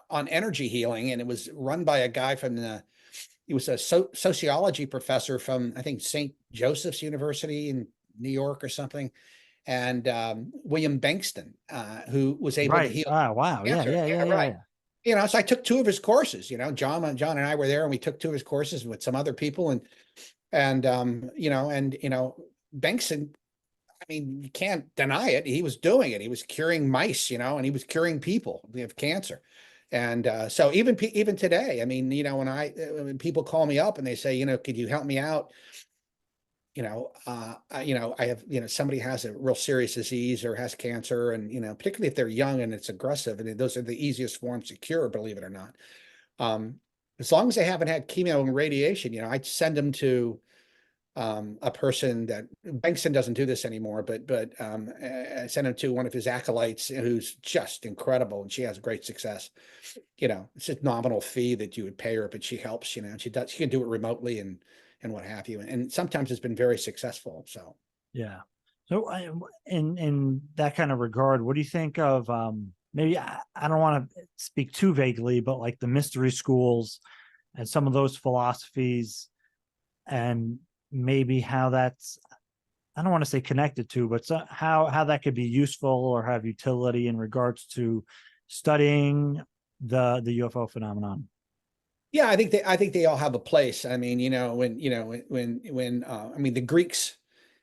on energy healing, and it was run by a guy he was a sociology professor from, I think, St. Joseph's University in New York or something. And William Bankston, who was able to heal. Oh, wow. Cancer. Yeah. So I took 2 of his courses. John and I were there, and we took 2 of his courses with some other people, and Bankston, I mean, you can't deny it. He was doing it. He was curing mice, and he was curing people with cancer. And so even today, I mean, when people call me up and they say, could you help me out? I have, somebody has a real serious disease or has cancer, and, particularly if they're young and it's aggressive, and those are the easiest forms to cure, believe it or not. As long as they haven't had chemo and radiation, I'd send them to a person that Bankston doesn't do this anymore, but I sent him to one of his acolytes who's just incredible, and she has great success. It's a nominal fee that you would pay her, but she helps. She can do it remotely and what have you, and sometimes it's been very successful. So Yeah. So in that kind of regard, what do you think of maybe I don't want to speak too vaguely, but like the mystery schools and some of those philosophies, and maybe how that's, I don't want to say connected to, but how that could be useful or have utility in regards to studying the UFO phenomenon? yeah, I think they all have a place. I mean, when the Greeks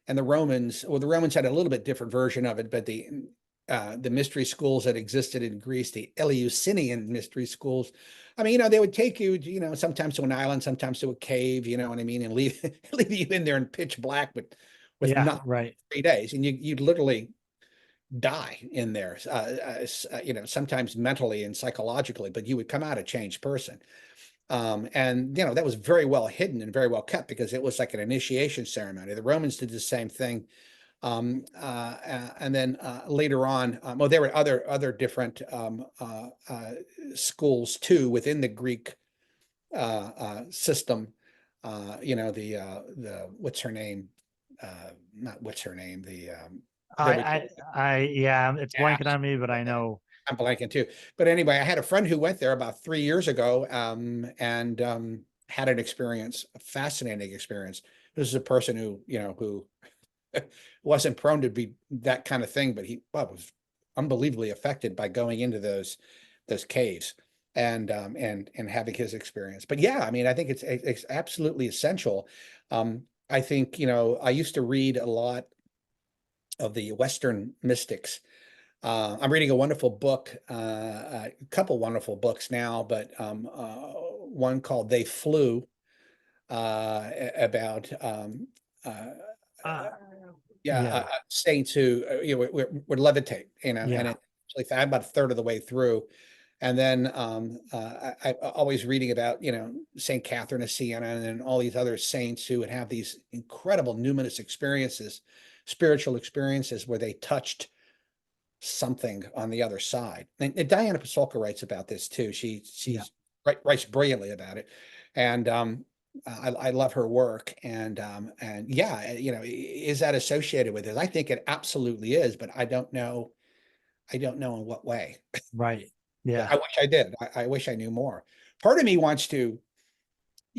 and the Romans, well, the Romans had a little bit different version of it, but the mystery schools that existed in Greece, the Eleusinian mystery schools, I mean, they would take you, sometimes to an island, sometimes to a cave, you know what I mean, and leave you in there in pitch black, but with Yeah, nothing right. 3 days, and you'd literally die in there, sometimes mentally and psychologically, but you would come out a changed person. And that was very well hidden and very well kept because it was like an initiation ceremony. The Romans did the same thing. And then later on, well, there were other different schools too within the Greek system. The what's her name? Not what's her name? Yeah, it's Yeah, blanking on me, but I know. I'm blanking too. But anyway, I had a friend who went there about 3 years ago, and had an experience, a fascinating experience. This is a person who wasn't prone to be that kind of thing, but he was unbelievably affected by going into those caves and having his experience. But yeah, I mean, I think it's absolutely essential. I think, I used to read a lot of the Western mystics. I'm reading a wonderful book, a couple wonderful books now, but one called They Flew, about Uh, yeah, yeah, saints who would levitate, and yeah, it actually I'm about a third of the way through. And then I always reading about, Saint Catherine of Siena and all these other saints who would have these incredible numinous experiences, spiritual experiences where they touched something on the other side. And Diana Pasulka writes about this too. yeah. Writes brilliantly about it. And I love her work. And yeah, is that associated with it? I think it absolutely is, but I don't know in what way. Right. Yeah. I wish I did. I wish I knew more. Part of me wants to,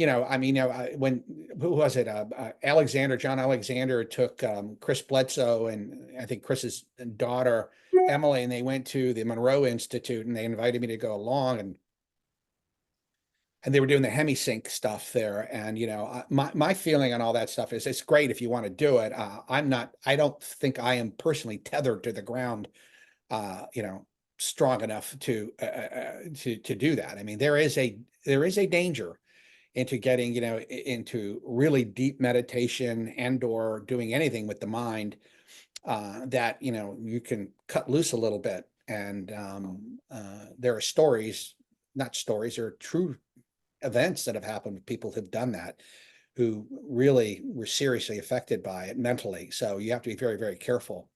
I mean, when, who was it? John Alexander took Chris Bledsoe and I think Chris's daughter, Emily, and they went to the Monroe Institute, and they invited me to go along, and they were doing the hemisync stuff there. And, my feeling on all that stuff is it's great if you want to do it. I don't think I am personally tethered to the ground, strong enough to do that. I mean, there is a danger into getting, into really deep meditation and or doing anything with the mind, that, you can cut loose a little bit. And there are stories, not stories, or true events that have happened with people who've done that, who really were seriously affected by it mentally. So you have to be very, very careful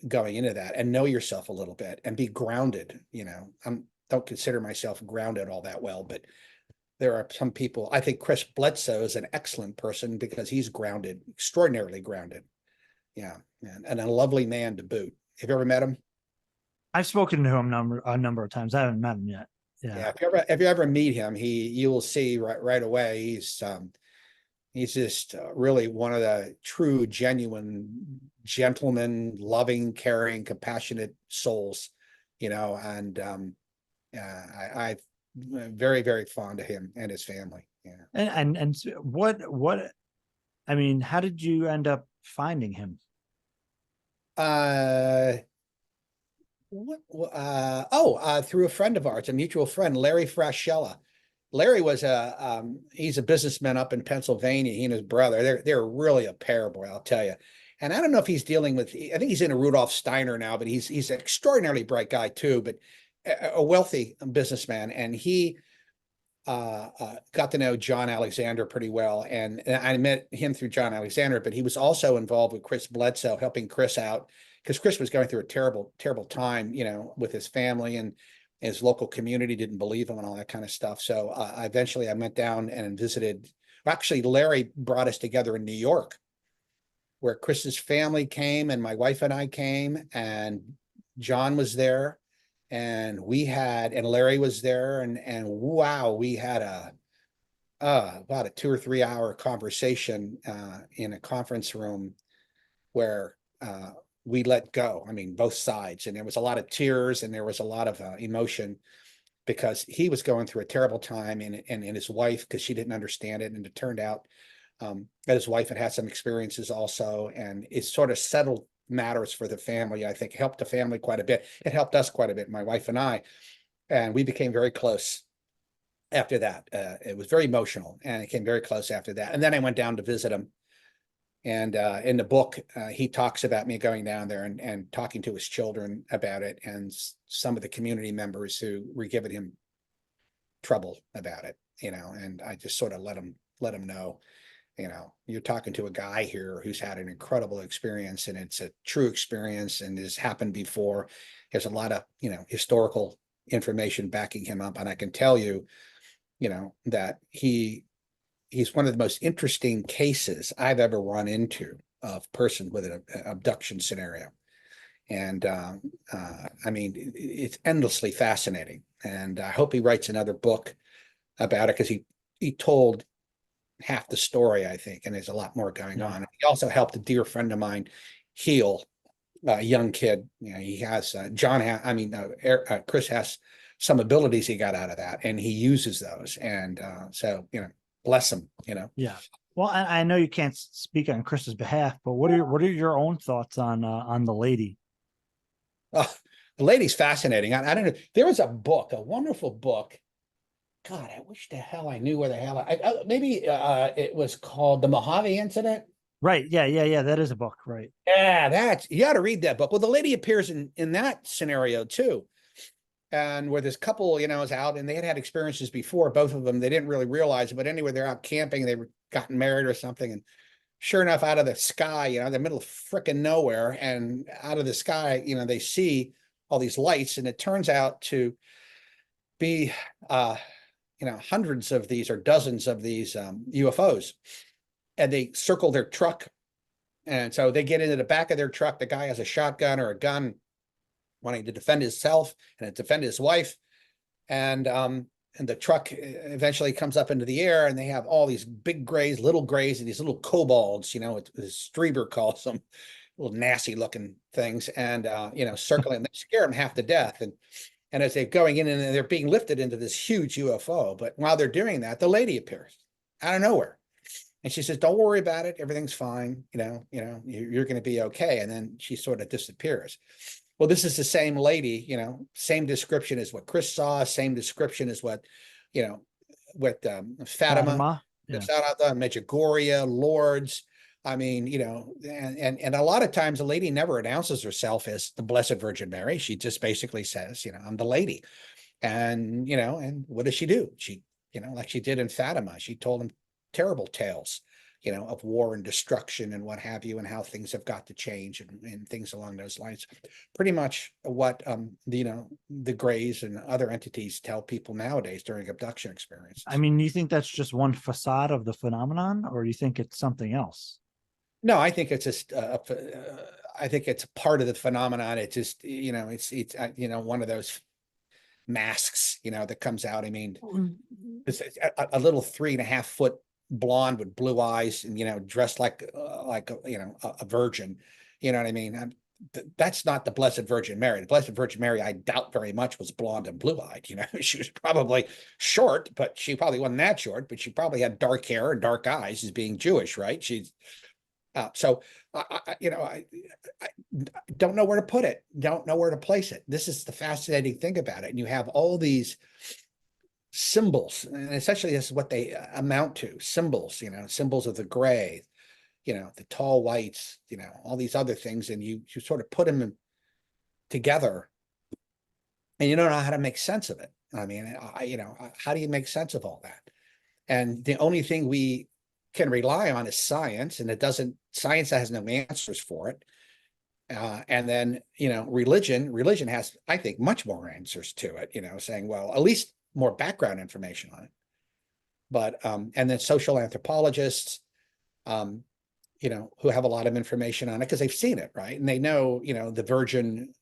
going into that, and know yourself a little bit and be grounded. I don't consider myself grounded all that well, but there are some people. I think Chris Bledsoe is an excellent person because he's grounded, extraordinarily grounded. Yeah, and a lovely man to boot. Have you ever met him? I've spoken to him a number of times. I haven't met him yet. Yeah, Yeah. if you ever meet him, you will see right away. He's just really one of the true, genuine, gentleman, loving, caring, compassionate souls. And I'm very, very fond of him and his family. Yeah. And what I mean, how did you end up finding him? Through a friend of ours, a mutual friend, Larry Fraschella. Larry was he's a businessman up in Pennsylvania. He and his brother, they're really a pair, boy, I'll tell you. And I don't know if he's dealing with, I think he's in a Rudolph Steiner now, but he's an extraordinarily bright guy too, but a wealthy businessman. And he got to know John Alexander pretty well. And I met him through John Alexander, but he was also involved with Chris Bledsoe, helping Chris out, because Chris was going through a terrible, terrible time, you know, with his family, and his local community didn't believe him and all that kind of stuff. So eventually I went down and visited. Actually, Larry brought us together in New York, where Chris's family came and my wife and I came, and John was there, and and Larry was there, and wow, we had about a 2 or 3 hour conversation in a conference room where we let go. I mean, both sides, and there was a lot of tears and there was a lot of emotion, because he was going through a terrible time, and his wife, because she didn't understand it, and it turned out that his wife had some experiences also, and it sort of settled matters for the family. I think helped the family quite a bit. It helped us quite a bit, my wife and I, and we became very close after that. It was very emotional, and it came very close after that. And then I went down to visit him. And in the book, he talks about me going down there and talking to his children about it, and some of the community members who were giving him trouble about it, you know, and I just sort of let him know, you know, you're talking to a guy here who's had an incredible experience, and it's a true experience and has happened before. There's a lot of, you know, historical information backing him up. And I can tell you, you know, that he's one of the most interesting cases I've ever run into of person with an abduction scenario. And I mean, it's endlessly fascinating. And I hope he writes another book about it, because he told half the story, I think, and there's a lot more going on. He also helped a dear friend of mine heal a young kid. You know, he has Chris has some abilities he got out of that, and he uses those. And so, you know, bless him, you know. Yeah. Well, I know you can't speak on Chris's behalf, but what are your own thoughts on the lady? Oh, the lady's fascinating. I don't know. There was a book, a wonderful book. God, I wish the hell I knew where the hell maybe it was called The Mojave Incident. Right. Yeah. That is a book, right? Yeah, you got to read that book. Well, the lady appears in that scenario too, and where this couple, you know, is out, and they had experiences before. Both of them, they didn't really realize it, but anyway, they're out camping. They were gotten married or something, and sure enough, out of the sky, you know, in the middle of frickin' nowhere, and out of the sky, you know, they see all these lights, and it turns out to be you know, hundreds of these or dozens of these UFOs, and they circle their truck. And so they get into the back of their truck. The guy has a shotgun or a gun, wanting to defend himself and to defend his wife. And the truck eventually comes up into the air, and they have all these big grays, little grays, and these little kobolds, you know, as Strieber calls them, little nasty looking things, and you know, circling. They scare them half to death. And as they're going in, and they're being lifted into this huge UFO. But while they're doing that, the lady appears out of nowhere. And she says, don't worry about it. Everything's fine. You know, you're going to be okay. And then she sort of disappears. Well, this is the same lady, you know, same description as what Chris saw, same description as what, you know, what Fatima, Yeah. Medjugorje, Lourdes. I mean, you know, and a lot of times the lady never announces herself as the Blessed Virgin Mary. She just basically says, you know, I'm the lady. And, you know, and what does she do? She, you know, like she did in Fatima, she told him terrible tales, you know, of war and destruction and what have you, and how things have got to change, and things along those lines. Pretty much what, you know, the Greys and other entities tell people nowadays during abduction experiences. I mean, you think that's just one facade of the phenomenon, or do you think it's something else? No, I think it's just, I think it's part of the phenomenon. It's just, you know, it's you know, one of those masks, you know, that comes out. I mean, it's a little 3.5 foot blonde with blue eyes, and, you know, dressed like you know, a virgin. You know what I mean? That's not the Blessed Virgin Mary. The Blessed Virgin Mary, I doubt very much, was blonde and blue-eyed. You know, she was probably short, but she probably wasn't that short. But she probably had dark hair and dark eyes, as being Jewish, right? She's so you know, I don't know where to put it, don't know where to place it. This is the fascinating thing about it. And you have all these symbols, and essentially this is what they amount to, symbols, symbols of the gray, the tall whites, all these other things, and you sort of put them together, and you don't know how to make sense of it. I mean, how do you make sense of all that? And the only thing we can rely on is science, and science has no answers for it. And then, religion has, I think, much more answers to it, saying, well, at least more background information on it. But, and then social anthropologists, who have a lot of information on it because they've seen it, right? And they know, the virgin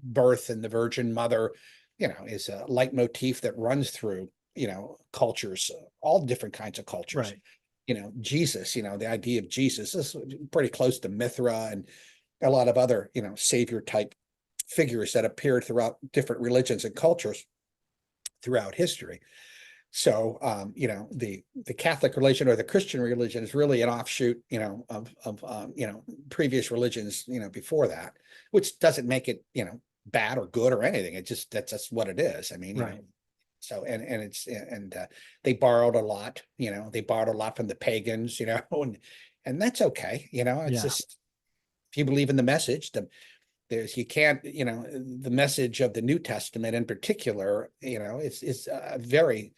birth and the virgin mother, is a leitmotif that runs through, cultures, all different kinds of cultures. Right. Jesus, the idea of Jesus is pretty close to Mithra and a lot of other, savior type figures that appeared throughout different religions and cultures throughout history. So, the Catholic religion or the Christian religion is really an offshoot, of previous religions, before that, which doesn't make it, bad or good or anything. That's just what it is. I mean, Right. So, and they borrowed a lot, they borrowed a lot from the pagans, and that's okay. It's Yeah. just, if you believe in the message, you can't, the message of the New Testament in particular, is a very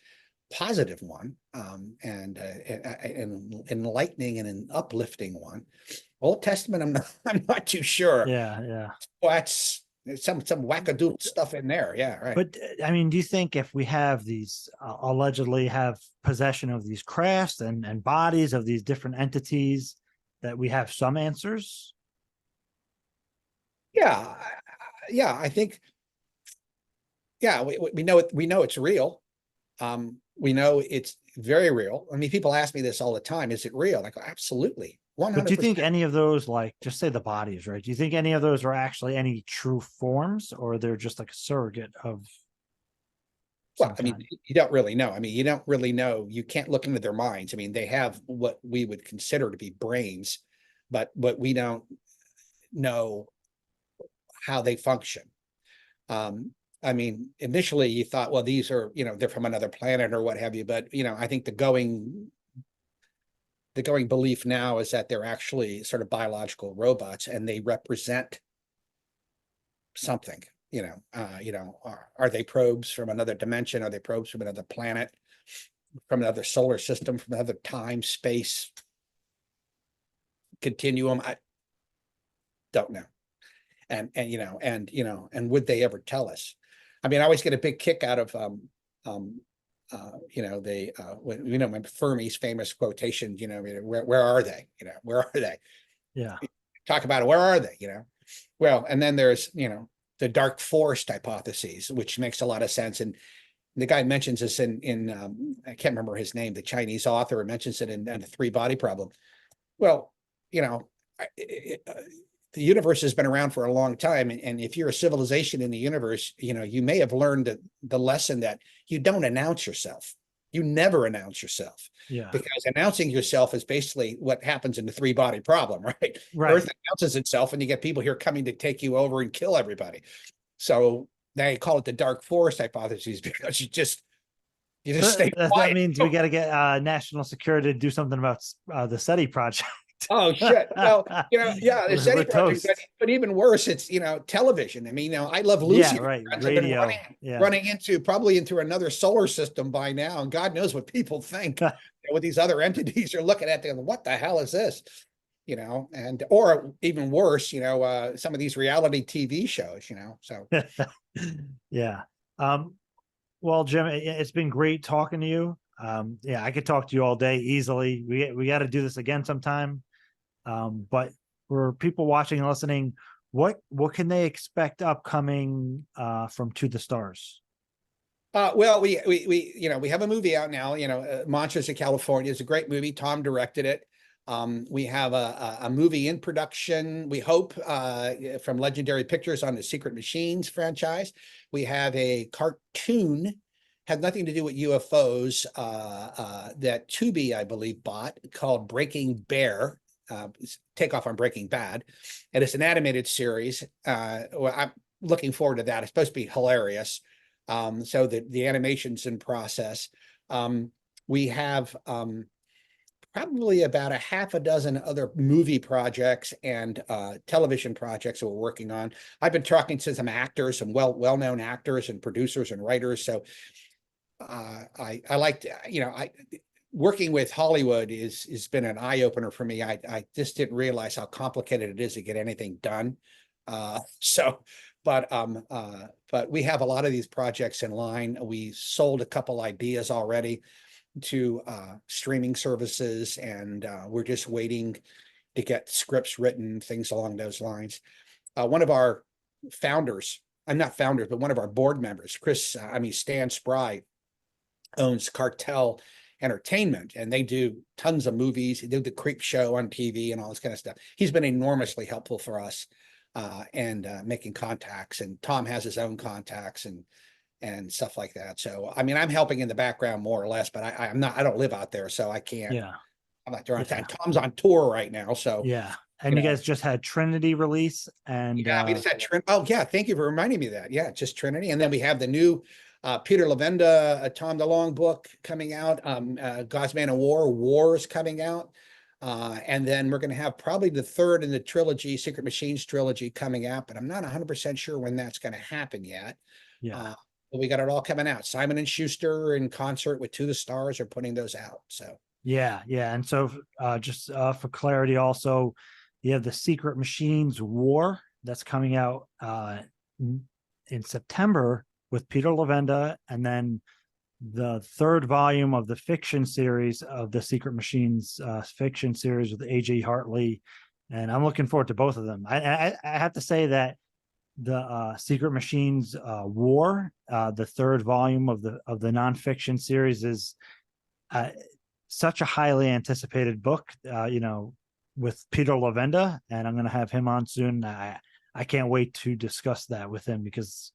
positive one, and an enlightening and an uplifting one. Old Testament, I'm not too sure. Yeah. That's some wackadoodle stuff in there. Yeah, right. But I mean, do you think if we have these allegedly have possession of these crafts and bodies of these different entities, that we have some answers? Yeah, I think, yeah, we know it. We know it's real. We know it's very real. I mean, people ask me this all the time: is it real? Like, absolutely, 100%. But do you think any of those, like, just say the bodies, right? Do you think any of those are actually any true forms, or they're just like a surrogate of? Well, I mean, you don't really know. I mean, you don't really know. You can't look into their minds. I mean, they have what we would consider to be brains, but we don't know how they function. I mean, initially you thought, well, these are, they're from another planet or what have you. But, I think the going belief now is that they're actually sort of biological robots and they represent something, are they probes from another dimension? Are they probes from another planet, from another solar system, from another time, space continuum? I don't know. And would they ever tell us? I mean, I always get a big kick out of, when Fermi's famous quotation, where are they? Where are they? Yeah. Talk about it. Where are they? Well, and then there's, the dark forest hypotheses, which makes a lot of sense. And the guy mentions this in I can't remember his name, the Chinese author mentions it in the three body problem. Well, the universe has been around for a long time. And if you're a civilization in the universe, you may have learned the lesson that you don't announce yourself. You never announce yourself. Yeah. Because announcing yourself is basically what happens in the three body problem, right? Right. Earth announces itself and you get people here coming to take you over and kill everybody. So they call it the dark forest hypothesis because you just stay quiet. That means we got to get national security to do something about the SETI project. Oh shit! Well, yeah, the SETI project, but even worse, it's television. I mean, I Love Lucy. Yeah, right. Radio. Running into another solar system by now, and God knows what people think. What these other entities are looking at, them, what the hell is this? And or even worse, some of these reality TV shows. So yeah. Well, Jim, it's been great talking to you. Yeah, I could talk to you all day easily. We got to do this again sometime. But for people watching and listening, what can they expect upcoming from To the Stars? Well, we have a movie out now. Monsters of California is a great movie. Tom directed it. We have a movie in production, we hope, from Legendary Pictures on the Secret Machines franchise. We have a cartoon, has nothing to do with UFOs, that Tubi, I believe, bought, called Breaking Bear. Takeoff on Breaking Bad, and it's an animated series. Well, I'm looking forward to that. It's supposed to be hilarious. So the animation's in process. We have probably about a half a dozen other movie projects and television projects that we're working on. I've been talking to some actors, some well-known actors and producers and writers. So I like, working with Hollywood has been an eye opener for me. I just didn't realize how complicated it is to get anything done. But we have a lot of these projects in line. We sold a couple ideas already to streaming services, and we're just waiting to get scripts written, things along those lines. One of our founders, I'm not founders, but one of our board members, Stan Spry, owns Cartel Entertainment, and they do tons of movies. They do the Creep Show on TV and all this kind of stuff. He's been enormously helpful for us and making contacts, and Tom has his own contacts and stuff like that. So, I mean, I'm helping in the background more or less, but I don't live out there, so I can't. Yeah. I'm not there on time. Tom's on tour right now, so. Yeah. And you guys just had Trinity release, and Yeah, we just had Trinity. Oh, yeah, thank you for reminding me of that. Yeah, just Trinity. And then we have the new Peter Levenda, Tom DeLonge book coming out. God's Man of War is coming out. And then we're going to have probably the third in the trilogy, Secret Machines trilogy, coming out, but I'm not 100% sure when that's going to happen yet. yeah. But we got it all coming out. Simon and Schuster in concert with To the Stars are putting those out. So Yeah. And so just for clarity, also, you have the Secret Machines War that's coming out in September with Peter Levenda, and then the third volume of the fiction series of the Secret Machines fiction series with AJ Hartley, and I'm looking forward to both of them. I have to say that the Secret Machines War, the third volume of the nonfiction series, is such a highly anticipated book. With Peter Levenda, and I'm going to have him on soon. I can't wait to discuss that with him, because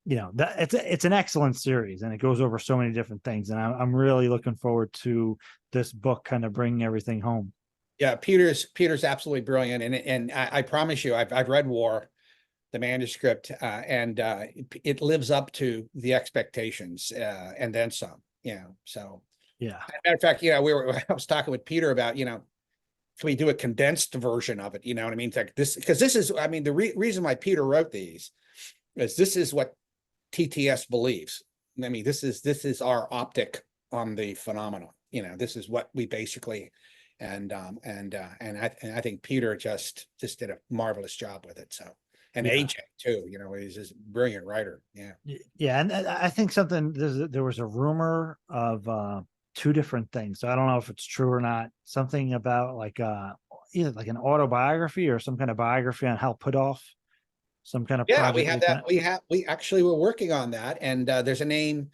that it's an excellent series, and it goes over so many different things, and I'm really looking forward to this book kind of bringing everything home. Yeah, Peter's absolutely brilliant, and I promise you, I've read War, the manuscript, and it lives up to the expectations, and then some. So Yeah. matter of fact, I was talking with Peter about can we do a condensed version of it? You know what I mean? It's like this, because this is, I mean, the reason why Peter wrote these is this is what TTS believes. I mean, this is our optic on the phenomenon. This is what we basically, and I think Peter just did a marvelous job with it. So, and Yeah. AJ too, he's just a brilliant writer. Yeah. Yeah. And I think there was a rumor of two different things. So I don't know if it's true or not. Something about either like an autobiography or some kind of biography on Hal Puthoff, some kind of Yeah, we project have that. We actually were working on that, and there's a name.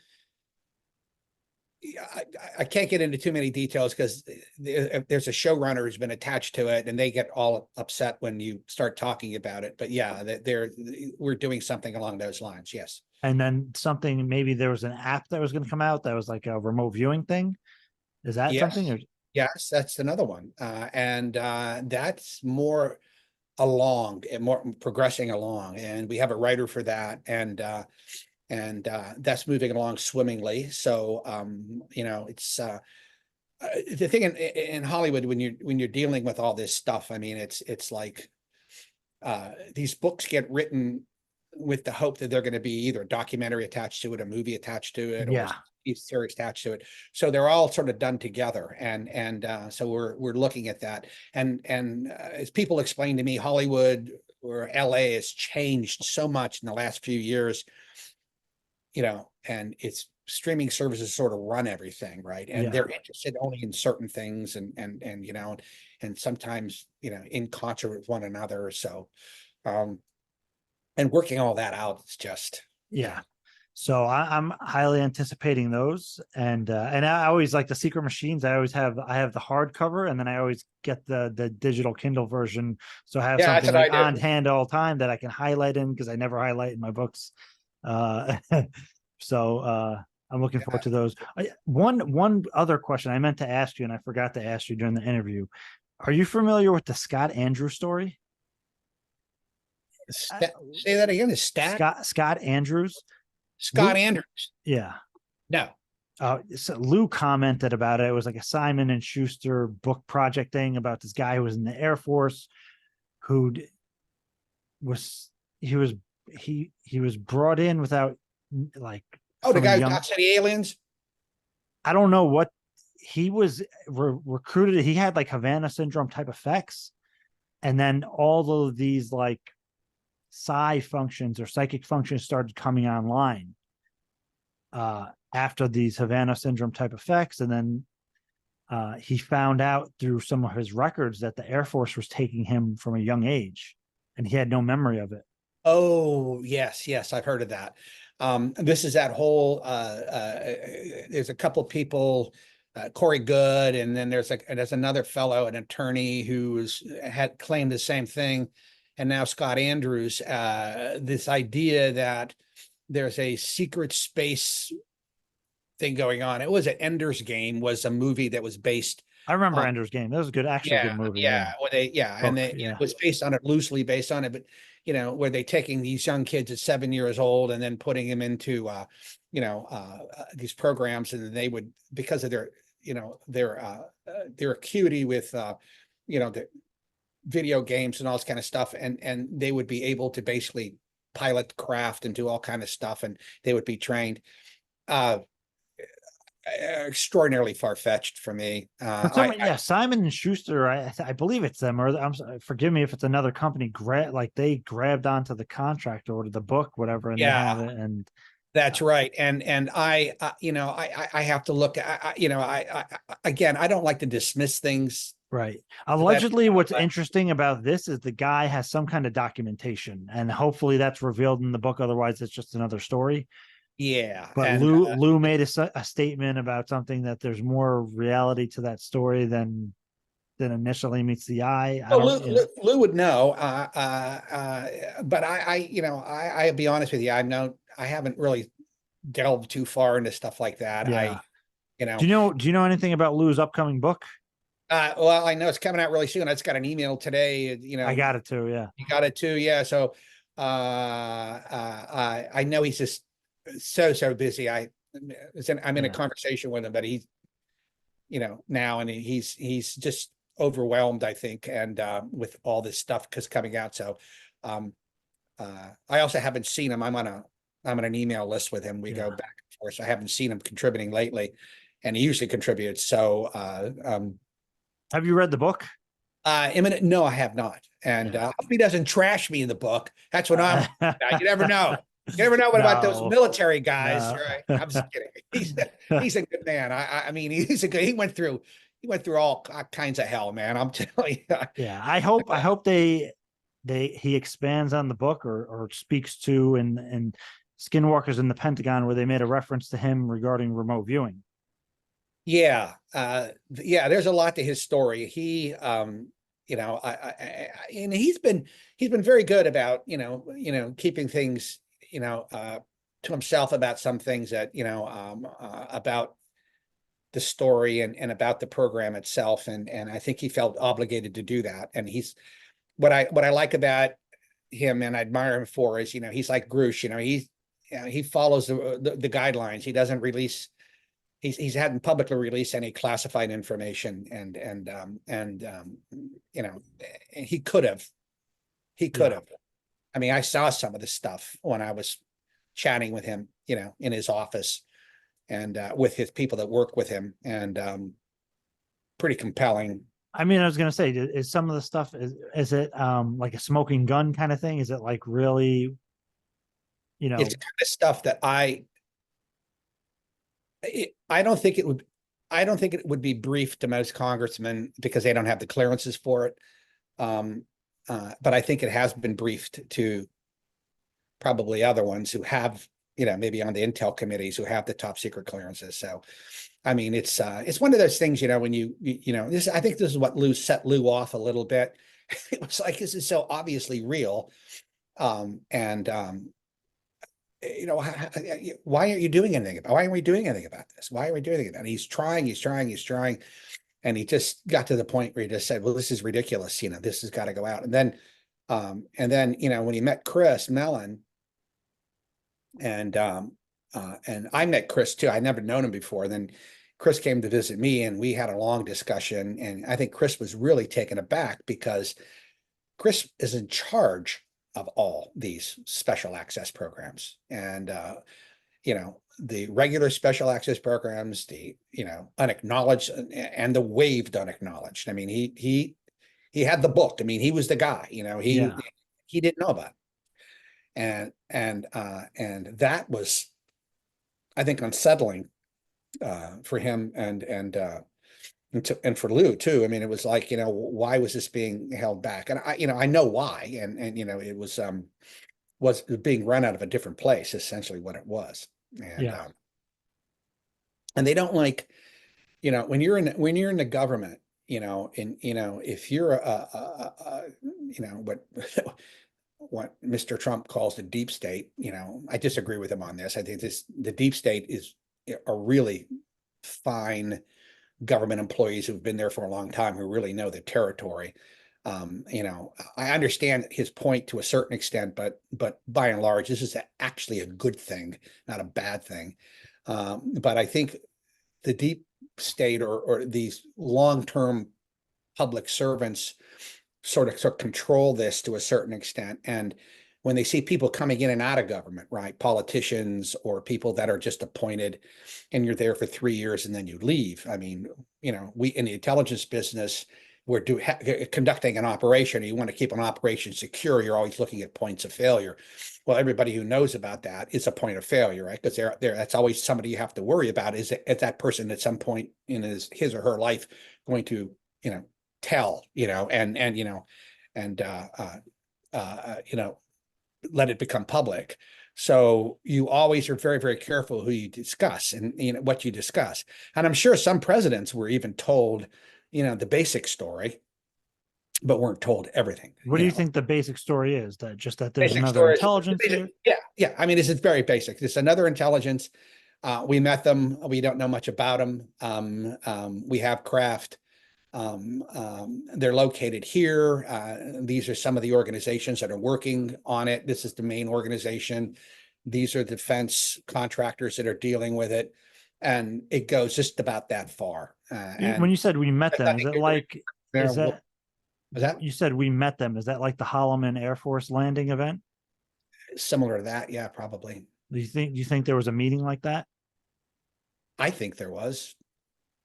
I can't get into too many details because there's a showrunner who's been attached to it, and they get all upset when you start talking about it. But yeah, we're doing something along those lines. Yes. And then something, maybe there was an app that was going to come out that was like a remote viewing thing. Is that something? Or? Yes, that's another one. And that's more along and more progressing along. And we have a writer for that. And that's moving along swimmingly. So, it's the thing in Hollywood, when you're dealing with all this stuff, I mean, it's like these books get written with the hope that they're going to be either a documentary attached to it, a movie attached to it, or a series attached to it. So they're all sort of done together. And so we're looking at that. And as people explain to me, Hollywood or LA has changed so much in the last few years, and it's streaming services sort of run everything, right? And they're interested only in certain things and sometimes, in concert with one another. So, and working all that out is just. Yeah. So I'm highly anticipating those, and I always like the Secret Machines. I have the hardcover, and then I always get the digital Kindle version. So I have something like on hand all the time that I can highlight in, because I never highlight in my books. So I'm looking forward to those. One other question I meant to ask you, and I forgot to ask you during the interview. Are you familiar with the Scott Andrews story? Say that again. Scott Andrews. Scott Lou- Andrews. Yeah. No. So Lou commented about it. It was like a Simon and Schuster book project thing about this guy who was in the Air Force, who was he was he was brought in without like Oh, the from a guy who young. talks to the aliens. I don't know what he was recruited. He had like Havana syndrome type effects, and then all of these like psi functions or psychic functions started coming online after these Havana syndrome type effects. And then he found out through some of his records that the Air Force was taking him from a young age, and he had no memory of it. Oh, yes, yes, I've heard of that. This is that whole there's a couple people, Corey Good, and then there's another fellow, an attorney had claimed the same thing. And now Scott Andrews, this idea that there's a secret space thing going on. It was an Ender's Game, was a movie that was based. I remember Ender's Game. That was a good, actually good movie. Yeah. Where and Book, it was based on it, loosely based on it, but where they taking these young kids at 7 years old and then putting them into these programs, and then they would, because of their their acuity with the video games and all this kind of stuff, and they would be able to basically pilot craft and do all kind of stuff, and they would be trained. Extraordinarily far-fetched for me. Simon and Schuster, I believe it's them, or forgive me if it's another company. They grabbed onto the contract or the book, whatever, and they have it. And that's right. And I have to look. Again, I don't like to dismiss things. Right. Allegedly, what's interesting about this is the guy has some kind of documentation, and hopefully that's revealed in the book. Otherwise, it's just another story. Yeah. But Lou made a statement about something that there's more reality to that story than initially meets the eye. Lou would know. But I'll be honest with you. I haven't really delved too far into stuff like that. Yeah. Do you know anything about Lou's upcoming book? Well, I know it's coming out really soon. I just got an email today. I got it too. Yeah. You got it too. Yeah. So, I know he's just so busy. I'm in a conversation with him, but he's, now, and he's just overwhelmed, I think, and with all this stuff coming out. So, I also haven't seen him. I'm on an email list with him. We go back and forth. So I haven't seen him contributing lately, and he usually contributes. So, have you read the book? No, I have not. And if he doesn't trash me in the book, that's what I'm. You never know. You never know what about those military guys, right? I'm just kidding. He's a good man. I mean, he's a good. He went through all kinds of hell, man. I'm telling you. Yeah, I hope he expands on the book or speaks to and Skinwalkers in the Pentagon, where they made a reference to him regarding remote viewing. Yeah, there's a lot to his story. He, and he's been very good about keeping things to himself about some things that about the story and about the program itself, and I think he felt obligated to do that. And he's what I like about him, and I admire him for, is he's like Grush. He follows the guidelines. He doesn't release. He's hadn't publicly released any classified information, and he could have. I mean, I saw some of the stuff when I was chatting with him, in his office, and with his people that work with him, and pretty compelling. I mean, I was going to say, is some of the stuff, is it like a smoking gun kind of thing? Is it like really, it's the kind of stuff that I don't think it would be briefed to most congressmen because they don't have the clearances for it. But I think it has been briefed to probably other ones who have, maybe on the intel committees, who have the top secret clearances. So, I mean, it's one of those things, when I think this is what set Lou off a little bit. It was like, this is so obviously real. Why aren't you doing anything about? Why aren't we doing anything about this? Why are we doing it? And he's trying, and he just got to the point where he just said, "Well, this is ridiculous. This has got to go out." And then, when he met Chris Mellon, and and I met Chris too. I never known him before. Then Chris came to visit me and we had a long discussion. And I think Chris was really taken aback because Chris is in charge of all these special access programs. And, you know, the regular special access programs, the, you know, unacknowledged and the waived unacknowledged. I mean, he had the book. I mean, he was the guy, you know, he didn't know about it. And that was, I think, unsettling for him and for Lou too. I mean, it was like, you know, why was this being held back? And I, you know, I know why. And you know, it was being run out of a different place, essentially what it was. And they don't like, you know, when you're in the government, you know, and you know, if you're you know, what Mr. Trump calls the deep state, you know, I disagree with him on this. I think the deep state are really fine government employees who've been there for a long time, who really know the territory. You know, I understand his point to a certain extent, but by and large, this is actually a good thing, not a bad thing. But I think the deep state or these long-term public servants sort of control this to a certain extent. And when they see people coming in and out of government, right, politicians or people that are just appointed, and you're there for 3 years and then you leave. I mean, you know, we in the intelligence business, we're conducting an operation. You want to keep an operation secure. You're always looking at points of failure. Well, everybody who knows about that is a point of failure, right? Because that's always somebody you have to worry about. Is that person at some point in his or her life going to, you know, tell, you know, and you know, and you know, let it become public. So you always are very, very careful who you discuss and, you know, what you discuss. And I'm sure some presidents were even told, you know, the basic story, but weren't told everything. What do you know. think the basic story is? That just that there's Basic another story is- intelligence here? Yeah. I mean, this is very basic. This is another intelligence. We met them. We don't know much about them. We have craft. They're located here. These are some of the organizations that are working on it. This is the main organization. These are defense contractors that are dealing with it. And it goes just about that far. When you said we met them, is it like, is that, you said we met them, is that like the Holloman Air Force landing event? Similar to that? Yeah, probably. Do you think there was a meeting like that? I think there was.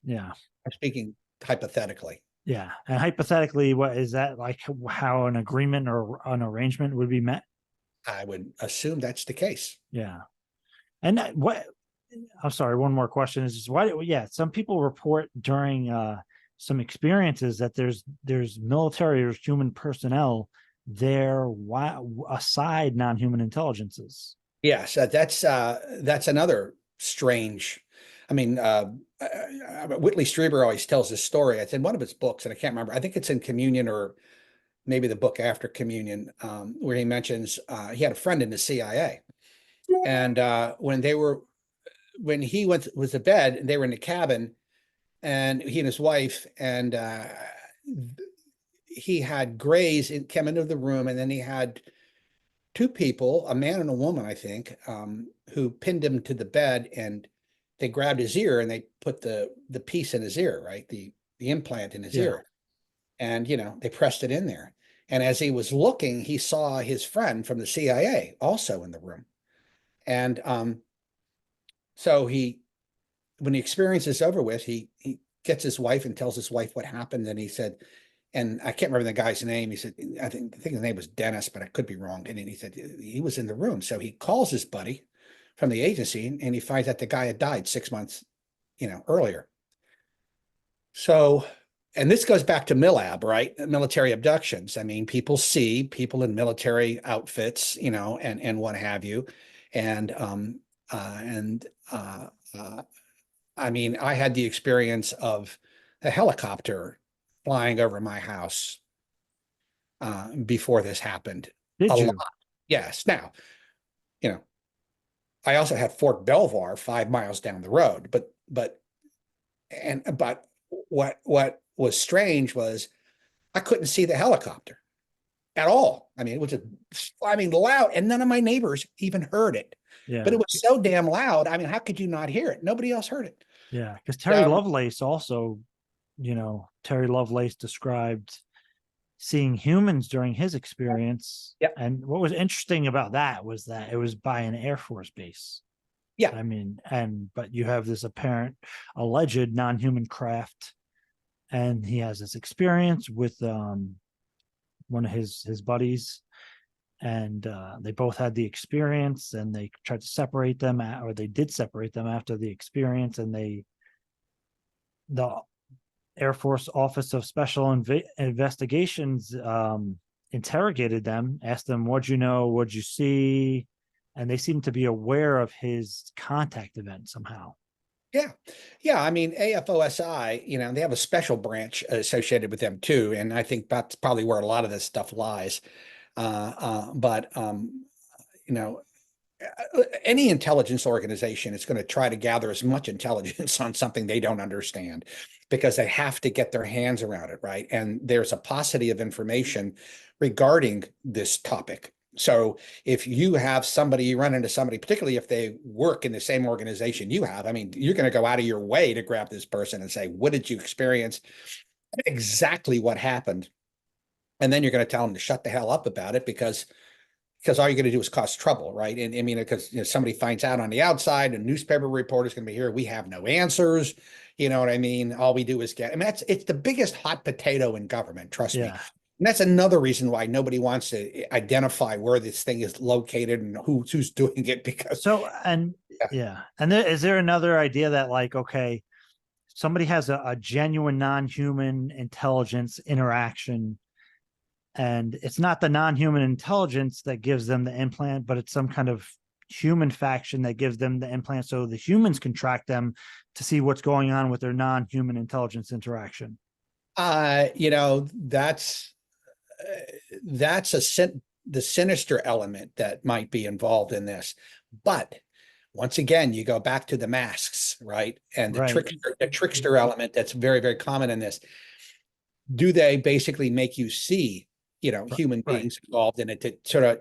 Yeah. I'm speaking hypothetically. Yeah. And hypothetically, what is that like, how an agreement or an arrangement would be met? I would assume that's the case. Yeah. And I'm sorry, one more question is just why, yeah, some people report during some experiences that there's military or human personnel there aside non-human intelligences. Yes, that's another strange. I mean, Whitley Strieber always tells this story. It's in one of his books, and I can't remember. I think it's in Communion to maybe the book after Communion, where he mentions he had a friend in the CIA, and when he was to bed, they were in the cabin, and he and his wife, and he had Grays come into the room, and then he had two people, a man and a woman, I think, who pinned him to the bed, and they grabbed his ear and they put the piece in his ear, right? The implant in his ear. And, you know, they pressed it in there. And as he was looking, he saw his friend from the CIA also in the room. And so when the experience is over with, he gets his wife and tells his wife what happened. And he said, and I can't remember the guy's name. He said, I think his name was Dennis, but I could be wrong. And then he said he was in the room. So he calls his buddy from the agency, and he finds out the guy had died 6 months, you know, earlier. So, and this goes back to MILAB, right? Military abductions. I mean, people see people in military outfits, you know, and what have you. And I mean, I had the experience of a helicopter flying over my house before this happened. Did you? Lot. Yes. Now, you know, I also had Fort Belvoir 5 miles down the road, but what was strange was I couldn't see the helicopter at all. I mean, it was loud, and none of my neighbors even heard it. Yeah. but it was so damn loud. I mean, how could you not hear it? Nobody else heard it. Yeah. Because Terry So- Lovelace also, Terry Lovelace described seeing humans during his experience. Yep. And what was interesting about that was that it was by an Air Force base. Yeah. I mean, but you have this apparent alleged non-human craft, and he has this experience with one of his buddies, and they both had the experience, and they tried to separate them, or they did separate them after the experience, and the Air Force Office of Special Investigations interrogated them, asked them, "What'd you know? What'd you see?" And they seemed to be aware of his contact event somehow. Yeah. Yeah. I mean, AFOSI, they have a special branch associated with them too. And I think that's probably where a lot of this stuff lies. But any intelligence organization is going to try to gather as much intelligence on something they don't understand, because they have to get their hands around it, right? And there's a paucity of information regarding this topic. So if you have somebody, you run into somebody, particularly if they work in the same organization you have, I mean, you're going to go out of your way to grab this person and say, what did you experience? Exactly what happened. And then you're going to tell them to shut the hell up about it, because all you're going to do is cause trouble, right? And I mean, because somebody finds out on the outside, a newspaper reporter is going to be here. We have no answers. You know what I mean? All we do is it's the biggest hot potato in government. Trust me. And that's another reason why nobody wants to identify where this thing is located and who's doing it, because. And is there another idea that, like, okay, somebody has a genuine non-human intelligence interaction, and it's not the non-human intelligence that gives them the implant, but it's some kind of human faction that gives them the implant, so the humans can track them to see what's going on with their non-human intelligence interaction? That's the sinister element that might be involved in this. But once again, you go back to the masks, right? And the trickster element that's very, very common in this. Do they basically make you see, human beings involved in it to sort of,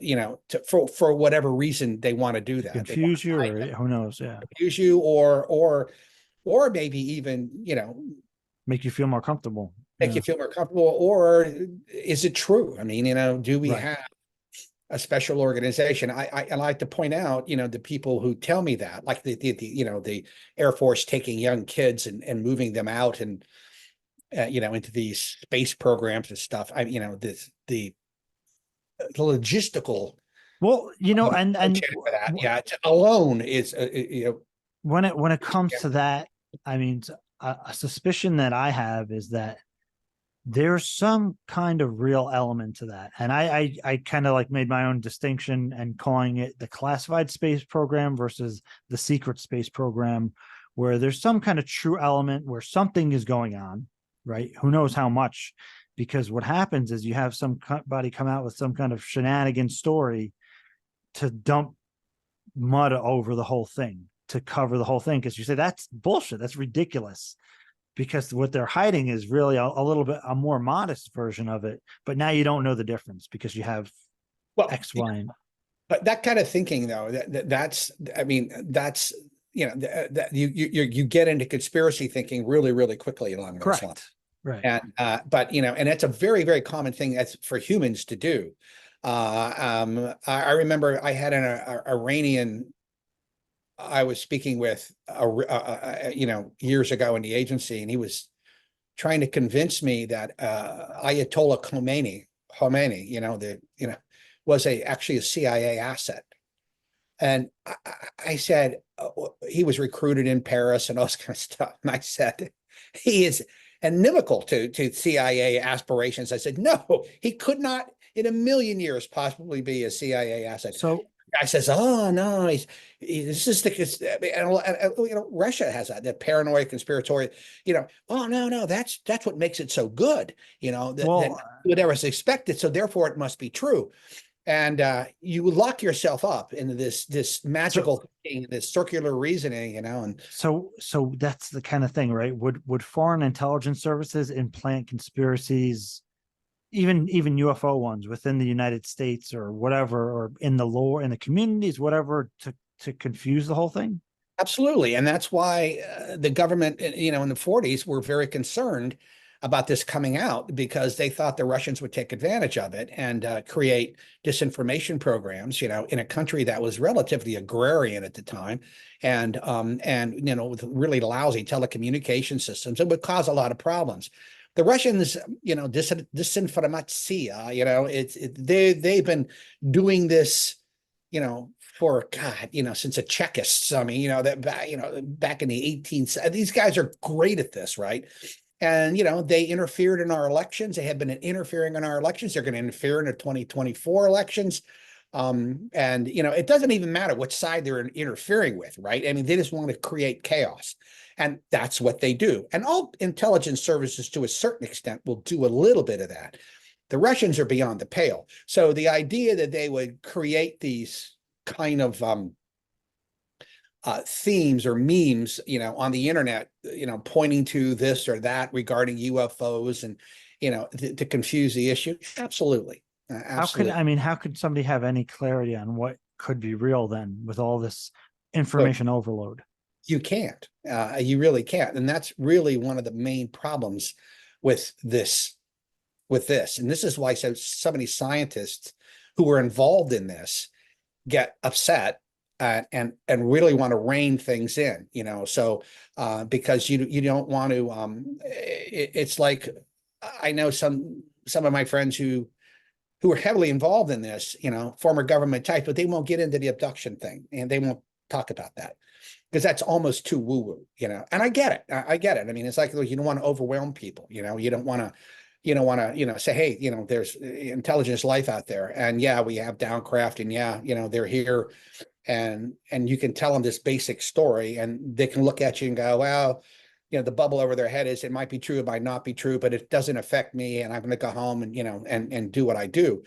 for whatever reason they want to do that? Confuse you, or who knows? Yeah. Confuse you, or maybe even, make you feel more comfortable. Make you feel more comfortable, or is it true? I mean, do we have a special organization? I like to point out, the people who tell me that, like the Air Force taking young kids and moving them out and into these space programs and stuff. The logistical. Well, and for that, alone is when it comes to that, I mean, a suspicion that I have is that there's some kind of real element to that. And I kind of like made my own distinction and calling it the classified space program versus the secret space program, where there's some kind of true element where something is going on, right? Who knows how much? Because what happens is you have somebody come out with some kind of shenanigan story to dump mud over the whole thing, to cover the whole thing. Because you say that's bullshit, that's ridiculous. Because what they're hiding is really a little bit a more modest version of it, but now you don't know the difference because you have X, Y, and. But that kind of thinking, though, you get into conspiracy thinking really, really quickly along those lines. Right. And but and it's a very, very common thing that's for humans to do. I remember I had an Iranian I was speaking with, years ago in the agency, and he was trying to convince me that Ayatollah Khomeini, was actually a CIA asset. And I said, he was recruited in Paris and all this kind of stuff. And I said, he is inimical to CIA aspirations. I said, no, he could not in a million years possibly be a CIA asset. So guy says, "Oh no, this is Russia has that paranoid conspiratorial, oh no, that's what makes it so good, that whatever is expected, so therefore it must be true." And you lock yourself up into this magical thinking, this circular reasoning, and so that's the kind of thing, right? Would foreign intelligence services implant conspiracies, even UFO ones within the United States or whatever, or in the lore, in the communities, whatever, to confuse the whole thing? Absolutely. And that's why the government, in the 40s were very concerned about this coming out, because they thought the Russians would take advantage of it and create disinformation programs, in a country that was relatively agrarian at the time, and with really lousy telecommunication systems. It would cause a lot of problems. The Russians, disinformatia, they've been doing this, for God, since the Czechists. I mean, back in the 18th, these guys are great at this, right? And, they interfered in our elections. They have been interfering in our elections. They're going to interfere in the 2024 elections. It doesn't even matter which side they're interfering with, right? I mean, they just want to create chaos. And that's what they do. And all intelligence services, to a certain extent, will do a little bit of that. The Russians are beyond the pale. So the idea that they would create these kind of themes or memes, on the internet, pointing to this or that regarding UFOs and, to confuse the issue. Absolutely. Absolutely. How could somebody have any clarity on what could be real then with all this information overload? You can't. You really can't. And that's really one of the main problems with this. And this is why so many scientists who were involved in this get upset and really want to rein things in, so because you don't want to, it's like, I know some of my friends who are heavily involved in this, former government type, but they won't get into the abduction thing, and they won't talk about that because that's almost too woo-woo, and I get it. I get it. I mean, it's like, you don't want to overwhelm people, you don't want to, say, hey, there's intelligence life out there, and yeah, we have downcraft, and yeah, they're here, and you can tell them this basic story, and they can look at you and go, well, the bubble over their head is, it might be true, it might not be true, but it doesn't affect me, and I'm going to go home and, and do what I do.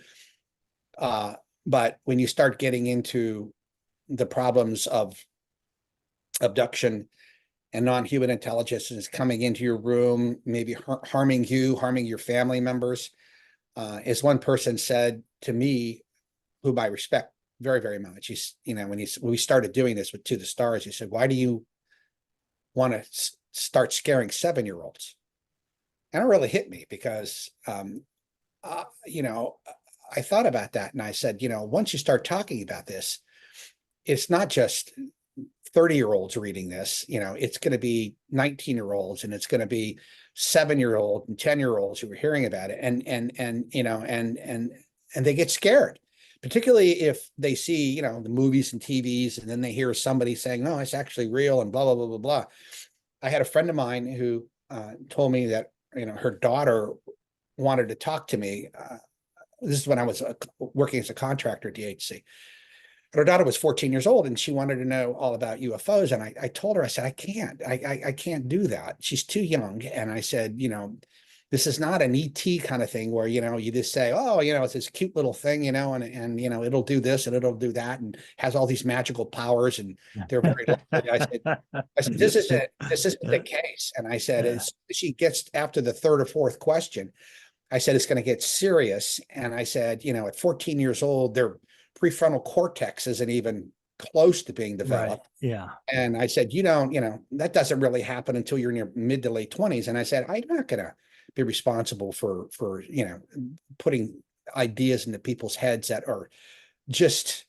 But when you start getting into the problems of abduction and non-human intelligence is coming into your room, maybe harming you, harming your family members, as one person said to me, whom I respect very, very much, he's, when we started doing this with To the Stars, he said, why do you want to start scaring 7-year-olds? And it really hit me because, I thought about that, and I said, once you start talking about this, it's not just 30-year-olds reading this, it's going to be 19-year-olds, and it's going to be 7-year-old and 10-year-olds who are hearing about it, and they get scared, particularly if they see, the movies and TVs, and then they hear somebody saying, no, it's actually real, and blah, blah, blah, blah, blah. I had a friend of mine who told me that, her daughter wanted to talk to me. This is when I was working as a contractor at DHC. Her daughter was 14 years old, and she wanted to know all about UFOs. And I told her, I said, I can't do that. She's too young. And I said, this is not an ET kind of thing where, you just say, oh, it's this cute little thing, and it'll do this and it'll do that, and has all these magical powers, and they're very lovely. I said, this isn't the case. And I said, as she gets after the third or fourth question, I said, it's going to get serious. And I said, at 14 years old, their prefrontal cortex isn't even close to being developed. Right. Yeah. And I said, that doesn't really happen until you're in your mid to late 20s. And I said, I'm not going to be responsible for putting ideas into people's heads that are just,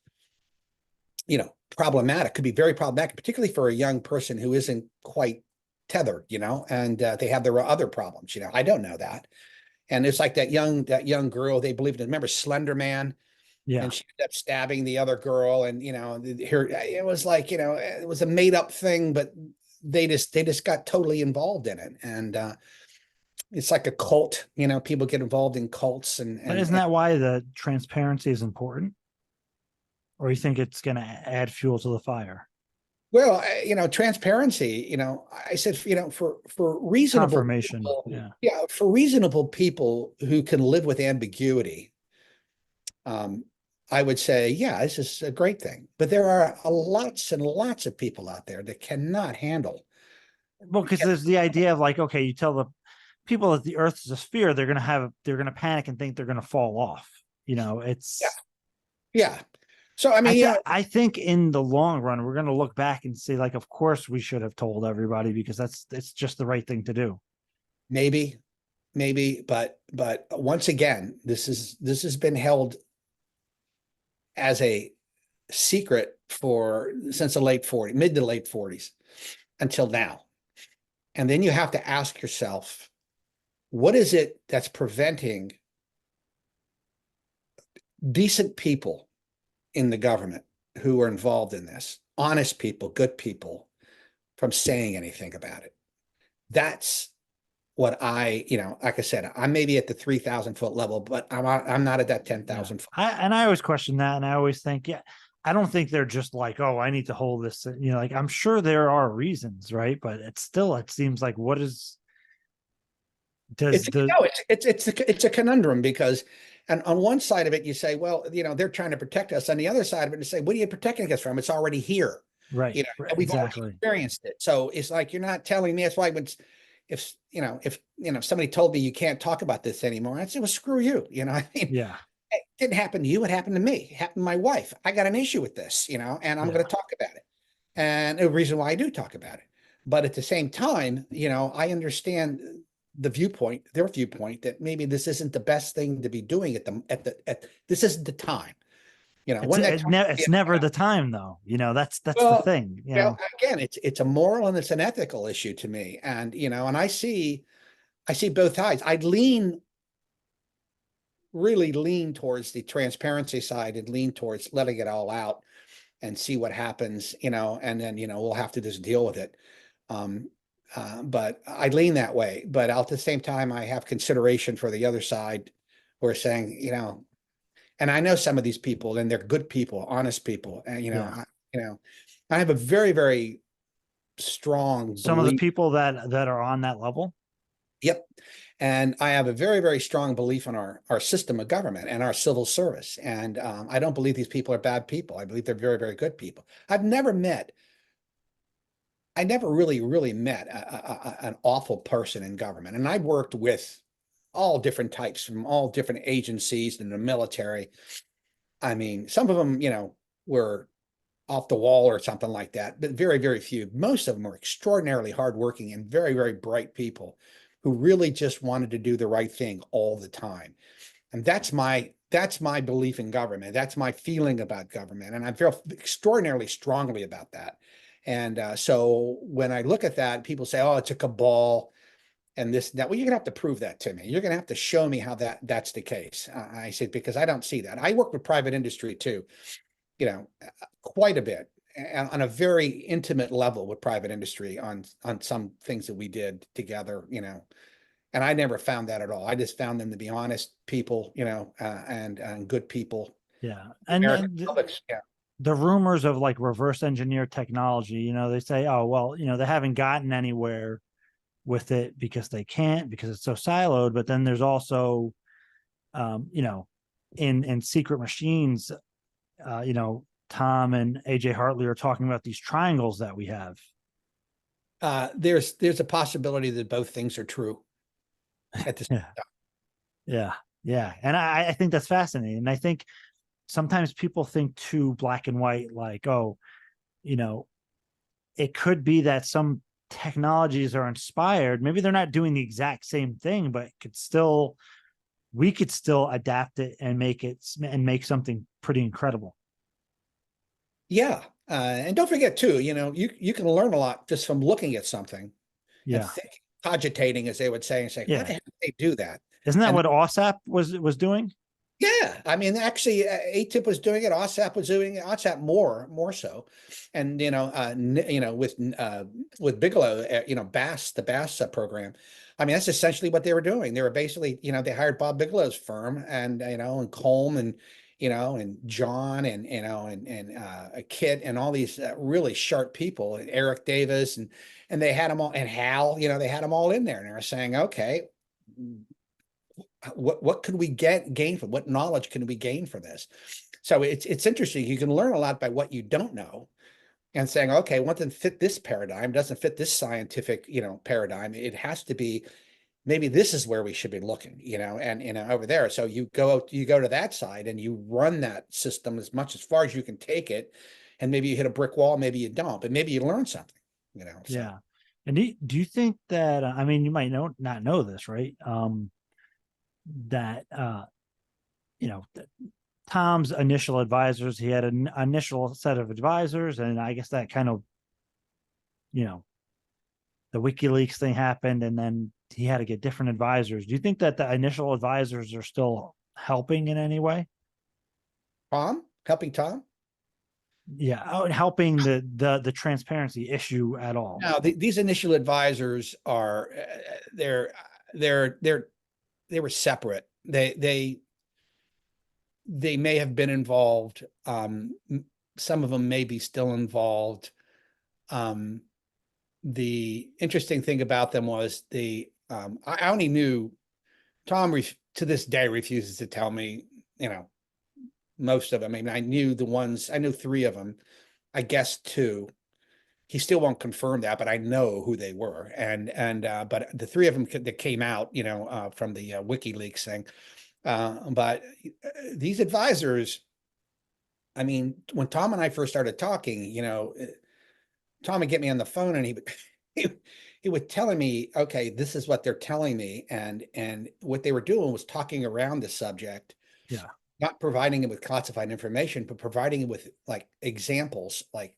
problematic, could be very problematic, particularly for a young person who isn't quite tethered, and they have their other problems, I don't know that. And it's like that young girl, they believed in, remember Slender Man? Yeah. And she ended up stabbing the other girl, and it was like, it was a made up thing, but they just got totally involved in it. And it's like a cult, people get involved in cults, but isn't that why the transparency is important? Or you think it's going to add fuel to the fire? Well, transparency, I said, for reasonable Confirmation. people, yeah, for reasonable people who can live with ambiguity, I would say, yeah, this is a great thing. But there are lots and lots of people out there that cannot handle. Well, because there's the idea of like, okay, you tell the people that the Earth is a sphere, they're going to panic and think they're going to fall off. It's yeah. So, I mean, yeah, I think in the long run, we're going to look back and say, like, of course we should have told everybody because it's just the right thing to do. maybe, but once again, this has been held as a secret for since the late 40s, mid to late 40s until now. And then you have to ask yourself, what is it that's preventing decent people in the government who are involved in this, honest people, good people, from saying anything about it? That's what like I said, I'm maybe at the 3,000 foot level, but I'm not at that 10,000 foot. I always question that, and I always think, yeah, I don't think they're just like, oh, I need to hold this. Like I'm sure there are reasons, right? But it seems like what is It's a conundrum because, and on one side of it, you say, well, they're trying to protect us. On the other side of it, you say, what are you protecting us from? It's already here, right? And we've already experienced it. So it's like you're not telling me. That's why if somebody told me you can't talk about this anymore, I'd say, well, screw you. I mean, Yeah. It didn't happen to you. It happened to me. It happened to my wife. I got an issue with this, and I'm going to talk about it. And the reason why I do talk about it. But at the same time, I understand their viewpoint that maybe this isn't the best thing to be doing this isn't the time. It's never the time though. That's the thing. Again, it's a moral and it's an ethical issue to me. And and I see both sides. Really lean towards the transparency side and lean towards letting it all out and see what happens, and then, we'll have to just deal with it. But I lean that way, but at the same time, I have consideration for the other side who are saying, and I know some of these people and they're good people, honest people. And, I have a very, very strong some of the people that are on that level. Yep. And I have a very, very strong belief in our system of government and our civil service. And I don't believe these people are bad people. I believe they're very, very good people. I never really, really met an awful person in government. And I've worked with all different types from all different agencies in the military. I mean, some of them, were off the wall or something like that, but very, very few. Most of them were extraordinarily hardworking and very, very bright people who really just wanted to do the right thing all the time. And that's my belief in government. That's my feeling about government. And I feel extraordinarily strongly about that. And so when I look at that, people say, oh, it's a cabal and this, that. Well, you're gonna have to prove that to me. You're gonna have to show me how that's the case. I said, because I don't see that. I work with private industry too, quite a bit on a very intimate level with private industry on some things that we did together, and I never found that at all. I just found them to be honest people, and good people. Yeah. And the rumors of like reverse engineer technology, they say, oh, well, they haven't gotten anywhere with it because they can't, because it's so siloed. But then there's also, in Secret Machines, Tom and AJ Hartley are talking about these triangles that we have. There's a possibility that both things are true at the same time. Yeah. And I think that's fascinating. And I think sometimes people think too black and white, like, oh, it could be that some technologies are inspired. Maybe they're not doing the exact same thing, but we could still adapt it and make something pretty incredible. Yeah. And don't forget too, you can learn a lot just from looking at something. Yeah. And cogitating, as they would say, and saying, why the heck did they do that? Isn't that what OSAP was doing? Yeah. I mean, actually, ATIP was doing it. OSAP was doing it. OSAP more so. And, with Bigelow, Bass, the Bass program. I mean, that's essentially what they were doing. They were basically, they hired Bob Bigelow's firm and, and Colm and, and John and, Kit and all these really sharp people, and Eric Davis, and they had them all, and Hal, they had them all in there, and they were saying, okay, what could we gain from, what knowledge can we gain from this? So it's interesting. You can learn a lot by what you don't know, and saying, okay, what doesn't fit this paradigm, doesn't fit this scientific, paradigm. It has to be maybe this is where we should be looking, and over there. So you go to that side and you run that system as far as you can take it, and maybe you hit a brick wall, maybe you don't, but maybe you learn something, so. Yeah. And do you think that, I mean, you might not know this, right? That, Tom's initial advisors, he had an initial set of advisors, and I guess that kind of, the WikiLeaks thing happened, and then he had to get different advisors. Do you think that the initial advisors are still helping in any way? Helping Tom? Yeah, helping the transparency issue at all? Now, these initial advisors are they were separate. They may have been involved. Some of them may be still involved. The interesting thing about them was I only knew Tom to this day refuses to tell me, most of them. I mean, I knew 3 of them. I guess 2. He still won't confirm that, but I know who they were. But the 3 of them that came out, from the WikiLeaks thing. But these advisors, I mean, when Tom and I first started talking, Tom would get me on the phone and he would telling me, okay, this is what they're telling me. And what they were doing was talking around the subject. Yeah. Not providing him with classified information, but providing him with like examples, like,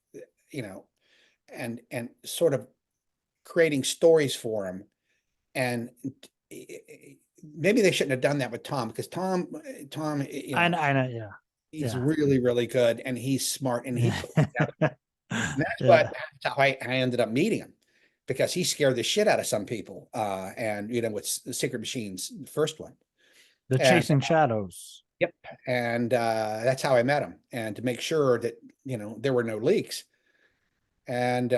and sort of creating stories for him. And maybe they shouldn't have done that with Tom, because Tom, I know, yeah. he's Yeah. really, really good, and he's smart, and he put it together. And that's how I ended up meeting him, because he scared the shit out of some people. And with the Secret Machines, the first one. The Chasing Shadows. Yep. And that's how I met him, and to make sure that, there were no leaks. And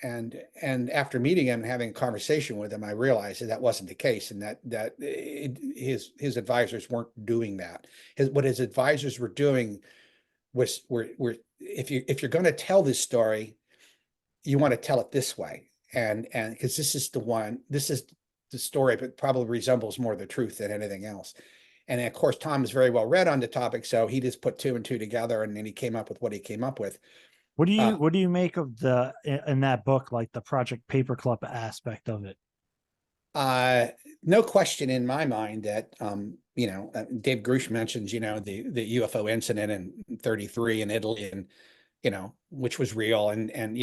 after meeting him and having a conversation with him, I realized that wasn't the case, and that his advisors weren't doing that. What his advisors were doing was were if you're going to tell this story, you want to tell it this way, and because this is the story, but probably resembles more the truth than anything else. And of course, Tom is very well read on the topic, so he just put 2 and 2 together, and then he came up with what he came up with. What do you make of in that book, like the Project Paperclip aspect of it? No question in my mind that Dave Grush mentions the UFO incident in 33 in Italy, and which was real, and then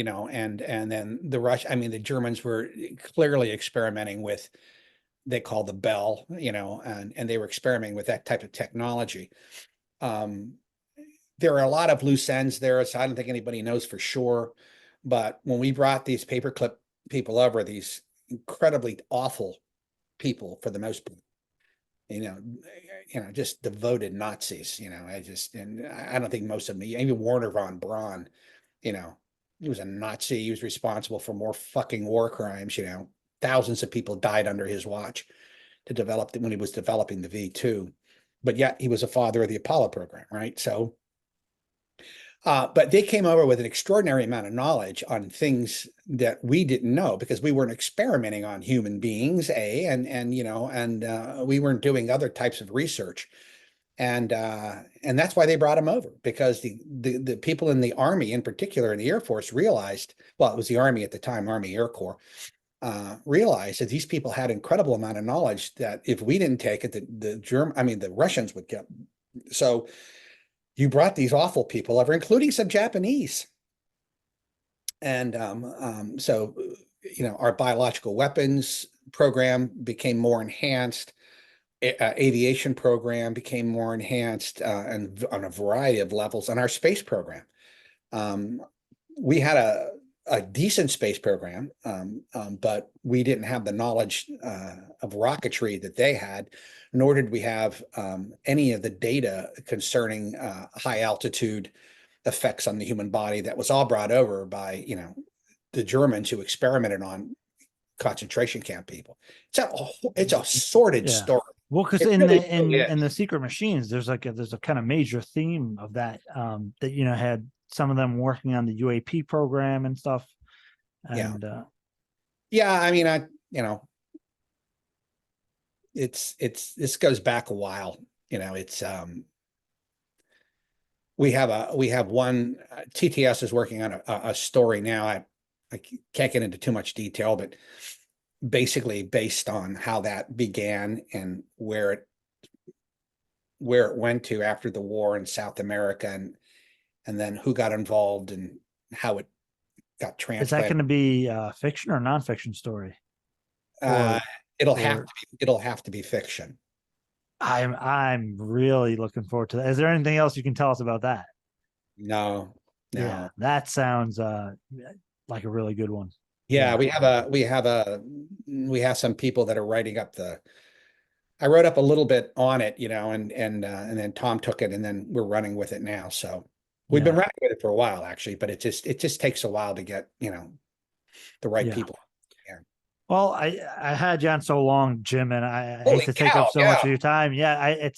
the Germans were clearly experimenting with, they call the Bell, and they were experimenting with that type of technology. There are a lot of loose ends there, so I don't think anybody knows for sure. But when we brought these paperclip people over, these incredibly awful people for the most part, just devoted Nazis, I don't think most of them, even Werner von Braun, he was a Nazi. He was responsible for more fucking war crimes, thousands of people died under his watch when he was developing the V2, but yet he was a father of the Apollo program, right? So, but they came over with an extraordinary amount of knowledge on things that we didn't know, because we weren't experimenting on human beings, and we weren't doing other types of research. And that's why they brought him over, because the people in the Army, in particular in the Air Force, realized, well, it was the Army at the time, Army Air Corps, realized that these people had incredible amount of knowledge that if we didn't take it, the Russians would get. So you brought these awful people over, including some Japanese. And so, our biological weapons program became more enhanced. Aviation program became more enhanced, and on a variety of levels. And our space program, we had a decent space program, but we didn't have the knowledge of rocketry that they had, nor did we have any of the data concerning high altitude effects on the human body. That was all brought over by the Germans, who experimented on concentration camp people. It's a sordid story. Well, because in the Secret Machines, there's a kind of major theme of that, that had some of them working on the UAP program and stuff. And yeah, I mean, this goes back a while. It's we have one TTS is working on a story now. I can't get into too much detail, but basically based on how that began and where it went to after the war in South America, and then who got involved and how it got Is that transplanted. going to be a fiction or nonfiction story? Uh, Or it'll or have to be fiction. I'm really looking forward to that. Is there anything else you can tell us about that? No, Yeah, no. that sounds like a really good one. Yeah, Yeah. we have some people that are writing up I wrote up a little bit on it, and then Tom took it and then we're running with it now. So we've been Yeah. running with it for a while actually, but it just takes a while to get, the right Yeah. people. Yeah. Well, I had you on so long, Jim, and I hate Holy to take cow, up so yeah. much of your time. Yeah,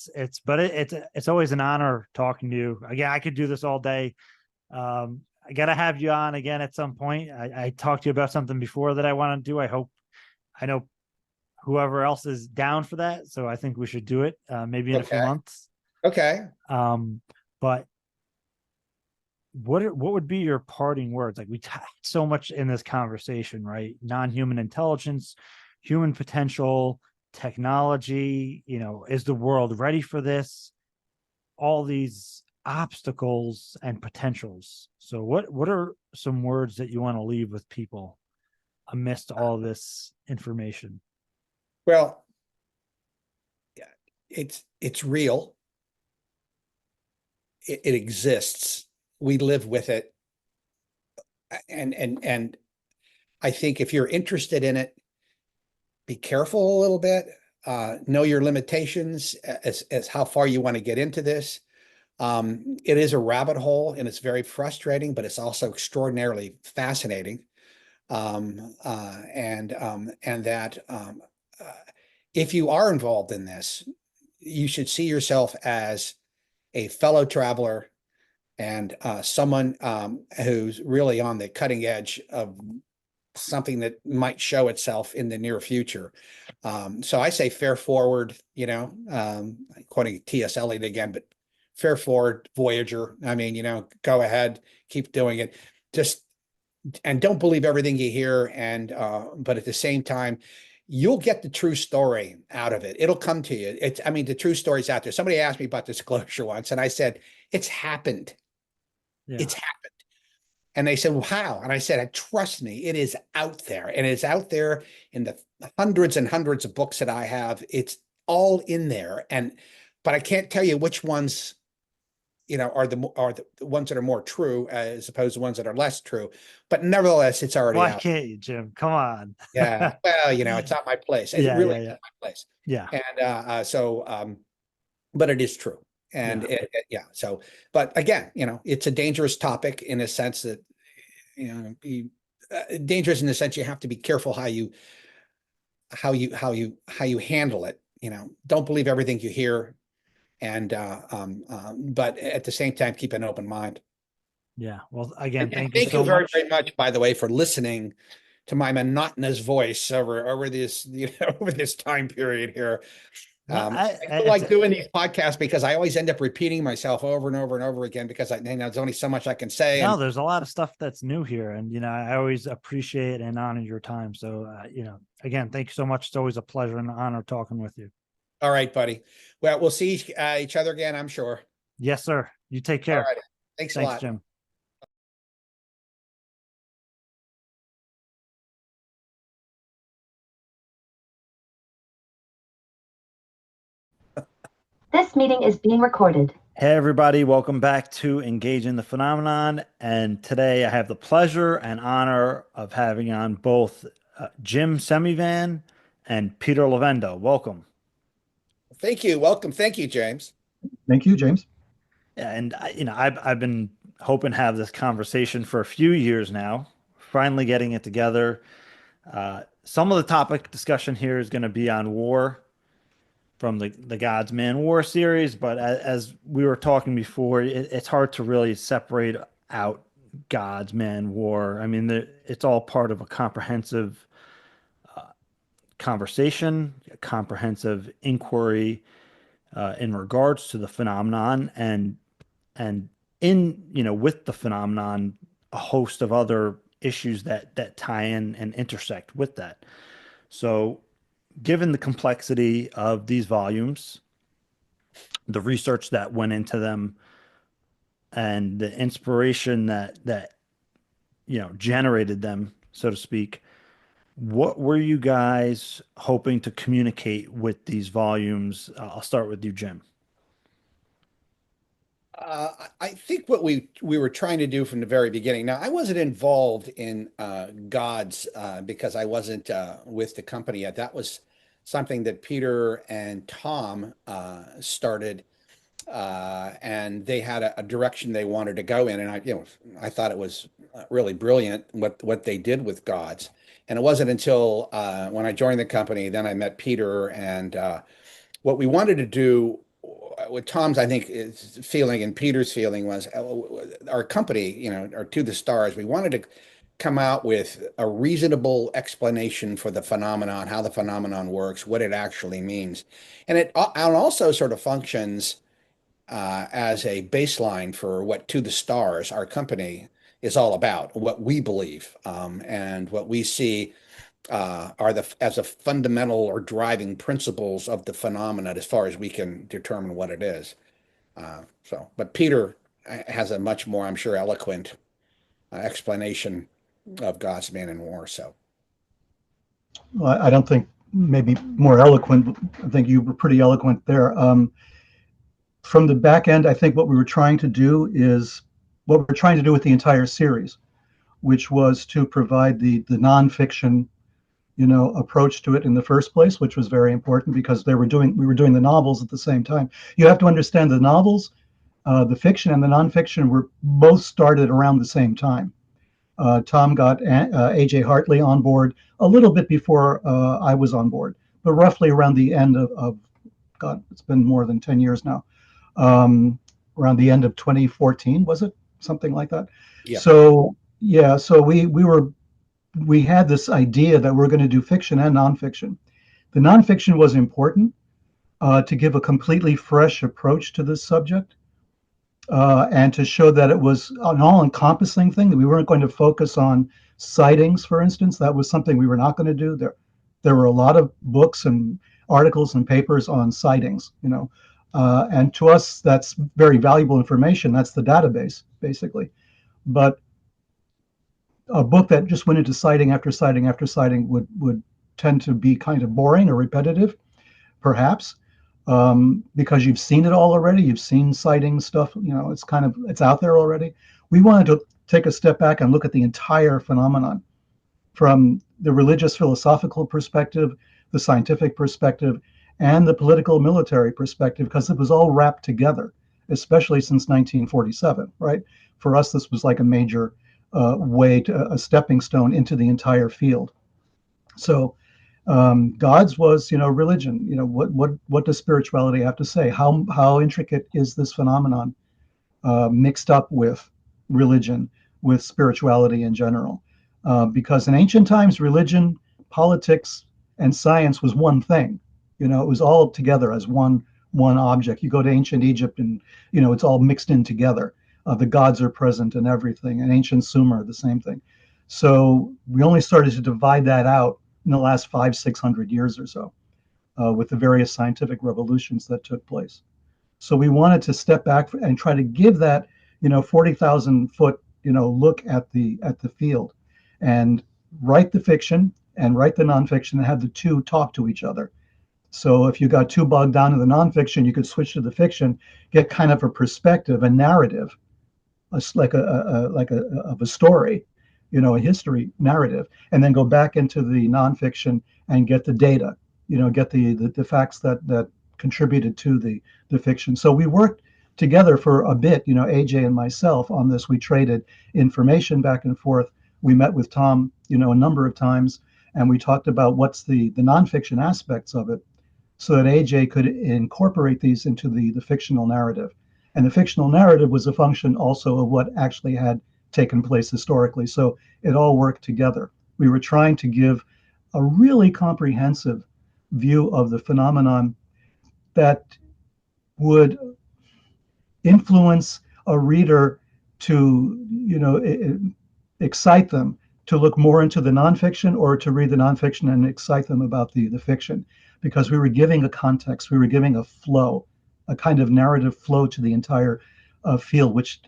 but it's always an honor talking to you. Again, I could do this all day. I gotta have you on again at some point. I talked to you about something before that I want to do. I know whoever else is down for that, so I think we should do it maybe in a few Okay. months. Okay. But what would be your parting words? Like we talked so much in this conversation, right? Non-human intelligence, human potential, technology, is the world ready for this? All these obstacles and potentials. So what are some words that you want to leave with people amidst all this information? Well, yeah, it's real. It exists. We live with it. And I think if you're interested in it, be careful a little bit. Know your limitations as how far you want to get into this. It is a rabbit hole and it's very frustrating, but it's also extraordinarily fascinating. And that if you are involved in this, you should see yourself as a fellow traveler and someone who's really on the cutting edge of something that might show itself in the near future. So I say fair forward, quoting T.S. Eliot again, but fair forward, Voyager. I mean, go ahead, keep doing it. And don't believe everything you hear. But at the same time, you'll get the true story out of it. It'll come to you. The true story's out there. Somebody asked me about disclosure once, and I said, it's happened. Yeah. It's happened. And they said, well, how? And I said, trust me, it is out there. And it's out there in the hundreds and hundreds of books that I have. It's all in there. But I can't tell you which ones, are the ones that are more true as opposed to ones that are less true. But nevertheless, it's already Why out. can't you, Jim? Come on. Yeah. Well, it's not my place. It Yeah, really yeah, is yeah. not my place. Yeah. And but it is true. And Yeah. so, but again, it's a dangerous topic in a sense that, dangerous in the sense you have to be careful how you handle it. Don't believe everything you hear. But at the same time, keep an open mind. Yeah. Well, again, And thank you thank so you very, much. very much, by the way, for listening to my monotonous voice over this, over this time period here. No, I feel like doing these podcasts because I always end up repeating myself over and over and over again because there's only so much I can say. no, there's a lot of stuff that's new here, and I always appreciate and honor your time. So, again, thank you so much. It's always a pleasure and an honor talking with you. All right, buddy. Well, we'll see each other again, I'm sure. Yes, sir. You take All care. right. Thanks a Thanks, lot. Jim. This meeting is being recorded. Hey, everybody. Welcome back to Engage in the Phenomenon. And today I have the pleasure and honor of having on both Jim Semivan and Peter Lavendo. Welcome. Thank you. Welcome. Thank you, James. Thank you, James. Yeah, and I've been hoping to have this conversation for a few years now. Finally getting it together. Some of the topic discussion here is going to be on war from the God's Man War series, but as we were talking before, it's hard to really separate out God's Man War. I mean, it's all part of a comprehensive conversation, comprehensive inquiry in regards to the phenomenon, and in, with the phenomenon, a host of other issues that tie in and intersect with that. So given the complexity of these volumes, the research that went into them, and the inspiration that generated them, so to speak, what were you guys hoping to communicate with these volumes? I'll start with you, Jim. I think what we were trying to do from the very beginning. Now, I wasn't involved in Gods because I wasn't with the company yet. That was something that Peter and Tom started, and they had a direction they wanted to go in. And I thought it was really brilliant what they did with Gods. And it wasn't until when I joined the company, then I met Peter, and what we wanted to do, what Tom's, I think, is feeling and Peter's feeling was our company, or To the Stars, we wanted to come out with a reasonable explanation for the phenomenon, how the phenomenon works, what it actually means. And it also sort of functions as a baseline for what To the Stars, our company, is all about, what we believe, and what we see are as a fundamental or driving principles of the phenomenon as far as we can determine what it is. But Peter has a much more, I'm sure, eloquent explanation of God's Man in War. So, well, I don't think maybe more eloquent, but I think you were pretty eloquent there. From the back end, I think what we were trying to do is what we're trying to do with the entire series, which was to provide the nonfiction approach to it in the first place, which was very important because we were doing the novels at the same time. You have to understand the novels, the fiction and the nonfiction were both started around the same time. Tom got A.J. Hartley on board a little bit before I was on board, but roughly around the end of God, it's been more than 10 years now. Around the end of 2014, was it? Something like that. Yeah. So we had this idea that we're going to do fiction and nonfiction. The nonfiction was important to give a completely fresh approach to this subject, and to show that it was an all-encompassing thing, that we weren't going to focus on sightings, for instance. That was something we were not going to do. There were a lot of books and articles and papers on sightings, and to us, that's very valuable information. That's the database, basically. But a book that just went into sighting after sighting after sighting would tend to be kind of boring or repetitive, perhaps, because you've seen it all already. You've seen sighting stuff, it's out there already. We wanted to take a step back and look at the entire phenomenon from the religious philosophical perspective, the scientific perspective, and the political military perspective, because it was all wrapped together, especially since 1947, right? For us, this was like a major a stepping stone into the entire field. So God's was, religion. What does spirituality have to say? How intricate is this phenomenon mixed up with religion, with spirituality in general? Because in ancient times, religion, politics, and science was one thing. It was all together as one object. You go to ancient Egypt, and it's all mixed in together. The gods are present in everything. And ancient Sumer, the same thing. So we only started to divide that out in the last 500-600 years or so, with the various scientific revolutions that took place. So we wanted to step back and try to give that 40,000-foot look at the field, and write the fiction and write the nonfiction and have the two talk to each other. So if you got too bogged down in the nonfiction, you could switch to the fiction, get kind of a perspective, a narrative, like a story, a history narrative, and then go back into the nonfiction and get the data, get the facts that contributed to the fiction. So we worked together for a bit, AJ and myself on this. We traded information back and forth. We met with Tom, a number of times, and we talked about what's the nonfiction aspects of it, so that AJ could incorporate these into the fictional narrative. And the fictional narrative was a function also of what actually had taken place historically. So it all worked together. We were trying to give a really comprehensive view of the phenomenon that would influence a reader to, excite them to look more into the nonfiction, or to read the nonfiction and excite them about the fiction, because we were giving a context, we were giving a flow, a kind of narrative flow to the entire field, which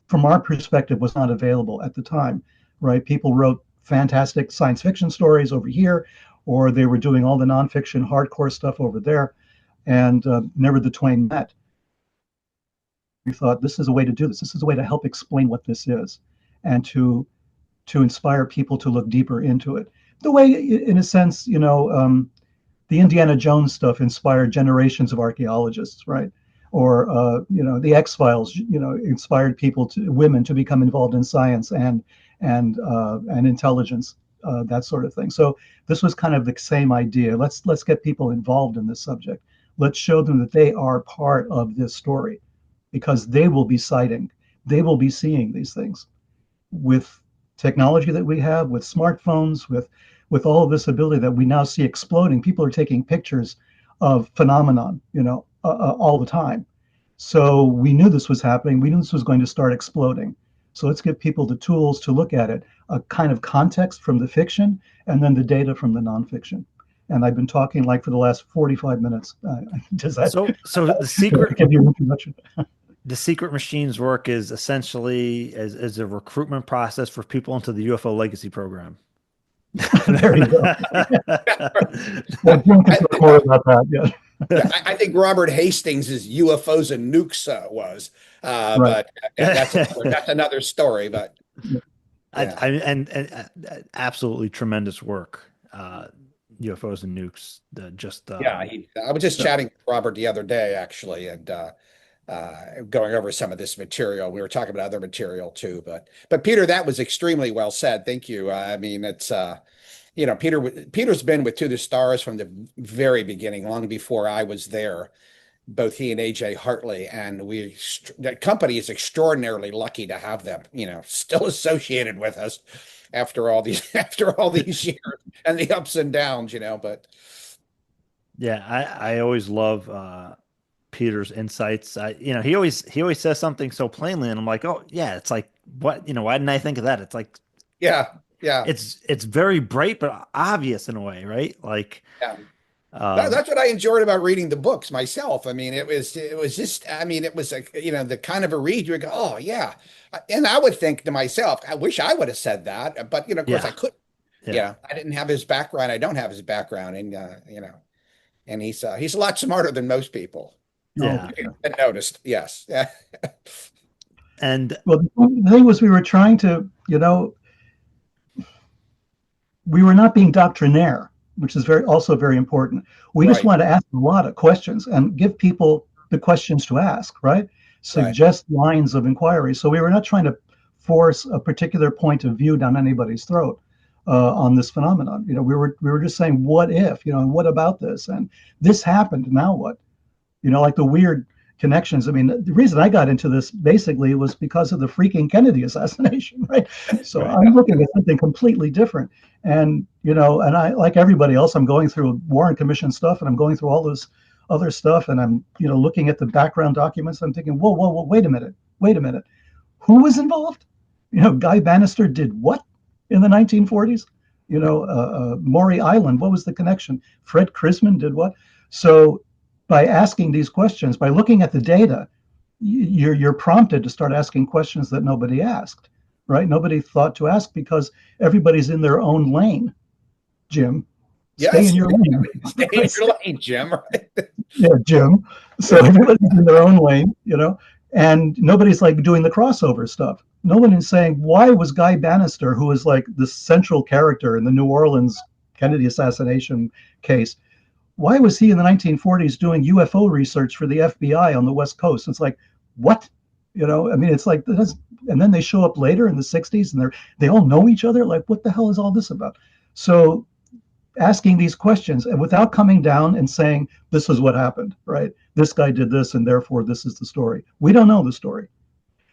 from our perspective was not available at the time, right? People wrote fantastic science fiction stories over here, or they were doing all the nonfiction hardcore stuff over there, and never the twain met. We thought, this is a way to do this. This is a way to help explain what this is, and to inspire people to look deeper into it. The way, in a sense, the Indiana Jones stuff inspired generations of archaeologists, right? Or the X-Files, inspired women to become involved in science and intelligence, that sort of thing. So this was kind of the same idea. Let's get people involved in this subject. Let's show them that they are part of this story, because they will be they will be seeing these things with technology that we have, with smartphones, with all of this ability that we now see exploding. People are taking pictures of phenomenon, all the time. So we knew this was happening. We knew this was going to start exploding. So let's give people the tools to look at it, a kind of context from the fiction, and then the data from the nonfiction. And I've been talking like for the last 45 minutes. Does that so the secret give you an introduction? The Secret Machines work is essentially as a recruitment process for people into the UFO Legacy program. There you go. Well, Jim can talk more about that. Yeah. I think Robert Hastings' UFOs and Nukes was, Right. but that's another story. But and absolutely tremendous work. UFOs and Nukes. I was just chatting with Robert the other day, actually, and going over some of this material. We were talking about other material too, but Peter, that was extremely well said. Thank you. I mean, it's Peter's been with To the Stars from the very beginning, long before I was there. Both he and AJ Hartley, and that company is extraordinarily lucky to have them, still associated with us after all these years and the ups and downs, But yeah, I always love Peter's insights. He always says something so plainly, and I'm like, oh yeah, it's like, what, why didn't I think of that? It's like, yeah, it's very bright but obvious in a way, right? Like, yeah. That's what I enjoyed about reading the books myself. I mean, it was just, it was like, the kind of a read you would go, oh yeah. And I would think to myself, I wish I would have said that, but of course I couldn't. Yeah. I didn't have his background. I don't have his background. And, and he's a lot smarter than most people. Yeah. I noticed. Yes. Yeah. And well, the thing was, we were trying to, we were not being doctrinaire, which is also very important. We just want to ask a lot of questions and give people the questions to ask, right? Suggest lines of inquiry. So we were not trying to force a particular point of view down anybody's throat on this phenomenon. We were just saying, what if, what about this? And this happened, now what? Like the weird connections. I mean, the reason I got into this basically was because of the freaking Kennedy assassination, right? So I'm looking at something completely different. And, and I, like everybody else, I'm going through Warren Commission stuff, and I'm going through all this other stuff, and I'm, looking at the background documents. I'm thinking, whoa, wait a minute. Who was involved? Guy Bannister did what in the 1940s? Maury Island, what was the connection? Fred Krisman did what? So by asking these questions, by looking at the data, you're prompted to start asking questions that nobody asked, right? Nobody thought to ask, because everybody's in their own lane. Jim, stay in your lane. Stay in your lane, Jim. Right? Yeah, Jim. So everybody's in their own lane, and nobody's like doing the crossover stuff. No one is saying, why was Guy Bannister, who was like the central character in the New Orleans Kennedy assassination case, why was he in the 1940s doing UFO research for the FBI on the West Coast? It's like, what? It's like, and then they show up later in the 60s, and they all know each other. Like, what the hell is all this about? So asking these questions, and without coming down and saying, this is what happened, right? This guy did this, and therefore this is the story. We don't know the story,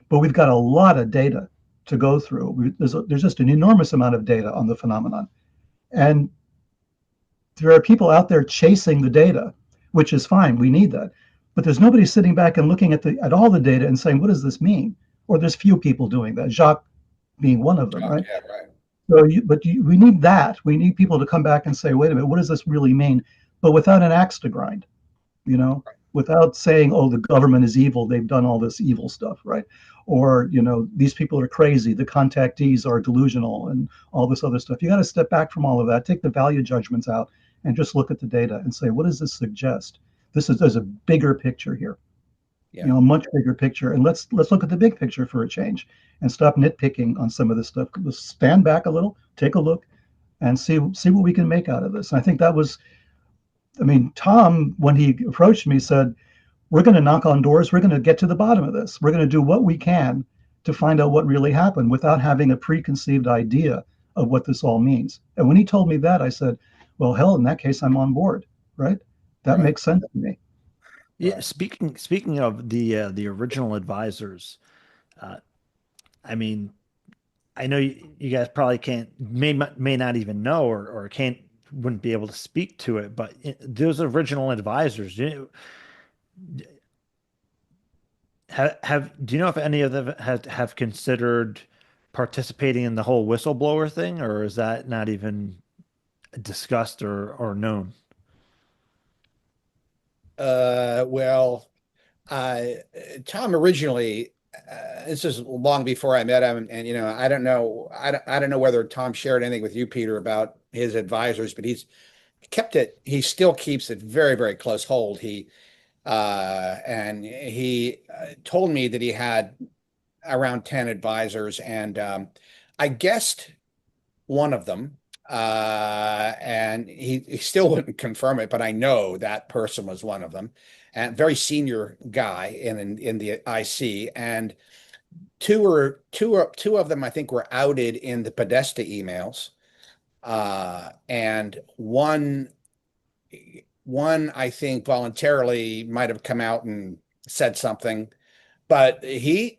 but we've got a lot of data to go through. There's just an enormous amount of data on the phenomenon. And there are people out there chasing the data, which is fine. We need that. But there's nobody sitting back and looking at all the data and saying, what does this mean? Or there's few people doing that, Jacques being one of them, right? Yeah, right. So, we need that. We need people to come back and say, wait a minute, what does this really mean? But without an axe to grind, without saying, oh, the government is evil, they've done all this evil stuff, right? Or, these people are crazy, the contactees are delusional, and all this other stuff. You got to step back from all of that, take the value judgments out, and just look at the data and say, what does this suggest? There's a bigger picture here. Yeah. A much bigger picture, and let's look at the big picture for a change, and stop nitpicking on some of this stuff. Let's stand back a little, take a look, and see what we can make out of this. And I think that was, Tom, when he approached me, said, we're going to knock on doors, we're going to get to the bottom of this, we're going to do what we can to find out what really happened without having a preconceived idea of what this all means. And when he told me that, I said, well, hell, in that case, I'm on board, right? That Right. makes sense to me. Yeah, Right. speaking of the original advisors, I mean, I know you guys probably may not even know, or wouldn't be able to speak to it, but those original advisors, do you know if any of them have considered participating in the whole whistleblower thing, or is that not even discussed or known? Well, Tom originally, this is long before I met him, and I don't know, I don't know whether Tom shared anything with you, Peter, about his advisors, but he still keeps it very, very close hold. He told me that he had around 10 advisors, and I guessed one of them, and he still wouldn't confirm it, but I know that person was one of them, and very senior guy in the IC, and two of them I think were outed in the Podesta emails, and one I think voluntarily might have come out and said something, but he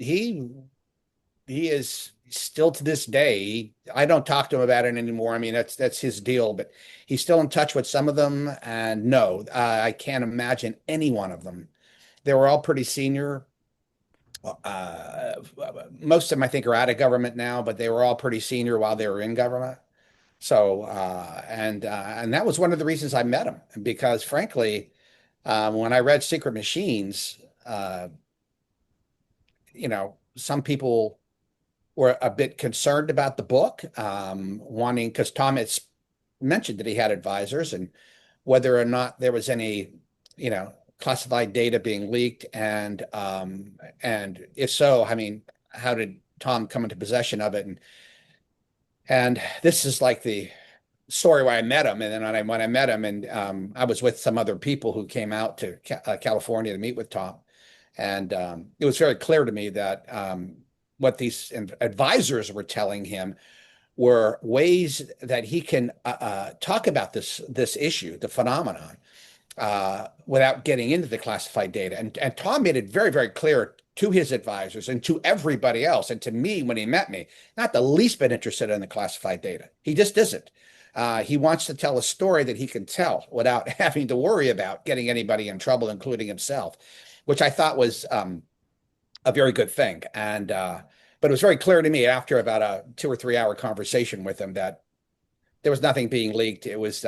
is still to this day. I don't talk to him about it anymore. I mean, that's his deal, but he's still in touch with some of them. And no, I can't imagine any one of them. They were all pretty senior. Most of them, I think, are out of government now, but they were all pretty senior while they were in government. So, and that was one of the reasons I met him, because frankly, when I read Secret Machines, some people were a bit concerned about the book, because Tom had mentioned that he had advisors, and whether or not there was any, classified data being leaked, and if so, I mean, how did Tom come into possession of it? And this is like the story where I met him, and then when I met him, and I was with some other people who came out to California to meet with Tom, and it was very clear to me that what these advisors were telling him were ways that he can talk about this issue, the phenomenon, without getting into the classified data. And Tom made it very, very clear to his advisors and to everybody else, and to me when he met me, not the least bit interested in the classified data. He just isn't. He wants to tell a story that he can tell without having to worry about getting anybody in trouble, including himself, which I thought was a very good thing. And but it was very clear to me after about a 2 or 3 hour conversation with him that there was nothing being leaked. It was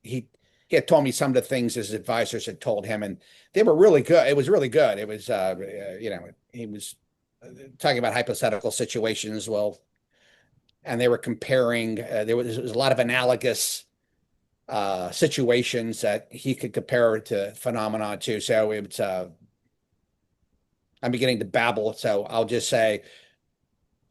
he had told me some of the things his advisors had told him, and they were really good. It was really good. It was he was talking about hypothetical situations. Well, and they were comparing. There was a lot of analogous situations that he could compare it to phenomena to. So it's I'm beginning to babble, so I'll just say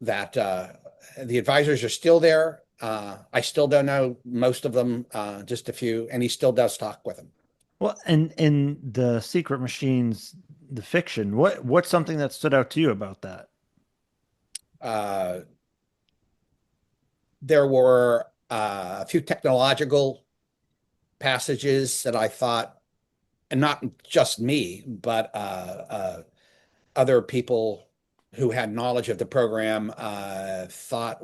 that the advisors are still there. I still don't know most of them, just a few, and he still does talk with them. Well, and in the Secret Machines, the fiction, what's something that stood out to you about that? There were a few technological passages that I thought, and not just me, but other people who had knowledge of the program thought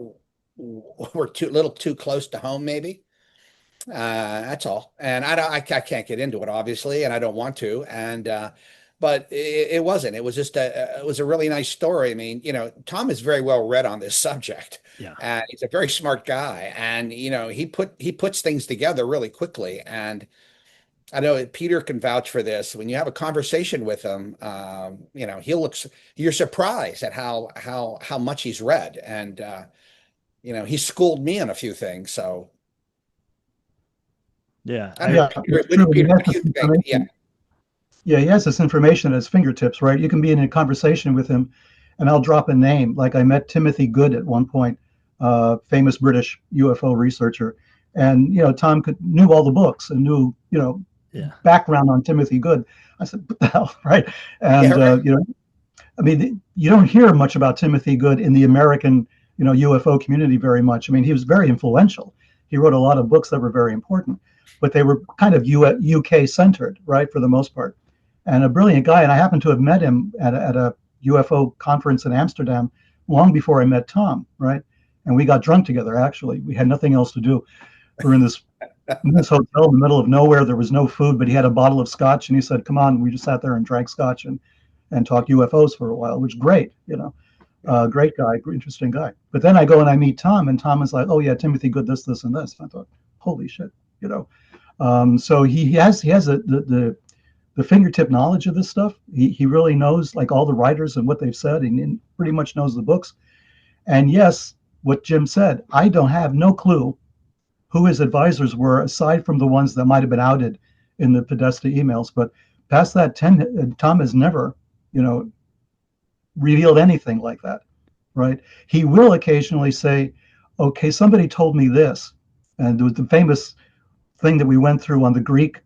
were little too close to home, maybe. That's all. And I can't get into it, obviously, and I don't want to. And but it wasn't. It was just it was a really nice story. I mean, Tom is very well read on this subject. Yeah. He's a very smart guy, and he puts things together really quickly. And I know Peter can vouch for this. When you have a conversation with him, you're surprised at how much he's read, and he schooled me on a few things. So. Yeah. I don't know, Yeah, Peter, what do you think? Yeah. Yeah, he has this information at his fingertips, right? You can be in a conversation with him, and I'll drop a name. Like I met Timothy Good at one point, famous British UFO researcher, and Tom knew all the books and knew Yeah. background on Timothy Good. I said, "What the hell?" Right? And Yeah, right. I mean, you don't hear much about Timothy Good in the American UFO community very much. I mean, he was very influential. He wrote a lot of books that were very important, but they were kind of UK centered, right, for the most part. And a brilliant guy. And I happened to have met him at a UFO conference in Amsterdam long before I met Tom, right? And we got drunk together, actually. We had nothing else to do. We were in this hotel in the middle of nowhere. There was no food, but he had a bottle of scotch, and he said, "Come on." We just sat there and drank scotch and talked UFOs for a while, which is great, great guy, interesting guy. But then I go and I meet Tom, and Tom is like, "Oh yeah, Timothy Good, this, and this." And I thought, holy shit, So he has the fingertip knowledge of this stuff. He really knows like all the writers and what they've said, and pretty much knows the books. And yes, what Jim said, I don't have no clue who his advisors were, aside from the ones that might have been outed in the Podesta emails. But past that, Tom has never, revealed anything like that, right? He will occasionally say, "Okay, somebody told me this," and with the famous thing that we went through on the Greek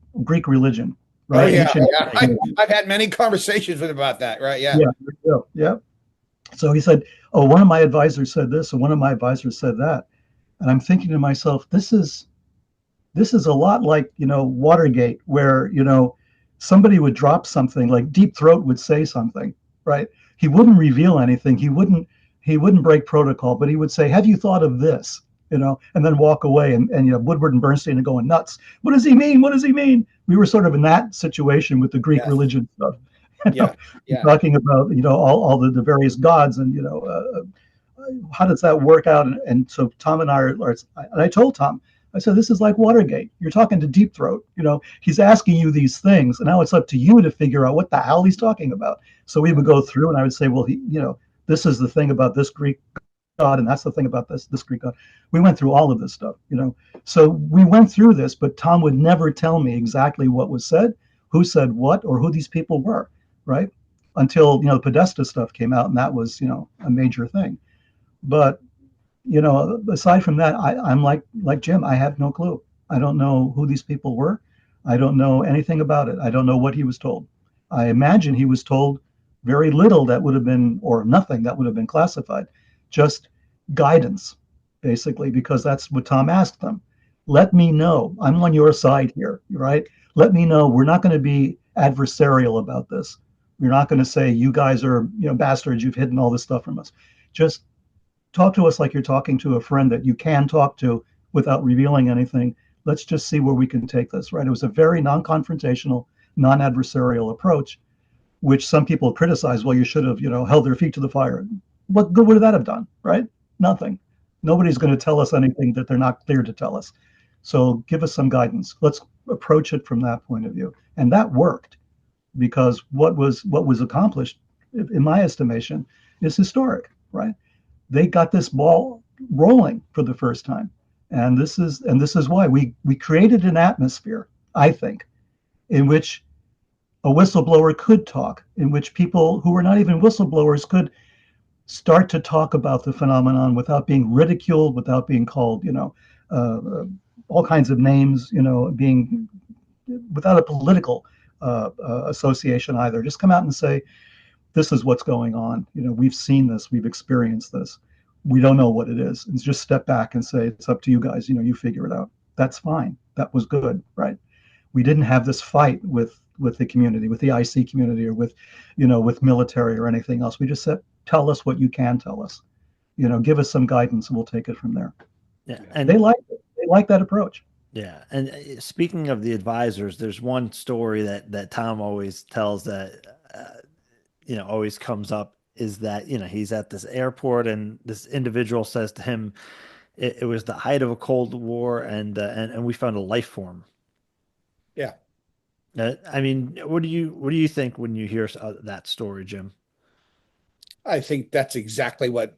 religion, right? Oh, yeah, Ancient- yeah. I've had many conversations with him about that, right? Yeah. Yeah. So he said, "Oh, one of my advisors said this, and one of my advisors said that," and I'm thinking to myself, this is a lot like Watergate, where somebody would drop something, like Deep Throat would say something, right? He wouldn't reveal anything. He wouldn't break protocol, but he would say, "Have you thought of this?" And then walk away, and Woodward and Bernstein are going nuts. What does he mean? What does he mean? We were sort of in that situation with the Greek religion stuff. Yeah. Talking about all the various gods, and how does that work out? And so Tom and and I told Tom, I said, "This is like Watergate. You're talking to Deep Throat. He's asking you these things, and now it's up to you to figure out what the hell he's talking about." So we would go through, and I would say, "Well, this is the thing about this Greek God, and that's the thing about this Greek God." We went through all of this stuff, So we went through this, but Tom would never tell me exactly what was said, who said what, or who these people were, right? Until the Podesta stuff came out, and that was a major thing. But aside from that, I'm like Jim. I have no clue. I don't know who these people were. I don't know anything about it. I don't know what he was told. I imagine he was told very little that would have been, or nothing that would have been classified, just guidance, basically, because that's what Tom asked them. Let me know. I'm on your side here, right? Let me know. We're not going to be adversarial about this. We're not going to say, "You guys are, bastards. You've hidden all this stuff from us." Just talk to us like you're talking to a friend that you can talk to without revealing anything. Let's just see where we can take this, right? It was a very non-confrontational, non-adversarial approach, which some people criticize. Well, you should have, held their feet to the fire. What good would that have done, right? Nothing. Nobody's going to tell us anything that they're not clear to tell us. So give us some guidance. Let's approach it from that point of view. And that worked, because what was accomplished, in my estimation, is historic, right? They got this ball rolling for the first time. And this is why we created an atmosphere, I think, in which a whistleblower could talk, in which people who were not even whistleblowers could start to talk about the phenomenon without being ridiculed, without being called, all kinds of names, being without a political association either. Just come out and say, "This is what's going on. We've seen this, we've experienced this. We don't know what it is." And just step back and say, "It's up to you guys. You figure it out." That's fine. That was good, right? We didn't have this fight with the community, with the IC community, or with military or anything else. We just said, "Tell us what you can tell us. Give us some guidance, and we'll take it from there." Yeah. And They like that approach. Yeah, and speaking of the advisors, there's one story that Tom always tells that always comes up, is that he's at this airport and this individual says to him, it was the height of a Cold War, and we found a life form. Yeah. I mean, what do you think when you hear that story, Jim? I think that's exactly what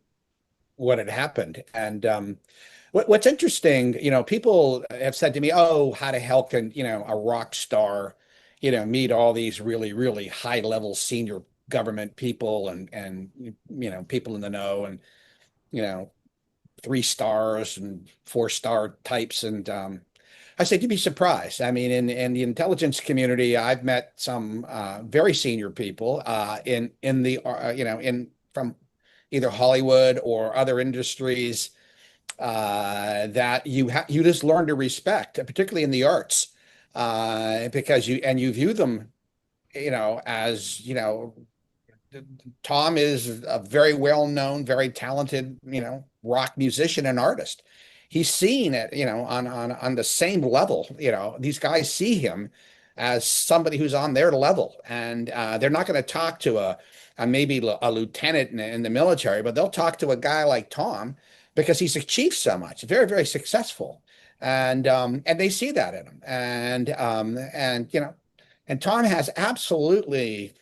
had happened. And what's interesting, people have said to me, "Oh, how the hell can a rock star, meet all these really, really high level senior government people and people in the know and you know 3 stars and 4-star types?" And I said, you'd be surprised. I mean, in the intelligence community, I've met some very senior people in the in from either Hollywood or other industries that you just learn to respect, particularly in the arts, because you view them, as Tom is a very well known, very talented, rock musician and artist. He's seen it, on the same level. These guys see him as somebody who's on their level, and they're not going to talk to a maybe a lieutenant in the military, but they'll talk to a guy like Tom because he's achieved so much, very, very successful, and they see that in him, and Tom has absolutely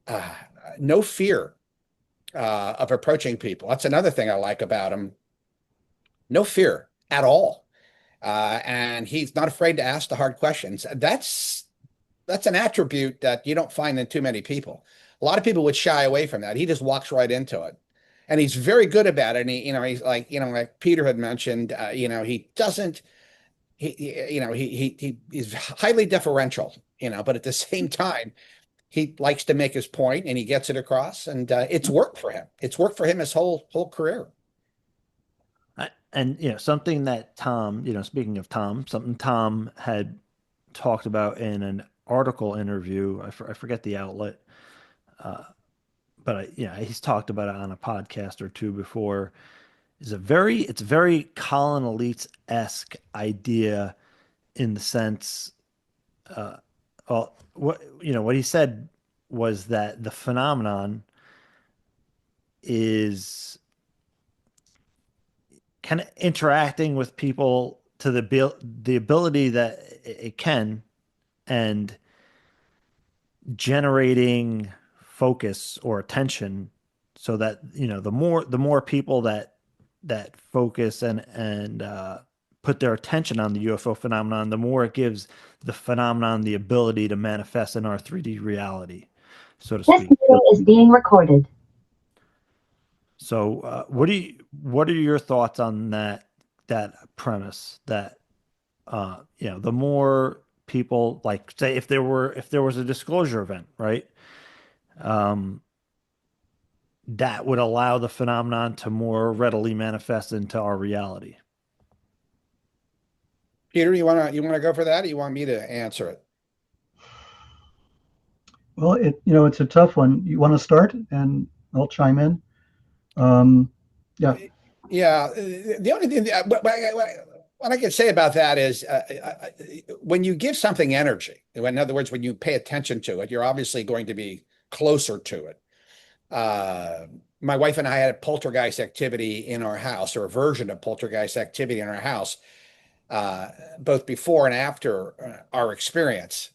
uh, no fear of approaching people. That's another thing I like about him. No fear at all. And he's not afraid to ask the hard questions. That's an attribute that you don't find in too many people. A lot of people would shy away from that. He just walks right into it. And he's very good about it. And he's like Peter had mentioned, he doesn't, he's highly deferential, but at the same time, he likes to make his point and he gets it across, and it's worked for him. It's worked for him his whole career. And something that Tom, speaking of Tom, something Tom had talked about in an article interview. I forget the outlet, but he's talked about it on a podcast or two before. It's very Colin Elites-esque idea, in the sense, well, what he said was that the phenomenon is kind of interacting with people to the ability that it can, and generating focus or attention, so that the more people that focus and put their attention on the UFO phenomenon, the more it gives the phenomenon the ability to manifest in our 3D reality, so to This speak. meeting is being recorded. So, what are your thoughts on that premise? That the more people, like, say, if there was a disclosure event, right? Um, that would allow the phenomenon to more readily manifest into our reality. Peter, you wanna go for that, or you want me to answer it? Well, it's a tough one. You want to start, and I'll chime in. Yeah. Yeah, the only thing what I can say about that is when you give something energy, in other words, when you pay attention to it, you're obviously going to be closer to it. My wife and I had a poltergeist activity in our house, or a version of poltergeist activity in our house, both before and after our experience.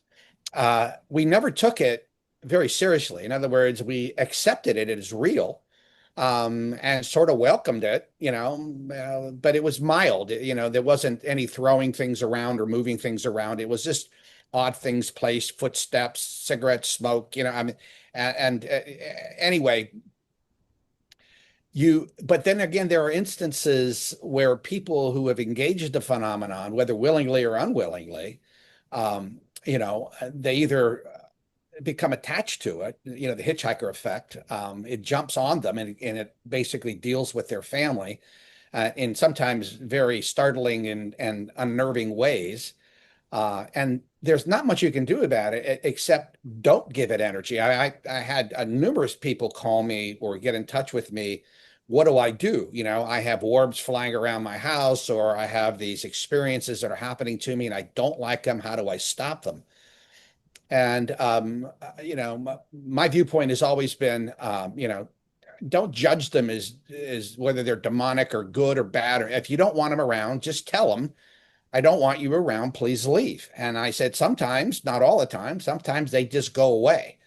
We never took it very seriously. In other words, we accepted it as real, and sort of welcomed it, but it was mild. There wasn't any throwing things around or moving things around. It was just odd things placed, footsteps, cigarette smoke, I mean, anyway, but then again, there are instances where people who have engaged the phenomenon, whether willingly or unwillingly, they either become attached to it, the hitchhiker effect. It jumps on them, and it basically deals with their family in sometimes very startling and unnerving ways. And there's not much you can do about it except don't give it energy. I had numerous people call me or get in touch with me what do I do? You know, I have orbs flying around my house, or I have these experiences that are happening to me and I don't like them. How do I stop them? And, you know, my viewpoint has always been, you know, don't judge them as whether they're demonic or good or bad. Or if you don't want them around, just tell them, I don't want you around, please leave. And I said, sometimes, not all the time, sometimes they just go away.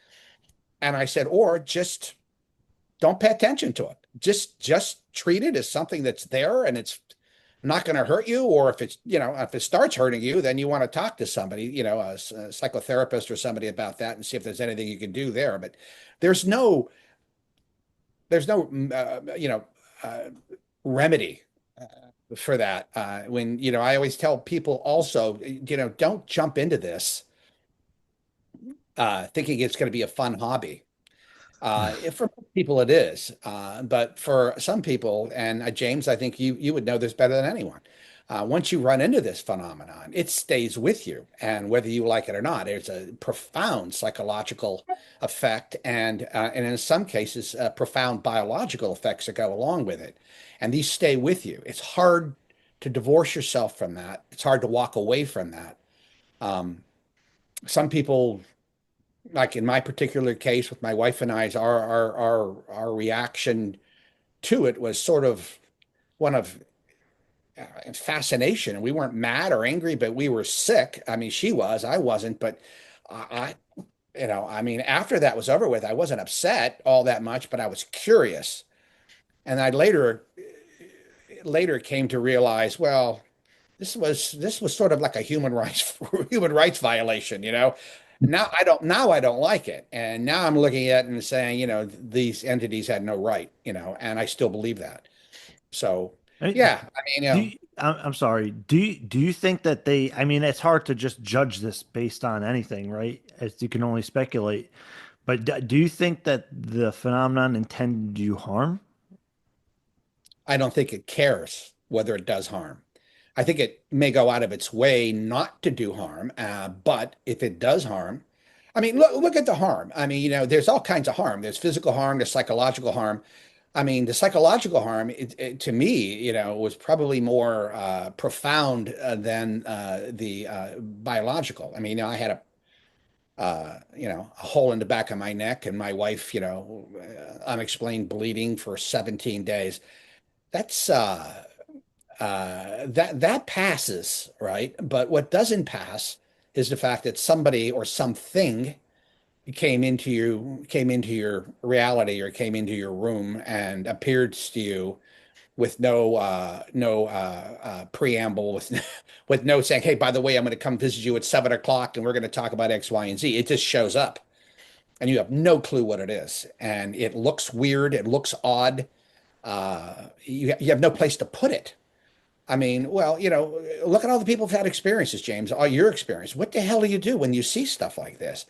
And I said, or just don't pay attention to it. Just treat it as something that's there and it's not going to hurt you. Or if it's, you know, if it starts hurting you, then you want to talk to somebody, you know, a psychotherapist or somebody about that and see if there's anything you can do there. But there's no, you know, remedy for that. When, you know, I always tell people also, you know, don't jump into this thinking it's going to be a fun hobby. For people it is, but for some people, and James, I think you would know this better than anyone. Once you run into this phenomenon, it stays with you, and whether you like it or not, there's a profound psychological effect, and in some cases, profound biological effects that go along with it, and these stay with you. It's hard to divorce yourself from that. It's hard to walk away from that. Some people, like in my particular case with my wife and I's, our reaction to it was sort of one of fascination. And we weren't mad or angry, but we were sick. I mean, she was, I wasn't, but you know, I mean, after that was over with, I wasn't upset all that much, but I was curious. And I later came to realize, well, this was sort of like a human rights violation, you know. Now I don't like it. And now I'm looking at it and saying, you know, these entities had no right, you know, and I still believe that. So yeah, I mean, you know, I'm sorry. Do you think that they, I mean, it's hard to just judge this based on anything, right? As you can only speculate. But do you think that the phenomenon intended you harm? I don't think it cares whether it does harm. I think it may go out of its way not to do harm, but if it does harm, I mean, look at the harm. I mean, you know, there's all kinds of harm. There's physical harm, there's psychological harm. I mean, the psychological harm, to me, you know, was probably more profound than the biological. I mean, you know, I had you know, a hole in the back of my neck, and my wife, you know, unexplained bleeding for 17 days. That's that passes, right? But what doesn't pass is the fact that somebody or something came into your reality or came into your room and appeared to you with no preamble, with with no saying, hey, by the way, I'm going to come visit you at 7 o'clock and we're going to talk about X, Y, and Z. It just shows up and you have no clue what it is. And it looks weird, it looks odd. You have no place to put it. I mean, well, you know, look at all the people who've had experiences, James, all your experience. What the hell do you do when you see stuff like this?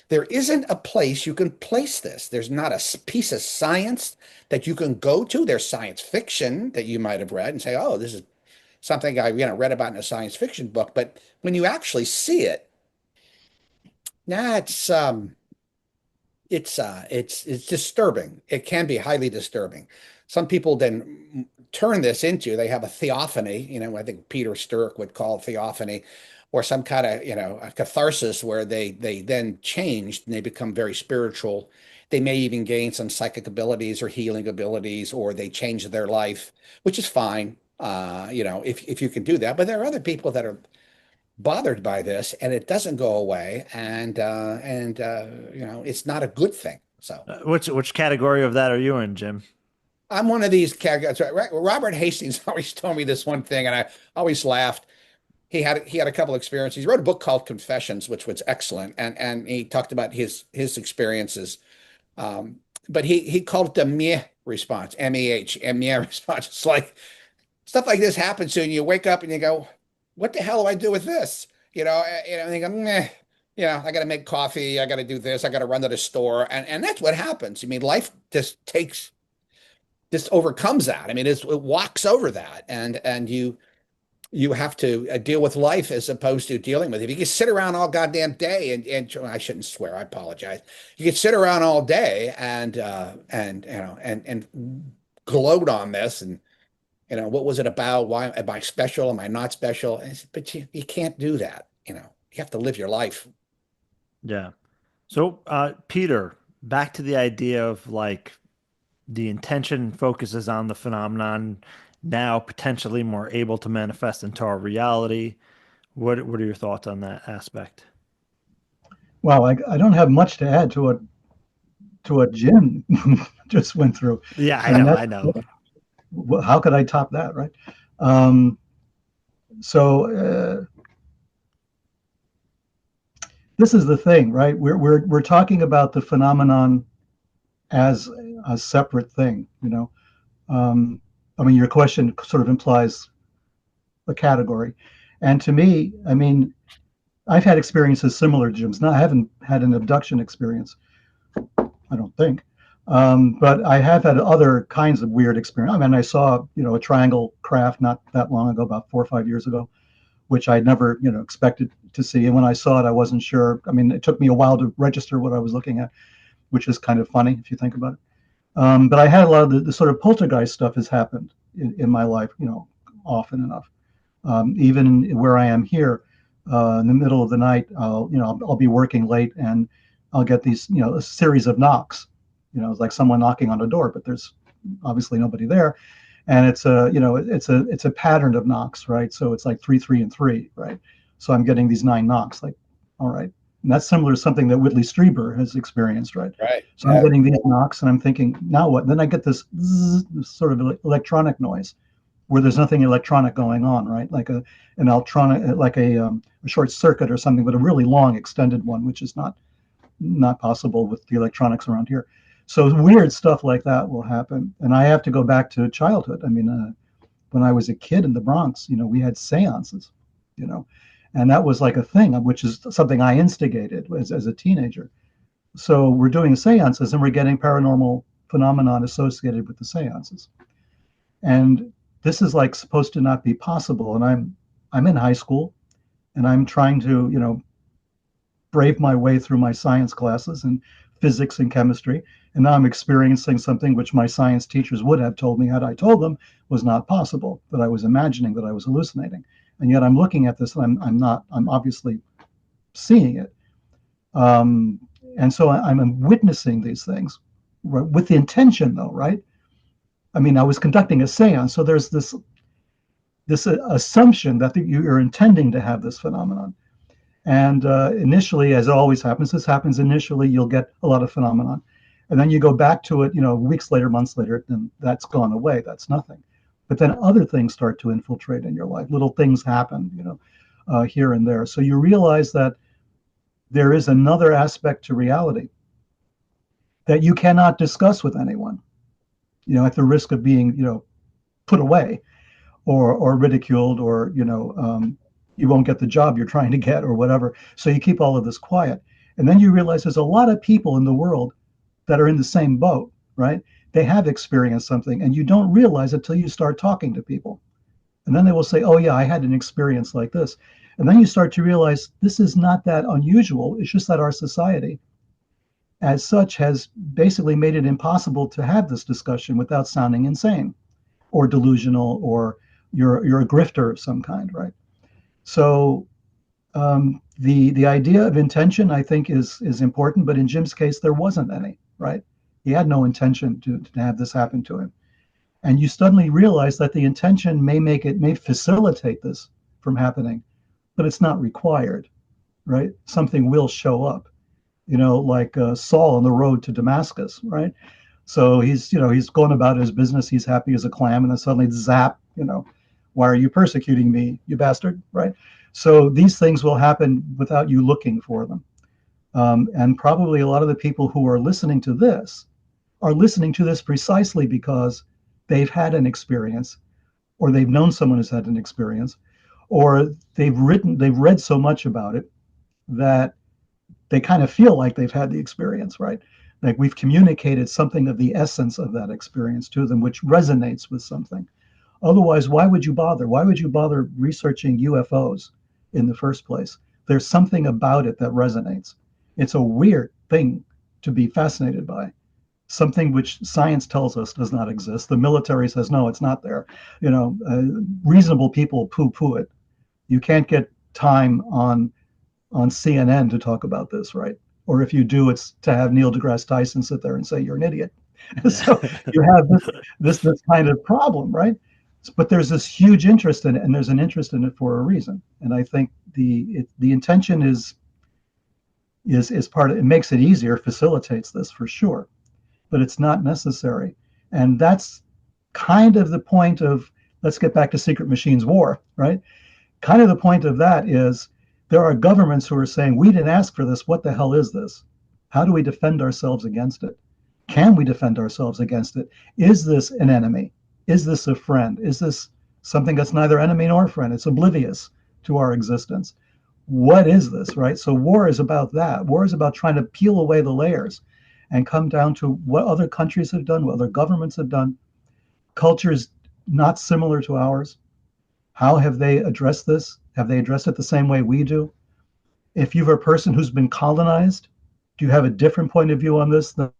There isn't a place you can place this. There's not a piece of science that you can go to. There's science fiction that you might have read and say, oh, this is something I, you know, read about in a science fiction book. But when you actually see it, nah, it's disturbing. It can be highly disturbing. Some people then turn this into, they have a theophany, you know, I think Peter Sturrock would call it theophany, or some kind of, you know, a catharsis where they then changed and they become very spiritual. They may even gain some psychic abilities or healing abilities, or they change their life, which is fine, you know, if you can do that. But there are other people that are bothered by this and it doesn't go away, and you know, it's not a good thing. So Which category of that are you in, Jim? I'm one of these characters. Robert Hastings always told me this one thing, and I always laughed. He had a couple experiences. He wrote a book called Confessions, which was excellent, and he talked about his experiences. But he called it the meh response, MEH, meh response. It's like stuff like this happens to you, and you wake up and you go, "What the hell do I do with this?" And you go, "Meh." You know, I got to make coffee. I got to do this. I got to run to the store, and that's what happens. I mean, life just overcomes that. I mean, it walks over that, and you have to deal with life as opposed to dealing with it. If you can sit around all goddamn day and I shouldn't swear, I apologize. You can sit around all day and you know and gloat on this and, what was it about? Why am I special? Am I not special? I said, but you can't do that. You have to live your life. Yeah. So, Peter, back to the idea of like the intention focuses on the phenomenon now potentially more able to manifest into our reality. What are your thoughts on that aspect? Well, I don't have much to add to what Jim just went through. Yeah, I know. How could I top that, right? Um, so this is the thing, right? We're talking about the phenomenon as a separate thing, I mean, your question sort of implies a category, and to me, I mean, I've had experiences similar to Jim's. Now, I haven't had an abduction experience, I don't think. But I have had other kinds of weird experience. I mean, I saw, a triangle craft not that long ago, about 4 or 5 years ago, which I never, expected to see. And when I saw it, I wasn't sure. I mean, it took me a while to register what I was looking at, which is kind of funny if you think about it. But I had a lot of the sort of poltergeist stuff has happened in my life, often enough. Even where I am here, in the middle of the night, I'll be working late and I'll get these, a series of knocks. It's like someone knocking on a door, but there's obviously nobody there, and it's a pattern of knocks, right? So it's like 3, 3, and 3, right? So I'm getting these 9 knocks, like, all right, and that's similar to something that Whitley Strieber has experienced, right? Right. So I'm getting these knocks, and I'm thinking, now what? Then I get this sort of electronic noise, where there's nothing electronic going on, right? Like an electronic, like a short circuit or something, but a really long extended one, which is not possible with the electronics around here. So weird stuff like that will happen, and I have to go back to childhood. I mean, when I was a kid in the Bronx, we had seances, and that was like a thing, which is something I instigated as a teenager. So we're doing seances, and we're getting paranormal phenomenon associated with the seances, and this is like supposed to not be possible. And I'm in high school, and I'm trying to brave my way through my science classes and physics and chemistry, and now I'm experiencing something which my science teachers would have told me, had I told them, was not possible, that I was imagining, that I was hallucinating. And yet I'm looking at this, and I'm obviously seeing it. And so I'm witnessing these things, right, with the intention, though, right? I mean, I was conducting a seance, so there's this assumption that you're intending to have this phenomenon. And initially, as it always happens, this happens initially, you'll get a lot of phenomenon. And then you go back to it, weeks later, months later, and that's gone away. That's nothing. But then other things start to infiltrate in your life. Little things happen, here and there. So you realize that there is another aspect to reality that you cannot discuss with anyone, at the risk of being, put away or ridiculed, or, you won't get the job you're trying to get or whatever. So you keep all of this quiet. And then you realize there's a lot of people in the world that are in the same boat, right? They have experienced something, and you don't realize it till you start talking to people. And then they will say, oh yeah, I had an experience like this. And then you start to realize this is not that unusual. It's just that our society as such has basically made it impossible to have this discussion without sounding insane or delusional, or you're a grifter of some kind, right? So the idea of intention, I think, is important, but in Jim's case, there wasn't any, right? He had no intention to have this happen to him. And you suddenly realize that the intention may facilitate this from happening, but it's not required, right? Something will show up, like Saul on the road to Damascus, right? So he's going about his business. He's happy as a clam, and then suddenly zap, why are you persecuting me, you bastard, right? So these things will happen without you looking for them. And probably a lot of the people who are listening to this are listening to this precisely because they've had an experience, or they've known someone who's had an experience, or they've read so much about it that they kind of feel like they've had the experience, right? Like we've communicated something of the essence of that experience to them, which resonates with something. Otherwise, why would you bother? Why would you bother researching UFOs in the first place? There's something about it that resonates. It's a weird thing to be fascinated by. something which science tells us does not exist. The military says, no, it's not there. Reasonable people poo-poo it. You can't get time on CNN to talk about this, right? Or if you do, it's to have Neil deGrasse Tyson sit there and say you're an idiot. So you have this kind of problem, right? But there's this huge interest in it, and there's an interest in it for a reason. And I think the intention is part of it. Makes it easier, facilitates this for sure, but it's not necessary. And that's kind of the point of, let's get back to Secret Machines War, right? Kind of the point of that is there are governments who are saying, we didn't ask for this. What the hell is this? How do we defend ourselves against it? Can we defend ourselves against it? Is this an enemy? Is this a friend? Is this something that's neither enemy nor friend? It's oblivious to our existence. What is this, right? So war is about that. War is about trying to peel away the layers and come down to what other countries have done, what other governments have done, cultures not similar to ours. How have they addressed this? Have they addressed it the same way we do? If you're a person who's been colonized, do you have a different point of view on this than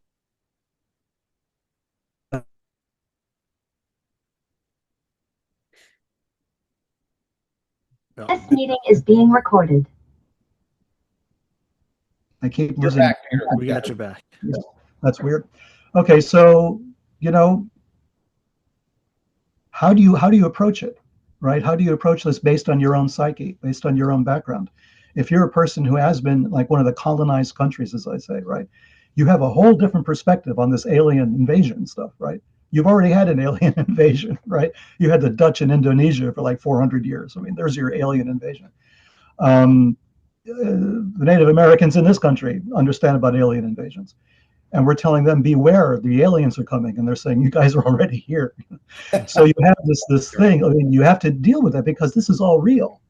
This meeting is being recorded. I keep You're losing? back, Peter. We got you back. Yeah, that's weird. Okay, so how do you approach it, right? How do you approach this based on your own psyche, based on your own background? If you're a person who has been like one of the colonized countries, as I say, right, you have a whole different perspective on this alien invasion stuff, right? You've already had an alien invasion, right? You had the Dutch in Indonesia for like 400 years. I mean, there's your alien invasion. The Native Americans in this country understand about alien invasions. And we're telling them, beware, the aliens are coming. And they're saying, you guys are already here. So you have this thing. I mean, you have to deal with that because this is all real.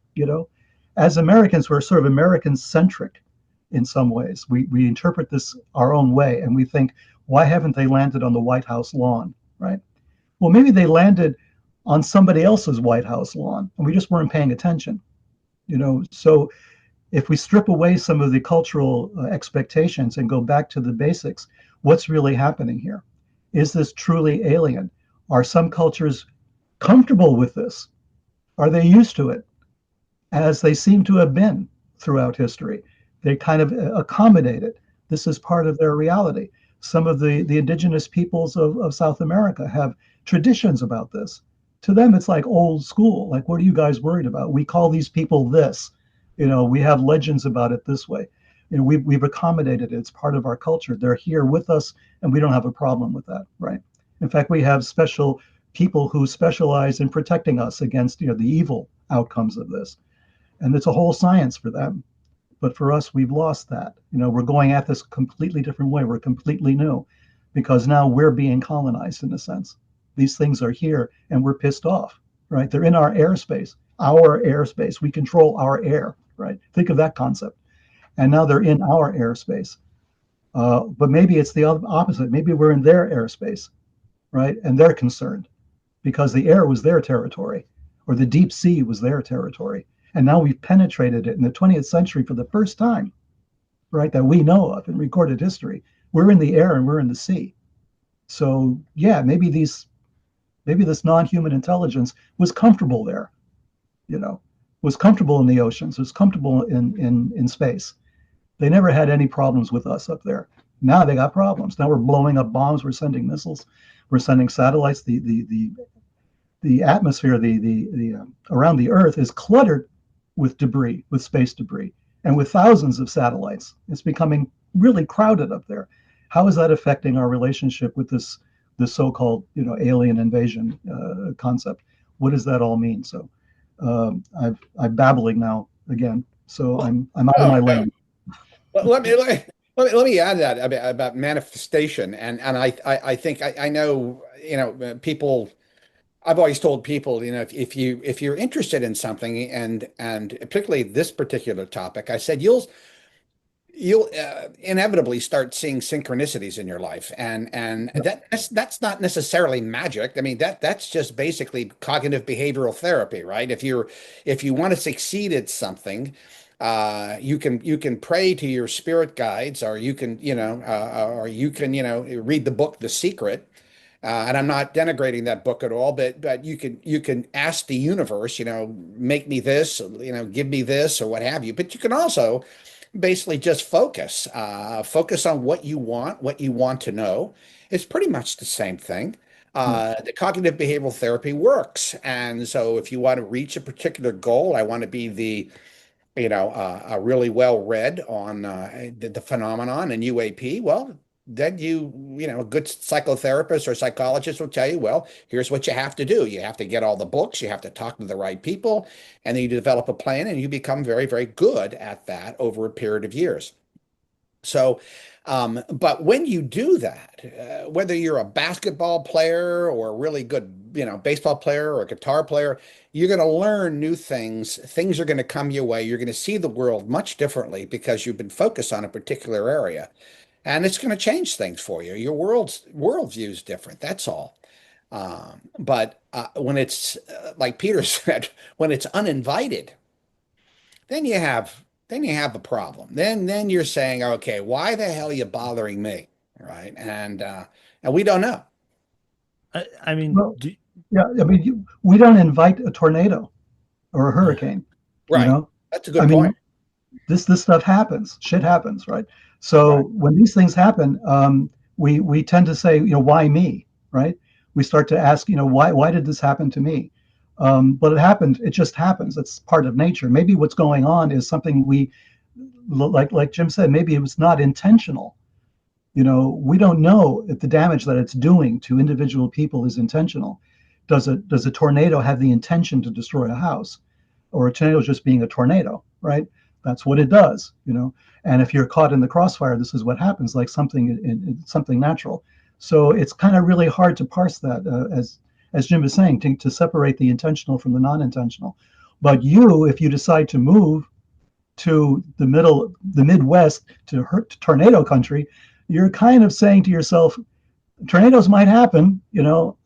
As Americans, we're sort of American centric in some ways. We interpret this our own way. And we think, why haven't they landed on the White House lawn, right? Well, maybe they landed on somebody else's White House lawn and we just weren't paying attention. So if we strip away some of the cultural expectations and go back to the basics, what's really happening here? Is this truly alien? Are some cultures comfortable with this? Are they used to it? As they seem to have been throughout history. They kind of accommodate it. This is part of their reality. Some of the indigenous peoples of South America have traditions about this. To them, it's like old school. Like, what are you guys worried about? We call these people this. We have legends about it this way. We've accommodated it. It's part of our culture. They're here with us, and we don't have a problem with that, right? In fact, we have special people who specialize in protecting us against, the evil outcomes of this. And it's a whole science for them. But for us, we've lost that. We're going at this completely different way. We're completely new because now we're being colonized in a sense. These things are here and we're pissed off, right? They're in our airspace. We control our air, right? Think of that concept. And now they're in our airspace. But maybe it's the opposite. Maybe we're in their airspace, right? And they're concerned because the air was their territory or the deep sea was their territory. And now we've penetrated it in the 20th century for the first time, right? That we know of in recorded history. We're in the air and we're in the sea. So yeah, maybe this non-human intelligence was comfortable there, was comfortable in the oceans, was comfortable in space. They never had any problems with us up there. Now they got problems. Now we're blowing up bombs. We're sending missiles. We're sending satellites. The atmosphere, around the Earth is cluttered with debris, with space debris, and with thousands of satellites. It's becoming really crowded up there. How is that affecting our relationship with this so-called alien invasion concept? What does that all mean? So I'm babbling now again. So I'm out of my lane. Let me add that about manifestation, and I think I know people. I've always told people, if you're interested in something, and particularly this particular topic, I said you'll inevitably start seeing synchronicities in your life, and that's not necessarily magic. I mean, that's just basically cognitive behavioral therapy, right? If you want to succeed at something, You can pray to your spirit guides, or you can, read the book The Secret. And I'm not denigrating that book at all, but you can ask the universe, make me this, give me this, or what have you. But you can also basically just focus on what you want to know. It's pretty much the same thing. The cognitive behavioral therapy works, and so if you want to reach a particular goal, I want to be really well read on the phenomenon and UAP. Well, then a good psychotherapist or psychologist will tell you, well, here's what you have to do. You have to get all the books, you have to talk to the right people, and then you develop a plan, and you become very, very good at that over a period of years. So, but when you do that, whether you're a basketball player or a really good, baseball player or a guitar player, you're going to learn new things. Things are going to come your way. You're going to see the world much differently because you've been focused on a particular area, and it's going to change things for you. Your worldview is different. That's all. But when it's like Peter said, when it's uninvited, then you have a problem. Then you're saying, okay, why the hell are you bothering me, right? And we don't know. I mean, Well, yeah, I mean, we don't invite a tornado or a hurricane. Right. That's a good point. This stuff happens. Shit happens, right? So when these things happen, we tend to say, why me, right? We start to ask, why did this happen to me? But it happened. It just happens. It's part of nature. Maybe what's going on is something like Jim said, maybe it was not intentional. We don't know if the damage that it's doing to individual people is intentional. Does a tornado have the intention to destroy a house, or a tornado is just being a tornado, right? That's what it does, And if you're caught in the crossfire, this is what happens, like something natural. So it's kind of really hard to parse that, as Jim is saying, to separate the intentional from the non-intentional. But if you decide to move to the Midwest, to tornado country, you're kind of saying to yourself, tornadoes might happen,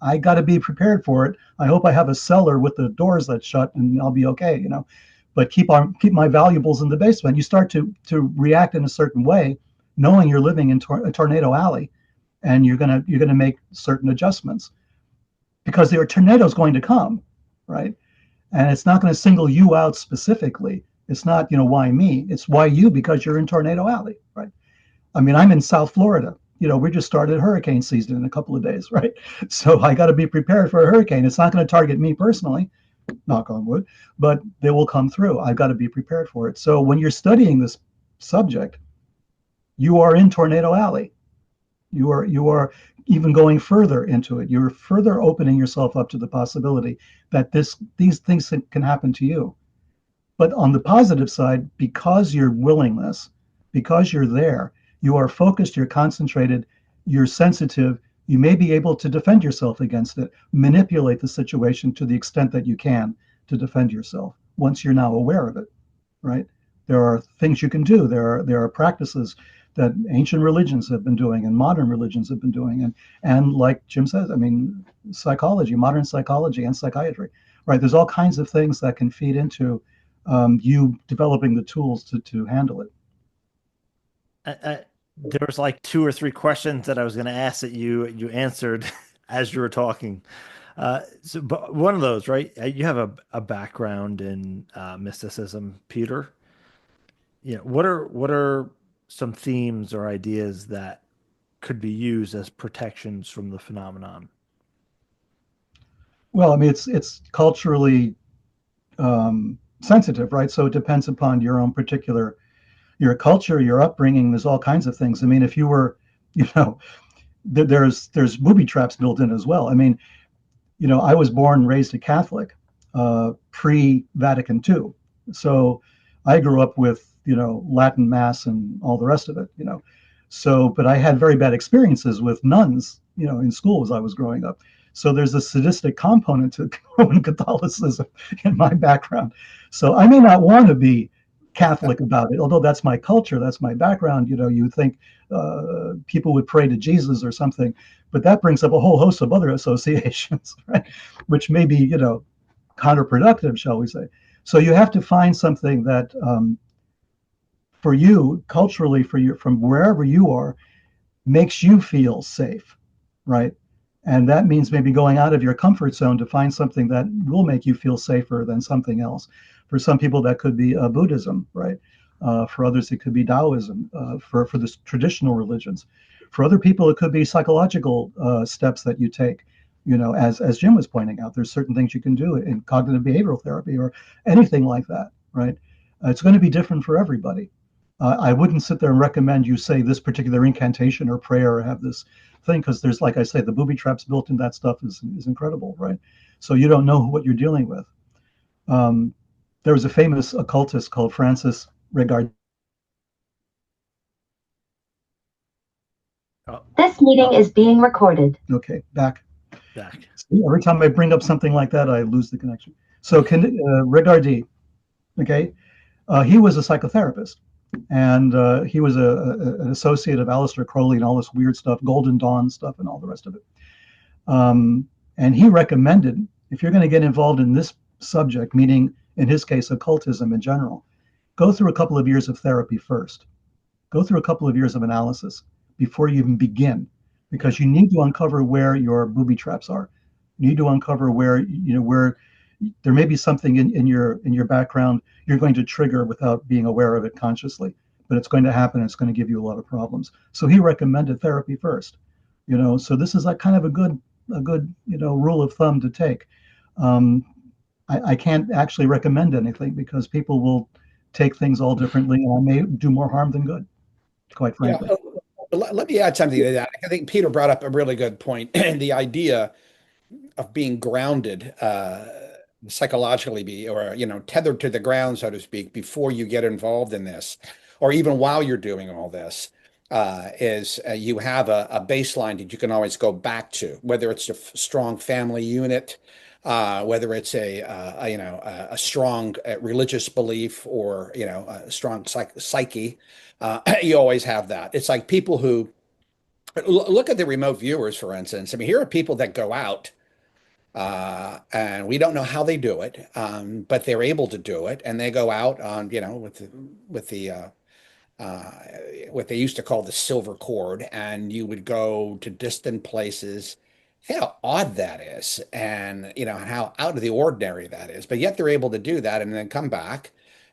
I got to be prepared for it. I hope I have a cellar with the doors that's shut and I'll be okay, But keep my valuables in the basement. You start to react in a certain way, knowing you're living in a tornado alley, and you're gonna make certain adjustments, because there are tornadoes going to come, right? And it's not going to single you out specifically. It's not, why me? It's why you, because you're in tornado alley, right? I mean, I'm in South Florida. We just started hurricane season in a couple of days, right? So I got to be prepared for a hurricane. It's not going to target me personally, knock on wood, but they will come through. I've got to be prepared for it. So when you're studying this subject, you are in tornado alley. You are even going further into it. You're further opening yourself up to the possibility that these things can happen to you. But on the positive side, because your willingness, because you're there, you are focused, you're concentrated, you're sensitive, you may be able to defend yourself against it, manipulate the situation to the extent that you can to defend yourself once you're now aware of it, right? There are things you can do. There are practices that ancient religions have been doing and modern religions have been doing. And like Jim says, I mean, psychology, modern psychology and psychiatry, right? There's all kinds of things that can feed into you developing the tools to handle it. There was like 2 or 3 questions that I was going to ask that you answered as you were talking. But one of those, right? You have a background in mysticism, Peter. What are some themes or ideas that could be used as protections from the phenomenon? Well, I mean, it's culturally sensitive, right? So it depends upon your own particular, your culture, your upbringing. There's all kinds of things. I mean, if you were, there's booby traps built in as well. I mean, I was born and raised a Catholic, pre-Vatican II. So I grew up with, Latin Mass and all the rest of it, So, but I had very bad experiences with nuns, in school as I was growing up. So there's a sadistic component to Roman Catholicism in my background. So I may not want to be Catholic about it, although that's my culture, that's my background. You think people would pray to Jesus or something, but that brings up a whole host of other associations, right? Which may be, counterproductive, shall we say. So you have to find something that for you culturally, for you from wherever you are, makes you feel safe, right? And that means maybe going out of your comfort zone to find something that will make you feel safer than something else. For some people, that could be Buddhism, right? For others, it could be Taoism. For the traditional religions, for other people, it could be psychological steps that you take. You know, as Jim was pointing out, there's certain things you can do in cognitive behavioral therapy or anything like that, right? It's going to be different for everybody. I wouldn't sit there and recommend you say this particular incantation or prayer or have this thing, because there's, like I say, the booby traps built in that stuff is incredible, right? So you don't know what you're dealing with. There was a famous occultist called Francis Regard. This meeting is being recorded. Okay, back. Back. See, every time I bring up something like that, I lose the connection. So Regardi, okay, he was a psychotherapist, and he was an associate of Aleister Crowley and all this weird stuff, Golden Dawn stuff, and all the rest of it. And he recommended, if you're going to get involved in this subject, meaning in his case, occultism in general, go through a couple of years of therapy first. Go through a couple of years of analysis before you even begin, because you need to uncover where your booby traps are. You need to uncover where, you know, where there may be something in your background you're going to trigger without being aware of it consciously, but it's going to happen. And it's going to give you a lot of problems. So he recommended therapy first, you know. So this is like kind of a good you know, rule of thumb to take. I can't actually recommend anything because people will take things all differently, and I may do more harm than good, quite Yeah, frankly. let me add something to that. I think Peter brought up a really good point. The idea of being grounded, psychologically, or tethered to the ground, so to speak, before you get involved in this, or even while you're doing all this, is you have a baseline that you can always go back to, whether it's a strong family unit, whether it's a strong religious belief, or a strong psyche. You always have that. It's like people who look at the remote viewers, for instance. I mean, here are people that go out, and we don't know how they do it, but they're able to do it, and they go out on, with the uh, what they used to call the silver cord, and you would go to distant places. How odd that is, and how out of the ordinary that is. But yet they're able to do that, and then come back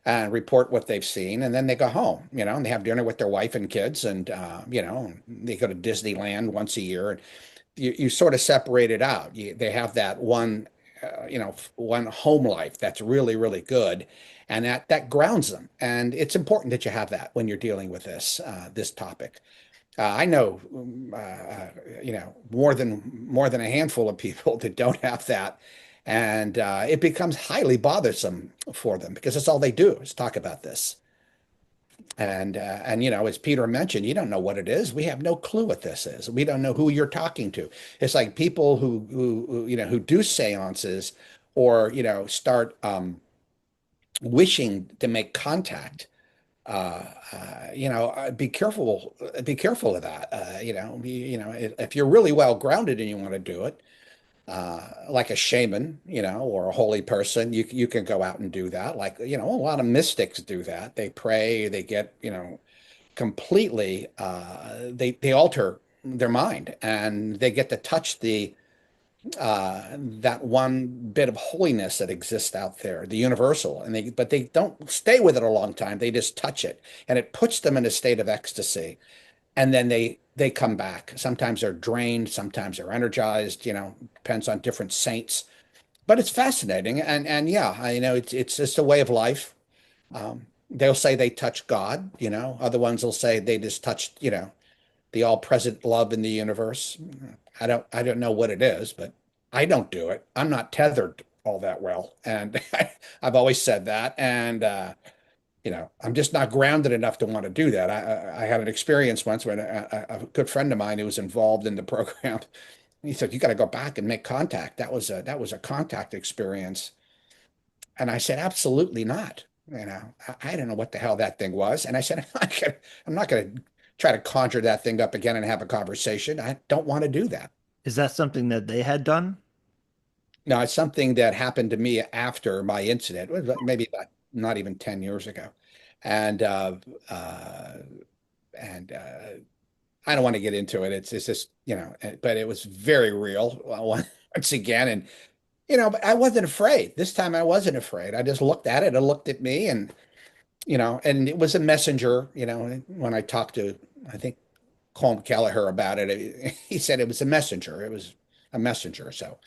and report what they've seen, and then they go home, and they have dinner with their wife and kids, and they go to Disneyland once a year, and you sort of separate it out. They have that one, one home life that's really, really good, and that grounds them. And it's important that you have that when you're dealing with this topic. I know, more than a handful of people that don't have that, and it becomes highly bothersome for them because that's all they do is talk about this. And as Peter mentioned, you don't know what it is. We have no clue what this is. We don't know who you're talking to. It's like people who do seances, or start wishing to make contact. Be careful of that. If you're really well grounded and you want to do it, like a shaman, or a holy person, you can go out and do that. Like, a lot of mystics do that. They pray, they get, completely, they alter their mind, and they get to touch that one bit of holiness that exists out there, the universal, but they don't stay with it a long time. They just touch it, and it puts them in a state of ecstasy, and then they come back. Sometimes they're drained, sometimes they're energized, depends on different saints. But it's fascinating, and yeah, it's just a way of life. They'll say they touch God, other ones will say they just touched, the all-present love in the universe. I don't know what it is, but I don't do it. I'm not tethered all that well, and I've always said that. And I'm just not grounded enough to want to do that. I had an experience once when a good friend of mine who was involved in the program, he said, "You got to go back and make contact." That was a contact experience, and I said, "Absolutely not." I don't know what the hell that thing was, and I said, "I'm not gonna try to conjure that thing up again and have a conversation. I don't want to do that." Is that something that they had done? Now, it's something that happened to me after my incident, maybe not even 10 years ago. And and I don't want to get into it. It's just, but it was very real once again. And, but I wasn't afraid. This time I wasn't afraid. I just looked at it. It looked at me and, and it was a messenger, when I talked to, I think, Colm Kelleher about it, he said it was a messenger. It was a messenger. So,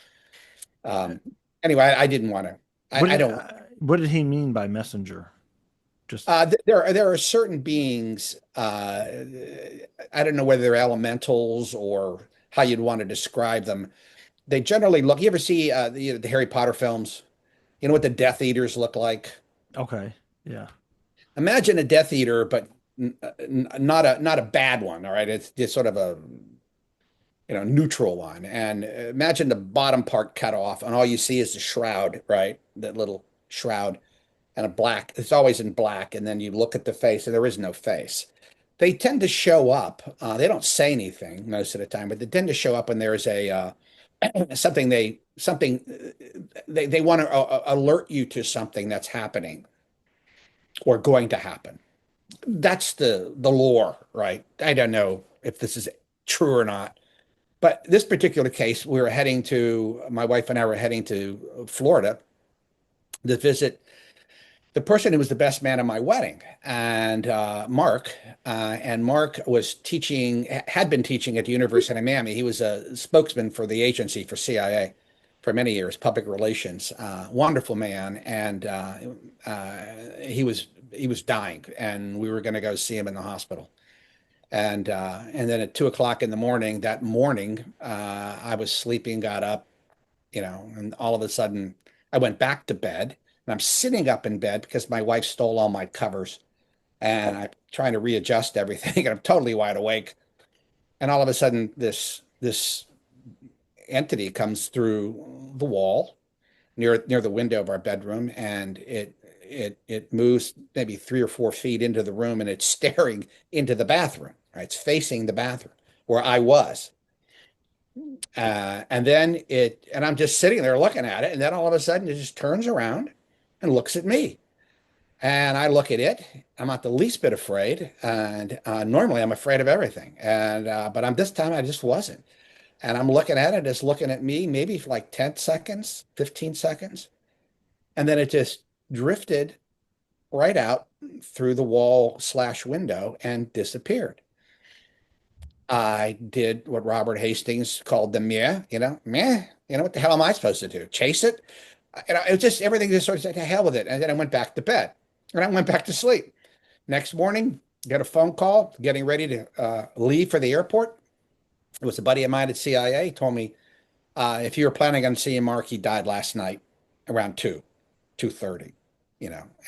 anyway, I didn't want to, I don't. What did he mean by messenger? Just there are certain beings. I don't know whether they're elementals or how you'd want to describe them. They generally look. You ever see the Harry Potter films? You know what the Death Eaters look like? okay, yeah. Imagine a Death Eater, but not a bad one. All right, it's just sort of a neutral one. And imagine the bottom part cut off, and all you see is the shroud, right? That little shroud. And a black, it's always in black. And then you look at the face and there is no face. They tend to show up. They don't say anything most of the time, but they tend to show up when there is a something they want to alert you to something that's happening or going to happen. That's the lore, right? I don't know if this is true or not, but this particular case, my wife and I were heading to Florida to visit the person who was the best man at my wedding, and Mark. And Mark had been teaching at the University of Miami. He was a spokesman for the agency for CIA for many years, public relations. Wonderful man, and he was dying, and we were going to go see him in the hospital. And then at 2 o'clock in the morning, I was sleeping, got up, and all of a sudden I went back to bed. And I'm sitting up in bed because my wife stole all my covers, and I'm trying to readjust everything, and I'm totally wide awake. And all of a sudden, this entity comes through the wall near the window of our bedroom, and it moves maybe 3 or 4 feet into the room, and it's staring into the bathroom. Right? It's facing the bathroom where I was. And I'm just sitting there looking at it, and then all of a sudden, it just turns around and looks at me. And I look at it. I'm not the least bit afraid. And normally I'm afraid of everything. But this time I just wasn't. And I'm looking at it, it's looking at me maybe for like 10 seconds, 15 seconds. And then it just drifted right out through the wall/window and disappeared. I did what Robert Hastings called the meh, meh, what the hell am I supposed to do? Chase it? It was just everything just sort of said, to hell with it. And then I went back to bed and I went back to sleep. Next morning, got a phone call getting ready to leave for the airport. It was a buddy of mine at CIA. He told me, if you were planning on seeing Mark, he died last night around 2:30,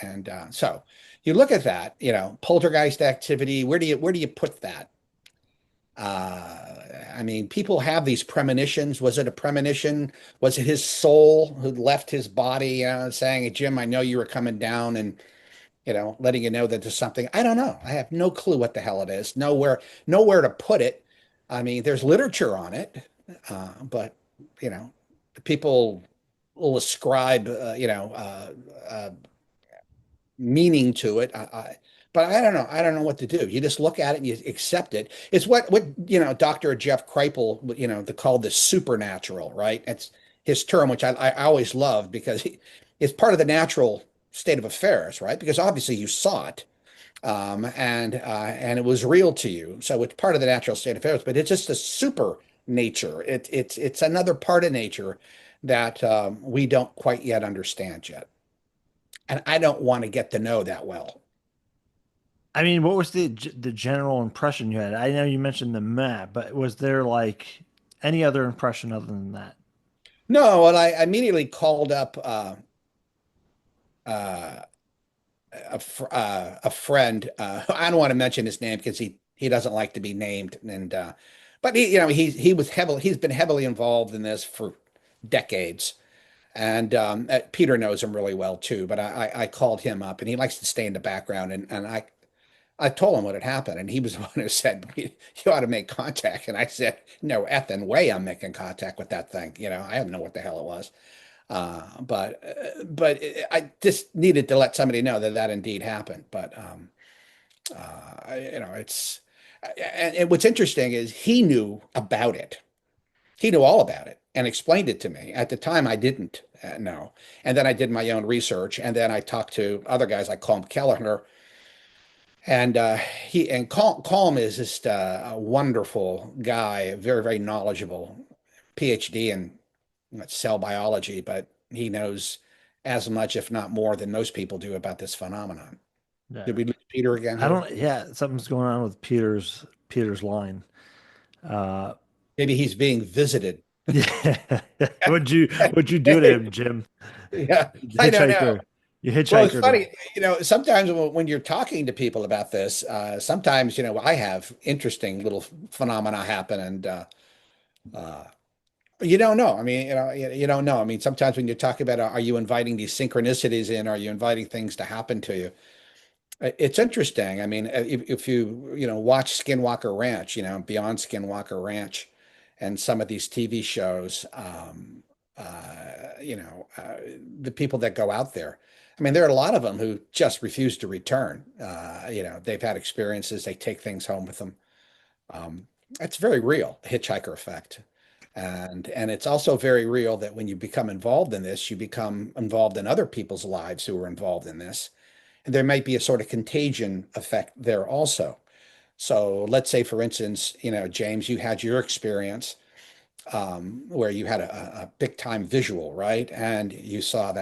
and so you look at that, poltergeist activity. Where do you put that? I mean, people have these premonitions. Was it a premonition? Was it his soul who left his body, saying, Jim, I know you were coming down, and, letting you know that there's something? I don't know. I have no clue what the hell it is. Nowhere to put it. I mean, there's literature on it, but, people will ascribe, meaning to it. But I don't know. I don't know what to do. You just look at it and you accept it. It's what Dr. Jeff Kripal, they called the supernatural, right? It's his term, which I always loved because it's part of the natural state of affairs, right? Because obviously you saw it, and it was real to you. So it's part of the natural state of affairs, but it's just a super nature. It's another part of nature that we don't quite yet understand yet. And I don't want to get to know that well. I mean, what was the general impression you had? I know you mentioned the map, but was there like any other impression other than that? No, and I immediately called up a friend. I don't want to mention his name because he doesn't like to be named. And but he's been heavily involved in this for decades. And Peter knows him really well too. But I called him up, and he likes to stay in the background. And I told him what had happened, and he was the one who said, you ought to make contact. And I said, no effing way I'm making contact with that thing. I don't know what the hell it was. But I just needed to let somebody know that that indeed happened. But it's and what's interesting is he knew about it. He knew all about it and explained it to me. At the time, I didn't know. And then I did my own research, and then I talked to other guys like Colm Kelleher, and Colm is just a wonderful guy, very, very knowledgeable, PhD in cell biology, but he knows as much, if not more, than most people do about this phenomenon. Yeah. Did we lose Peter again I here? don't, yeah, something's going on with Peter's line. Maybe he's being visited. Yeah. What'd you do to him, Jim? Yeah, I don't know. Hitchhiker. You Well, it's hitchhiker. funny, sometimes when you're talking to people about this, sometimes, I have interesting little phenomena happen, and uh, you don't know. I mean, you don't know. I mean, sometimes when you talk about, are you inviting these synchronicities in? Are you inviting things to happen to you? It's interesting. I mean, if you, watch Skinwalker Ranch, Beyond Skinwalker Ranch and some of these TV shows, the people that go out there, I mean, there are a lot of them who just refuse to return. They've had experiences, they take things home with them. It's very real, the hitchhiker effect. And it's also very real that when you become involved in this, you become involved in other people's lives who are involved in this. And there might be a sort of contagion effect there also. So let's say, for instance, James, you had your experience where you had a big time visual, right? And you saw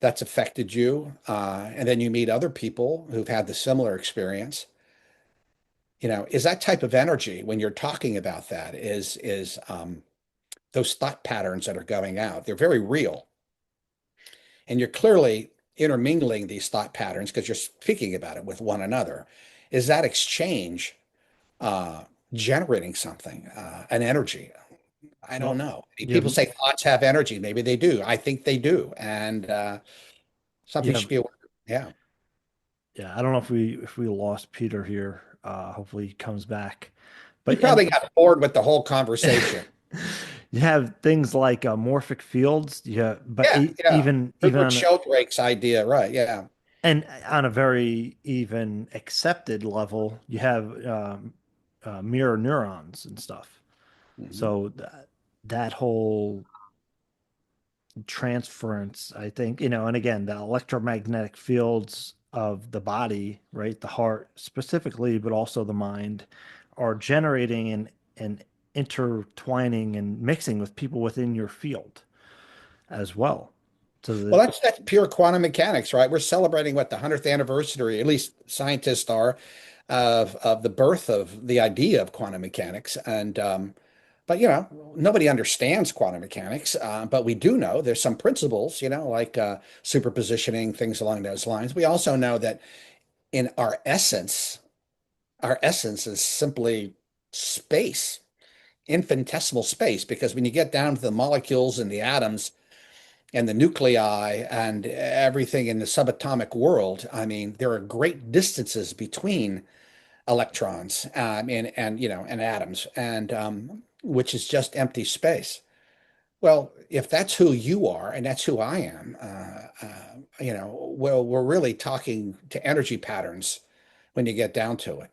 that's affected you. And then you meet other people who've had the similar experience. Is that type of energy when you're talking about that is those thought patterns that are going out, they're very real. And you're clearly intermingling these thought patterns because you're speaking about it with one another. Is that exchange generating something, an energy? I don't know. People say thoughts have energy. Maybe they do. I think they do. And something should be aware. Yeah. Yeah, I don't know if we lost Peter here. Hopefully he comes back. He probably got bored with the whole conversation. You have things like morphic fields. Yeah, but yeah. even on Sheldrake's idea, right? Yeah. And on a very even accepted level, you have mirror neurons and stuff. Mm-hmm. So that whole transference, I think, and again, the electromagnetic fields of the body, right, the heart specifically, but also the mind, are generating and intertwining and mixing with people within your field as well. So well, that's pure quantum mechanics, right? We're celebrating what, the 100th anniversary, at least scientists are, of the birth of the idea of quantum mechanics. And but nobody understands quantum mechanics, but we do know there's some principles, like superpositioning, things along those lines. We also know that in our essence is simply space, infinitesimal space, because when you get down to the molecules and the atoms and the nuclei and everything in the subatomic world, I mean, there are great distances between electrons and atoms, and which is just empty space. Well, if that's who you are and that's who I am, well, we're really talking to energy patterns when you get down to it.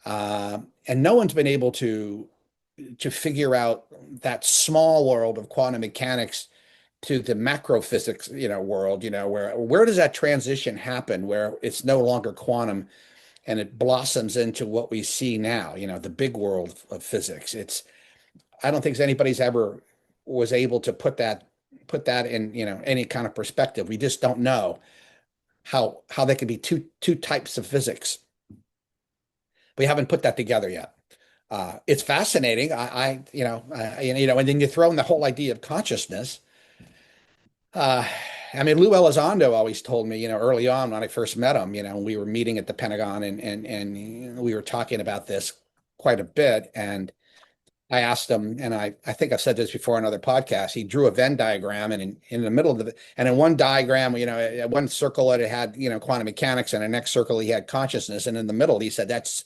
And no one's been able to figure out that small world of quantum mechanics to the macro physics, world, where does that transition happen where it's no longer quantum and it blossoms into what we see now, the big world of physics. I don't think anybody's ever was able to put that in, any kind of perspective. We just don't know how they could be two types of physics. We haven't put that together yet. It's fascinating. And then you throw in the whole idea of consciousness. I mean, Lou Elizondo always told me, early on when I first met him, we were meeting at the Pentagon and we were talking about this quite a bit. And I asked him, and I think I've said this before on other podcasts, he drew a Venn diagram, and in the middle of it, and in one diagram, one circle it had, quantum mechanics, and the next circle he had consciousness. And in the middle, he said, that's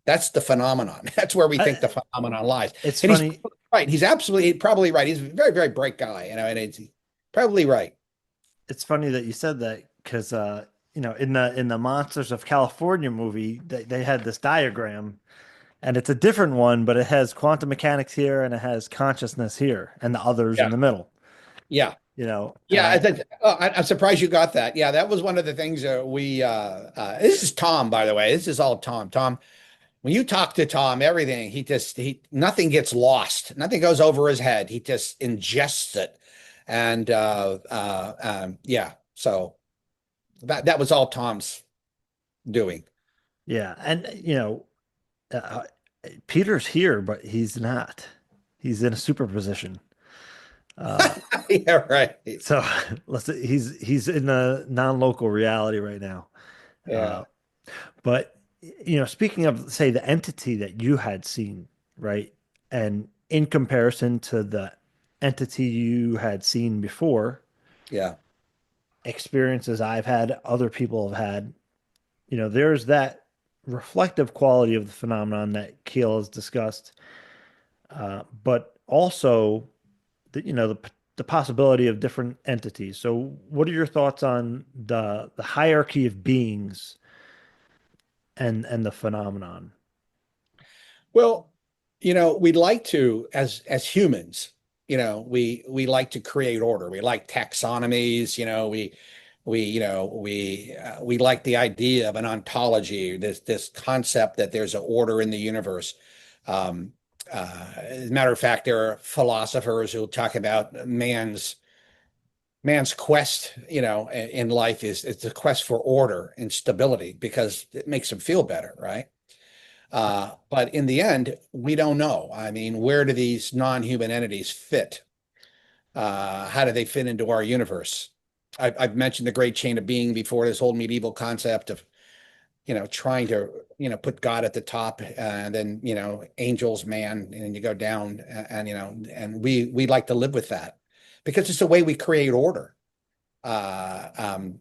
the phenomenon. That's where we think the phenomenon lies. It's and funny. He's right. He's probably right. He's a very, very bright guy, and it's Probably right. It's funny that you said that because you know, in the Monsters of California movie, they had this diagram, and it's a different one, but it has quantum mechanics here and it has consciousness here, and the others in Yeah. the middle. Yeah. You know, Yeah, I'm surprised you got that. Yeah, that was one of the things this is Tom, by the way. This is all Tom. Tom, when you talk to Tom, everything, he nothing gets lost. Nothing goes over his head. He just ingests it. And yeah, so that was all Tom's doing. yeah, and you know, uh, Peter's here, but he's not. He's in a superposition. Uh, Yeah, right. so he's in a non-local reality right now. Yeah. But you know, speaking of, say, the entity that you had seen, right? And in comparison to the entity you had seen before, Yeah. experiences I've had, other people have had, you know, there's that reflective quality of the phenomenon that Keel has discussed, but also you know, the possibility of different entities. So, what are your thoughts on the hierarchy of beings and the phenomenon? Well, we'd like to, as humans, we like to create order. We like taxonomies. We like the idea of an ontology. This concept that there's an order in the universe. As a matter of fact, there are philosophers who talk about man's quest, in life it's a quest for order and stability because it makes him feel better, right? But in the end, we don't know. I mean, where do these non-human entities fit? How do they fit into our universe? I've mentioned the great chain of being before, this whole medieval concept of, trying to, put God at the top and then, angels, man, and you go down and we like to live with that because it's the way we create order. Uh, um,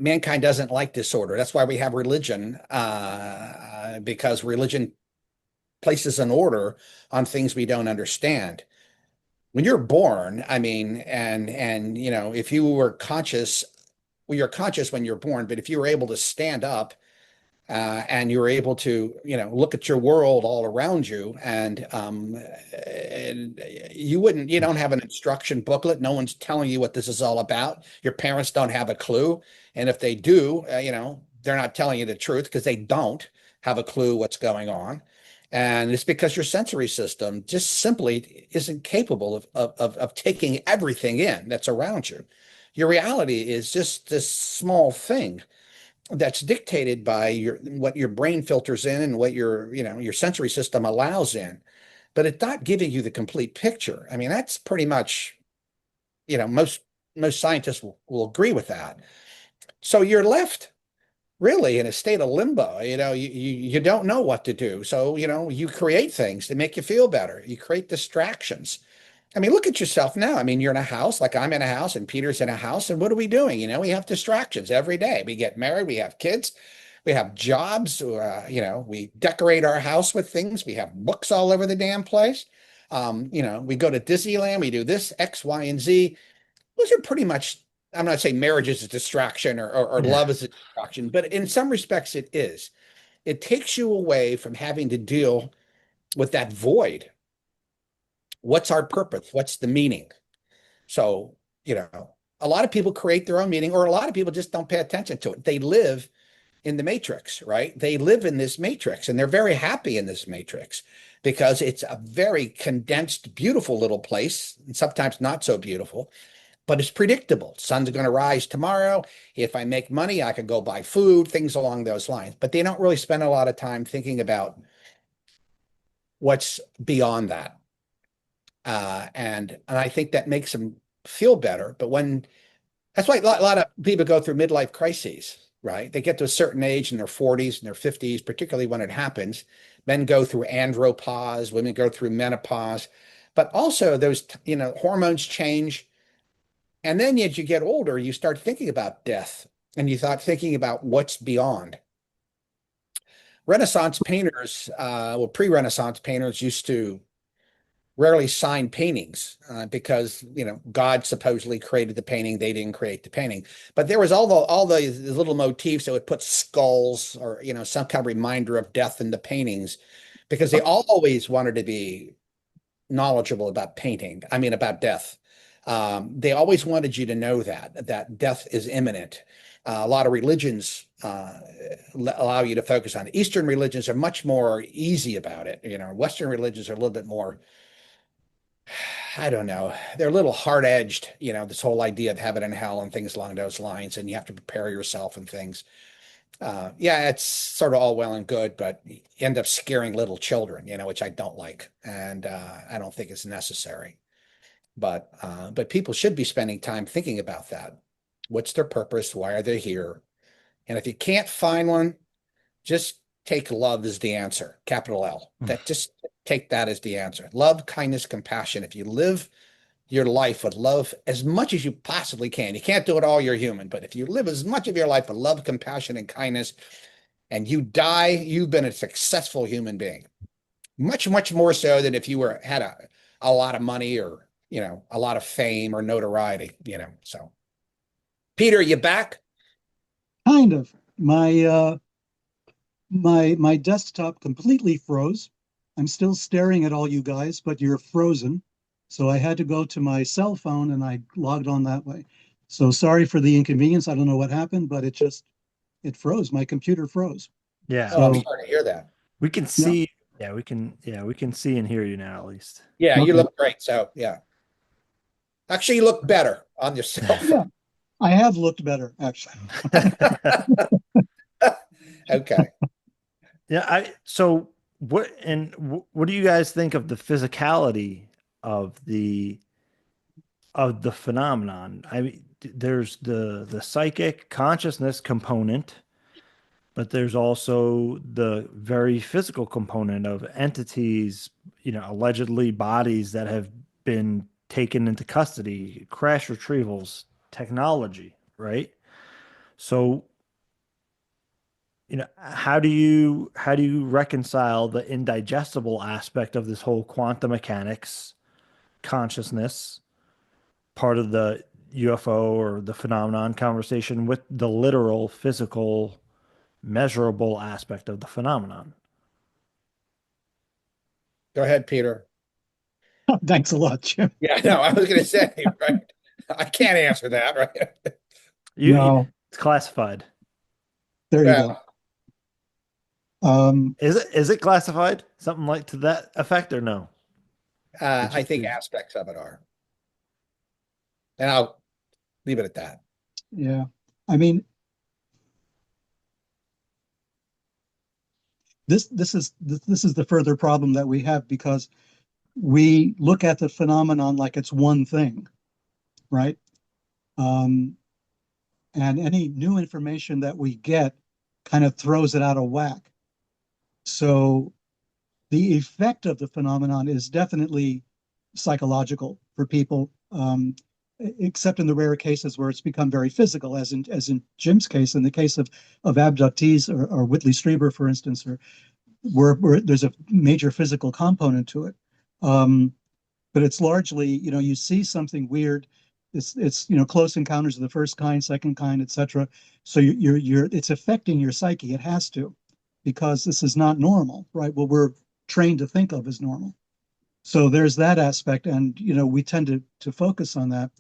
Mankind doesn't like disorder. That's why we have religion, because religion places an order on things we don't understand. When you're born, I mean, and if you were conscious, well, you're conscious when you're born, but if you were able to stand up and you're able to, look at your world all around you, and you don't have an instruction booklet. No one's telling you what this is all about. Your parents don't have a clue. And if they do, they're not telling you the truth because they don't have a clue what's going on. And it's because your sensory system just simply isn't capable of taking everything in that's around you. Your reality is just this small thing that's dictated by what your brain filters in and what your sensory system allows in, but it's not giving you the complete picture. I mean, that's pretty much, most scientists will agree with that. So you're left really in a state of limbo. You don't know what to do. So, you create things to make you feel better. You create distractions. I mean, look at yourself now. I mean, you're in a house, like I'm in a house and Peter's in a house. And what are we doing? We have distractions every day. We get married, we have kids, we have jobs, we decorate our house with things. We have books all over the damn place. We go to Disneyland, we do this, X, Y, and Z. Those are pretty much, I'm not saying marriage is a distraction or Yeah. love is a distraction, but in some respects it is. It takes you away from having to deal with that void. What's our purpose? What's the meaning? So, a lot of people create their own meaning, or a lot of people just don't pay attention to it. They live in the matrix, right? They live in this matrix and they're very happy in this matrix because it's a very condensed, beautiful little place, and sometimes not so beautiful, but it's predictable. Sun's going to rise tomorrow. If I make money, I can go buy food, things along those lines. But they don't really spend a lot of time thinking about what's beyond that. And I think that makes them feel better. But that's why a lot of people go through midlife crises, right? They get to a certain age in their 40s and their 50s, particularly when it happens. Men go through andropause, women go through menopause, but also those, hormones change. And then as you get older, you start thinking about death and you start thinking about what's beyond. Renaissance painters, pre-Renaissance painters used to rarely sign paintings because, you know, God supposedly created the painting. They didn't create the painting. But there was all the little motifs that would put skulls or, you know, some kind of reminder of death in the paintings because they always wanted to be knowledgeable about painting. I mean, about death. They always wanted you to know that death is imminent. A lot of religions allow you to focus on it. Eastern religions are much more easy about it. You know, Western religions are a little bit more, I don't know, they're a little hard-edged, you know, this whole idea of heaven and hell and things along those lines, and you have to prepare yourself and things. Yeah, it's sort of all well and good, but you end up scaring little children, you know, which I don't like, and I don't think it's necessary. But people should be spending time thinking about that. What's their purpose? Why are they here? And if you can't find one, just take love as the answer, capital L. That just take that as the answer. Love, kindness, compassion. If you live your life with love as much as you possibly can, you can't do it all, you're human, but if you live as much of your life with love, compassion, and kindness, and you die, you've been a successful human being. Much, much more so than if you had a lot of money or, you know, a lot of fame or notoriety, you know. So, Peter, you back? Kind of. My desktop completely froze. I'm still staring at all you guys, but you're frozen. So I had to go to my cell phone and I logged on that way. So sorry for the inconvenience. I don't know what happened, but it froze. My computer froze. Yeah. Oh, I'm So sorry to hear that. We can see. Yeah, we can see and hear you now at least. Yeah, you Okay. look great. So, yeah. Actually, you look better on your cell phone. Yeah, I have looked better, actually. Okay. Yeah, so what what do you guys think of the physicality of the phenomenon? I mean, there's the psychic consciousness component, but there's also the very physical component of entities, you know, allegedly bodies that have been taken into custody, crash retrievals, technology, right? So, you know, how do you reconcile the indigestible aspect of this whole quantum mechanics consciousness part of the UFO or the phenomenon conversation with the literal physical measurable aspect of the phenomenon? Go ahead, Peter. Thanks a lot, Jim. Yeah, no, I was going to say, right? I can't answer that, right? No, It's classified. there you Yeah. go. Is it classified? Something like to that effect or no? I think aspects of it are. And I'll leave it at that. Yeah. I mean, this is the further problem that we have because we look at the phenomenon like it's one thing, right? And any new information that we get kind of throws it out of whack. So the effect of the phenomenon is definitely psychological for people, except in the rare cases where it's become very physical, as in Jim's case, in the case of abductees or Whitley Strieber, for instance, or where there's a major physical component to it. But it's largely, you know, you see something weird. It's you know, close encounters of the first kind, second kind, etc. So you're it's affecting your psyche. It has to, because this is not normal, right? What we're trained to think of as normal. So there's that aspect, and you know, we tend to focus on that.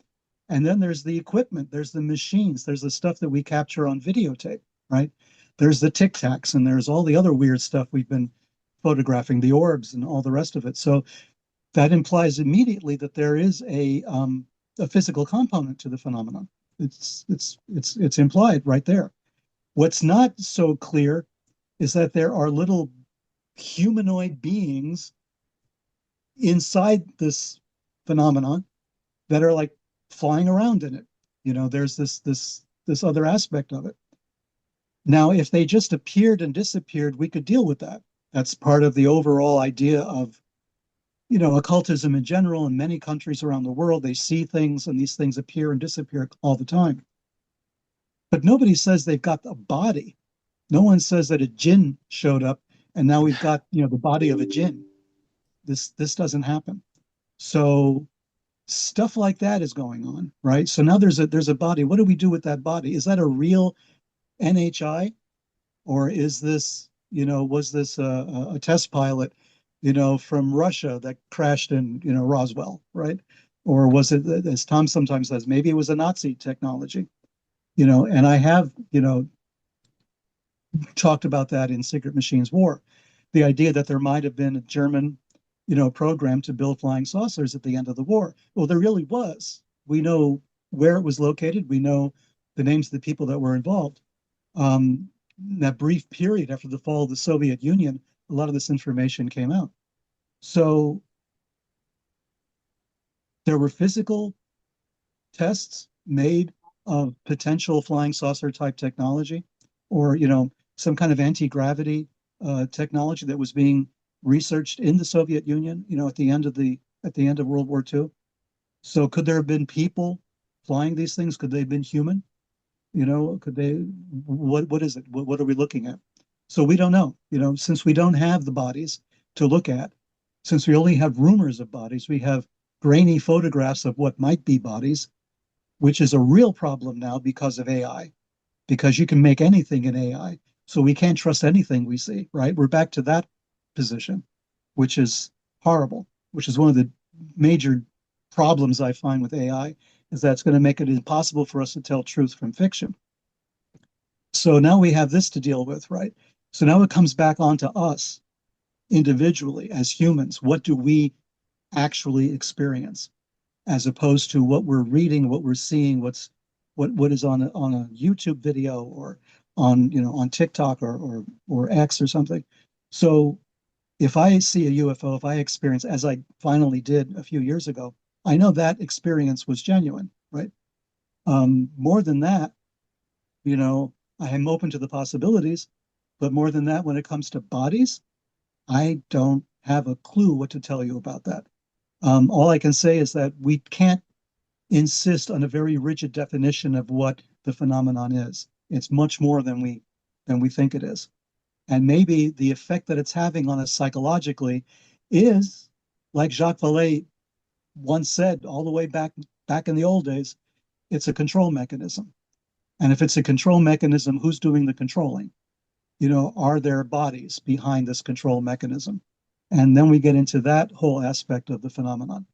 And then there's the equipment, there's the machines, there's the stuff that we capture on videotape, right? There's the tic tacs, and there's all the other weird stuff we've been photographing, the orbs and all the rest of it. So that implies immediately that there is a physical component to the phenomenon. It's implied right there. What's not so clear is that there are little humanoid beings inside this phenomenon that are like flying around in it. You know, there's this other aspect of it. Now, if they just appeared and disappeared, we could deal with that. That's part of the overall idea of, you know, occultism in general. In many countries around the world, they see things and these things appear and disappear all the time. But nobody says they've got a body. No one says that a jinn showed up and now we've got, you know, the body of a jinn. This doesn't happen. So stuff like that is going on, right? So now there's a body. What do we do with that body? Is that a real NHI, or is this, was this a test pilot, from Russia that crashed in, Roswell, right? Or was it, as Tom sometimes says, maybe it was a Nazi technology, and I have, talked about that in Secret Machines War. The idea that there might have been a German, program to build flying saucers at the end of the war. Well, there really was. We know where it was located. We know the names of the people that were involved. That brief period after the fall of the Soviet Union, a lot of this information came out. So there were physical tests made of potential flying saucer type technology, or some kind of anti-gravity technology that was being researched in the Soviet Union, at the end of World War II. So could there have been people flying these things? Could they have been human? Could they, what is it? What are we looking at? So we don't know, since we don't have the bodies to look at, since we only have rumors of bodies, we have grainy photographs of what might be bodies, which is a real problem now because of AI, because you can make anything in AI. So we can't trust anything we see, right? We're back to that position, which is horrible, which is one of the major problems I find with AI, is that it's going to make it impossible for us to tell truth from fiction. So now we have this to deal with, right? So now it comes back onto us individually as humans. What do we actually experience, as opposed to what we're reading, what we're seeing, what is on a YouTube video, or on TikTok, or X or something. So if I see a UFO, if I experience, as I finally did a few years ago, I know that experience was genuine, right? More than that, I am open to the possibilities, but more than that, when it comes to bodies, I don't have a clue what to tell you about that. All I can say is that we can't insist on a very rigid definition of what the phenomenon is. It's much more than we think it is. And maybe the effect that it's having on us psychologically is, like Jacques Vallée once said, all the way back in the old days, it's a control mechanism. And if it's a control mechanism, who's doing the controlling? Are there bodies behind this control mechanism? And then we get into that whole aspect of the phenomenon,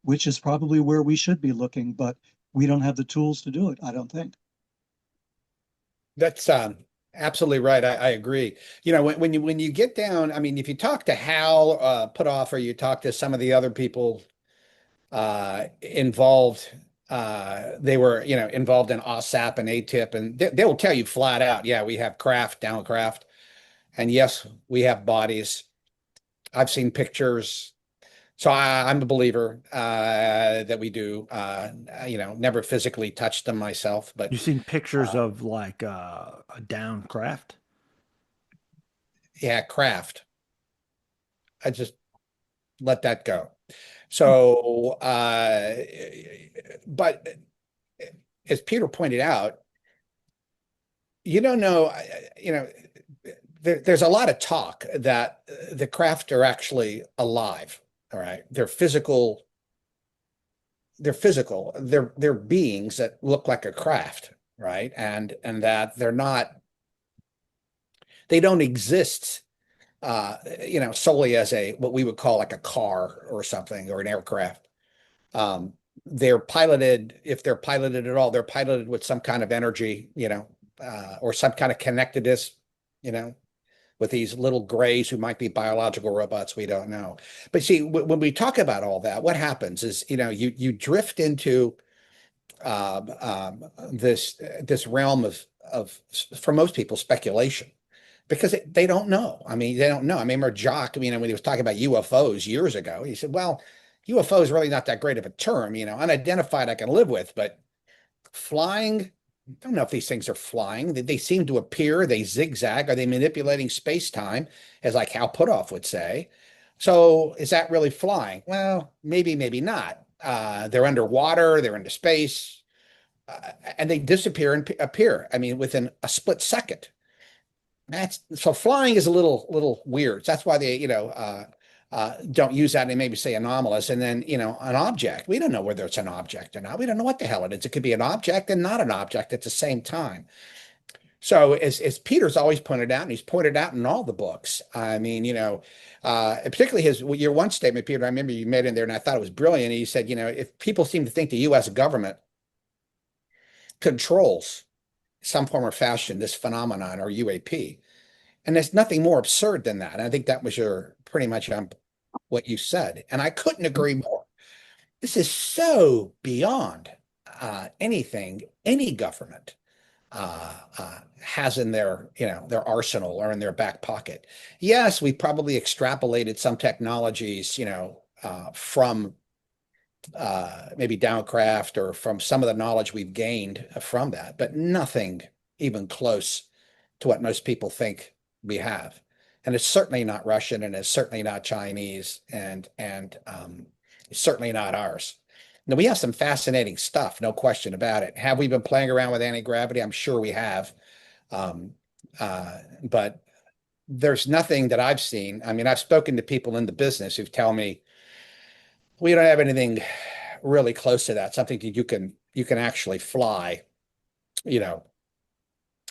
which is probably where we should be looking, but we don't have the tools to do it, I don't think. That's absolutely right. I agree. When you get down, I mean, if you talk to Hal Puthoff, or you talk to some of the other people involved, they were, involved in OSAP and ATIP, and they will tell you flat out, yeah, we have downcraft, and yes, we have bodies. I've seen pictures. So I'm a believer that we do. Never physically touched them myself, but You seen pictures of like a down craft? yeah, craft. I just let that go. So, but as Peter pointed out, you don't know, there's a lot of talk that the craft are actually alive. All right. They're physical. They're beings that look like a craft, right? And that they don't exist solely as what we would call like a car or something, or an aircraft. They're piloted, if they're piloted at all, they're piloted with some kind of energy, or some kind of connectedness, with these little grays who might be biological robots, we don't know. But see, when we talk about all that, what happens is, you drift into this realm of, for most people, speculation, because they don't know. I mean, they don't know. I remember Jock, when he was talking about UFOs years ago, he said, well, UFO is really not that great of a term, unidentified I can live with, but flying, I don't know if these things are flying. They seem to appear, they zigzag. Are they manipulating space-time, as like Hal Puthoff would say? So is that really flying? Well, maybe, maybe not. They're underwater, they're into space, and they disappear and appear. I mean, within a split second. So flying is a little weird. That's why they, don't use that and maybe say anomalous, and then, an object. We don't know whether it's an object or not. We don't know what the hell it is. It could be an object and not an object at the same time. So as Peter's always pointed out, and he's pointed out in all the books, I mean, particularly your one statement, Peter, I remember you made in there, and I thought it was brilliant. He said, if people seem to think the U.S. government controls some form or fashion this phenomenon or UAP, and there's nothing more absurd than that. And I think that was pretty much what you said, and I couldn't agree more. This is so beyond anything any government has in their arsenal or in their back pocket. Yes, we probably extrapolated some technologies, from maybe Downcraft or from some of the knowledge we've gained from that, but nothing even close to what most people think we have. And it's certainly not Russian, and it's certainly not Chinese, and it's certainly not ours. Now, we have some fascinating stuff, no question about it. Have we been playing around with anti-gravity? I'm sure we have. But there's nothing that I've seen. I mean, I've spoken to people in the business who tell me we don't have anything really close to that, something that you can actually fly,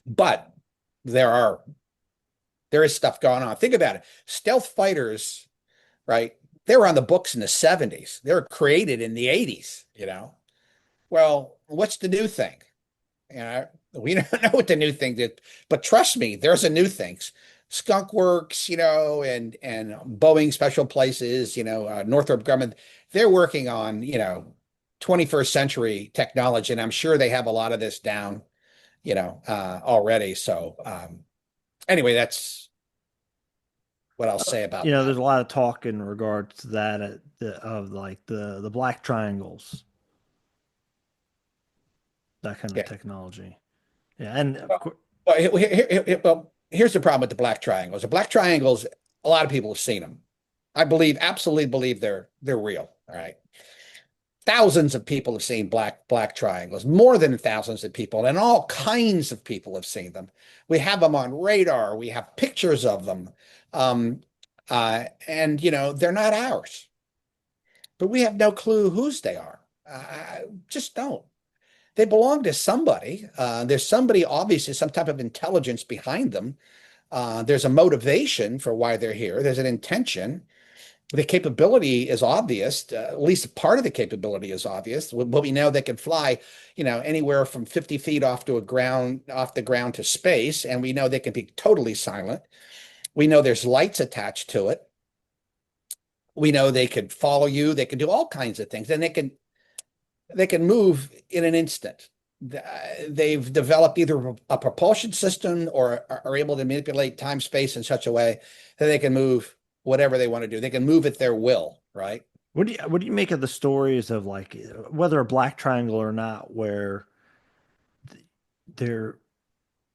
but there is stuff going on. Think about it. Stealth fighters, right? They were on the books in the 70s. They were created in the 80s, Well, what's the new thing? We don't know what the new thing did, but trust me, there's a new things. Skunk Works, and Boeing Special Places, Northrop Grumman, they're working on, 21st century technology, and I'm sure they have a lot of this down, already. So anyway, that's what I'll say about that. There's a lot of talk in regards to that of like the black triangles, that kind of technology. Yeah, and well, here's the problem with the black triangles. The black triangles, a lot of people have seen them. I absolutely believe they're real. All right. Thousands of people have seen black triangles, more than thousands of people, and all kinds of people have seen them. We have them on radar. We have pictures of them. And they're not ours, but we have no clue whose they are. Just don't. They belong to somebody. There's somebody, obviously, some type of intelligence behind them. There's a motivation for why they're here. There's an intention. The capability is obvious. At least part of the capability is obvious. But we know they can fly, anywhere from 50 feet off the ground to space, and we know they can be totally silent. We know there's lights attached to it. We know they could follow you. They can do all kinds of things, and they can move in an instant. They've developed either a propulsion system or are able to manipulate time, space in such a way that they can move whatever they want to do. They can move at their will, right? What do you make of the stories of, like, whether a black triangle or not, where they're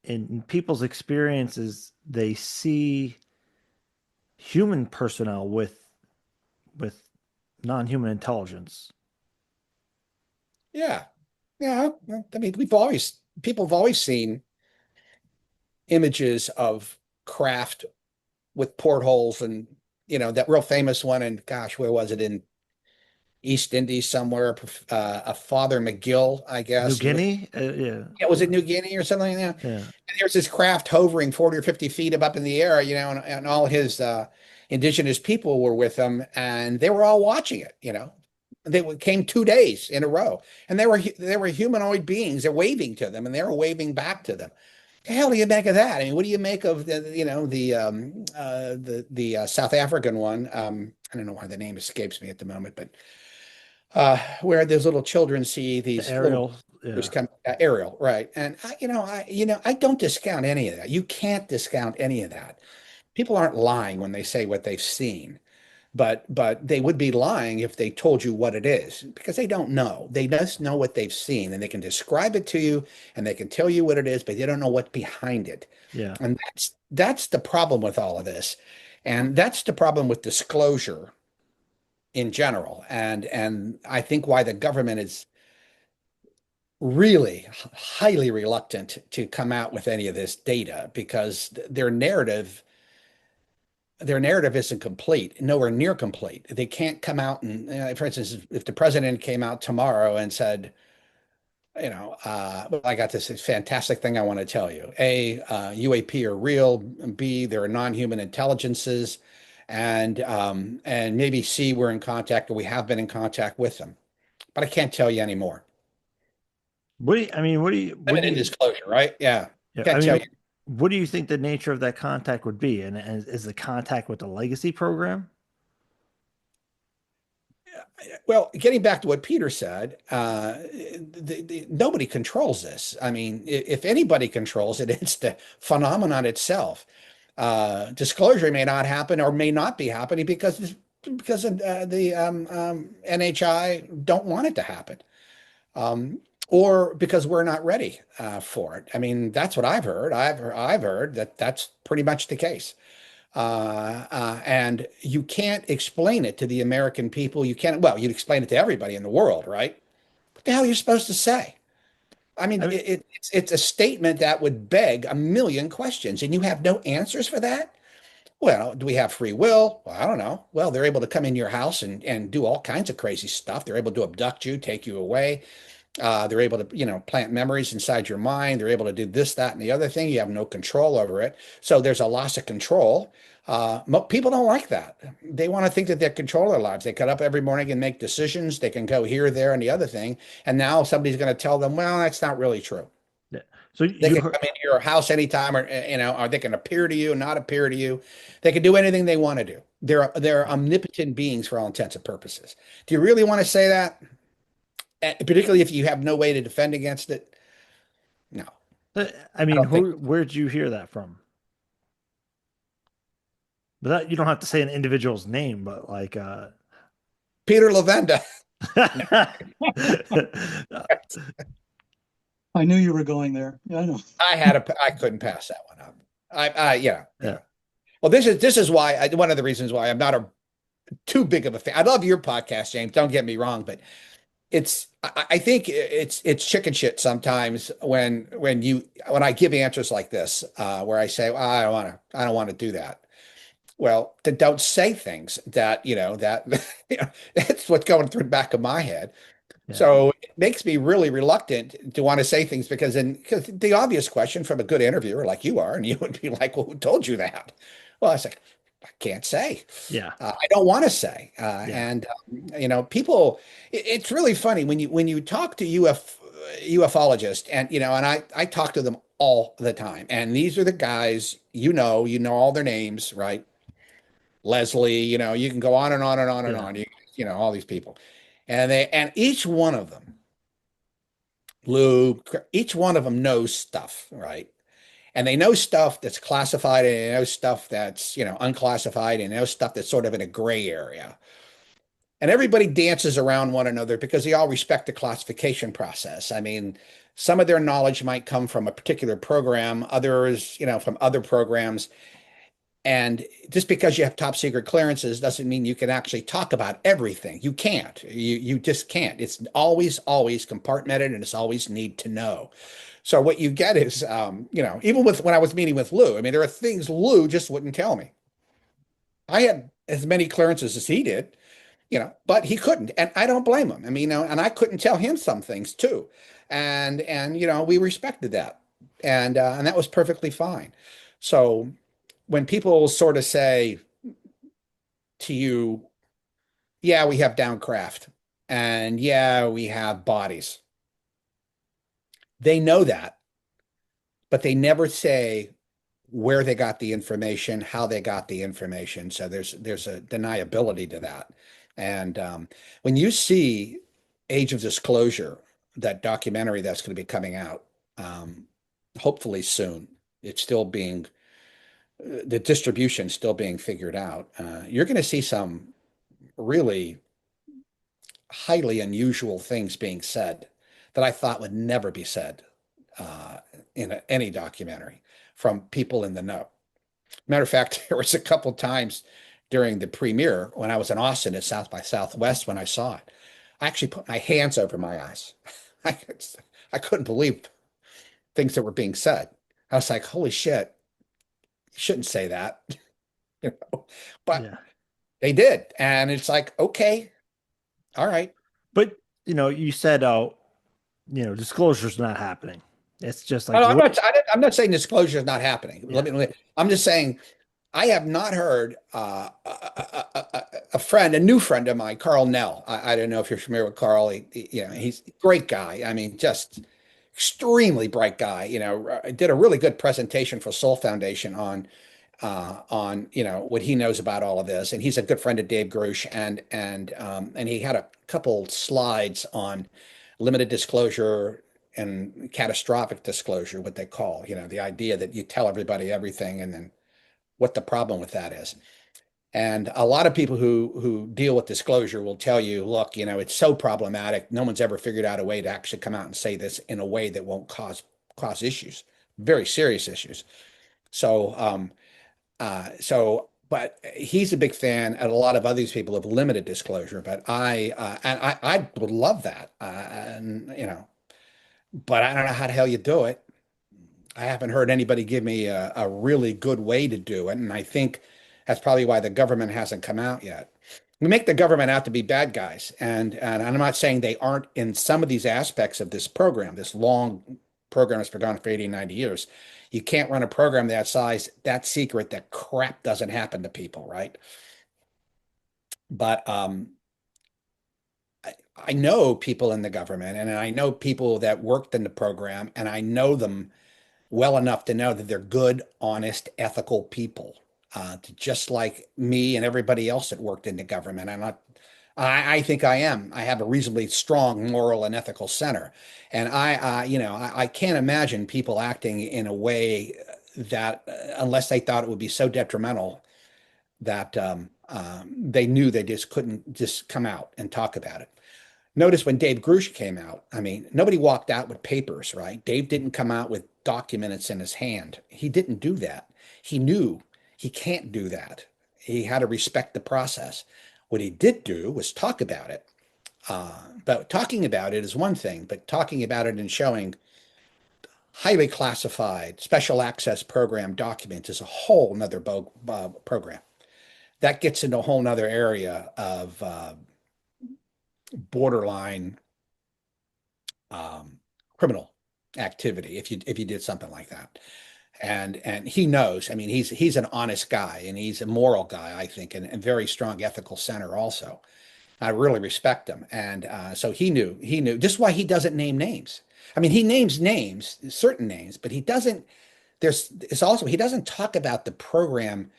in people's experiences, they see human personnel with non-human intelligence? Yeah. I mean, people have always seen images of craft with portholes, and that real famous one, and gosh, where was it, in East Indies somewhere, a Father McGill, I guess. New Guinea? Yeah. Was it New Guinea or something like that? Yeah. And there's this craft hovering 40 or 50 feet up in the air, and all his indigenous people were with him, and they were all watching it, They came 2 days in a row, and they were humanoid beings. They're waving to them, and they were waving back to them. The hell do you make of that? I mean, what do you make of the South African one? I don't know why the name escapes me at the moment, but where those little children see these Ariel, Ariel, right? And I don't discount any of that. You can't discount any of that. People aren't lying when they say what they've seen. But they would be lying if they told you what it is, because they don't know. They just know what they've seen, and they can describe it to you, and they can tell you what it is, but they don't know what's behind it. Yeah. And that's the problem with all of this. And that's the problem with disclosure in general. And I think why the government is really highly reluctant to come out with any of this data, because their narrative their narrative isn't complete, nowhere near complete. They can't come out and, for instance, if the president came out tomorrow and said, well, I got this fantastic thing I want to tell you. A, UAP are real. B, there are non-human intelligences, and maybe C, we're in contact or we have been in contact with them. But I can't tell you anymore. What do you, I mean, what do you, what do Limited you, disclosure, right? Yeah. yeah, Can't I tell mean, you. what do you think the nature of that contact would be? And is the contact with the legacy program? Well, getting back to what Peter said, nobody controls this. I mean, if anybody controls it, it's the phenomenon itself. Disclosure may not happen or may not be happening because of, the NHI don't want it to happen, or because we're not ready for it. I mean, that's what I've heard. I've heard that that's pretty much the case. And you can't explain it to the American people. You can't, well, you'd explain it to everybody in the world, right? What the hell are you supposed to say? I mean, I mean, it's a statement that would beg a million questions, and you have no answers for that. Well, do we have free will? Well, I don't know. Well, they're able to come in your house and do all kinds of crazy stuff. They're able to abduct you, take you away. They're able to, plant memories inside your mind. They're able to do this, that, and the other thing. You have no control over it. So there's a loss of control. People don't like that. They want to think that they control their lives. They get up every morning and make decisions. They can go here, there, and the other thing. And now somebody's going to tell them, well, that's not really true. yeah. So They you can heard, come into your house anytime, or they can appear to you, not appear to you. They can do anything they want to do. They're omnipotent beings for all intents and purposes. Do you really want to say that? Particularly if you have no way to defend against it? No, I I mean, don't think. where'd you hear that from? But that, you don't have to say an individual's name, but like, Peter Lavenda. I knew you were going there. Yeah, I know. I couldn't pass that one up. Yeah. Yeah. Well, this is why one of the reasons why I'm not too big of a fan. I love your podcast, James. Don't get me wrong, but I think it's chicken shit sometimes when I give answers like this, where I say, well, I don't want to do that. Well, then don't say things that, that's what's going through the back of my head. Yeah. So it makes me really reluctant to want to say things because the obvious question from a good interviewer like you are, and you would be like, well, who told you that? Well, I say, I can't say. Yeah. I don't want to say. And people, it's really funny when you talk to ufologists, and I talk to them all the time. And these are the guys, all their names, right? Leslie, you can go on and on and on and on. All these people. And each one of them, Lou, each one of them knows stuff, right? And they know stuff that's classified, and they know stuff that's, unclassified, and they know stuff that's sort of in a gray area. And everybody dances around one another because they all respect the classification process. I mean, some of their knowledge might come from a particular program, others, from other programs. And just because you have top secret clearances doesn't mean you can actually talk about everything. You can't. You just can't. It's always compartmented, and it's always need to know. So what you get is, even when I was meeting with Lou, I mean, there are things Lou just wouldn't tell me. I had as many clearances as he did, but he couldn't, and I don't blame him. I mean, and I couldn't tell him some things too, and we respected that, and that was perfectly fine. So when people sort of say to you, yeah, we have downcraft, and yeah, we have bodies, they know that, but they never say where they got the information, how they got the information. So there's a deniability to that. And when you see Age of Disclosure, that documentary that's going to be coming out, hopefully soon, it's still being, the distribution still being figured out. You're going to see some really highly unusual things being said that I thought would never be said in any documentary from people in the know. Matter of fact, there was a couple times during the premiere when I was in Austin at South by Southwest when I saw it. I actually put my hands over my eyes. I couldn't believe things that were being said. I was like, holy shit, you shouldn't say that. you know, but Yeah. they did. And it's like, okay, all right. But you said, oh, disclosure's not happening. It's just Oh, like, no, I'm not saying disclosure is not happening. Yeah. I'm just saying I have not heard a friend, a new friend of mine, Carl Nell. I don't know if you're familiar with Carl. He's a great guy. I mean, just extremely bright guy. Did a really good presentation for Soul Foundation on what he knows about all of this, and he's a good friend of Dave Grush, and he had a couple slides on limited disclosure and catastrophic disclosure, what they call, the idea that you tell everybody everything and then what the problem with that is. And a lot of people who deal with disclosure will tell you, look, it's so problematic. No one's ever figured out a way to actually come out and say this in a way that won't cause issues, very serious issues. But he's a big fan, and a lot of other people have limited disclosure. But I would love that, but I don't know how the hell you do it. I haven't heard anybody give me a really good way to do it, and I think that's probably why the government hasn't come out yet. We make the government out to be bad guys, and I'm not saying they aren't in some of these aspects of this program, this long program that's been going for 80, 90 years. You can't run a program that size, that secret, that crap doesn't happen to people, right? But I know people in the government, and I know people that worked in the program, and I know them well enough to know that they're good, honest, ethical people, just like me and everybody else that worked in the government. I think I am. I have a reasonably strong moral and ethical center, and I can't imagine people acting in a way that, unless they thought it would be so detrimental that they knew they just couldn't just come out and talk about it. Notice when Dave Grush came out, I mean, nobody walked out with papers, right? Dave didn't come out with documents in his hand. He didn't do that. He knew he can't do that. He had to respect the process. What he did do was talk about it. But talking about it is one thing, but talking about it and showing highly classified special access program documents is a whole nother program. That gets into a whole nother area of borderline criminal activity if you did something like that. And he knows. I mean, he's an honest guy, and he's a moral guy, I think, and very strong ethical center also. I really respect him. And so he knew. Just why he doesn't name names. I mean, he names names, certain names, but he doesn't. He doesn't talk about the program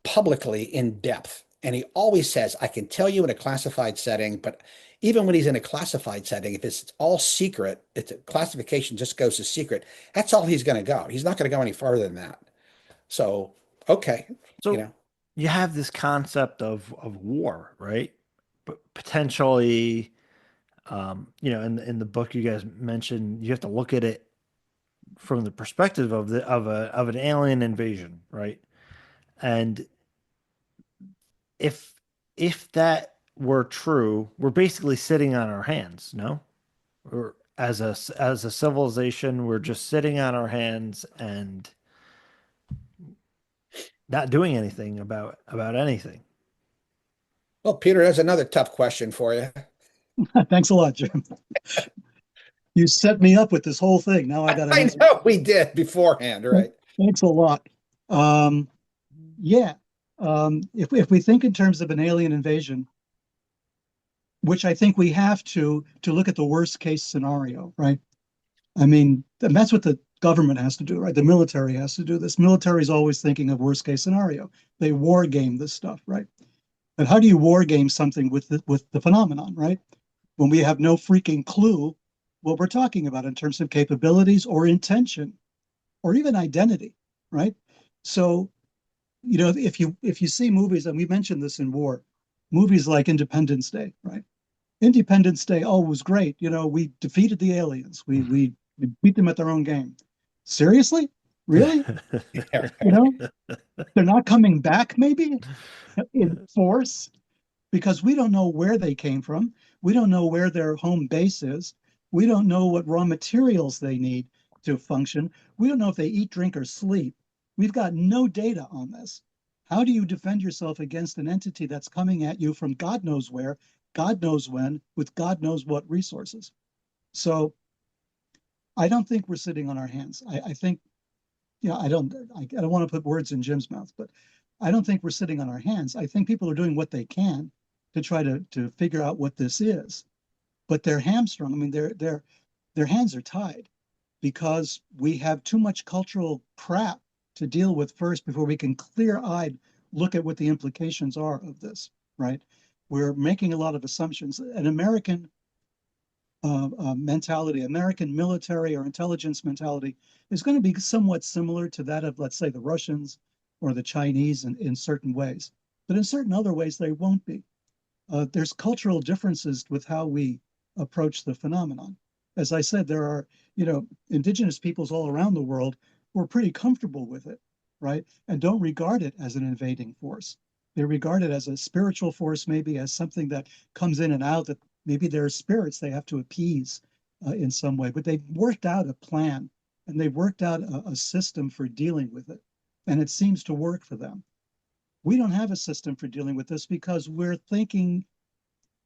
publicly in depth. And he always says, I can tell you in a classified setting, but even when he's in a classified setting, if it's all secret, it's a classification just goes to secret. That's all he's going to go. He's not going to go any farther than that. So, okay. So you have this concept of war, right? But potentially, in the book you guys mentioned, you have to look at it from the perspective of an alien invasion, right? And if that were true, we're basically sitting on our hands, no? Or as a civilization, we're just sitting on our hands and not doing anything about anything. Well, Peter, there's another tough question for you. Thanks a lot, Jim. You set me up with this whole thing. Now I got to I answer. know we did beforehand, right? Thanks a lot. If we think in terms of an alien invasion, which I think we have to look at the worst case scenario, right? I mean, and that's what the government has to do, right? The military has to do this. Military is always thinking of worst case scenario. They war game this stuff, right? But how do you war game something with the phenomenon, right? When we have no freaking clue what we're talking about in terms of capabilities or intention or even identity, right? So, if you see movies, and we mentioned this in war, movies like Independence Day, right? Independence Day, oh, was great. We defeated the aliens. We beat them at their own game. Seriously? Really? They're not coming back, maybe in force, because we don't know where they came from. We don't know where their home base is. We don't know what raw materials they need to function. We don't know if they eat, drink, or sleep. We've got no data on this. How do you defend yourself against an entity that's coming at you from God knows where, God knows when, with God knows what resources? So I don't think we're sitting on our hands. I think, yeah, I don't want to put words in Jim's mouth, but I don't think we're sitting on our hands. I think people are doing what they can to try to figure out what this is, but they're hamstrung. I mean, their hands are tied because we have too much cultural crap to deal with first before we can clear-eyed look at what the implications are of this, right? We're making a lot of assumptions. An American mentality, American military or intelligence mentality is going to be somewhat similar to that of, let's say, the Russians or the Chinese in certain ways. But in certain other ways, they won't be. There's cultural differences with how we approach the phenomenon. As I said, there are, indigenous peoples all around the world who are pretty comfortable with it, right? And don't regard it as an invading force. They regard it as a spiritual force, maybe as something that comes in and out, that maybe there are spirits they have to appease in some way. But they've worked out a plan and they've worked out a system for dealing with it. And it seems to work for them. We don't have a system for dealing with this because we're thinking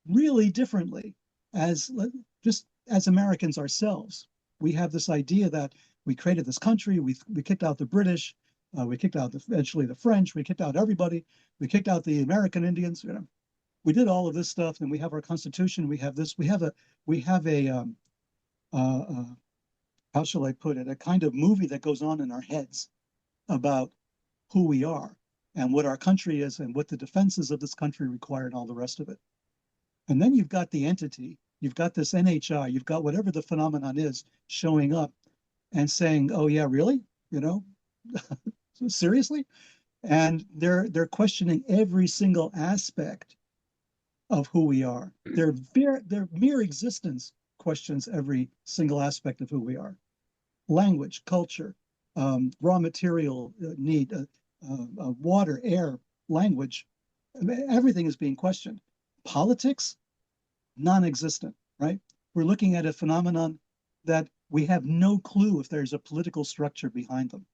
really differently as just as Americans ourselves. We have this idea that we created this country, we kicked out the British, we kicked out eventually the French, we kicked out everybody, we kicked out the American Indians. We did all of this stuff, and we have our Constitution. We have this. We have a how shall I put it? A kind of movie that goes on in our heads about who we are and what our country is and what the defenses of this country require and all the rest of it. And then you've got the entity, you've got this NHI, you've got whatever the phenomenon is showing up and saying, "Oh yeah, really? Seriously?" And they're questioning every single aspect of who we are. Their mere existence questions every single aspect of who we are. Language, culture, raw material need, water, air, language, everything is being questioned. Politics, non-existent, right? We're looking at a phenomenon that we have no clue if there's a political structure behind them.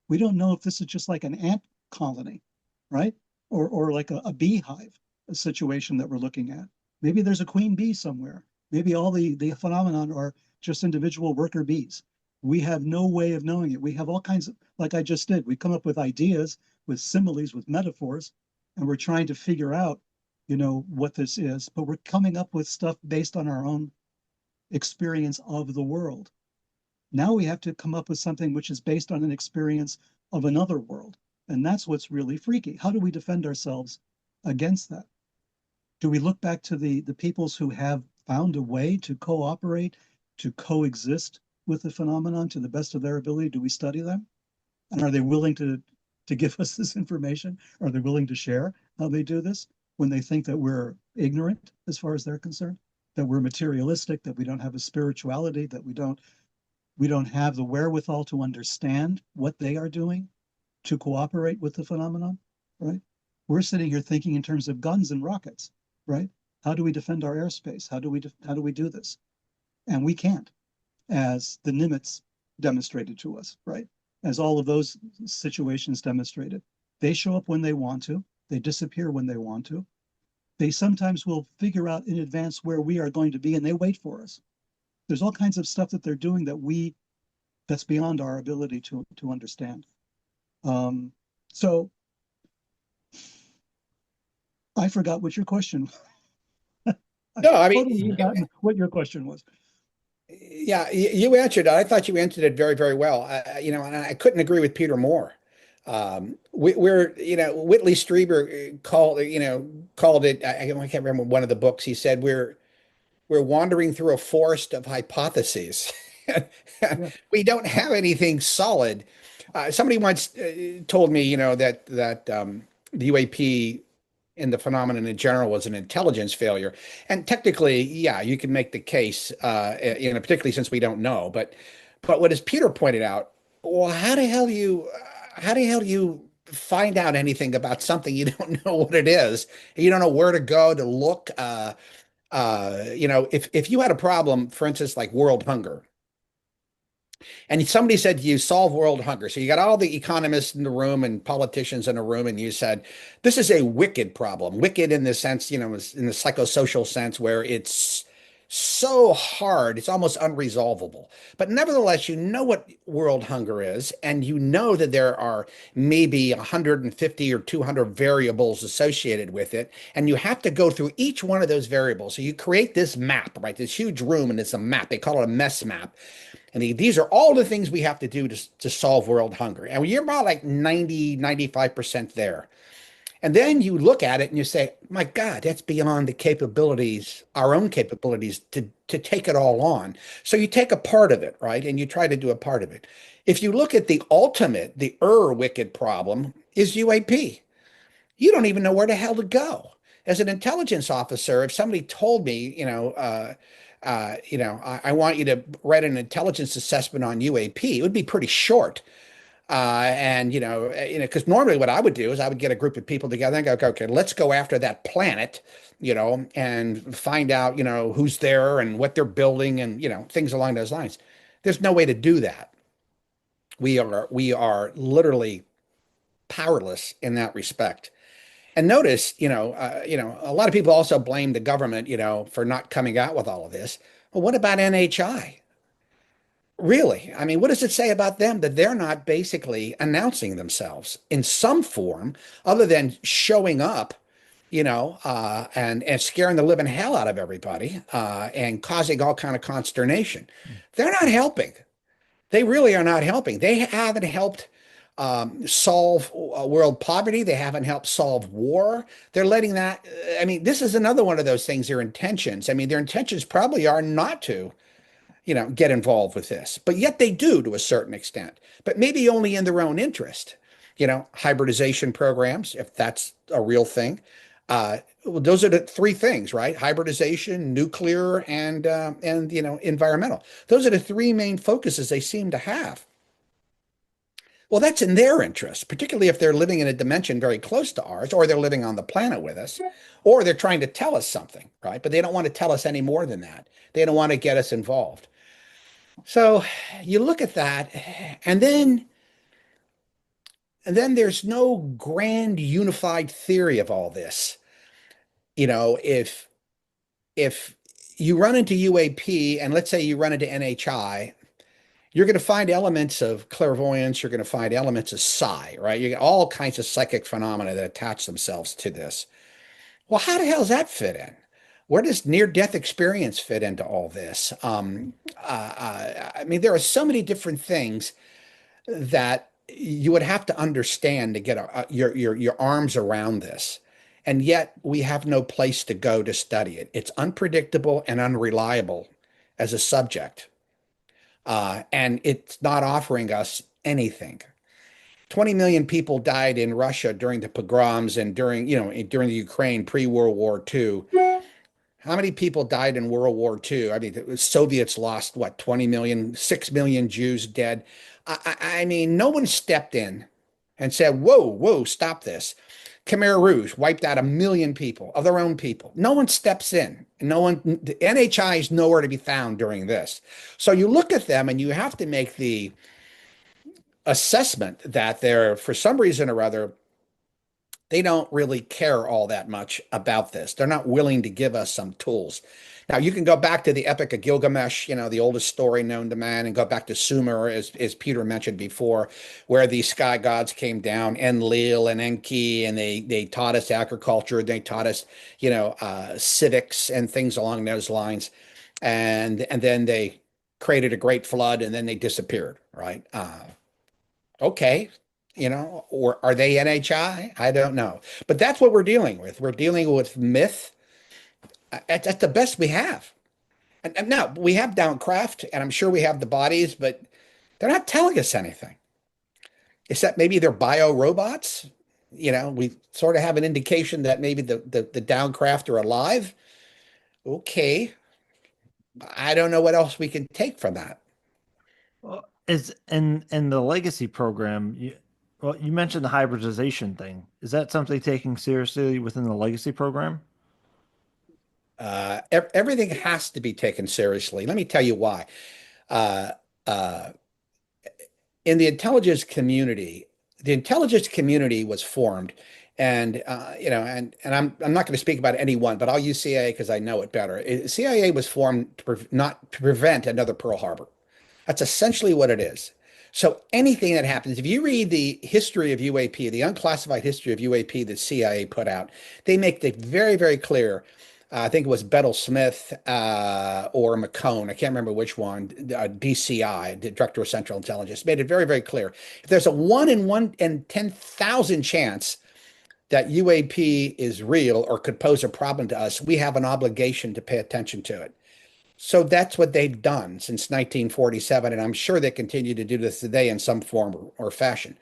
We don't know if this is just like an ant colony, right? Or like a beehive, a situation that we're looking at. Maybe there's a queen bee somewhere. Maybe all the phenomenon are just individual worker bees. We have no way of knowing it. We have all kinds of, like I just did, we come up with ideas, with similes, with metaphors, and we're trying to figure out, what this is, but we're coming up with stuff based on our own experience of the world. Now we have to come up with something which is based on an experience of another world. And that's what's really freaky. How do we defend ourselves against that? Do we look back to the peoples who have found a way to cooperate, to coexist with the phenomenon to the best of their ability? Do we study them? And are they willing to give us this information? Are they willing to share how they do this when they think that we're ignorant as far as they're concerned, that we're materialistic, that we don't have a spirituality, that we don't have the wherewithal to understand what they are doing to cooperate with the phenomenon, right? We're sitting here thinking in terms of guns and rockets, right? How do we defend our airspace? How do we do this? And we can't, as the Nimitz demonstrated to us, right? As all of those situations demonstrated. They show up when they want to. They disappear when they want to. They sometimes will figure out in advance where we are going to be, and they wait for us. There's all kinds of stuff that they're doing that's beyond our ability to understand. So I forgot what your question. No, I mean, Totally forgotten what your question was. yeah, you answered it. I thought you answered it very, very well. And I couldn't agree with Peter more. Whitley Strieber called it. I can't remember one of the books. He said we're wandering through a forest of hypotheses. Yeah. We don't have anything solid. Somebody once told me, that the UAP and the phenomenon in general was an intelligence failure. And technically, yeah, you can make the case, particularly since we don't know. But what as Peter pointed out, well, how do you find out anything about something you don't know what it is? You don't know where to go to look. If you had a problem, for instance, like world hunger, And somebody said you solve world hunger. So you got all the economists in the room and politicians in the room, and you said, this is a wicked problem. Wicked in the sense, in the psychosocial sense where it's so hard, it's almost unresolvable. But nevertheless, you know what world hunger is, and you know that there are maybe 150 or 200 variables associated with it, and you have to go through each one of those variables. So you create this map, right? This huge room, and it's a map. They call it a mess map. And these are all the things we have to do to solve world hunger. And you're about like 90, 95% there. And then you look at it and you say, my God, that's beyond the capabilities, our own capabilities to take it all on. So you take a part of it, right? And you try to do a part of it. If you look at the ultimate, the wicked problem is UAP. You don't even know where the hell to go. As an intelligence officer, if somebody told me, I want you to write an intelligence assessment on UAP, it would be pretty short. Because normally what I would do is I would get a group of people together and go, okay, let's go after that planet, and find out, who's there and what they're building and, things along those lines. There's no way to do that. We are literally powerless in that respect. And notice, a lot of people also blame the government, for not coming out with all of this. Well, what about NHI? Really? I mean, what does it say about them that they're not basically announcing themselves in some form other than showing up, and scaring the living hell out of everybody, and causing all kind of consternation? They're not helping. They really are not helping. They haven't helped solve world poverty. They haven't helped solve war. They're letting that. I mean, this is another one of those things. Their intentions. I mean, their intentions probably are not to, get involved with this, but yet they do to a certain extent, but maybe only in their own interest. Hybridization programs, if that's a real thing. Well, those are the three things, right? Hybridization, nuclear, and environmental. Those are the three main focuses they seem to have. Well, that's in their interest, particularly if they're living in a dimension very close to ours, or they're living on the planet with us, or they're trying to tell us something, right? But they don't want to tell us any more than that. They don't want to get us involved. So you look at that, and then there's no grand unified theory of all this. If you run into UAP, and let's say you run into NHI, you're going to find elements of clairvoyance. You're going to find elements of psi, right? You get all kinds of psychic phenomena that attach themselves to this. Well, how the hell does that fit in? Where does near-death experience fit into all this? I mean, there are so many different things that you would have to understand to get your arms around this. And yet we have no place to go to study it. It's unpredictable and unreliable as a subject. And it's not offering us anything. 20 million people died in Russia during the pogroms and during the Ukraine pre-World War II. How many people died in World War II? I mean, the Soviets lost, what, 20 million, 6 million Jews dead. I mean, no one stepped in and said, whoa, stop this. Khmer Rouge wiped out 1 million people, of their own people. No one steps in. The NHI is nowhere to be found during this. So you look at them and you have to make the assessment that they're, for some reason or other, they don't really care all that much about this. They're not willing to give us some tools. Now, you can go back to the Epic of Gilgamesh, the oldest story known to man, and go back to Sumer, as Peter mentioned before, where the sky gods came down, Enlil and Enki, and they taught us agriculture. They taught us, civics and things along those lines. And then they created a great flood, and then they disappeared, right? Okay. Or are they NHI? I don't know. But that's what we're dealing with. We're dealing with myth. That's the best we have. And now we have Downcraft, and I'm sure we have the bodies, but they're not telling us anything. Except maybe they're bio robots. We sort of have an indication that maybe the Downcraft are alive. Okay. I don't know what else we can take from that. Well, is in the legacy program, you mentioned the hybridization thing. Is that something taken seriously within the legacy program? Everything has to be taken seriously. Let me tell you why. in the intelligence community was formed, and I'm not going to speak about any one, but I'll use CIA because I know it better. CIA was formed not to prevent another Pearl Harbor. That's essentially what it is. So anything that happens, if you read the history of UAP, the unclassified history of UAP that CIA put out, they make it very, very clear. I think it was Bettel Smith or McCone. I can't remember which one. DCI, the Director of Central Intelligence, made it very, very clear. If there's a 1 in 10,000 chance that UAP is real or could pose a problem to us, we have an obligation to pay attention to it. So that's what they've done since 1947, and I'm sure they continue to do this today in some form or fashion.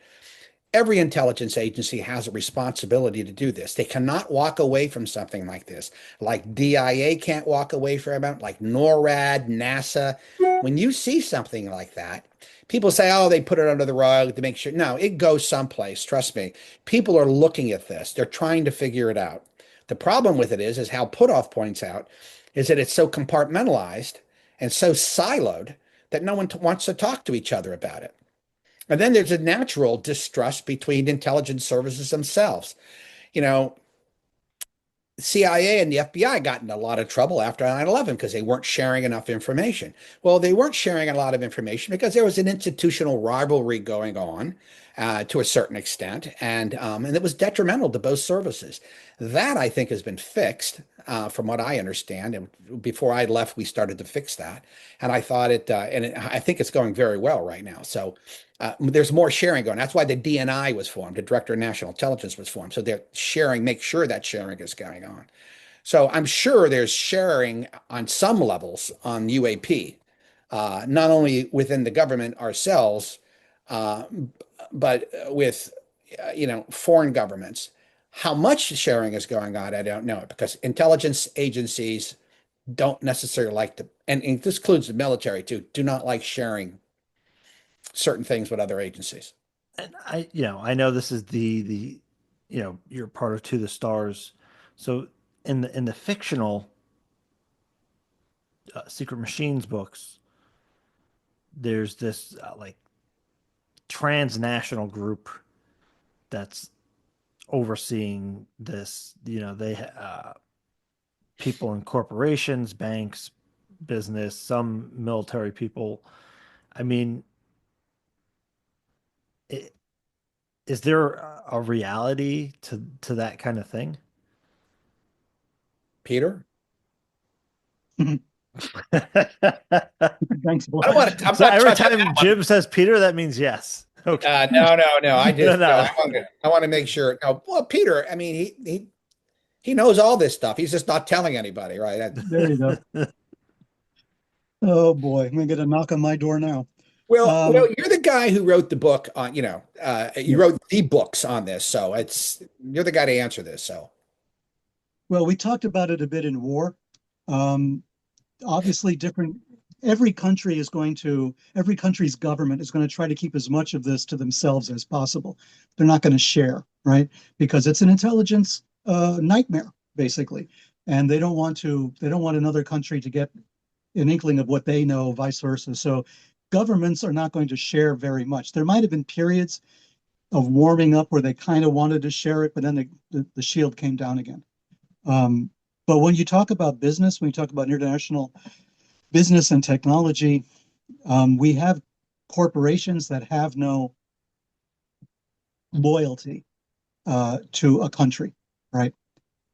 Every intelligence agency has a responsibility to do this. They cannot walk away from something like this. Like DIA can't walk away from it, like NORAD, NASA. When you see something like that, people say, oh, they put it under the rug to make sure. No, it goes someplace. Trust me. People are looking at this. They're trying to figure it out. The problem with it is how Puthoff points out, is that it's so compartmentalized and so siloed that no one wants to talk to each other about it. And then there's a natural distrust between intelligence services themselves. CIA and the FBI got in a lot of trouble after 9/11 because they weren't sharing enough information. Well, they weren't sharing a lot of information because there was an institutional rivalry going on to a certain extent, and it was detrimental to both services. That, I think, has been fixed from what I understand. And before I left, we started to fix that, and I thought I think it's going very well right now. So there's more sharing going. That's why the DNI was formed. The Director of National Intelligence was formed. So they're sharing, make sure that sharing is going on. So I'm sure there's sharing on some levels on UAP, not only within the government ourselves, but with foreign governments. How much sharing is going on, I don't know, because intelligence agencies don't necessarily like to, and this includes the military too, do not like sharing certain things with other agencies. And I know this is you're part of To the Stars. So in the fictional Secret Machines books, there's this like transnational group that's overseeing this. They people in corporations, banks, business, some military people. I mean, is there a reality to that kind of thing? Peter? Thanks, boy. I'm So not every touching time that one. Jim says Peter, that means yes. Okay. No. I just No. I want to make sure. No, well, Peter, I mean, he knows all this stuff. He's just not telling anybody, right? There you go. Oh boy, I'm gonna get a knock on my door now. Well, you're the guy who wrote the book on, you wrote the books on this, so you're the guy to answer this. So, Well, we talked about it a bit in war. Obviously, every country's government is going to try to keep as much of this to themselves as possible. They're not going to share, right? Because it's an intelligence nightmare, basically. And they don't want another country to get an inkling of what they know, vice versa. So governments are not going to share very much. There might have been periods of warming up where they kind of wanted to share it, but then the shield came down again. But when you talk about business, when you talk about international business and technology, we have corporations that have no loyalty to a country, right?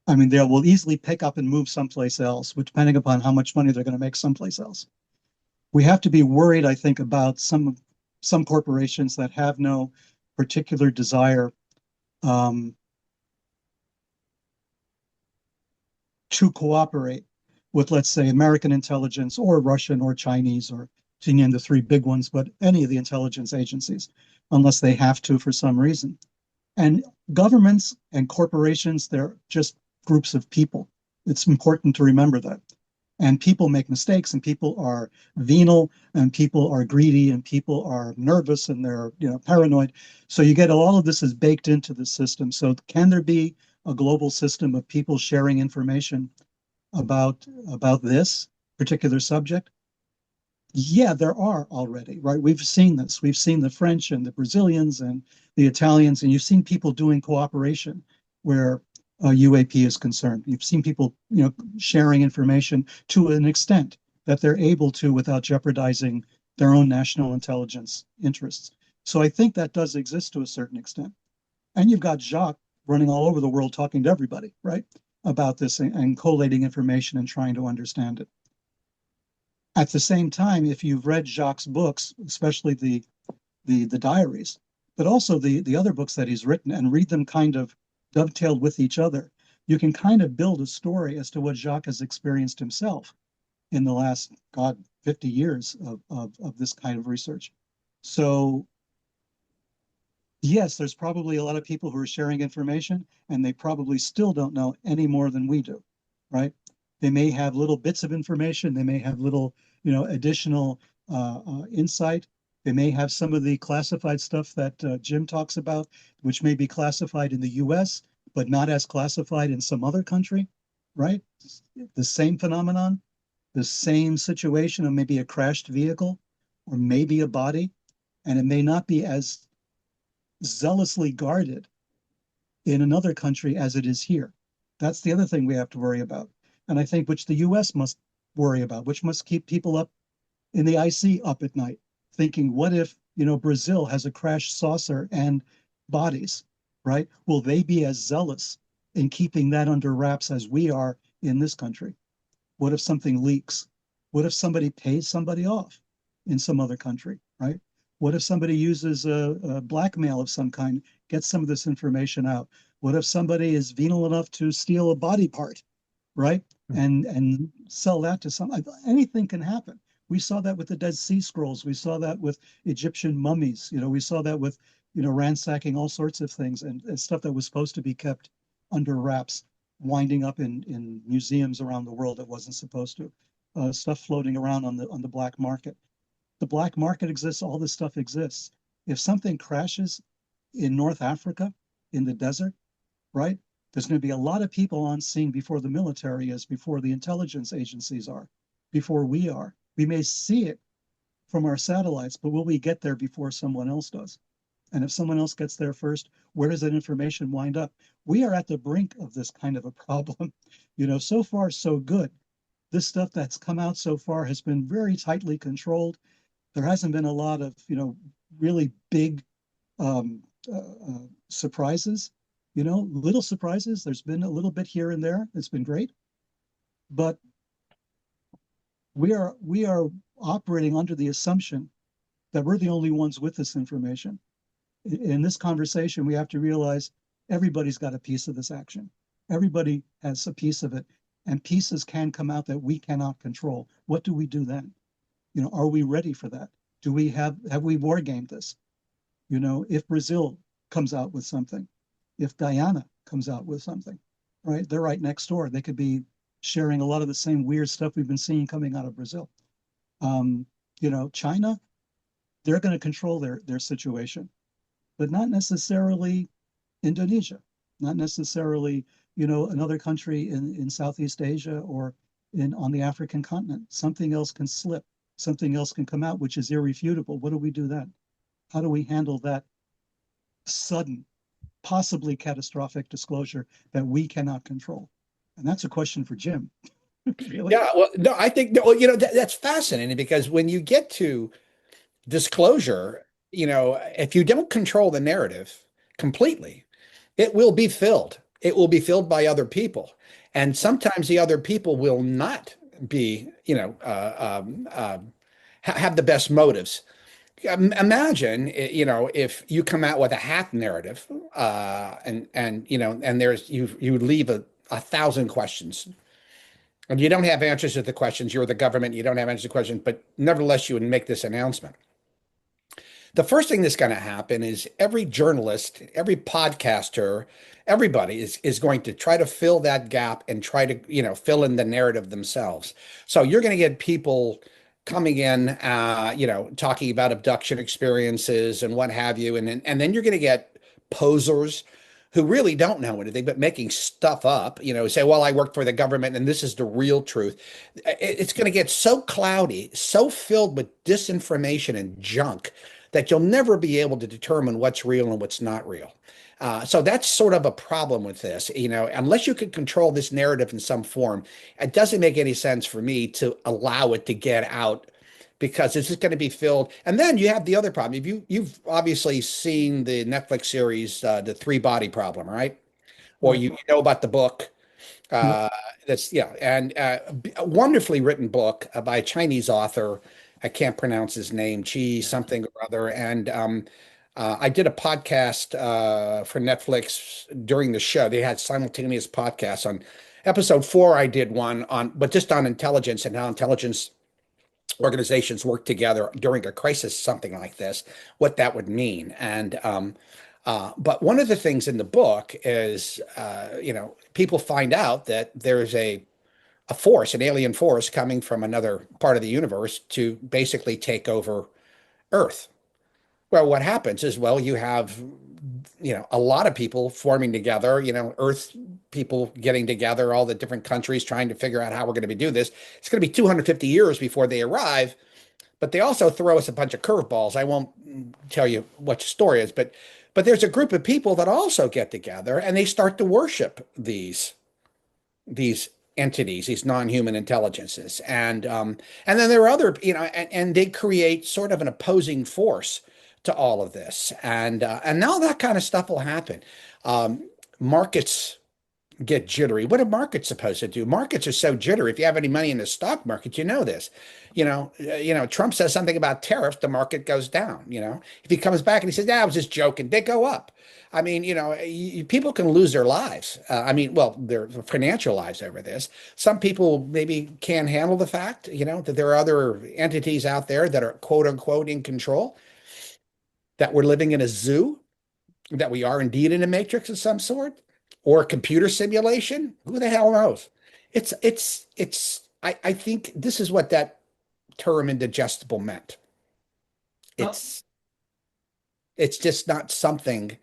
I mean, they will easily pick up and move someplace else, depending upon how much money they're going to make someplace else. We have to be worried, I think, about some corporations that have no particular desire to cooperate with, let's say, American intelligence or Russian or Chinese, or to name the three big ones, but any of the intelligence agencies, unless they have to for some reason. And governments and corporations, they're just groups of people. It's important to remember that. And people make mistakes, and people are venal, and people are greedy, and people are nervous, and they're paranoid. So you get all of this is baked into the system. So can there be a global system of people sharing information about this particular subject? Yeah, there are already, right? We've seen this. We've seen the French and the Brazilians and the Italians, and you've seen people doing cooperation where UAP is concerned. You've seen people, sharing information to an extent that they're able to without jeopardizing their own national intelligence interests. So I think that does exist to a certain extent. And you've got Jacques running all over the world talking to everybody, right, about this and collating information and trying to understand it. At the same time, if you've read Jacques' books, especially the diaries, but also the other books that he's written, and read them kind of dovetailed with each other, you can kind of build a story as to what Jacques has experienced himself in the last, God, 50 years of this kind of research. So yes, there's probably a lot of people who are sharing information, and they probably still don't know any more than we do, right? They may have little bits of information. They may have little, additional insight. They may have some of the classified stuff that Jim talks about, which may be classified in the US, but not as classified in some other country, right? The same phenomenon, the same situation of maybe a crashed vehicle or maybe a body, and it may not be as zealously guarded in another country as it is here. That's the other thing we have to worry about. And I think which the US must worry about, which must keep people up in the IC up at night, thinking, what if, Brazil has a crashed saucer and bodies, right? Will they be as zealous in keeping that under wraps as we are in this country? What if something leaks? What if somebody pays somebody off in some other country, right? What if somebody uses a blackmail of some kind, gets some of this information out? What if somebody is venal enough to steal a body part, right? And sell that to some, anything can happen. We saw that with the Dead Sea Scrolls. We saw that with Egyptian mummies. We saw that with, ransacking all sorts of things and stuff that was supposed to be kept under wraps, winding up in museums around the world that wasn't supposed to. Stuff floating around on the black market. The black market exists. All this stuff exists. If something crashes in North Africa, in the desert, right? There's going to be a lot of people on scene before the military is, before the intelligence agencies are, before we are. We may see it from our satellites, but will we get there before someone else does? And if someone else gets there first, where does that information wind up? We are at the brink of this kind of a problem. So far, so good. This stuff that's come out so far has been very tightly controlled. There hasn't been a lot of, really big surprises, little surprises. There's been a little bit here and there. It's been great. But we are operating under the assumption that we're the only ones with this information. In this conversation, we have to realize everybody's got a piece of this action. Everybody has a piece of it, and pieces can come out that we cannot control. What do we do then? Are we ready for that? Have we war gamed this? If Brazil comes out with something, if Guyana comes out with something, right? They're right next door. They could be sharing a lot of the same weird stuff we've been seeing coming out of Brazil. China, they're going to control their situation, but not necessarily Indonesia, not necessarily, another country in Southeast Asia or on the African continent. Something else can slip. Something else can come out, which is irrefutable. What do we do then? How do we handle that sudden, possibly catastrophic disclosure that we cannot control? And that's a question for Jim. Really? Yeah, well, no, I think, well, that's fascinating because when you get to disclosure, if you don't control the narrative completely, it will be filled. It will be filled by other people. And sometimes the other people will not be, have the best motives. Imagine, if you come out with a hack narrative, and there's you leave a thousand questions, and you don't have answers to the questions. You're the government. You don't have answers to questions, but nevertheless, you would make this announcement. The first thing that's going to happen is every journalist, every podcaster, everybody is going to try to fill that gap and try to, fill in the narrative themselves. So you're going to get people coming in, talking about abduction experiences and what have you. And then you're going to get posers who really don't know anything but making stuff up, say, well, I work for the government and this is the real truth. It's going to get so cloudy, so filled with disinformation and junk that you'll never be able to determine what's real and what's not real. So that's sort of a problem with this, unless you can control this narrative in some form, it doesn't make any sense for me to allow it to get out because it's just going to be filled. And then you have the other problem. You've obviously seen the Netflix series, The Three Body Problem, right? Or you know about the book. That's and a wonderfully written book by a Chinese author. I can't pronounce his name, Chi something or other. And I did a podcast for Netflix during the show. They had simultaneous podcasts. On episode 4, I did one but just on intelligence and how intelligence organizations work together during a crisis, something like this, what that would mean. And but one of the things in the book is, people find out that there's a force, an alien force coming from another part of the universe to basically take over Earth. Well, what happens is, you have, a lot of people forming together, Earth people getting together, all the different countries trying to figure out how we're going to do this. It's going to be 250 years before they arrive, but they also throw us a bunch of curveballs. I won't tell you what the story is, but there's a group of people that also get together and they start to worship these entities, these non-human intelligences. And then there are other, and they create sort of an opposing force to all of this. And now that kind of stuff will happen. Markets get jittery. What are markets supposed to do? Markets are so jittery. If you have any money in the stock market, you know this. Trump says something about tariffs, the market goes down. If he comes back and he says, I was just joking, they go up. I mean, people can lose their lives. Their financial lives over this. Some people maybe can't handle the fact, that there are other entities out there that are quote unquote in control, that we're living in a zoo, that we are indeed in a matrix of some sort, or a computer simulation. Who the hell knows? I think this is what that term indigestible meant. It's just not something.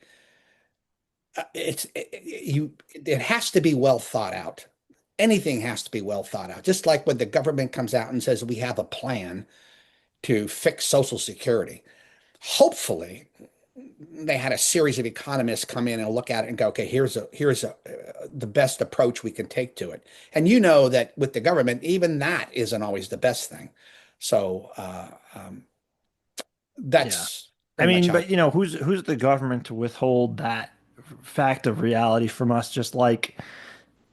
It has to be well thought out. Anything has to be well thought out. Just like when the government comes out and says we have a plan to fix Social Security. Hopefully, they had a series of economists come in and look at it and go, okay, here's the best approach we can take to it. And that with the government, even that isn't always the best thing. So that's. I mean, but who's the government to withhold that fact of reality from us? Just like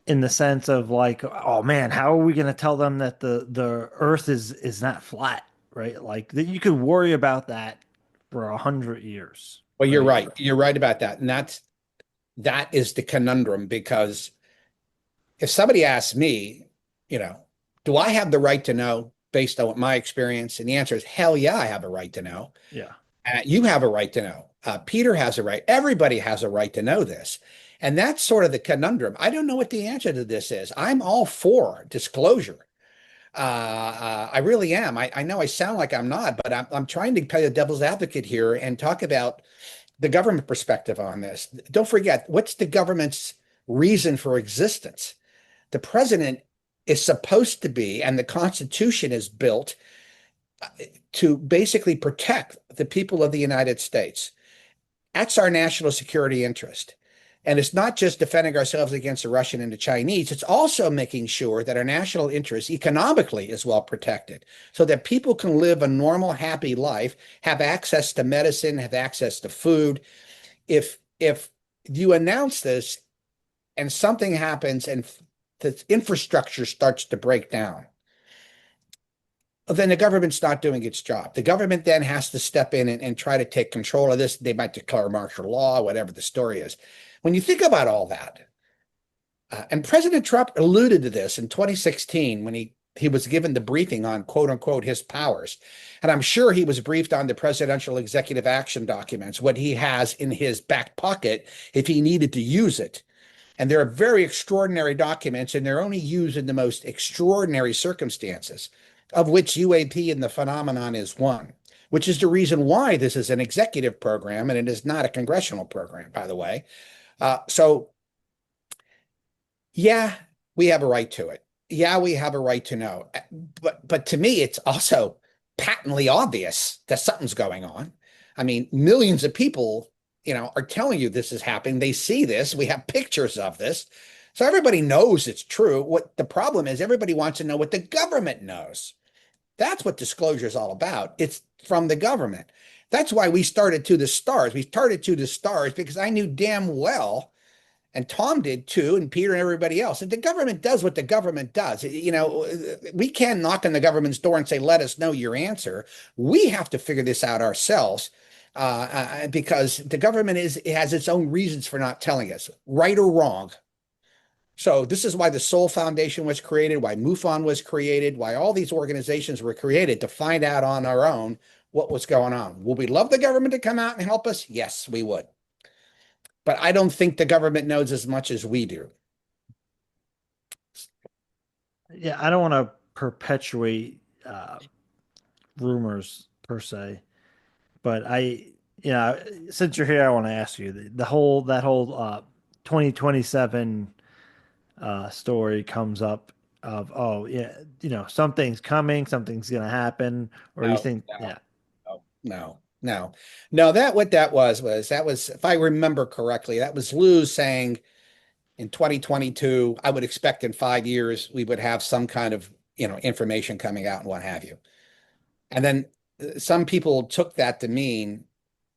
in the sense of like, oh man, how are we going to tell them that the Earth is not flat, right? Like that you could worry about that for 100 years. Well, you're right. You're right about that. And that is the conundrum, because if somebody asks me, do I have the right to know based on my experience? And the answer is hell yeah, I have a right to know. Yeah. You have a right to know. Peter has a right. Everybody has a right to know this. And that's sort of the conundrum. I don't know what the answer to this is. I'm all for disclosure. I really am. I know I sound like I'm not, but I'm trying to play the devil's advocate here and talk about the government perspective on this. Don't forget, what's the government's reason for existence? The president is supposed to be, and the Constitution is built to basically protect the people of the United States. That's our national security interest. And it's not just defending ourselves against the Russian and the Chinese. It's also making sure that our national interest economically is well protected so that people can live a normal, happy life, have access to medicine, have access to food. If you announce this and something happens and the infrastructure starts to break down, then the government's not doing its job. The government then has to step in and try to take control of this. They might declare martial law, whatever the story is. When you think about all that, and President Trump alluded to this in 2016 when he was given the briefing on quote unquote his powers. And I'm sure he was briefed on the presidential executive action documents, what he has in his back pocket if he needed to use it. And they're very extraordinary documents, and they're only used in the most extraordinary circumstances, of which UAP and the phenomenon is one, which is the reason why this is an executive program and it is not a congressional program, by the way. So yeah, we have a right to it. Yeah, we have a right to know. But to me, it's also patently obvious that something's going on. I mean, millions of people, are telling you this is happening. They see this. We have pictures of this. So everybody knows it's true. What the problem is, everybody wants to know what the government knows. That's what disclosure is all about. It's from the government. That's why we started To the Stars. We started To the Stars because I knew damn well, and Tom did too, and Peter and everybody else. And the government does what the government does. We can't knock on the government's door and say, let us know your answer. We have to figure this out ourselves because the government has its own reasons for not telling us, right or wrong. So this is why the Soul Foundation was created, why MUFON was created, why all these organizations were created, to find out on our own what was going on. Would we love the government to come out and help us? Yes, we would. But I don't think the government knows as much as we do. Yeah, I don't want to perpetuate rumors per se, but since you're here, I want to ask you that whole 2027 story comes up of, oh yeah, something's coming, something's gonna happen, or you think, yeah. No, what that was, if I remember correctly, that was Lou saying in 2022, I would expect in 5 years we would have some kind of, information coming out and what have you. And then some people took that to mean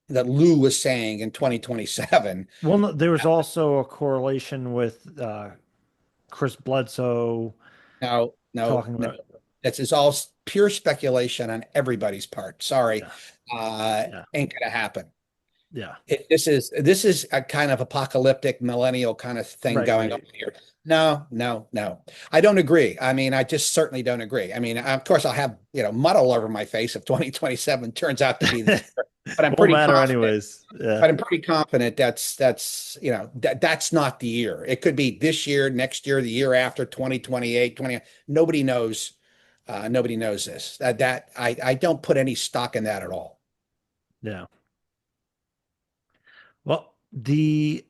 that Lou was saying in 2027. Well, no, there was also a correlation with Chris Bledsoe No, talking about. It's all pure speculation on everybody's part. Sorry. Ain't gonna happen. Yeah. This is a kind of apocalyptic millennial kind of thing going on here. No. I don't agree. I mean, I just certainly don't agree. I mean, of course I'll have, mud all over my face if 2027 turns out to be this year, but I'm pretty confident. Anyways. Yeah. But I'm pretty confident that's that's not the year. It could be this year, next year, the year after, 2028, nobody knows. Nobody knows this. That I don't put any stock in that at all. Yeah. Well, and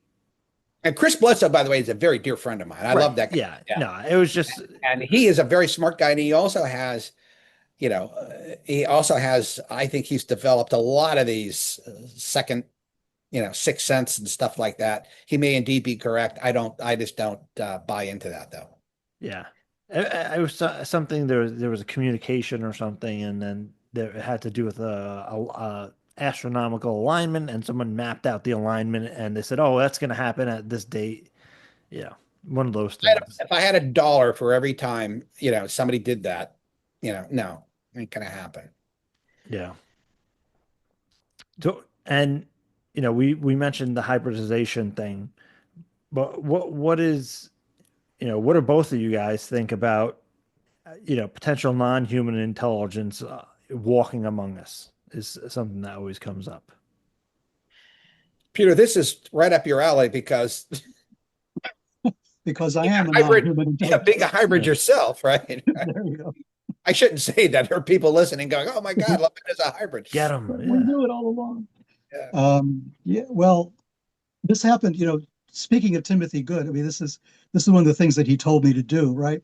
Chris Bledsoe, by the way, is a very dear friend of mine. I love that guy. Yeah. No, it was just, and he is a very smart guy, and he also has, I think he's developed a lot of these second, sixth sense and stuff like that. He may indeed be correct. I just don't buy into that though. Yeah. It was something, there was a communication or something, and then it had to do with a astronomical alignment, and someone mapped out the alignment, and they said, oh, that's going to happen at this date. Yeah. One of those things. If I had $1 for every time, somebody did that, no, ain't going to happen. Yeah. So, and, we mentioned the hybridization thing, but what is, what do both of you guys think about, potential non-human intelligence walking among us is something that always comes up. Peter, this is right up your alley because I am a hybrid, non-human intelligence. being a hybrid yourself, right? There you go. I shouldn't say that. There are people listening going, oh my God, look, there's a hybrid. Get them. We knew it all along. Yeah. Well, this happened, speaking of Timothy Good, I mean, this is one of the things that he told me to do, right?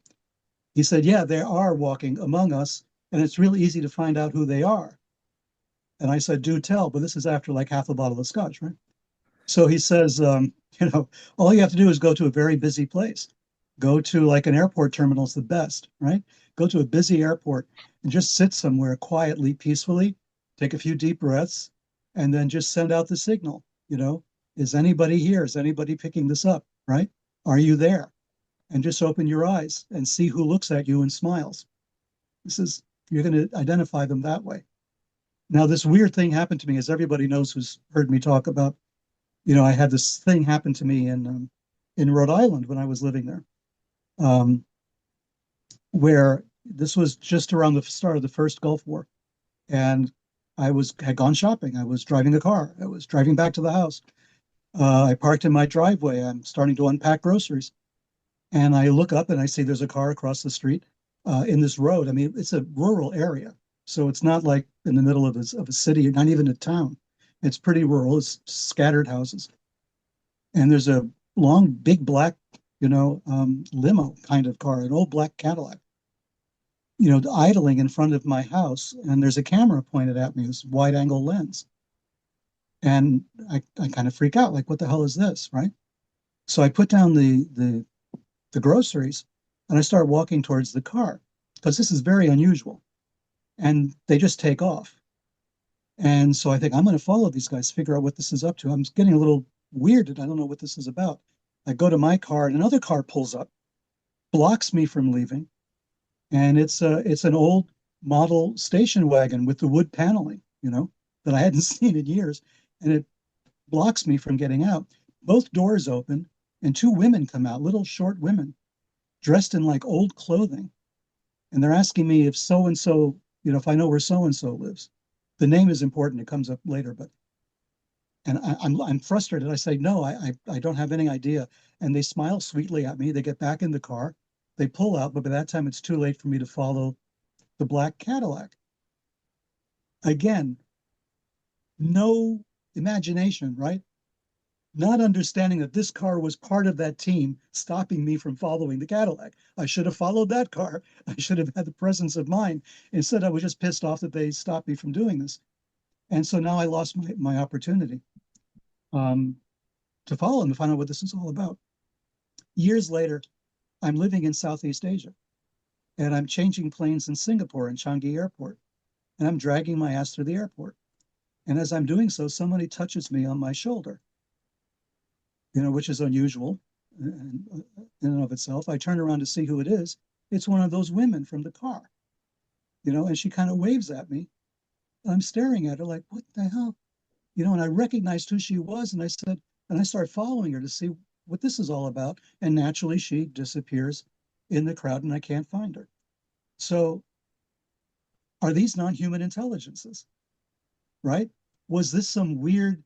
He said, yeah, they are walking among us, and it's really easy to find out who they are. And I said, do tell, but this is after like half a bottle of scotch, right? So he says, all you have to do is go to a very busy place. Go to like an airport terminal is the best, right? Go to a busy airport and just sit somewhere quietly, peacefully, take a few deep breaths, and then just send out the signal, is anybody here? Is anybody picking this up, right? Are you there? And just open your eyes and see who looks at you and smiles. You're going to identify them that way. Now, this weird thing happened to me, as everybody knows who's heard me talk about, I had this thing happen to me in Rhode Island when I was living there, where this was just around the start of the first Gulf War. And I had gone shopping. I was driving a car. I was driving back to the house. I parked in my driveway. I'm starting to unpack groceries. And I look up and I see there's a car across the street in this road. I mean, it's a rural area. So it's not like in the middle of a city, not even a town. It's pretty rural. It's scattered houses. and there's a long, big black, limo kind of car, an old black Cadillac, idling in front of my house, and there's a camera pointed at me, this wide angle lens. And I kind of freak out, like, what the hell is this, right? So I put down the groceries and I start walking towards the car because this is very unusual. And they just take off. And so I think I'm going to follow these guys, figure out what this is up to. I'm getting a little weirded. I don't know what this is about. I go to my car and another car pulls up, blocks me from leaving. And it's an old model station wagon with the wood paneling, that I hadn't seen in years. And it blocks me from getting out. Both doors open and two women come out, little short women dressed in like old clothing. And they're asking me if so-and-so, if I know where so-and-so lives. The name is important. It comes up later, and I'm frustrated. I say, no, I don't have any idea. And they smile sweetly at me. They get back in the car. They pull out, but by that time it's too late for me to follow the black Cadillac. Again, no imagination, right? Not understanding that this car was part of that team stopping me from following the Cadillac. I should have followed that car. I should have had the presence of mind. Instead, I was just pissed off that they stopped me from doing this. And so now I lost my opportunity to follow them, to find out what this is all about. Years later, I'm living in Southeast Asia, and I'm changing planes in Singapore in Changi Airport, and I'm dragging my ass through the airport. And as I'm doing so, somebody touches me on my shoulder, which is unusual in and of itself. I turn around to see who it is. It's one of those women from the car, and she kind of waves at me. I'm staring at her like, what the hell? And I recognized who she was. And I said, and I start following her to see what this is all about. And naturally, she disappears in the crowd and I can't find her. So are these non-human intelligences, right? Was this some weird,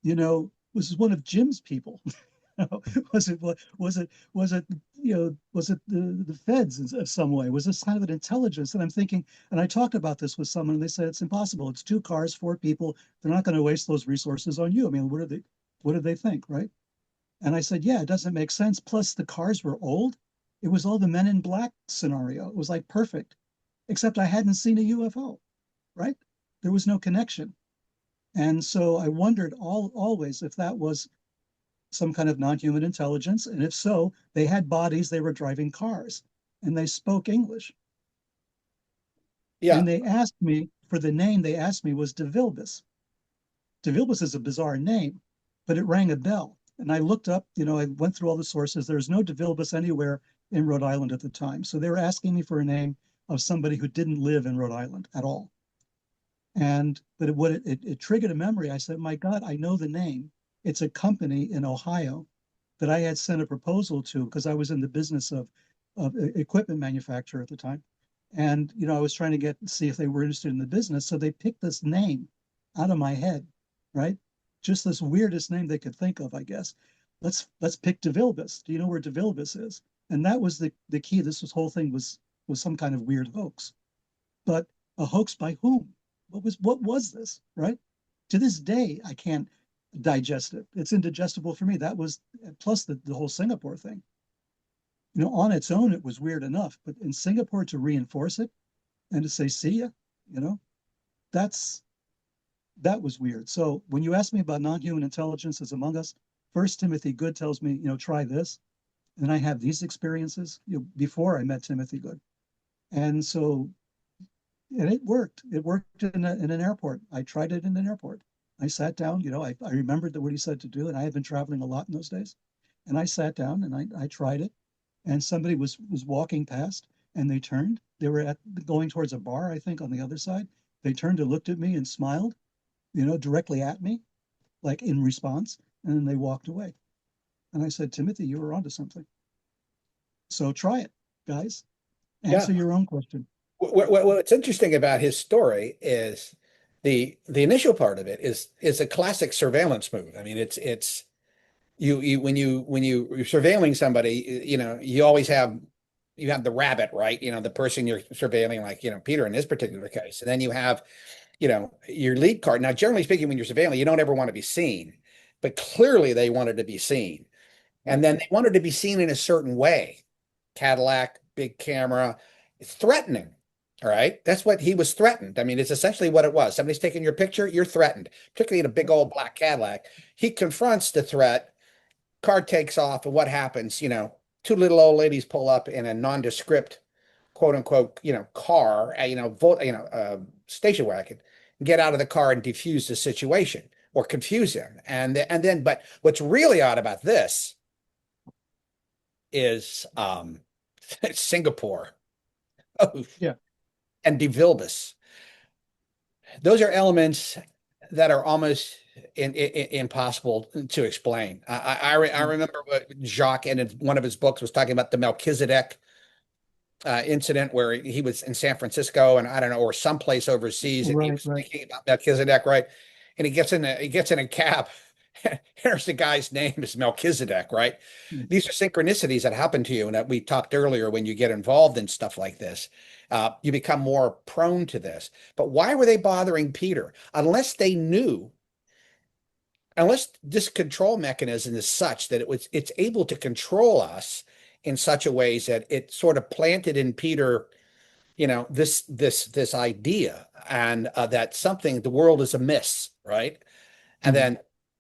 was this one of Jim's people? Was it the feds in some way? Was this kind of an intelligence? And I'm thinking, and I talked about this with someone, and they said it's impossible. It's 2 cars, 4 people. They're not going to waste those resources on you. I mean, what do they think, right? And I said, yeah, it doesn't make sense. Plus, the cars were old. It was all the Men in Black scenario. It was like perfect, except I hadn't seen a UFO, right? There was no connection. And so I wondered always if that was some kind of non-human intelligence. And if so, they had bodies, they were driving cars, and they spoke English. Yeah. And they asked me for the name they asked me was De Vilbus. De Vilbus is a bizarre name, but it rang a bell. And I looked up, I went through all the sources. There's no De Vilbus anywhere in Rhode Island at the time. So they were asking me for a name of somebody who didn't live in Rhode Island at all. But it triggered a memory. I said, my God, I know the name. It's a company in Ohio that I had sent a proposal to because I was in the business of equipment manufacturer at the time. And, I was trying to see if they were interested in the business. So they picked this name out of my head, right? Just this weirdest name they could think of, I guess. Let's pick De Vilbus. Do you know where De Vilbus is? And that was the key. This whole thing was some kind of weird hoax. But a hoax by whom? What was this, right? To this day, I can't digest it. It's indigestible for me. That was plus the whole Singapore thing. On its own, it was weird enough, but in Singapore to reinforce it and to say, see ya, that was weird. So when you ask me about non-human intelligence is among us, First Timothy Good tells me, try this. And I have these experiences before I met Timothy Good. And so, and it worked. It worked in an airport. I tried it in an airport. I sat down, I remembered what he said to do, and I had been traveling a lot in those days. And I sat down and I tried it. And somebody was walking past and they turned. They were going towards a bar, I think, on the other side. They turned and looked at me and smiled, directly at me, like in response. And then they walked away. And I said, Timothy, you were onto something. So try it, guys. Answer your own question. What's interesting about his story is the initial part of it is a classic surveillance move. I mean, it's you when you're surveilling somebody, you always have the rabbit, right? The person you're surveilling, like Peter in this particular case, and then you have your lead card. Now, generally speaking, when you're surveilling, you don't ever want to be seen. but clearly they wanted to be seen. And then they wanted to be seen in a certain way. Cadillac, big camera, it's threatening. All right. That's what he was threatened. I mean, it's essentially what it was. Somebody's taking your picture, you're threatened, particularly in a big old black Cadillac. He confronts the threat, car takes off, and what happens? Two little old ladies pull up in a nondescript, quote unquote, car, station wagon, get out of the car and defuse the situation or confuse him. But what's really odd about this is Singapore. Oh, Yeah. And De Vilbus. Those are elements that are almost impossible to explain. I remember what Jacques in one of his books was talking about the Melchizedek incident where he was in San Francisco and I don't know, or someplace overseas, and he was thinking about Melchizedek, right? And he gets in a cab. Here's the guy's name is Melchizedek, right? These are synchronicities that happen to you, and that we talked earlier. When you get involved in stuff like this, you become more prone to this. But why were they bothering Peter? Unless this control mechanism is such that it's able to control us in such a ways that it sort of planted in Peter, this idea, and that the world is amiss, right? And then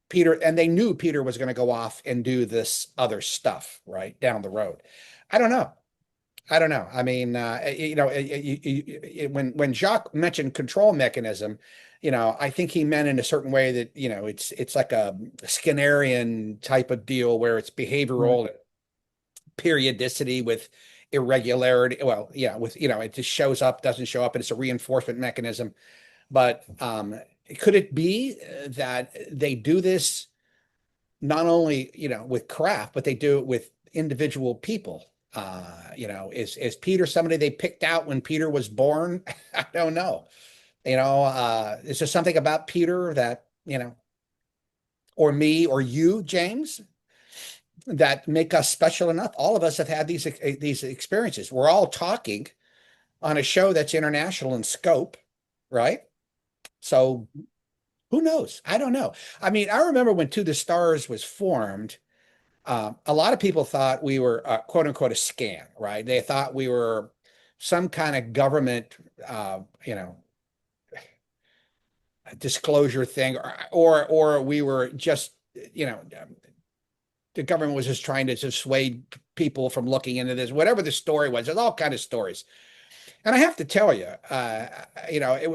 they knew Peter was going to go off and do this other stuff right down the road. I don't know. I mean, when Jacques mentioned control mechanism, I think he meant in a certain way that, it's like a Skinnerian type of deal where it's behavioral periodicity with irregularity. Well, yeah, it just shows up, doesn't show up, and it's a reinforcement mechanism. But could it be that they do this not only, with craft, but they do it with individual people? Is Peter somebody they picked out when Peter was born? I don't know. Is there something about Peter that, or me or you, James, that make us special enough? All of us have had these experiences. We're all talking on a show that's international in scope, right? So who knows? I don't know. I mean, I remember when To the Stars was formed, a lot of people thought we were quote unquote a scam, right? They thought we were some kind of government, disclosure thing, or we were just, the government was just trying to dissuade people from looking into this, whatever the story was. There's all kinds of stories. And I have to tell you,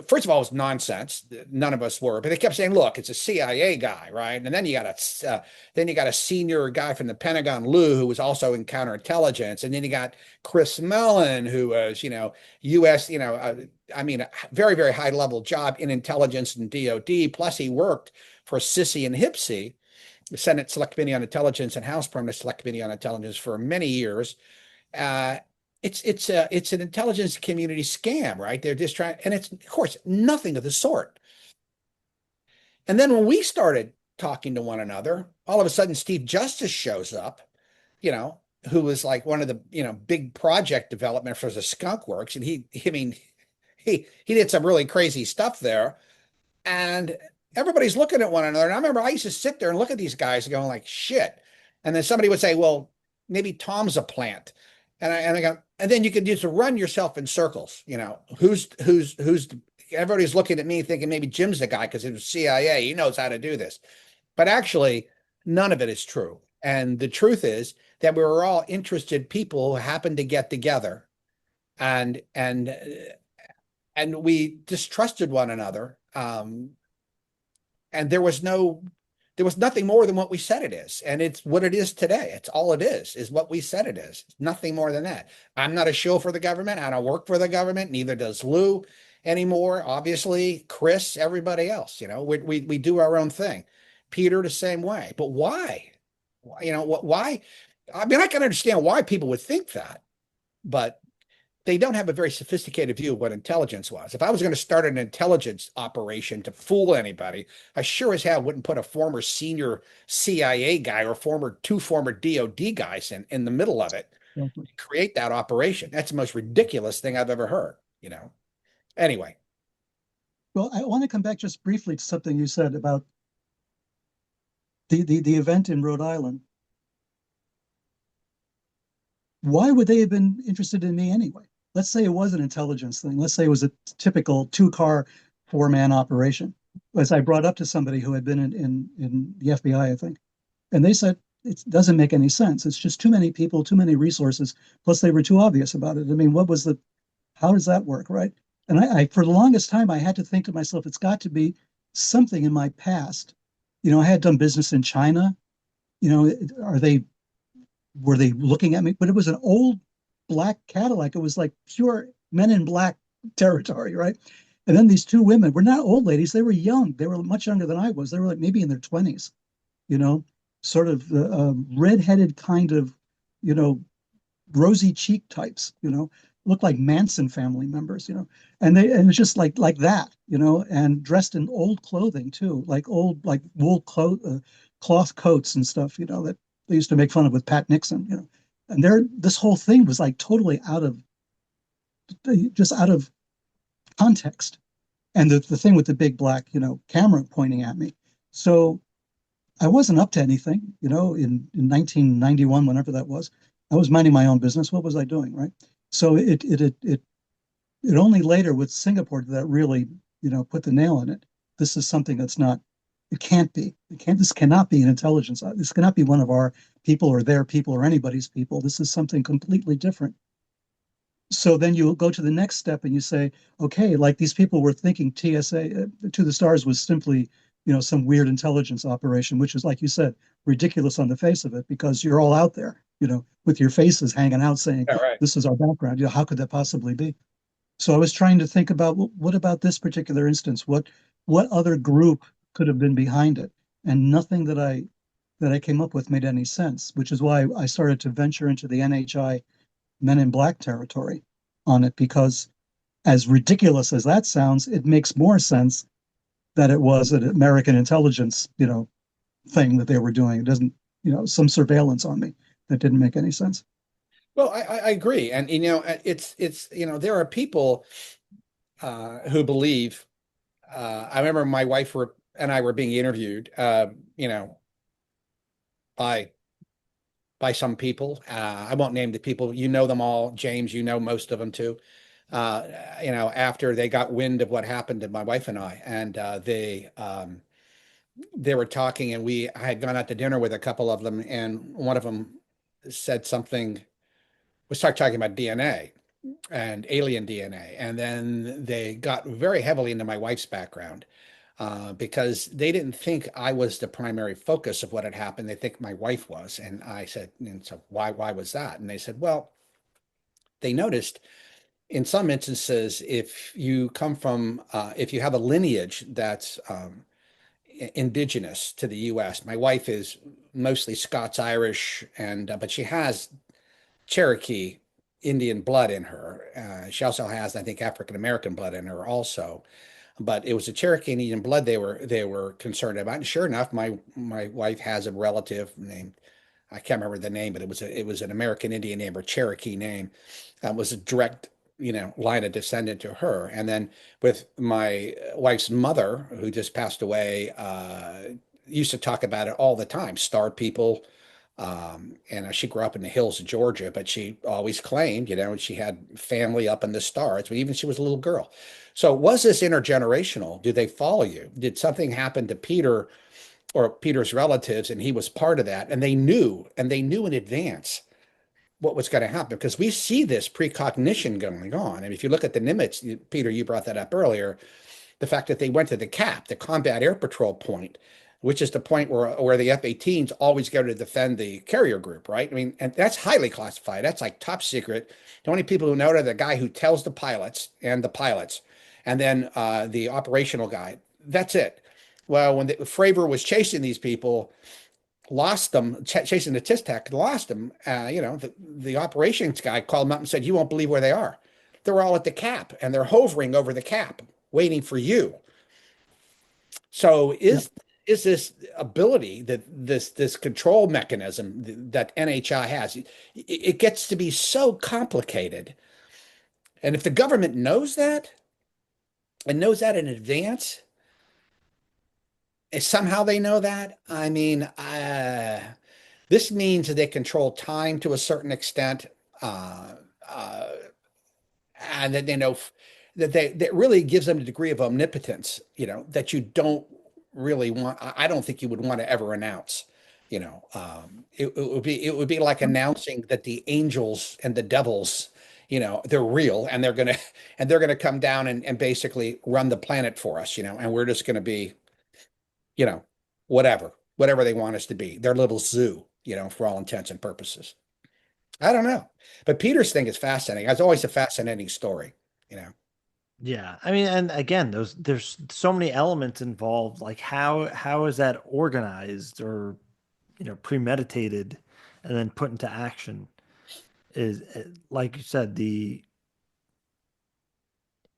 first of all, it was nonsense. None of us were, but they kept saying, "Look, it's a CIA guy, right?" And then you got a senior guy from the Pentagon, Lou, who was also in counterintelligence, and then you got Chris Mellon, who was, U.S., I mean, a very, very high level job in intelligence and DoD. Plus, he worked for Sissy and Hipsy, the Senate Select Committee on Intelligence and House Permanent Select Committee on Intelligence for many years. It's an intelligence community scam, right? They're just trying, and it's of course nothing of the sort. And then when we started talking to one another, all of a sudden Steve Justice shows up, who was like one of the big project development for the Skunk Works, and he did some really crazy stuff there, and everybody's looking at one another. And I remember I used to sit there and look at these guys going like, shit. And then somebody would say, well, maybe Tom's a plant. And I go, and then you could just run yourself in circles. Who's everybody's looking at me thinking maybe Jim's the guy because it was CIA. He knows how to do this. But actually, none of it is true. And the truth is that we were all interested people who happened to get together, and we distrusted one another. And there was nothing more than what we said it is. And it's what it is today. It's all it is what we said it is. Nothing more than that. I'm not a shill for the government. I don't work for the government. Neither does Lou anymore. Obviously, Chris, everybody else, we do our own thing. Peter, the same way. But why? Why? I mean, I can understand why people would think that, but they don't have a very sophisticated view of what intelligence was. If I was going to start an intelligence operation to fool anybody, I sure as hell wouldn't put a former senior CIA guy or two former DoD guys in the middle of it. Mm-hmm. Create that operation. That's the most ridiculous thing I've ever heard, Anyway. Well, I want to come back just briefly to something you said about the event in Rhode Island, why would they have been interested in me anyway? Let's say it was an intelligence thing. Let's say it was a typical 2-car, 4-man operation. As I brought up to somebody who had been in the FBI, I think, and they said it doesn't make any sense. It's just too many people, too many resources. Plus, they were too obvious about it. I mean, how does that work, right? And I for the longest time, I had to think to myself, it's got to be something in my past. I had done business in China. Were they looking at me? But it was an old black Cadillac. It was like pure Men in Black territory, right? And then these two women were not old ladies. They were young. They were much younger than I was. They were like maybe in their 20s, you know, sort of redheaded kind of, rosy cheek types, looked like Manson family members, and it's just like that, and dressed in old clothing too, like old like wool cloth coats and stuff, that they used to make fun of with Pat Nixon, and this whole thing was like totally just out of context. And the thing with the big black, camera pointing at me. So I wasn't up to anything, in 1991, whenever that was. I was minding my own business. What was I doing, right? So it only later with Singapore that really, put the nail in it. This is something that's not. It can't be. This cannot be an intelligence. This cannot be one of our people or their people or anybody's people. This is something completely different. So then you go to the next step and you say, okay, like these people were thinking TSA to the stars was simply, some weird intelligence operation, which is, like you said, ridiculous on the face of it because you're all out there, with your faces hanging out saying, Yeah, right. this is our background. How could that possibly be? So I was trying to think about, well, what about this particular instance? What other group could have been behind it? And nothing that I came up with made any sense, which is why I started to venture into the NHI Men in Black territory on it, because as ridiculous as that sounds, it makes more sense that it was an American intelligence, thing that they were doing. It doesn't, some surveillance on me that didn't make any sense. Well, I agree. And, it's, there are people who believe, I remember my wife and I were being interviewed, by some people. I won't name the people. You know them all. James, you know most of them too. After they got wind of what happened to my wife and I, and they were talking, and I had gone out to dinner with a couple of them, and one of them said something, we started talking about DNA and alien DNA. And then they got very heavily into my wife's background because they didn't think I was the primary focus of what had happened. They think my wife was. And I said, and so why was that? And they said, well, they noticed in some instances, if you come from, if you have a lineage that's indigenous to the U.S., my wife is mostly Scots-Irish, but she has Cherokee Indian blood in her. She also has, I think, African American blood in her also. But it was a Cherokee Indian blood they were concerned about. And sure enough, my wife has a relative named, I can't remember the name, but it was an American Indian name or Cherokee name. That was a direct, line of descendant to her. And then with my wife's mother, who just passed away, used to talk about it all the time. Star people. And she grew up in the hills of Georgia, but she always claimed, she had family up in the stars, but even she was a little girl. So was this intergenerational? Did they follow you? Did something happen to Peter or Peter's relatives and he was part of that? And they knew in advance what was going to happen, because we see this precognition going on. And if you look at the Nimitz, Peter, you brought that up earlier, the fact that they went to the CAP, the Combat Air Patrol point, which is the point where the F-18s always go to defend the carrier group, right? I mean, and that's highly classified. That's like top secret. The only people who know are the guy who tells the pilots, and then the operational guy. That's it. Well, when Fravor was chasing these people, lost them, chasing the Tic-Tac, lost them. The operations guy called them up and said, "You won't believe where they are. They're all at the CAP, and they're hovering over the CAP, waiting for you." So is this ability, that this control mechanism that NHI has, it gets to be so complicated. And if the government knows that and knows that in advance, somehow they know that. I mean, this means that they control time to a certain extent, uh, uh, and that they know that that really gives them a degree of omnipotence, that you don't really want. I don't think you would want to ever announce. It would be like announcing that the angels and the devils, they're real and they're gonna come down and basically run the planet for us, and we're just gonna be, you know, whatever they want us to be, their little zoo, for all intents and purposes. I don't know. But Peter's thing is fascinating. It's always a fascinating story, you know. Yeah, I mean, and again, there's so many elements involved. Like how is that organized or premeditated and then put into action? Is like you said,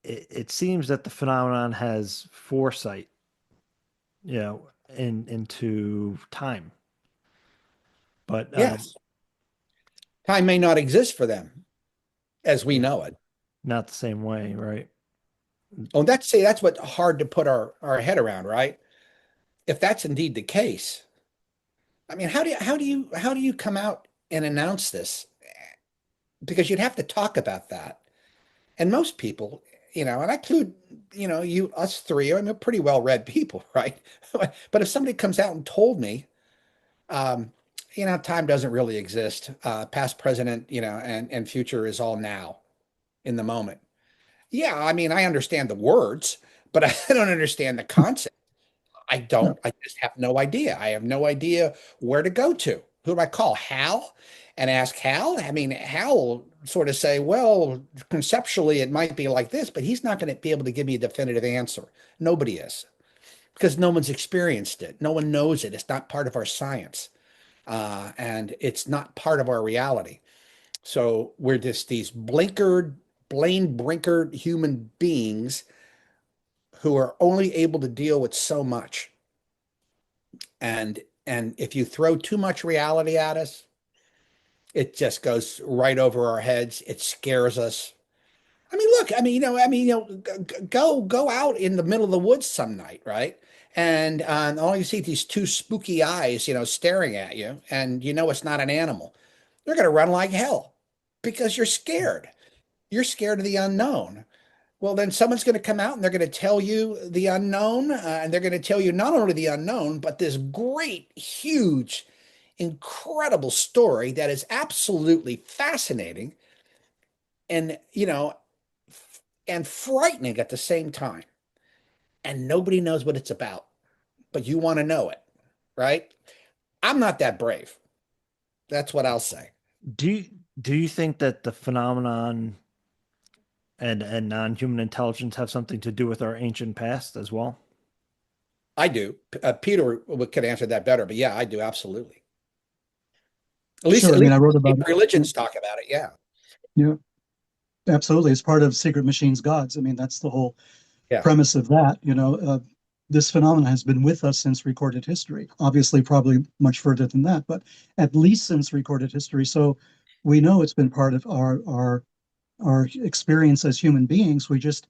it seems that the phenomenon has foresight, into time. But Yes, time may not exist for them as we yeah, know it. not the same way, right? Oh, that's what's hard to put our head around, right? If that's indeed the case, I mean, how do you come out and announce this? Because you'd have to talk about that. And most people, and I include, us three, I mean, we're pretty well-read people, right? But if somebody comes out and told me, um, time doesn't really exist. Past, present, and future is all now in the moment. Yeah, I mean, I understand the words, but I don't understand the concept. I No. don't. I just have no idea. I have no idea where to go to. Who do I call? Hal? And ask Hal? I mean, Hal will sort of say, well, conceptually, it might be like this, but he's not going to be able to give me a definitive answer. Nobody is, because no one's experienced it. No one knows it. It's not part of our science. And it's not part of our reality. So we're just these blame brinkered human beings who are only able to deal with so much. And if you throw too much reality at us, it just goes right over our heads. It scares us. I mean, look, go out in the middle of the woods some night, right? And all you see these two spooky eyes, staring at you, and it's not an animal. They're going to run like hell because you're scared. You're scared of the unknown. Well, then someone's going to come out and they're going to tell you the unknown, and they're going to tell you not only the unknown, but this great, huge, incredible story that is absolutely fascinating and, and frightening at the same time. And nobody knows what it's about, but you want to know it, right? I'm not that brave. That's what I'll say. Do you, do you think that the phenomenon and non-human intelligence have something to do with our ancient past as well? I do. Peter could answer that better, but yeah, I do absolutely. At least, Sure. at I mean, least I wrote about it. religions talk about it. Yeah, Yeah, absolutely. It's part of Secret Machines Gods. I mean, that's the whole yeah. premise of that. This phenomenon has been with us since recorded history. Obviously, probably much further than that, but at least since recorded history. So we know it's been part of our experience as human beings. We've just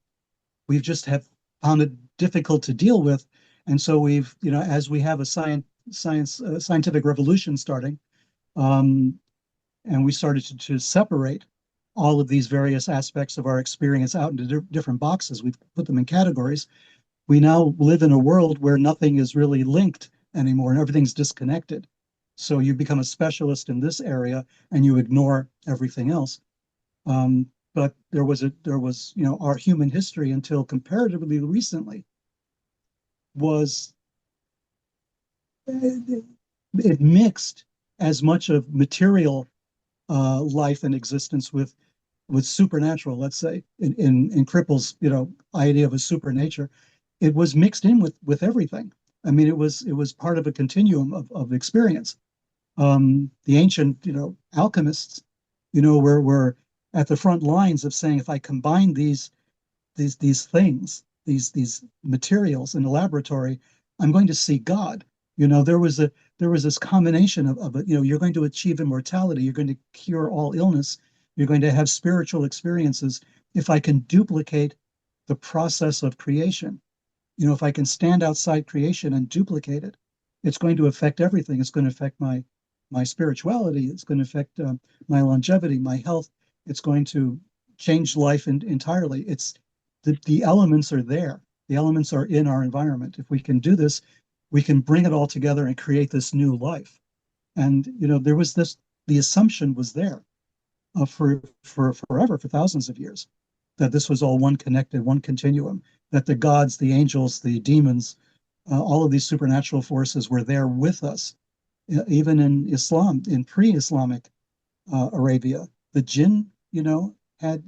have found it difficult to deal with, and so we've, as we have a scientific revolution starting, um, and we started to separate all of these various aspects of our experience out into different boxes. We've put them in categories. We now live in a world where nothing is really linked anymore and everything's disconnected. So you become a specialist in this area and you ignore everything else. But there was, our human history until comparatively recently was, it mixed as much of material life and existence with supernatural, let's say, in Cripple's, idea of a supernature. It was mixed in with everything. I mean, it was part of a continuum of experience. The ancient, alchemists, were at the front lines of saying, if I combine these things, these materials in a laboratory, I'm going to see God. There was this combination of it. You're going to achieve immortality. You're going to cure all illness. You're going to have spiritual experiences if I can duplicate the process of creation. if I can stand outside creation and duplicate it, it's going to affect everything. It's going to affect my spirituality. It's going to affect my longevity, my health. It's going to change life entirely. It's the elements are there. The elements are in our environment. If we can do this, we can bring it all together and create this new life. And there was the assumption was there for forever, for thousands of years, that this was all one connected, one continuum, that the gods, the angels, the demons, all of these supernatural forces were there with us. Even in Islam, in pre-Islamic Arabia, the jinn, had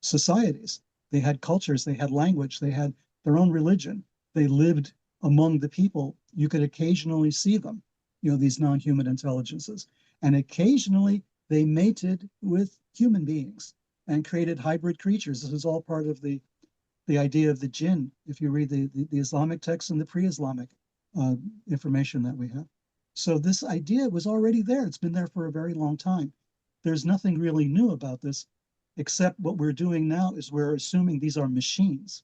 societies. They had cultures, they had language, they had their own religion. They lived among the people. You could occasionally see them, these non-human intelligences. And occasionally they mated with human beings and created hybrid creatures. This is all part of the idea of the jinn, if you read the Islamic texts and the pre-Islamic information that we have. So this idea was already there. It's been there for a very long time. There's nothing really new about this, except what we're doing now is we're assuming these are machines.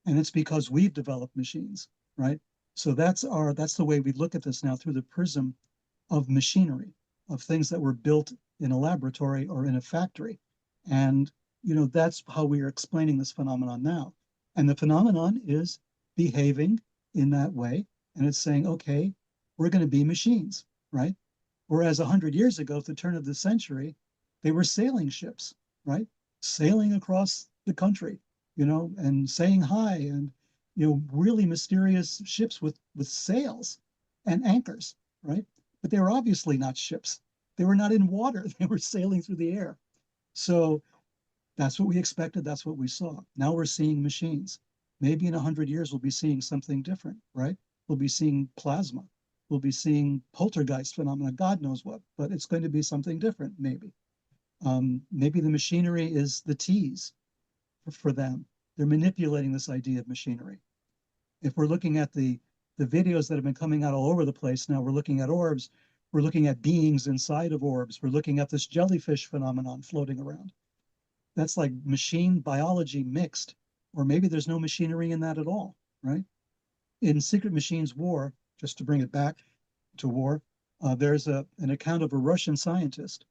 And it's because we've developed machines, right? So that's the way we look at this now, through the prism of machinery, of things that were built in a laboratory or in a factory. And that's how we are explaining this phenomenon now. And the phenomenon is behaving in that way. And it's saying, okay, we're going to be machines, right? Whereas 100 years ago, at the turn of the century, they were sailing ships, right? Sailing across the country, and saying hi, and, really mysterious ships with sails and anchors, right? But they were obviously not ships. They were not in water. They were sailing through the air. So that's what we expected. That's what we saw. Now we're seeing machines. Maybe in 100 years, we'll be seeing something different, right? We'll be seeing plasma. We'll be seeing poltergeist phenomena, God knows what, but it's going to be something different, maybe. Maybe the machinery is the tease for them. They're manipulating this idea of machinery. If we're looking at the videos that have been coming out all over the place now, we're looking at orbs, we're looking at beings inside of orbs, we're looking at this jellyfish phenomenon floating around. That's like machine biology mixed, or maybe there's no machinery in that at all, right? In Secret Machines War, just to bring it back to war, there's an account of a Russian scientist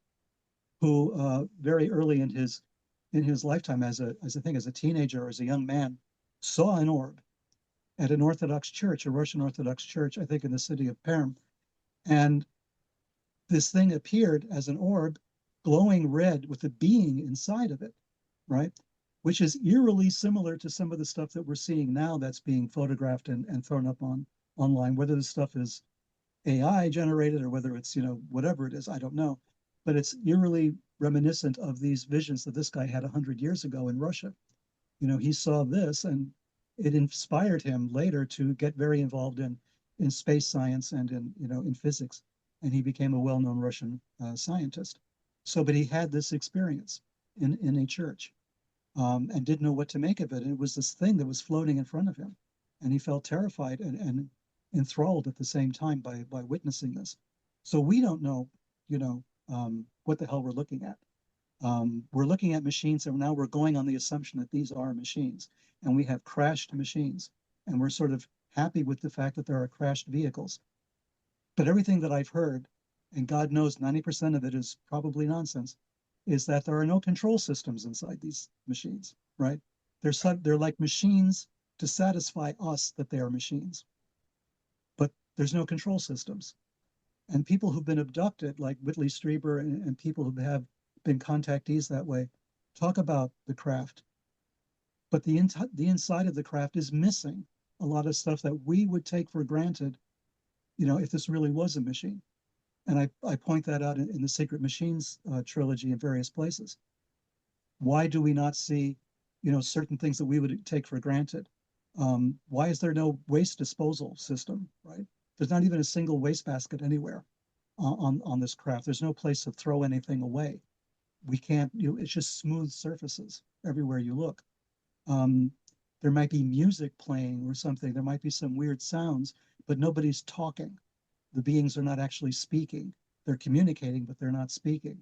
who very early in his lifetime, as a teenager or as a young man, saw an orb at an Orthodox church, a Russian Orthodox church, I think in the city of Perm. And this thing appeared as an orb, glowing red with a being inside of it, right? Which is eerily similar to some of the stuff that we're seeing now that's being photographed and thrown up online. Whether this stuff is AI generated or whether it's, whatever it is, I don't know. But it's eerily reminiscent of these visions that this guy had 100 years ago in Russia. He saw this and it inspired him later to get very involved in space science and in physics. And he became a well-known Russian scientist. So, but he had this experience in a church and didn't know what to make of it. And it was this thing that was floating in front of him. And he felt terrified and enthralled at the same time by witnessing this. So we don't know, what the hell we're looking at. We're looking at machines, and now we're going on the assumption that these are machines, and we have crashed machines, and we're sort of happy with the fact that there are crashed vehicles. But everything that I've heard, and God knows 90% of it is probably nonsense, is that there are no control systems inside these machines, right? They're like machines to satisfy us that they are machines, but there's no control systems. And people who've been abducted, like Whitley Strieber and people who have been contactees that way, talk about the craft. But the inside of the craft is missing a lot of stuff that we would take for granted, if this really was a machine. And I point that out in the Secret Machines trilogy in various places. Why do we not see, certain things that we would take for granted? Why is there no waste disposal system, right? There's not even a single wastebasket anywhere on this craft. There's no place to throw anything away. We can't, it's just smooth surfaces everywhere you look. There might be music playing or something. There might be some weird sounds, but nobody's talking. The beings are not actually speaking. They're communicating, but they're not speaking.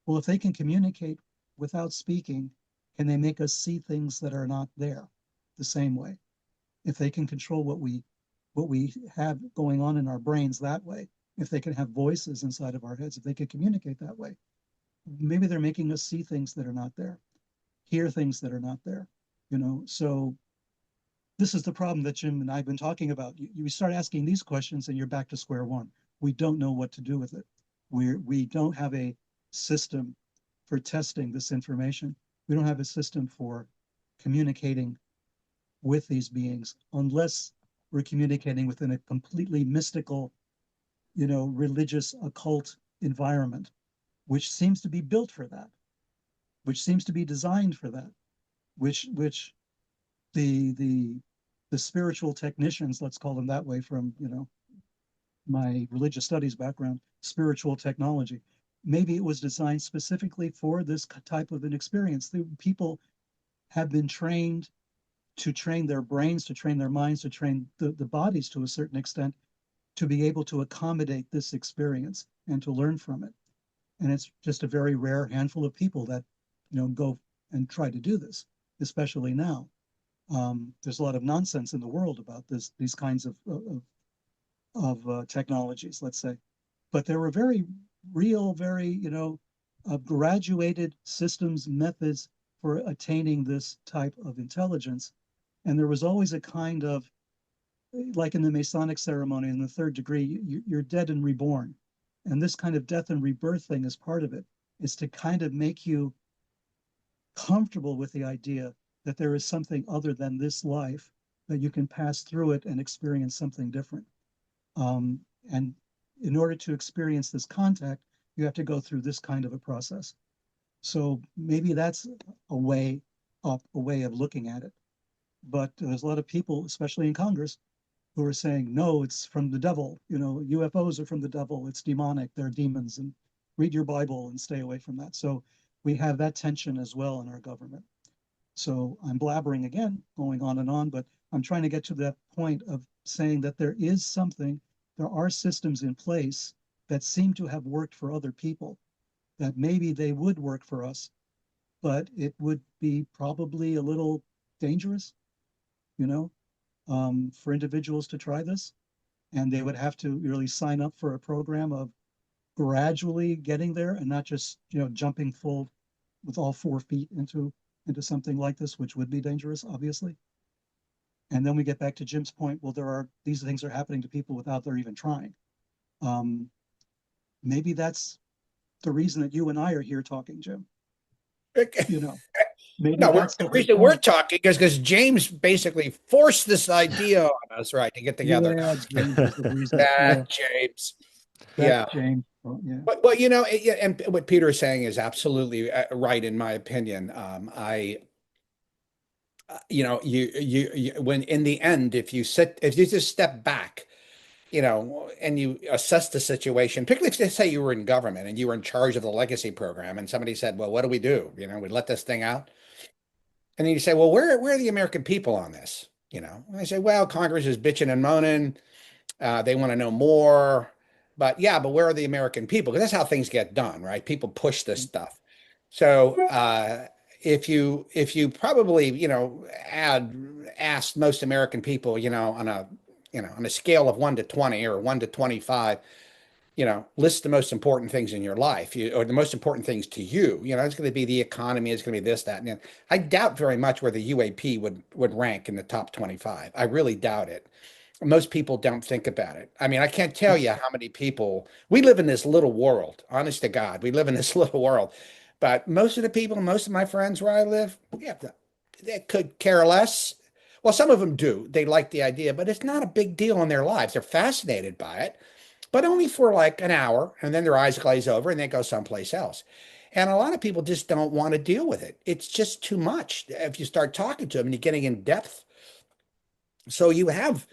Well, if they can communicate without speaking, can they make us see things that are not there the same way? if they can control what we have going on in our brains that way, if they can have voices inside of our heads, if they can communicate that way, maybe they're making us see things that are not there, hear things that are not there, you know. So this is the problem that Jim and I've been talking about. You start asking these questions and you're back to square one. We don't know what to do with it. We don't have a system for testing this information. We don't have a system for communicating with these beings unless we're communicating within a completely mystical, you know, religious occult environment, which seems to be built for that, which seems to be designed for that, which the spiritual technicians, let's call them that way, from, you know, my religious studies background, spiritual technology, maybe it was designed specifically for this type of an experience. The people have been trained to train their brains, to train their minds, to train the bodies to a certain extent, to be able to accommodate this experience and to learn from it. And it's just a very rare handful of people that, you know, go and try to do this, especially now. There's a lot of nonsense in the world about these kinds of technologies, let's say. But there were very real, very, you know, graduated systems, methods for attaining this type of intelligence. And there was always a kind of, like in the Masonic ceremony in the third degree, you're dead and reborn. And this kind of death and rebirth thing is part of it, is to kind of make you comfortable with the idea that there is something other than this life, that you can pass through it and experience something different. And in order to experience this contact, you have to go through this kind of a process. So maybe that's a way up, a way of looking at it. But there's a lot of people, especially in Congress, who are saying, no, it's from the devil. You know, UFOs are from the devil. It's demonic. They're demons. And read your Bible and stay away from that. So we have that tension as well in our government. So I'm blabbering again, going on, but I'm trying to get to that point of saying that there is something, there are systems in place that seem to have worked for other people, that maybe they would work for us, but it would be probably a little dangerous, you know, for individuals to try this. And they would have to really sign up for a program of gradually getting there and not just, you know, jumping full with all 4 feet into something like this, which would be dangerous, obviously. And then we get back to Jim's point. Well, these things are happening to people without their even trying. Maybe that's the reason that you and I are here talking, Jim. You know, maybe No, that's the the reason whole we're point. talking is because James basically forced this idea on us, right, to get together. Yeah, James is the reason. Yeah, James. that's Yeah. James. Oh, yeah. But you know, and what Peter is saying is absolutely right in my opinion. You know, when in the end, if you just step back, you know, and you assess the situation, particularly if they say you were in government and you were in charge of the legacy program, and somebody said, "Well, what do we do? You know, we let this thing out," and then you say, "Well, where are the American people on this?" You know, and I say, "Well, Congress is bitching and moaning. They want to know more." But yeah, but where are the American people? Because that's how things get done, right? People push this stuff. So if you probably, you know, asked most American people, you know, on a scale of 1 to 20 or 1 to 25, you know, list the most important things in your life, or the most important things to you. You know, it's going to be the economy, it's going to be this, that, and that. I doubt very much where the UAP would rank in the top 25. I really doubt it. Most people don't think about it. I mean, I can't tell you how many people, we live in this little world, honest to God, we live in this little world. But most of the people, most of my friends where I live, yeah, they could care less. Well, some of them do. They like the idea, but it's not a big deal in their lives. They're fascinated by it, but only for like an hour, and then their eyes glaze over and they go someplace else. And a lot of people just don't want to deal with it. It's just too much. If you start talking to them and you're getting in depth, so you have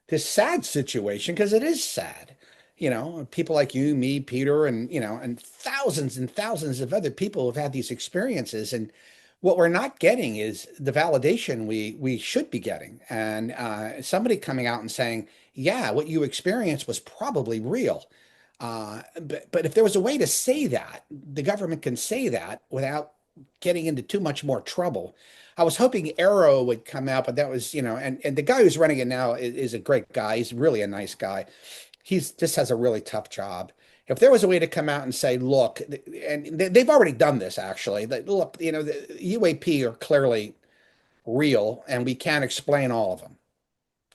this sad situation, because it is sad. You know, people like you, me, Peter, and you know, and thousands of other people have had these experiences. And what we're not getting is the validation we should be getting. And somebody coming out and saying, yeah, what you experienced was probably real. But if there was a way to say that, the government can say that without getting into too much more trouble. I was hoping Arrow would come out, but that was, and the guy who's running it now is a great guy. He's really a nice guy. He's just has a really tough job. If there was a way to come out and say, look, and they've already done this actually, that look, the UAP are clearly real and we can't explain all of them.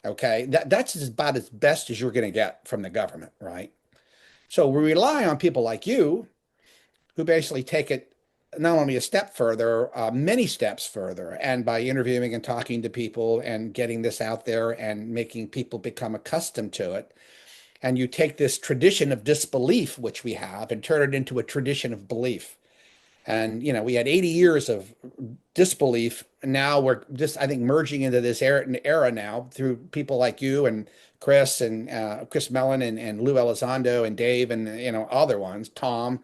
Okay. That's about as best as you're going to get from the government, right? So we rely on people like you who basically take it not only a step further, many steps further, and by interviewing and talking to people and getting this out there and making people become accustomed to it. And you take this tradition of disbelief, which we have, and turn it into a tradition of belief. And, we had 80 years of disbelief. And now we're just, I think, merging into this era now through people like you and Chris and Chris Mellon and Lou Elizondo and Dave and, other ones, Tom,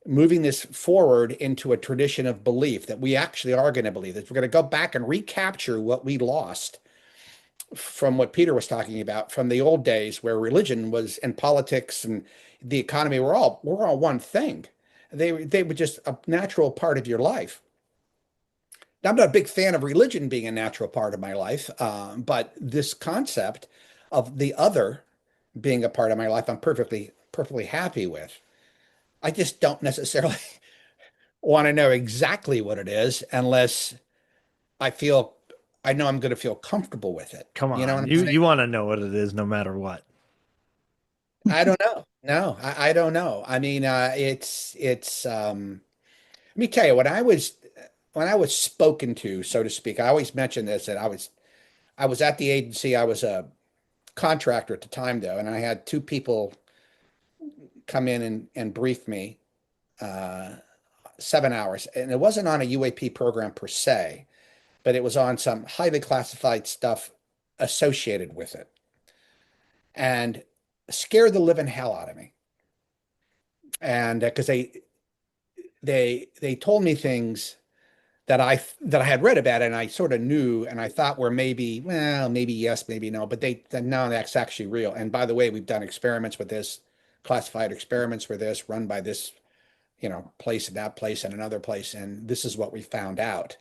moving this forward into a tradition of belief that we actually are going to believe, that we're going to go back and recapture what we lost from what Peter was talking about from the old days where religion was and politics and the economy were all one thing. They were just a natural part of your life. Now, I'm not a big fan of religion being a natural part of my life, but this concept of the other being a part of my life, I'm perfectly happy with. I just don't necessarily want to know exactly what it is unless I know I'm going to feel comfortable with it. Come You know what on, I'm you saying? you want to know what it is, no matter what. I don't know. No, I don't know. I mean, let me tell you, when I was spoken to, so to speak, I always mention this, that I was at the agency. I was a contractor at the time though, and I had two people come in and brief me, 7 hours. And it wasn't on a UAP program per se, but it was on some highly classified stuff associated with it, and scared the living hell out of me. And because they told me things that I had read about it, and I sort of knew, and I thought were maybe, well, maybe yes, maybe no, but no, that's actually real. And by the way, we've done experiments with this, classified experiments with this, run by this, place and that place and another place, and this is what we found out.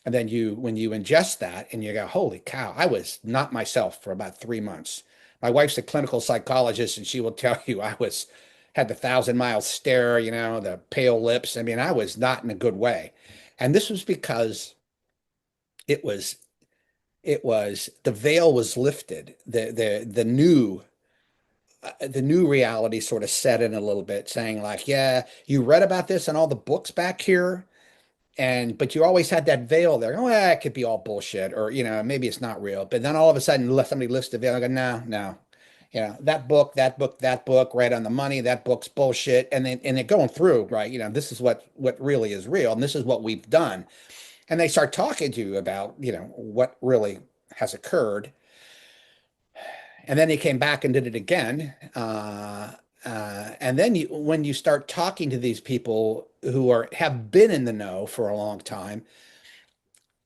And then when you ingest that and you go, holy cow, I was not myself for about 3 months. My wife's a clinical psychologist, and she will tell you had the 1,000-mile stare, the pale lips. I mean, I was not in a good way. And this was because it was the veil was lifted. The new reality sort of set in a little bit, saying like, yeah, you read about this in all the books back here, but you always had that veil there. Oh, it could be all bullshit, or maybe it's not real. But then all of a sudden, somebody lifts the veil. I go, no. That book, right on the money. That book's bullshit. And they're going through, right? This is what really is real, and this is what we've done. And they start talking to you about, what really has occurred. And then he came back and did it again. And then when you start talking to these people who have been in the know for a long time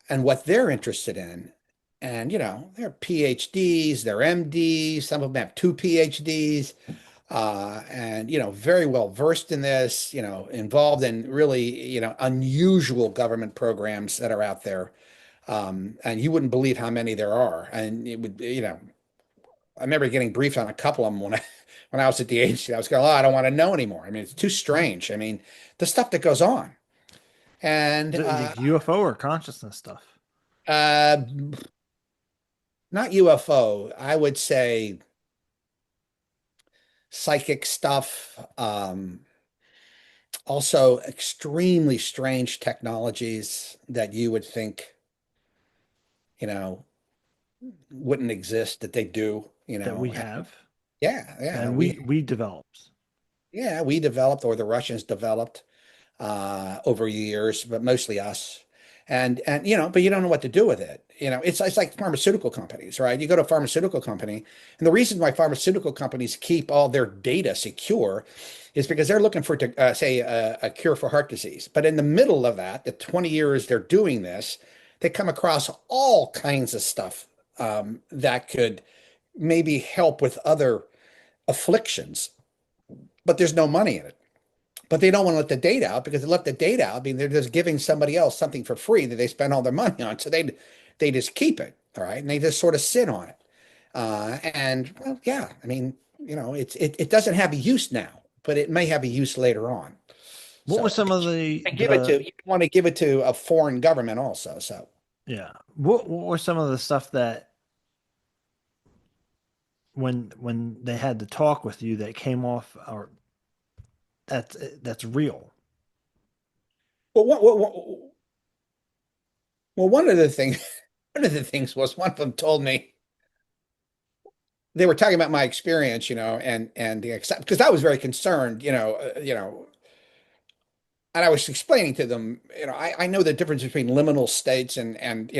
and what they're interested in, and they're PhDs, they're MDs, some of them have 2 PhDs, and very well versed in this, involved in really unusual government programs that are out there, and you wouldn't believe how many there are. And it would, I remember getting briefed on a couple of them when I was at the agency. I was going, oh, I don't want to know anymore. I mean, it's too strange. I mean, the stuff that goes on, and The UFO or consciousness stuff. Not UFO. I would say psychic stuff. Also extremely strange technologies that you would think, wouldn't exist, that they do, That we have. Yeah. And we developed. Yeah, we developed, or the Russians developed over years, but mostly us. And but you don't know what to do with it. It's like pharmaceutical companies, right? You go to a pharmaceutical company, and the reason why pharmaceutical companies keep all their data secure is because they're looking for, say, a cure for heart disease. But in the middle of that, the 20 years they're doing this, they come across all kinds of stuff that could maybe help with other afflictions, but there's no money in it. but they don't want to let the data out, because they let the data out, I mean, they're just giving somebody else something for free that they spend all their money on. So they just keep it. All right. And they just sort of sit on it. And well, yeah, I mean, it doesn't have a use now, but it may have a use later on. What were So, some of the, you want to give it to a foreign government also. So yeah, what were some of the stuff that when they had to talk with you that came off, or that's real? well, one of the things was, one of them told me, they were talking about my experience, and because I was very concerned, and I was explaining to them, I know the difference between liminal states and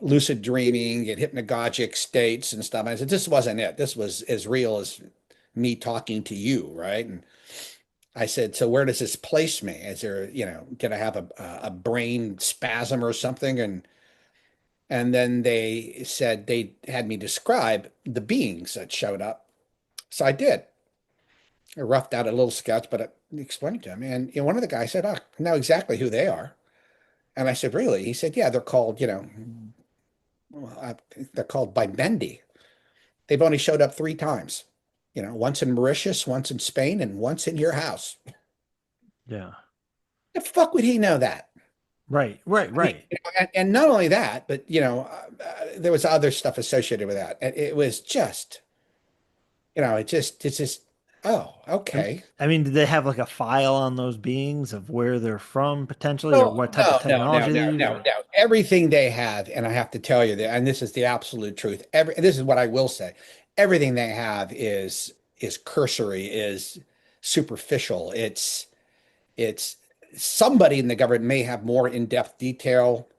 lucid dreaming and hypnagogic states and stuff. And I said, this wasn't it. This was as real as me talking to you, right? And I said, so where does this place me? Is there, did I have a brain spasm or something? And then they said they had me describe the beings that showed up. So I did. I roughed out a little sketch, but I explained to him. And one of the guys said, "Oh, I know exactly who they are." And I said, "Really?" He said, "Yeah, they're called, they're called by Bendy. They've only showed up 3 times. Once in Mauritius, once in Spain, and once in your house." Yeah. The fuck would he know that? Right. I mean, and not only that, but there was other stuff associated with that. And it was just, it's just, oh, okay. I mean, did they have like a file on those beings of where they're from potentially, or No, what type of technology they use? no. Everything they have, and I have to tell you that, and this is the absolute truth. This is what I will say. Everything they have is cursory, is superficial. It's somebody in the government may have more in-depth detail.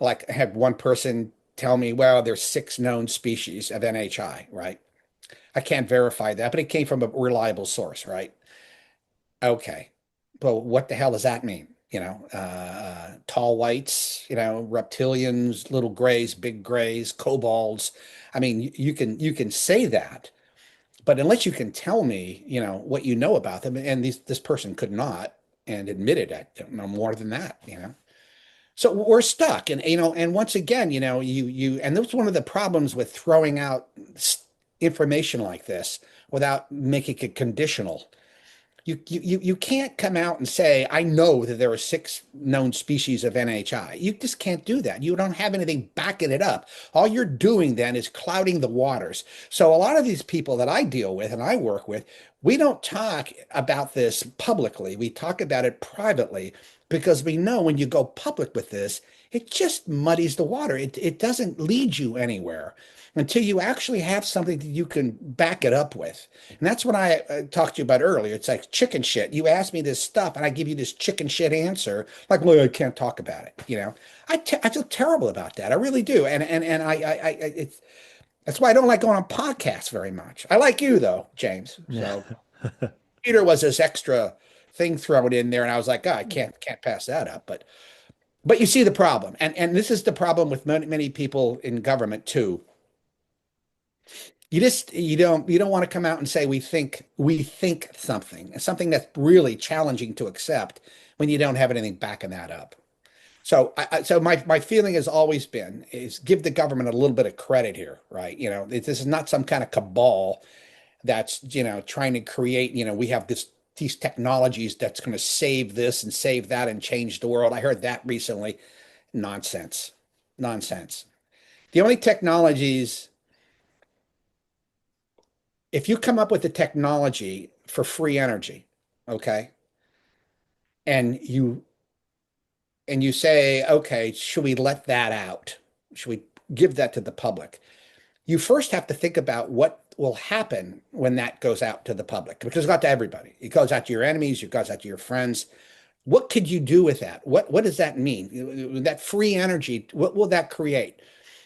Like, I had one person tell me, well, there's 6 known species of NHI, right? I can't verify that, but it came from a reliable source, right? Okay. But what the hell does that mean? Tall whites, reptilians, little grays, big grays, kobolds. I mean, you can say that, but unless you can tell me, what you know about them, and this person could not, and admitted I don't know more than that, So we're stuck. And once again, and that's one of the problems with throwing out information like this without making it conditional. You can't come out and say, I know that there are 6 known species of NHI. You just can't do that. You don't have anything backing it up. All you're doing then is clouding the waters. So a lot of these people that I deal with and I work with, we don't talk about this publicly. We talk about it privately, because we know when you go public with this, it just muddies the water. It doesn't lead you anywhere until you actually have something that you can back it up with. And that's what I talked to you about earlier. It's like chicken shit. You ask me this stuff and I give you this chicken shit answer. Like, well, I can't talk about it. I feel terrible about that. I really do. And that's why I don't like going on podcasts very much. I like you though, James. So Peter was this extra thing thrown in there. And I was like, oh, I can't pass that up. But you see the problem. And this is the problem with many people in government too. You don't want to come out and say we think something that's really challenging to accept when you don't have anything backing that up. So my feeling has always been is give the government a little bit of credit here, right? This is not some kind of cabal that's trying to create, we have these technologies that's going to save this and save that and change the world. I heard that recently. Nonsense. The only technologies, if you come up with the technology for free energy, okay, and you say, okay, should we let that out? Should we give that to the public? You first have to think about what will happen when that goes out to the public, because it's not to everybody. It goes out to your enemies, it goes out to your friends. What could you do with that? What does that mean? That free energy, what will that create?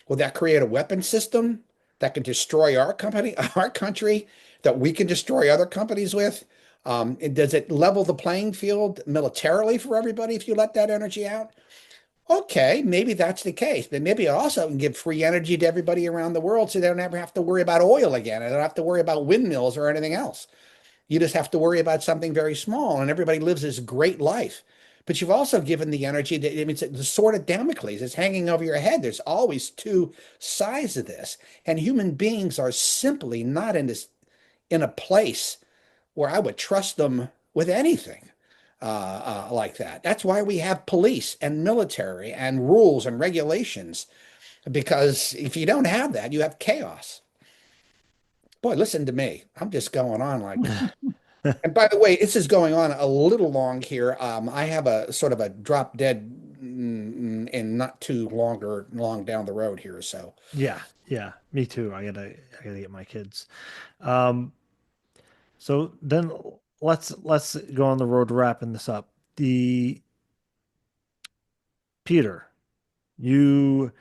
Will that create a weapon system that can destroy our country, that we can destroy other companies with? Does it level the playing field militarily for everybody if you let that energy out? Okay, maybe that's the case, but maybe it also can give free energy to everybody around the world so they don't ever have to worry about oil again. They don't have to worry about windmills or anything else. You just have to worry about something very small, and everybody lives this great life. But you've also given the energy that, I mean, it's the sword of Damocles. It's hanging over your head. There's always two sides of this. And human beings are simply not in a place where I would trust them with anything like that. That's why we have police and military and rules and regulations, because if you don't have that, you have chaos. Boy, listen to me. I'm just going on like. And by the way, this is going on a little long here. I have a sort of a drop dead and not too long down the road here. So Yeah, yeah, me too. I gotta get my kids. Um, so then let's go on the road to wrapping this up. The Peter, you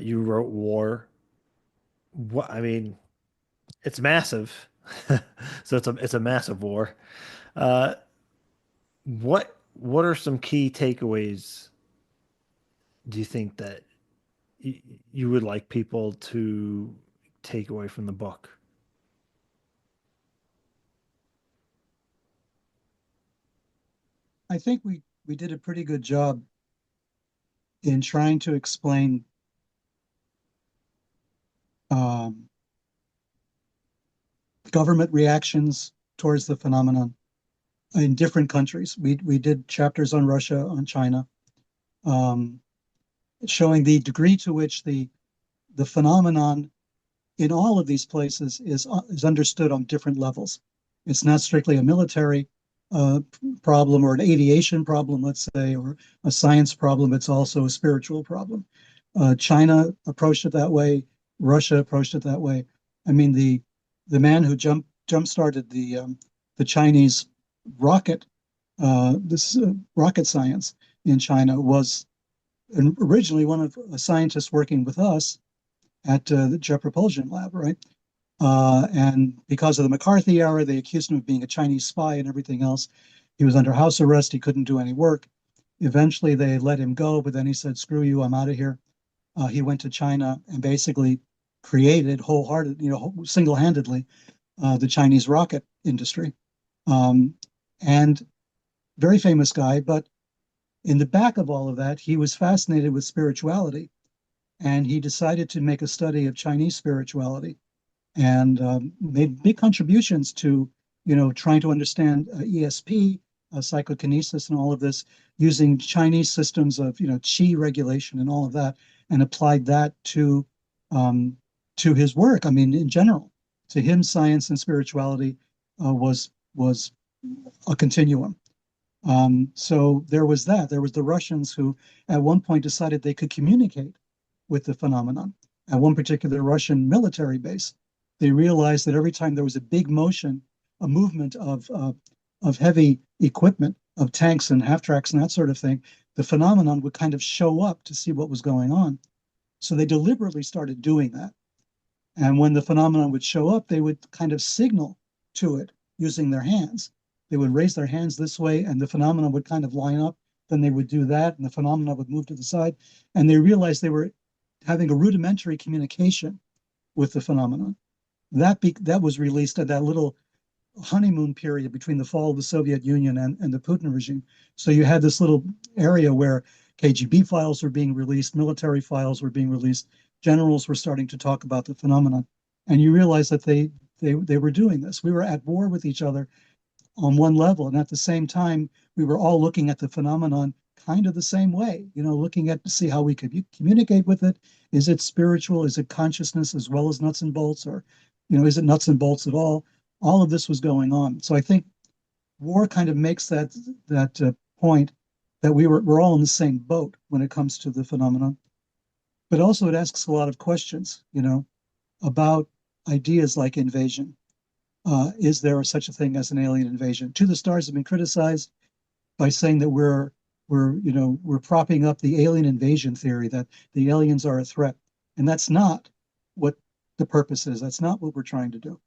you wrote War. What I mean, it's massive. So it's a massive war. Uh, what are some key takeaways do you think that you would like people to take away from the book? I think we did a pretty good job in trying to explain um, government reactions towards the phenomenon in different countries. We did chapters on Russia, on China, um, showing the degree to which the phenomenon in all of these places is understood on different levels. It's not strictly a military problem or an aviation problem, let's say, or a science problem. It's also a spiritual problem. China approached it that way. Russia approached it that way. I mean, the man who jump started the Chinese rocket, this rocket science in China was originally one of a scientist working with us at the Jet Propulsion Lab, right? And because of the McCarthy era, they accused him of being a Chinese spy and everything else. He was under house arrest. He couldn't do any work. Eventually, they let him go, but then he said, "Screw you, I'm out of here." He went to China and basically created single-handedly, the Chinese rocket industry. And very famous guy, but in the back of all of that, he was fascinated with spirituality, and he decided to make a study of Chinese spirituality, and made big contributions to, trying to understand ESP, psychokinesis, and all of this using Chinese systems of, qi regulation and all of that, and applied that to his work. I mean, in general, to him, science and spirituality was a continuum. So there was that. There was the Russians who, at one point, decided they could communicate with the phenomenon. At one particular Russian military base, they realized that every time there was a big motion, a movement of heavy equipment, of tanks and half tracks and that sort of thing, the phenomenon would kind of show up to see what was going on. So they deliberately started doing that. And when the phenomenon would show up, they would kind of signal to it using their hands. They would raise their hands this way, and the phenomenon would kind of line up. Then they would do that, and the phenomenon would move to the side. And they realized they were having a rudimentary communication with the phenomenon. That was released at that little honeymoon period between the fall of the Soviet Union and the Putin regime. So you had this little area where KGB files were being released, military files were being released, generals were starting to talk about the phenomenon. And you realize that they were doing this. We were at war with each other on one level. And at the same time, we were all looking at the phenomenon kind of the same way, looking at to see how we could communicate with it. Is it spiritual? Is it consciousness as well as nuts and bolts? Or, is it nuts and bolts at all? All of this was going on. So I think war kind of makes that point that we're all in the same boat when it comes to the phenomenon. But also it asks a lot of questions, about ideas like invasion. Is there such a thing as an alien invasion? To the Stars have been criticized by saying that we're propping up the alien invasion theory, that the aliens are a threat. And that's not what the purpose is. That's not what we're trying to do.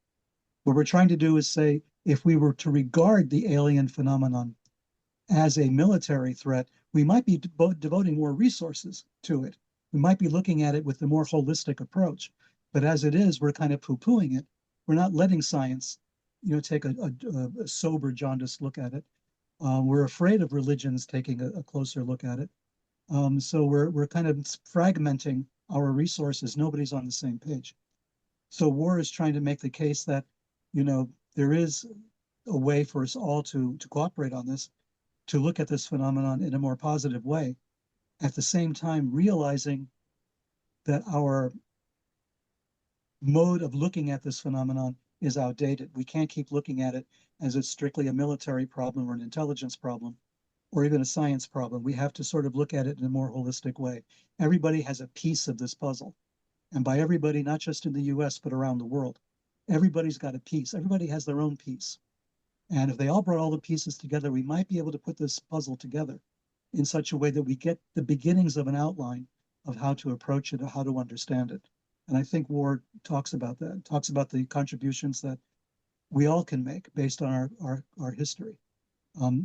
What we're trying to do is say, if we were to regard the alien phenomenon as a military threat, we might be devoting more resources to it. We might be looking at it with a more holistic approach. But as it is, we're kind of poo-pooing it. We're not letting science take a sober, jaundiced look at it. We're afraid of religions taking a closer look at it. So we're kind of fragmenting our resources. Nobody's on the same page. So war is trying to make the case that, there is a way for us all to cooperate on this, to look at this phenomenon in a more positive way, at the same time realizing that our mode of looking at this phenomenon is outdated. We can't keep looking at it as it's strictly a military problem or an intelligence problem or even a science problem. We have to sort of look at it in a more holistic way. Everybody has a piece of this puzzle. And by everybody, not just in the US, but around the world, everybody's got a piece. Everybody has their own piece. And if they all brought all the pieces together, we might be able to put this puzzle together in such a way that we get the beginnings of an outline of how to approach it or how to understand it. And I think war talks about that, talks about the contributions that we all can make based on our history.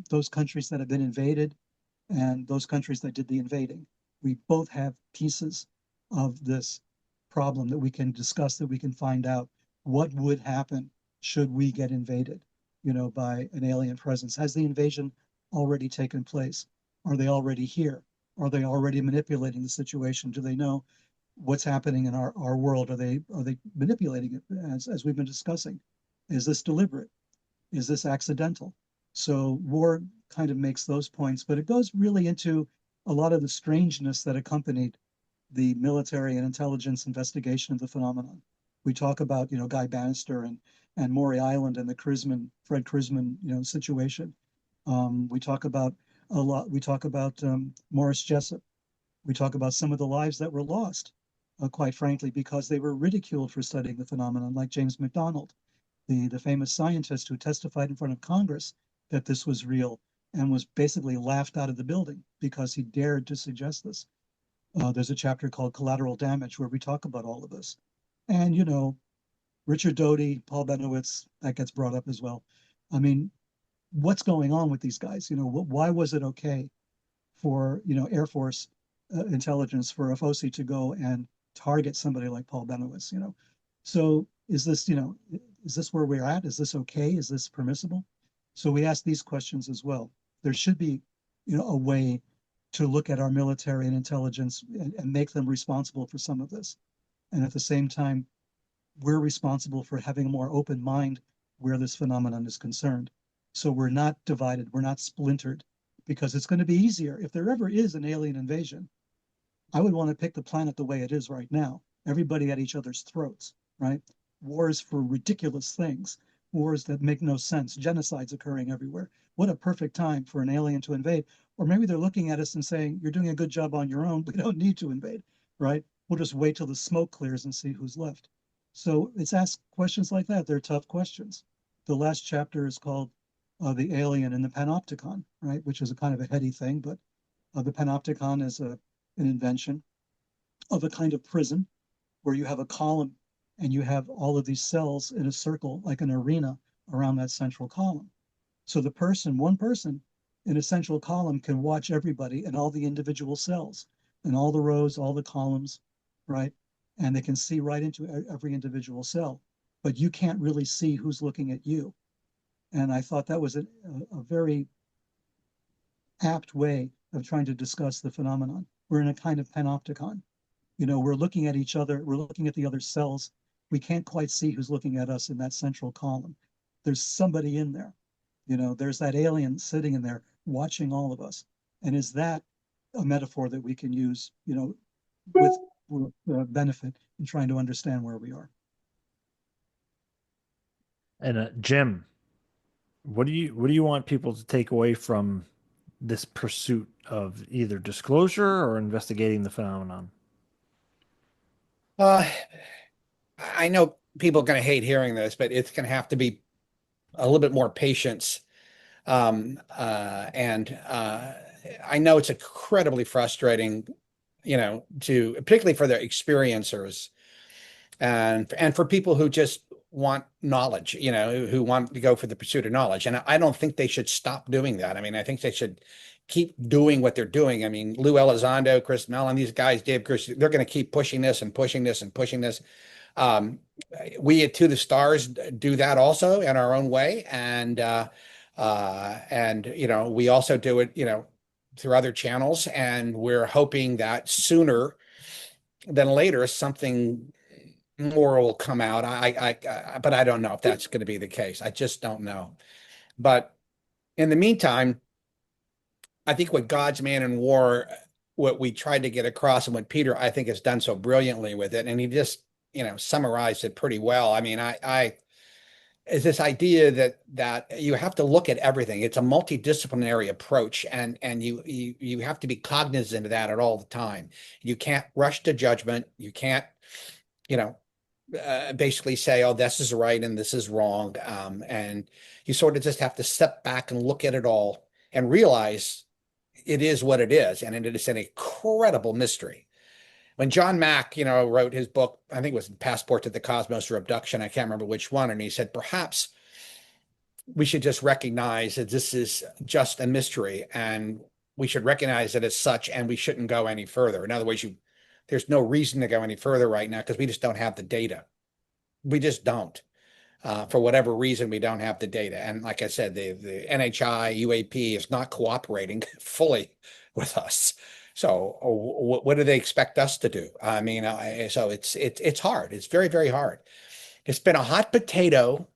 Those countries that have been invaded and those countries that did the invading, we both have pieces of this problem that we can discuss, that we can find out what would happen should we get invaded, by an alien presence. Has the invasion already taken place? Are they already here? Are they already manipulating the situation? Do they know what's happening in our world? Are they manipulating it as we've been discussing? Is this deliberate? Is this accidental? So war kind of makes those points, but it goes really into a lot of the strangeness that accompanied the military and intelligence investigation of the phenomenon. We talk about, Guy Bannister and Maury Island and the Fred Krisman, situation. We talk about Morris Jessup. We talk about some of the lives that were lost, quite frankly, because they were ridiculed for studying the phenomenon, like James McDonald, the famous scientist who testified in front of Congress that this was real and was basically laughed out of the building because he dared to suggest this. There's a chapter called Collateral Damage where we talk about all of this. And, Richard Doty, Paul Benowitz, that gets brought up as well. I mean, what's going on with these guys? Why was it okay for, Air Force intelligence, for a FOSI to go and target somebody like Paul Benowitz, So is this where we're at? Is this okay? Is this permissible? So we ask these questions as well. There should be, a way to look at our military and intelligence and make them responsible for some of this. And at the same time, we're responsible for having a more open mind where this phenomenon is concerned. So we're not divided, we're not splintered, because it's going to be easier. If there ever is an alien invasion, I would want to pick the planet the way it is right now. Everybody at each other's throats, right? Wars for ridiculous things, wars that make no sense, genocides occurring everywhere. What a perfect time for an alien to invade. Or maybe they're looking at us and saying, you're doing a good job on your own. We don't need to invade, right? We'll just wait till the smoke clears and see who's left. So it's asked questions like that. They're tough questions. The last chapter is called The Alien and the Panopticon, right? Which is a kind of a heady thing, but the Panopticon is an invention of a kind of prison where you have a column and you have all of these cells in a circle, like an arena around that central column. So one person in a central column can watch everybody and all the individual cells and all the rows, all the columns, right? And they can see right into every individual cell, but you can't really see who's looking at you. And I thought that was a very apt way of trying to discuss the phenomenon. We're in a kind of panopticon. We're looking at each other, we're looking at the other cells. We can't quite see who's looking at us in that central column. There's somebody in there. There's that alien sitting in there watching all of us. And is that a metaphor that we can use, with benefit in trying to understand where we are? And Jim, what do you want people to take away from this pursuit of either disclosure or investigating the phenomenon? I know people are going to hate hearing this, but it's going to have to be a little bit more patience. I know it's incredibly frustrating, particularly for the experiencers and for people who just want knowledge, who want to go for the pursuit of knowledge. And I don't think they should stop doing that. I mean, I think they should keep doing what they're doing. I mean, Lou Elizondo, Chris Mellon, these guys, Dave Chris, they're going to keep pushing this and pushing this and pushing this. We at To the Stars do that also in our own way. And we also do it, through other channels. And we're hoping that sooner than later, something more will come out. But I don't know if that's going to be the case. I just don't know. But in the meantime, I think what God's Man in War, what we tried to get across, and what Peter, I think, has done so brilliantly with it, and he just, summarized it pretty well. I mean, I is this idea that you have to look at everything. It's a multidisciplinary approach, and you have to be cognizant of that at all the time. You can't rush to judgment. You can't, basically say, oh, this is right and this is wrong. And you sort of just have to step back and look at it all and realize it is what it is. And it is an incredible mystery. When John Mack, wrote his book, I think it was Passport to the Cosmos or Abduction, I can't remember which one. And he said, perhaps we should just recognize that this is just a mystery, and we should recognize it as such, and we shouldn't go any further. In other words, there's no reason to go any further right now because we just don't have the data. We just don't. For whatever reason, we don't have the data. And like I said, the NHI, UAP is not cooperating fully with us. So what do they expect us to do? I mean, so it's hard. It's very, very hard. It's been a hot potato,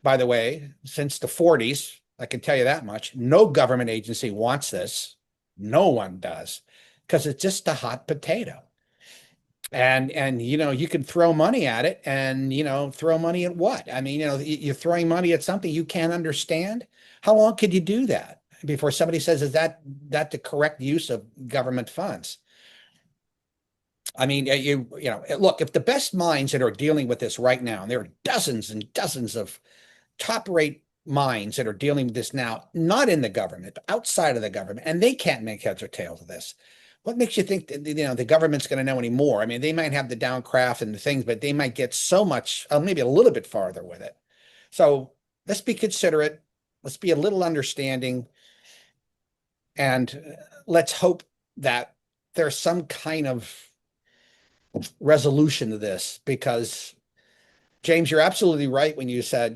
by the way, since the 40s. I can tell you that much. No government agency wants this. No one does, because it's just a hot potato. And you can throw money at it, and throw money at what? I mean, you're throwing money at something you can't understand. How long could you do that before somebody says, is that the correct use of government funds? I mean, look, if the best minds that are dealing with this right now, and there are dozens and dozens of top-rate minds that are dealing with this now, not in the government, but outside of the government, and they can't make heads or tails of this. What makes you think that, the government's going to know any more? I mean, they might have the downcraft and the things, but they might get so much, maybe a little bit farther with it. So let's be considerate. Let's be a little understanding. And let's hope that there's some kind of resolution to this, because James, you're absolutely right when you said,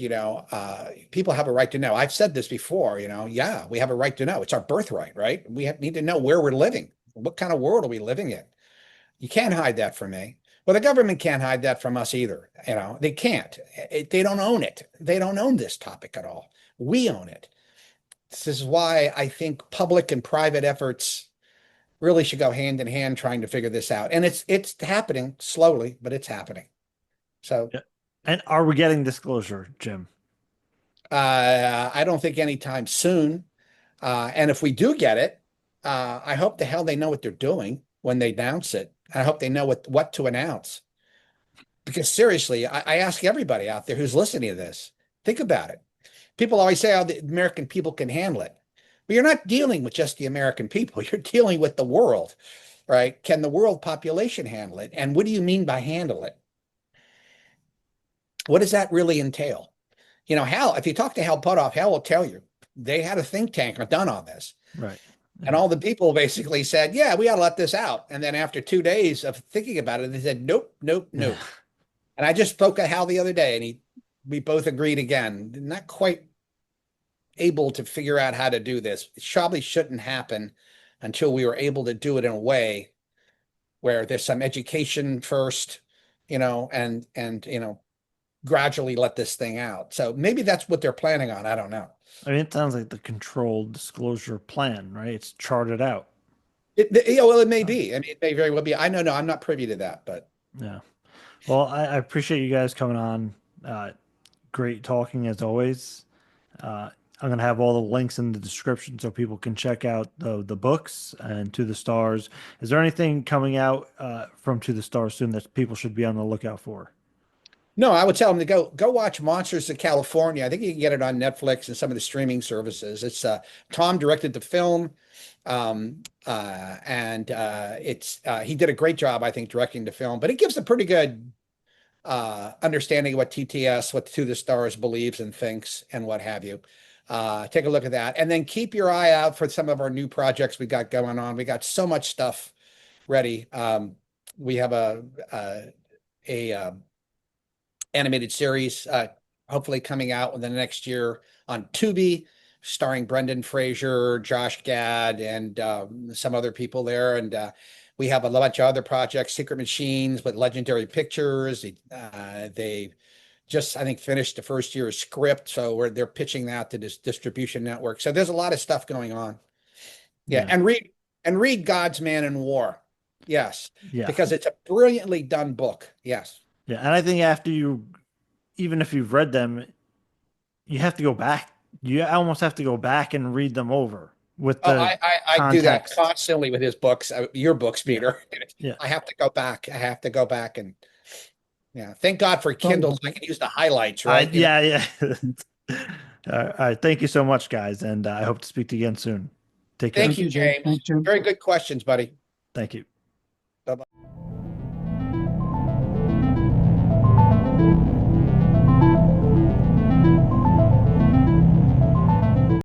people have a right to know. I've said this before, yeah, we have a right to know. It's our birthright, right? We need to know where we're living. What kind of world are we living in? You can't hide that from me. Well, the government can't hide that from us either. They can't. They don't own it. They don't own this topic at all. We own it. This is why I think public and private efforts really should go hand in hand trying to figure this out. And it's happening slowly, but it's happening. So, Yeah. And are we getting disclosure, Jim? I don't think anytime soon. And if we do get it, I hope the hell they know what they're doing when they announce it. I hope they know what to announce. Because seriously, I ask everybody out there who's listening to this, think about it. People always say, oh, the American people can handle it. But you're not dealing with just the American people. You're dealing with the world, right? Can the world population handle it? And what do you mean by handle it? What does that really entail? Hal, if you talk to Hal Puthoff, Hal will tell you they had a think tank done on this. Right. And all the people basically said, yeah, we ought to let this out. And then after 2 days of thinking about it, they said, nope, nope, nope. And I just spoke to Hal the other day, and we both agreed again, not quite able to figure out how to do this. It probably shouldn't happen until we were able to do it in a way where there's some education first, and gradually let this thing out. So maybe that's what they're planning on. I don't know. I mean, it sounds like the controlled disclosure plan, right? It's charted out. Well, it may be. I mean, it may very well be. I know, no, I'm not privy to that, but yeah. Well, I appreciate you guys coming on. Great talking as always. I'm going to have all the links in the description so people can check out the books and To the Stars. Is there anything coming out from To the Stars soon that people should be on the lookout for? No, I would tell them to go watch Monsters of California. I think you can get it on Netflix and some of the streaming services. It's Tom directed the film, and he did a great job, I think, directing the film. But it gives a pretty good understanding of what TTS, what To the Stars believes and thinks, and what have you. Take a look at that, and then keep your eye out for some of our new projects we got going on. We got so much stuff ready. We have a animated series, hopefully coming out within the next year on Tubi, starring Brendan Fraser, Josh Gad, and some other people there. And we have a bunch of other projects, Secret Machines with Legendary Pictures. They just, I think, finished the first year of script, so they're pitching that to this distribution network. So there's a lot of stuff going on. Yeah, and read God's Man in War. Yes, Yeah. because it's a brilliantly done book. Yes. Yeah. And I think after you, even if you've read them, you have to go back. You almost have to go back and read them over with the I do that context. constantly with his books, your books, Peter. Yeah. I have to go back. I have to go back and yeah. Thank God for Kindle. I can use the highlights, right? Yeah. All right. Thank you so much, guys. And I hope to speak to you again soon. Take care. Thank you, James. Thanks, Jim. Very good questions, buddy. Thank you. Bye-bye.